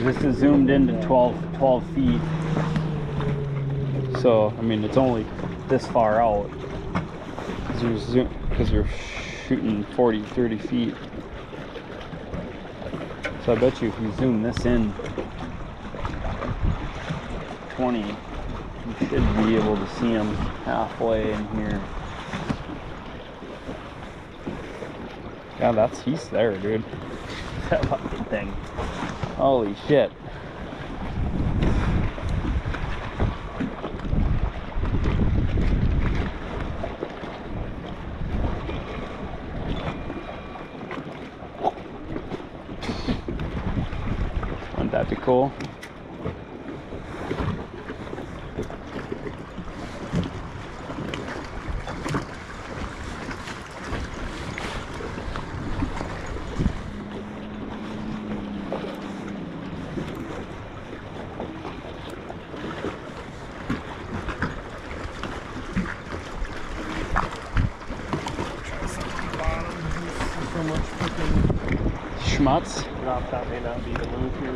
This is zoomed into 12 feet. So, I mean, it's only this far out. Because you're shooting 40, 30 feet. So I bet you if you zoom this in 20, you should be able to see them halfway in here. Yeah, he's there, dude. That fucking thing. Holy shit. Wouldn't that be cool? Schmutz.
No, that may not be the move here.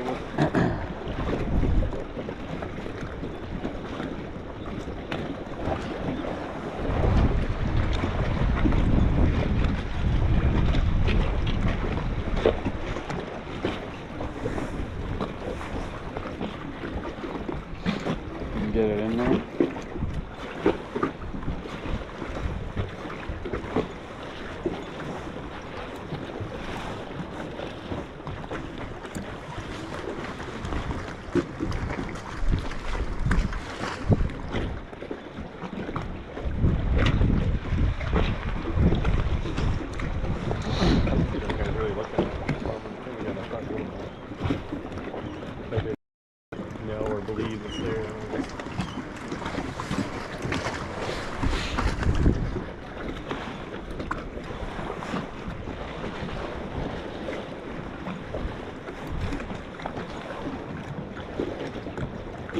Get it in there.
I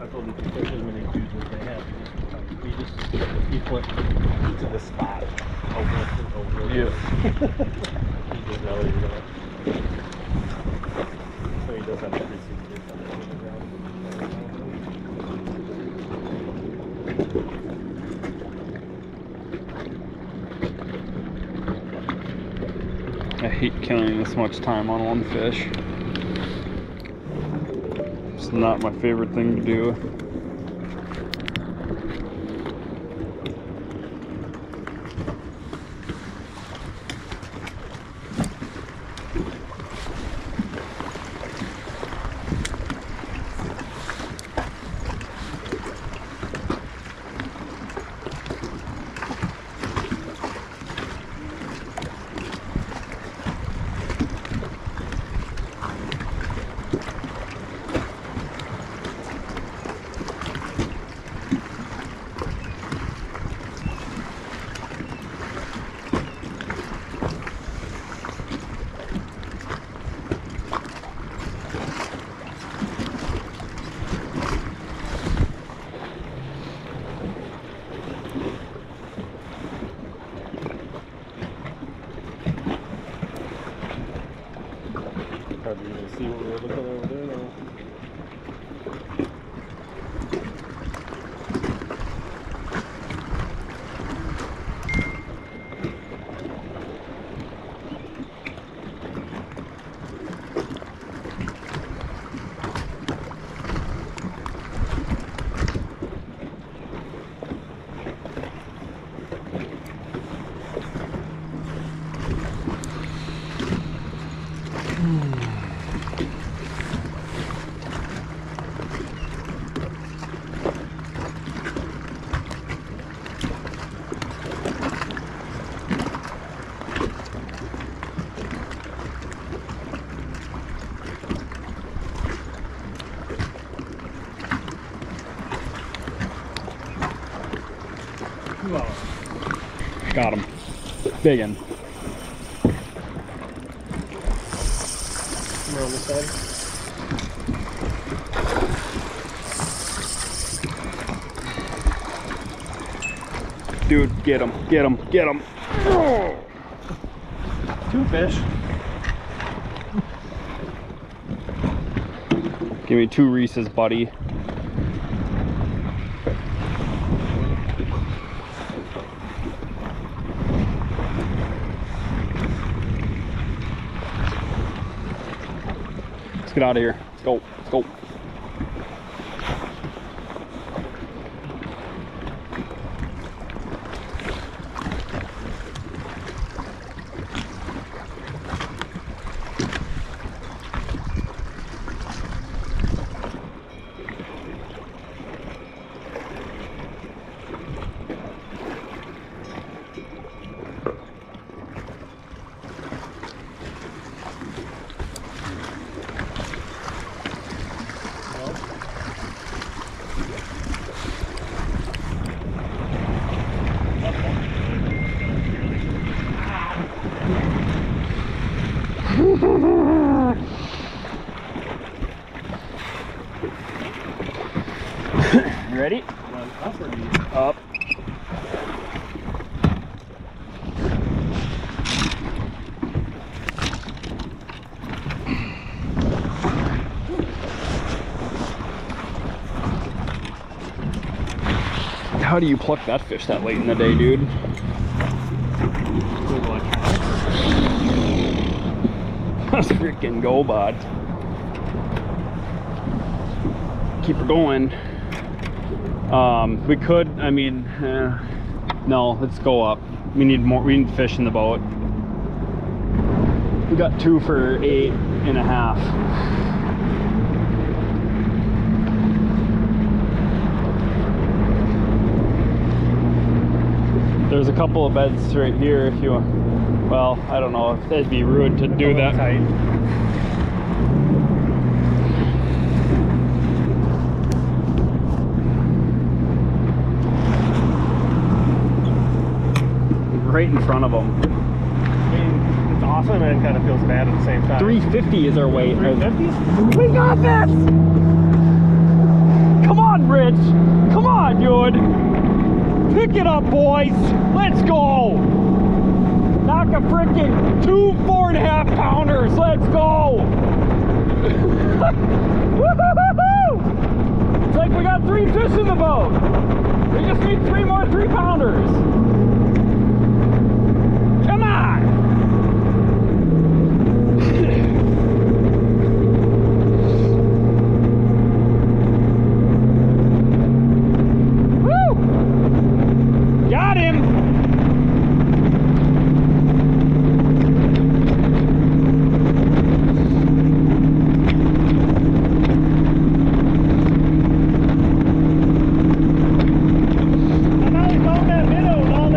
told you to fish as many Judes as they have. You flip to the spot over and over.
Yeah.
He just know you're gonna. So he does have to receive
I hate killing this much time on one fish. It's not my favorite thing to do.
Hardly even see what we're looking over there now.
Got him. Big one.
Come on this side.
Dude, get him, get him, get him. Oh.
2 fish.
Give me 2 Reese's, buddy. Let's get out of here. Let's go. Let's go. Ready?
Run up or do you?
Up. How do you pluck that fish that late in the day, dude? That's freaking go, bud. Keep her going. We could, I mean, no, let's go up. We need more, we need fish in the boat. We got 2 for 8.5. There's a couple of beds right here if you want. Well, I don't know if that'd be rude to do that.
Tight.
Right in front of them.
I mean, it's awesome and it kind of feels bad at the same time.
350 is our weight.
350s?
We got this! Come on, Rich! Come on, dude! Pick it up, boys! Let's go! Knock a freaking 2 4.5 pounders! Let's go! Woo-hoo-hoo-hoo! It's like we got 3 fish in the boat! We just need 3 more 3 pounders! Come on! Woo! Got him!
I'm always on that minnow and all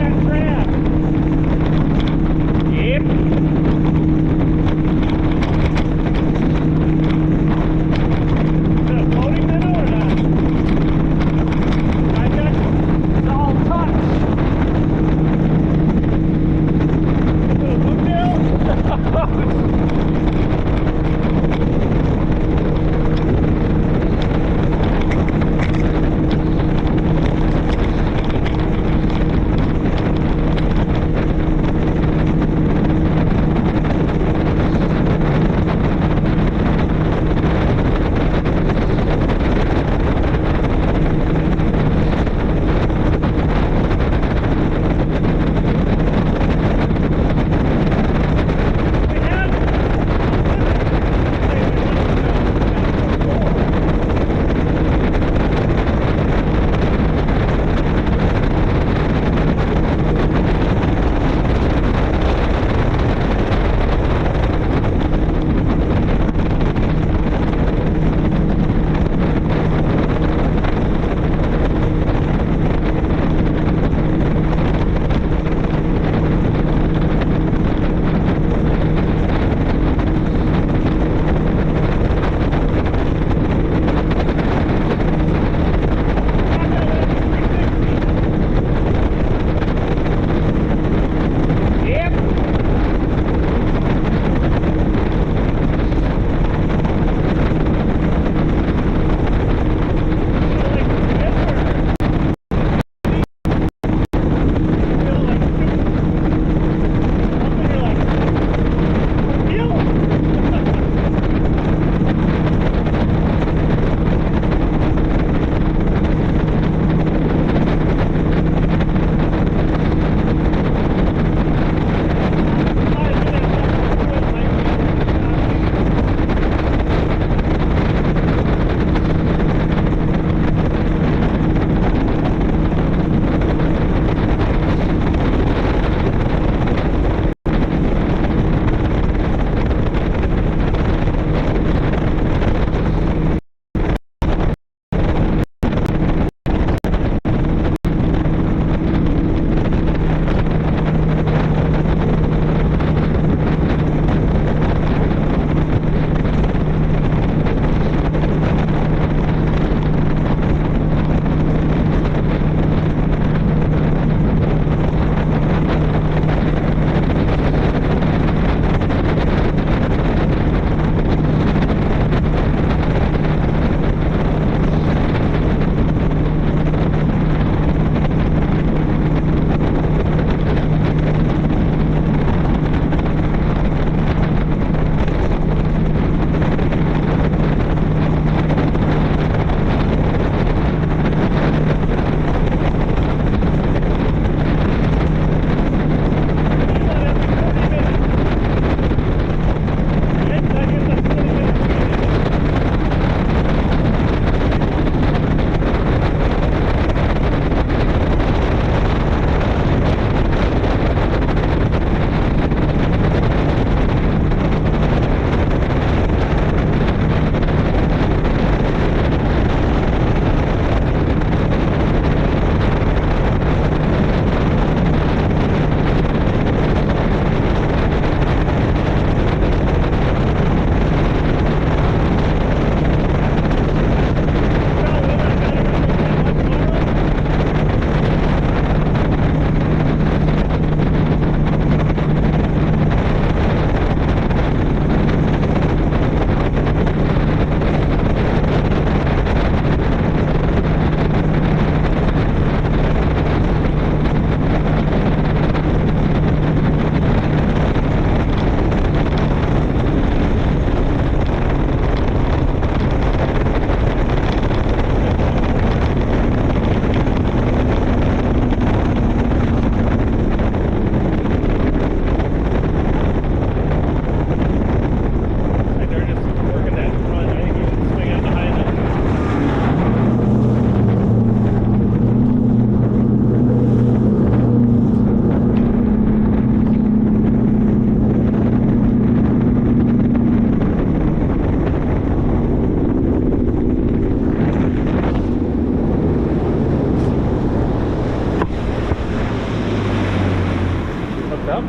picked up.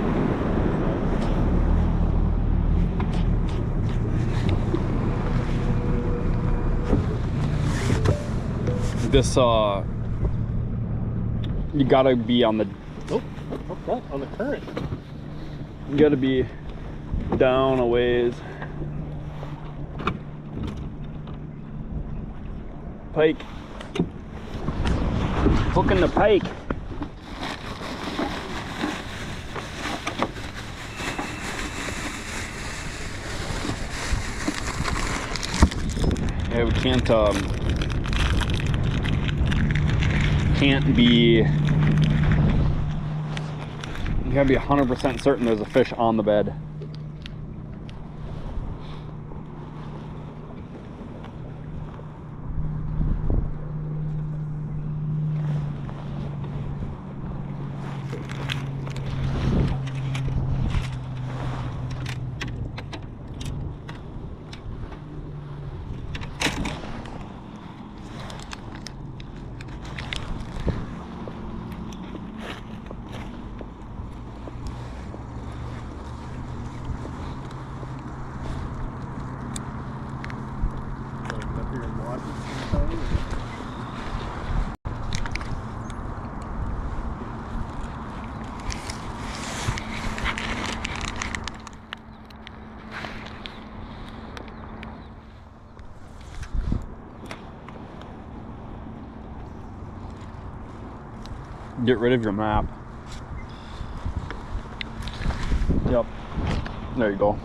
This you gotta be on the
On the current.
you gotta be down a ways. Pike. Hooking the pike. Yeah, we can't be, you gotta be 100% certain there's a fish on the bed. Get rid of your map. Yep. There you go.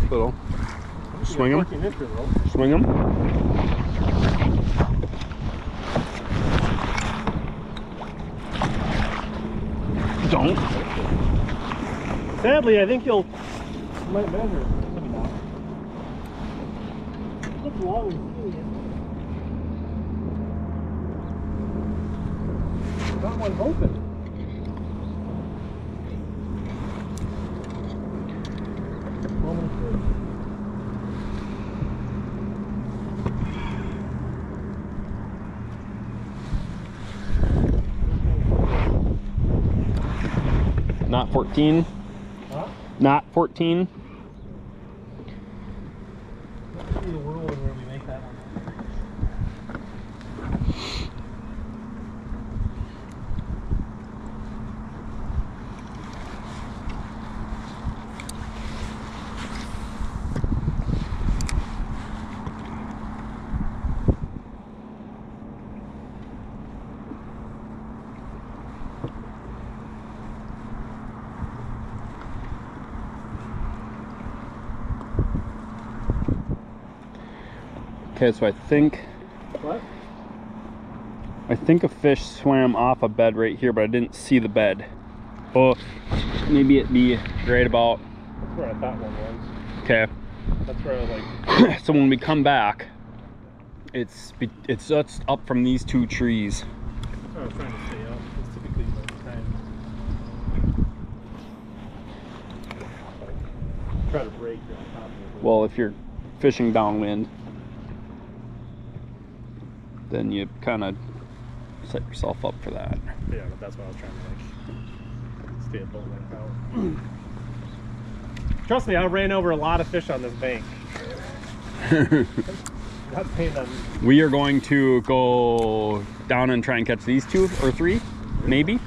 Little. Swing them. Swing them. Don't.
Sadly, I think you'll might measure. Maybe not. Look long and skinny. That one's open.
Not 14.
Huh?
Not 14.
Let's see the whirlwind where we make that one.
Okay, so I think
What?
a fish swam off a bed right here, but I didn't see the bed. Oh, maybe it be right about.
That's where I thought one was.
Okay.
That's where I was like.
So when we come back, it's just up from these two trees.
That's what I was trying to stay up. It's typically like time. Try to break your top of it.
Well, if you're fishing downwind, then you kind of set yourself up for that.
Yeah, but that's what I was trying to like stay above like out. Trust me, I ran over a lot of fish on this bank. Not saying that.
We are going to go down and try and catch these 2 or 3, maybe.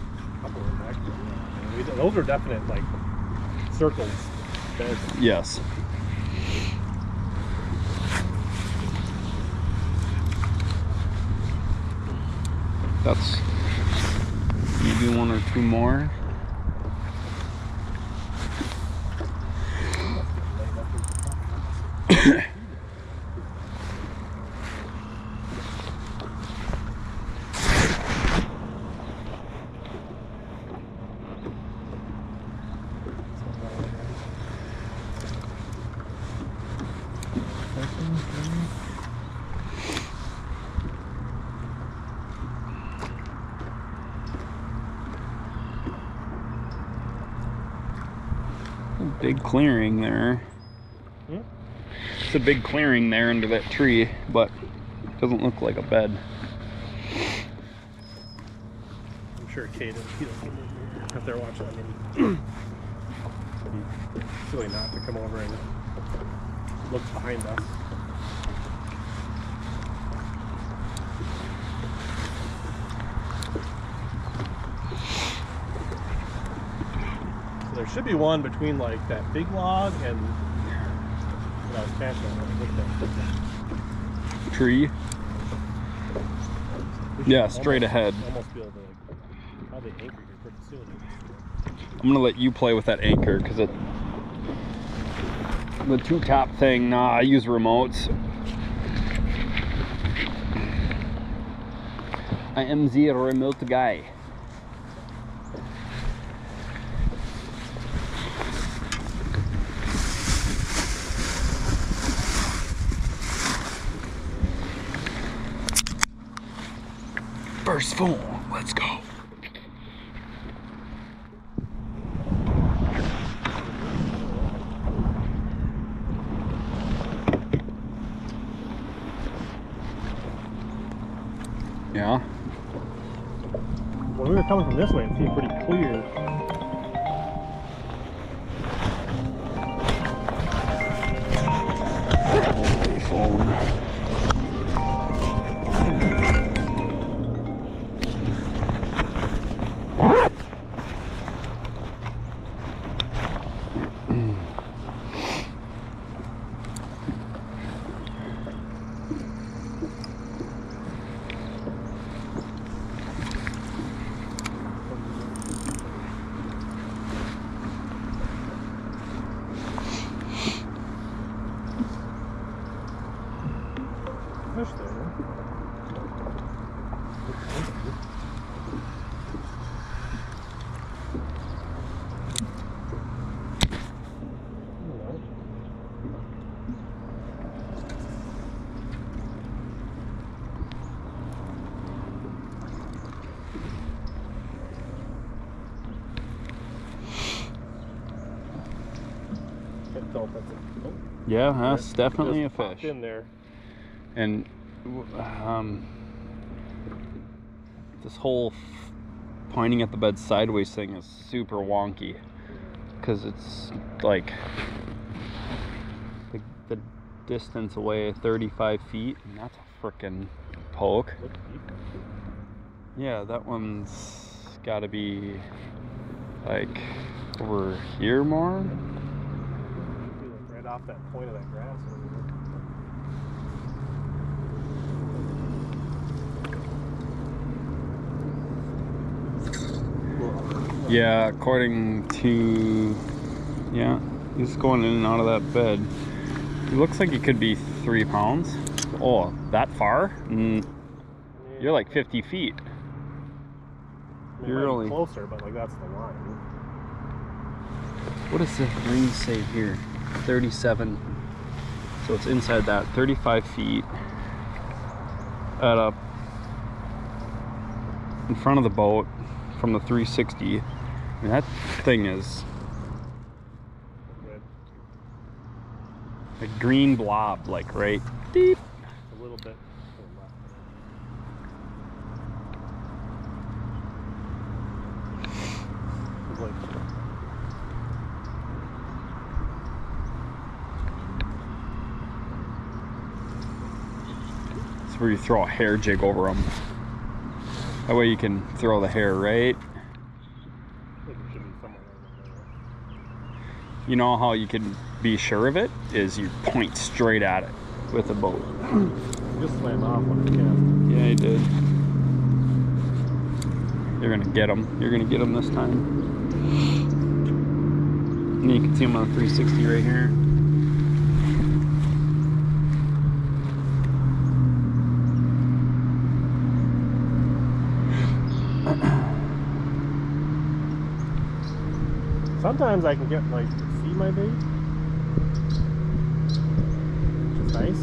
Those are definite like circles beds.
Yes. That's maybe one or two more. Big clearing there. It's a big clearing there under that tree, but it doesn't look like a bed.
I'm sure Kate and Pete if they're watching. I mean, it'd be silly not to come over and look behind us. So there should be one between like that big log and what I was casting on.
Tree? Yeah, straight ahead.
Almost be able to like, probably anchor here pretty soon.
I'm gonna let you play with that anchor because it, the two top thing, nah, I use remotes. I am the remote guy. First phone, let's go. Yeah.
When we were coming from this way, it seemed pretty clear.
Holy phone.
Fish there.
Yeah, that's definitely a
Just
fish.
in there.
And this whole pointing at the bed sideways thing is super wonky because it's like the distance away 35 feet, and that's a frickin' poke. Yeah, that one's got to be like over here more.
Right off that point of that grass over there.
Yeah, according to, yeah, he's going in and out of that bed. It looks like it could be 3 pounds. Oh, that far? You're like 50 feet.
I mean,
You're only
closer, but like that's the line.
What does the ring say here? 37. So it's inside that. 35 feet. At up in front of the boat from the 360. I mean, that thing is a green blob, like right deep.
A little bit to the left. It's like,
It's where you throw a hair jig over them. That way you can throw the hair right.
I think it should be somewhere over there.
You know how you can be sure of it? Is you point straight at it with a boat.
Just slammed off when it cast.
Yeah, he did. You're gonna get them. You're gonna get them this time. And you can see them on the 360 right here.
Sometimes I can get like see my bait, which is nice.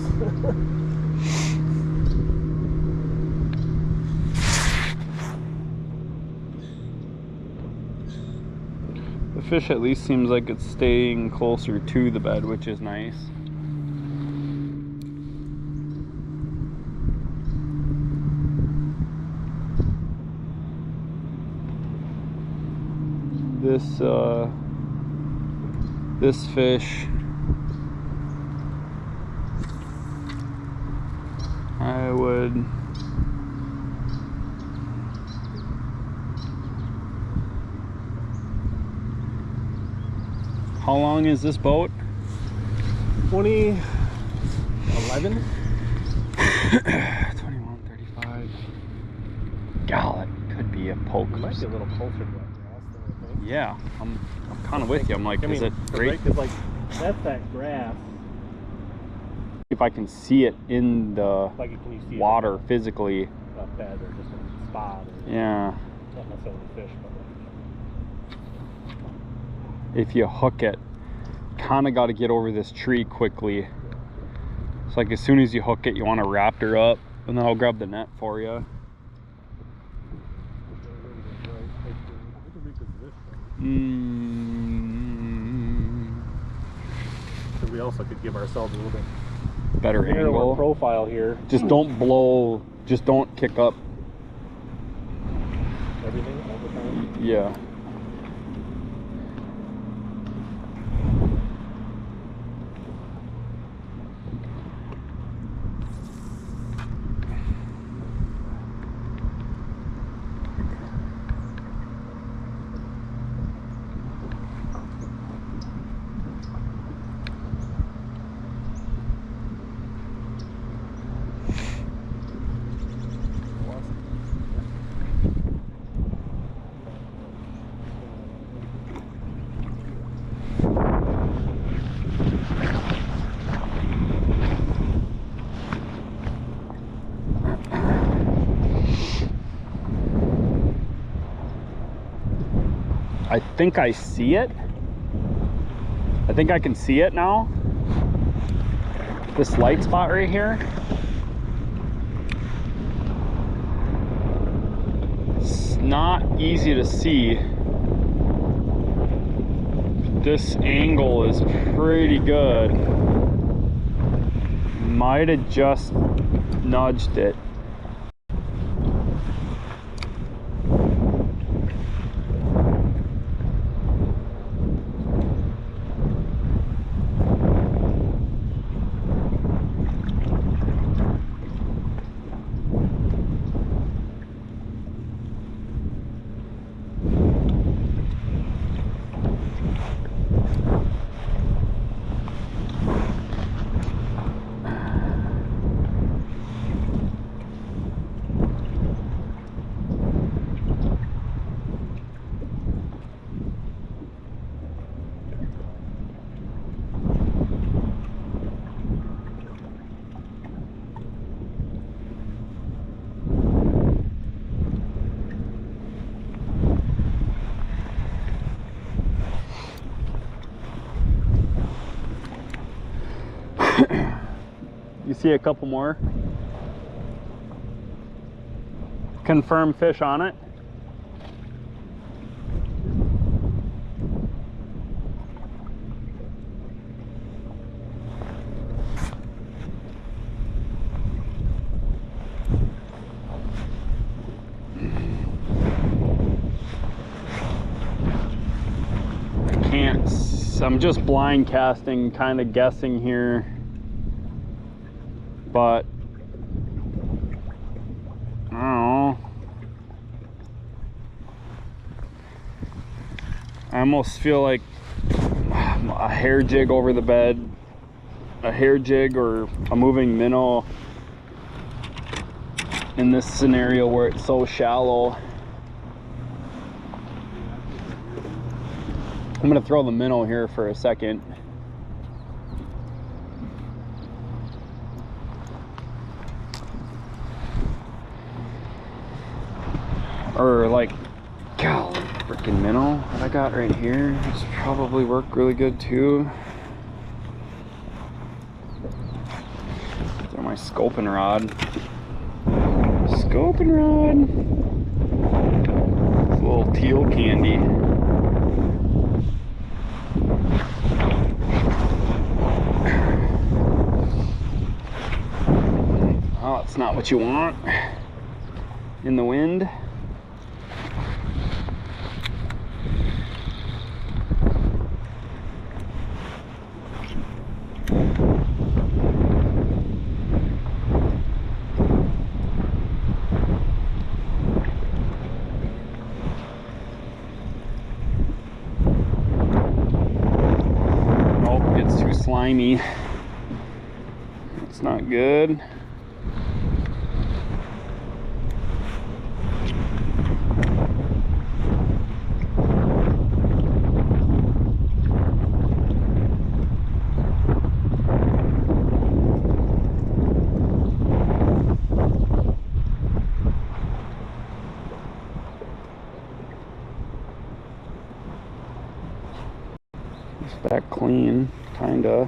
The fish at least seems like it's staying closer to the bed, which is nice. This fish, I would how long is this boat?
2011.
2135. God, it could be a poke.
It might be a little closer to that grass than I think.
Yeah, I'm kind of with you. I'm like, is it great?
Because like that's that grass.
If I can see it in the
Like can you see
water physically.
a bed or just a spot? Or
Yeah.
Not necessarily fish, but
If you hook it, kind of got to get over this tree quickly. It's like as soon as you hook it, you want to wrap her up, and then I'll grab the net for you.
So we also could give ourselves a little bit
Better
narrower
angle.
profile here.
Just don't blow. Just don't kick up.
Everything all the time.
Yeah. I think I see it. I think I can see it now. This light spot right here. It's not easy to see. This angle is pretty good. Might have just nudged it. You see a couple more. Confirm fish on it. I'm just blind casting, kind of guessing here, but I don't know. I almost feel like a hair jig over the bed, a hair jig or a moving minnow in this scenario where it's so shallow. I'm gonna throw the minnow here for a second. Or like, golly, freaking minnow that I got right here. It's probably work really good too. Throw my scoping rod. Scoping rod. It's a little teal candy. Oh, it's not what you want in the wind. Nope, it's too slimy. It's not good. Back clean, kinda.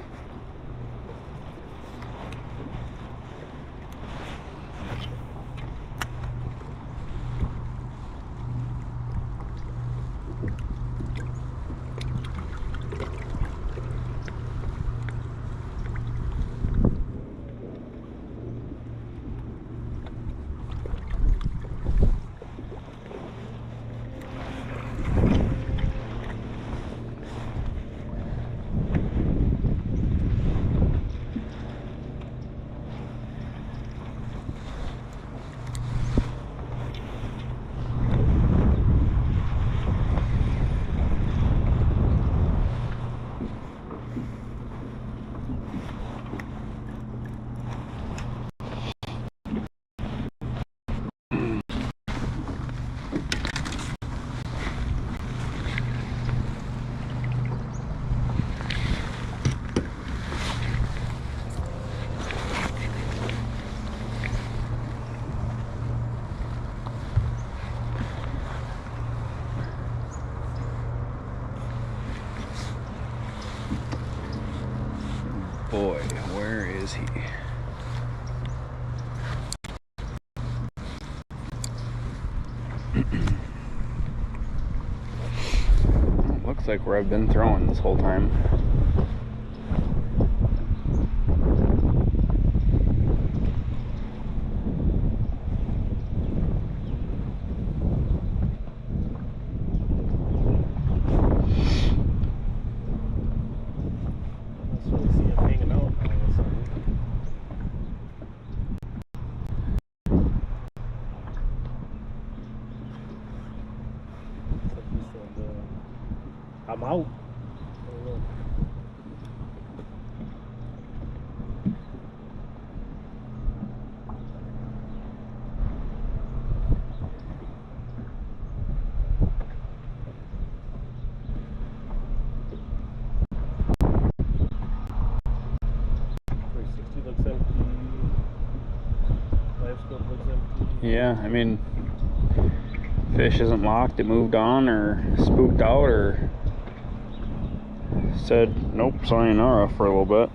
Boy, where is he? Looks like where I've been throwing this whole time.
I'm out. Looks empty. Live scope looks empty.
Yeah, I mean, fish isn't locked, it moved on or spooked out or said nope, sayonara for a little bit.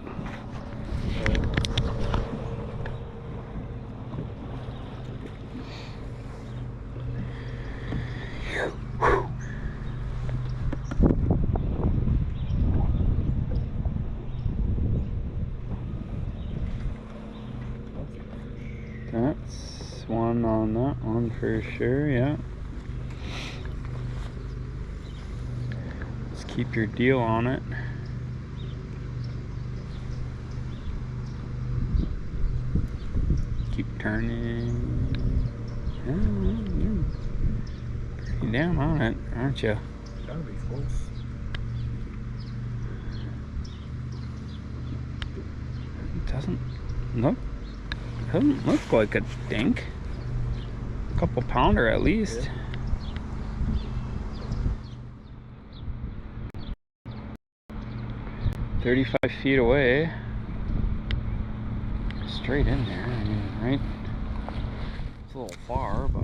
That's one on that one for sure, yeah. Just keep your deal on it. Keep turning. You're pretty down on it, aren't you?
Gotta be close.
It doesn't look like a dink. A couple pounder at least.
Yeah.
35 feet away. Straight in there, I mean, right? It's a little far, but...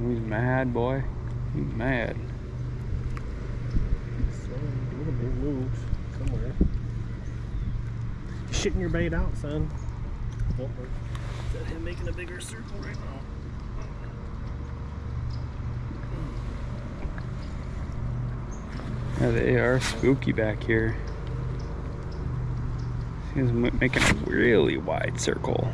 Oh, he's mad, boy. He's mad.
Doing a big move somewhere. Shitting your bait out, son. Oh, is that him making a bigger circle right now?
Yeah, they are spooky back here. He's making a really wide circle.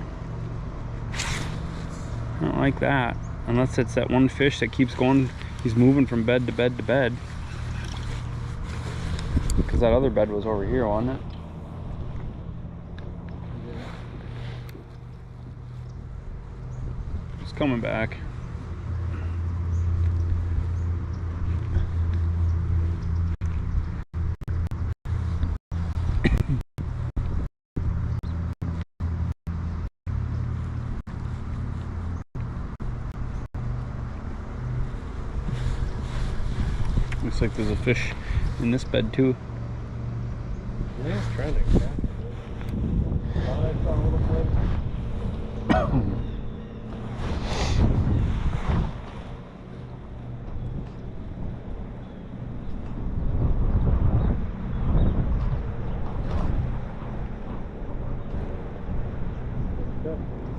I don't like that. Unless it's that one fish that keeps going, he's moving from bed to bed to bed. Because that other bed was over here, wasn't it? He's coming back. Looks like there's a fish in this bed too.
Yeah, he's trying to catch it. I saw a little flip.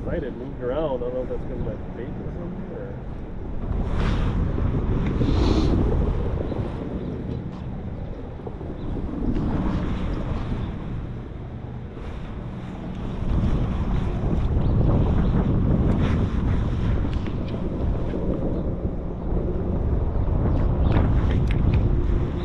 Excited, moved around. I don't know if that's because of that bait or something or.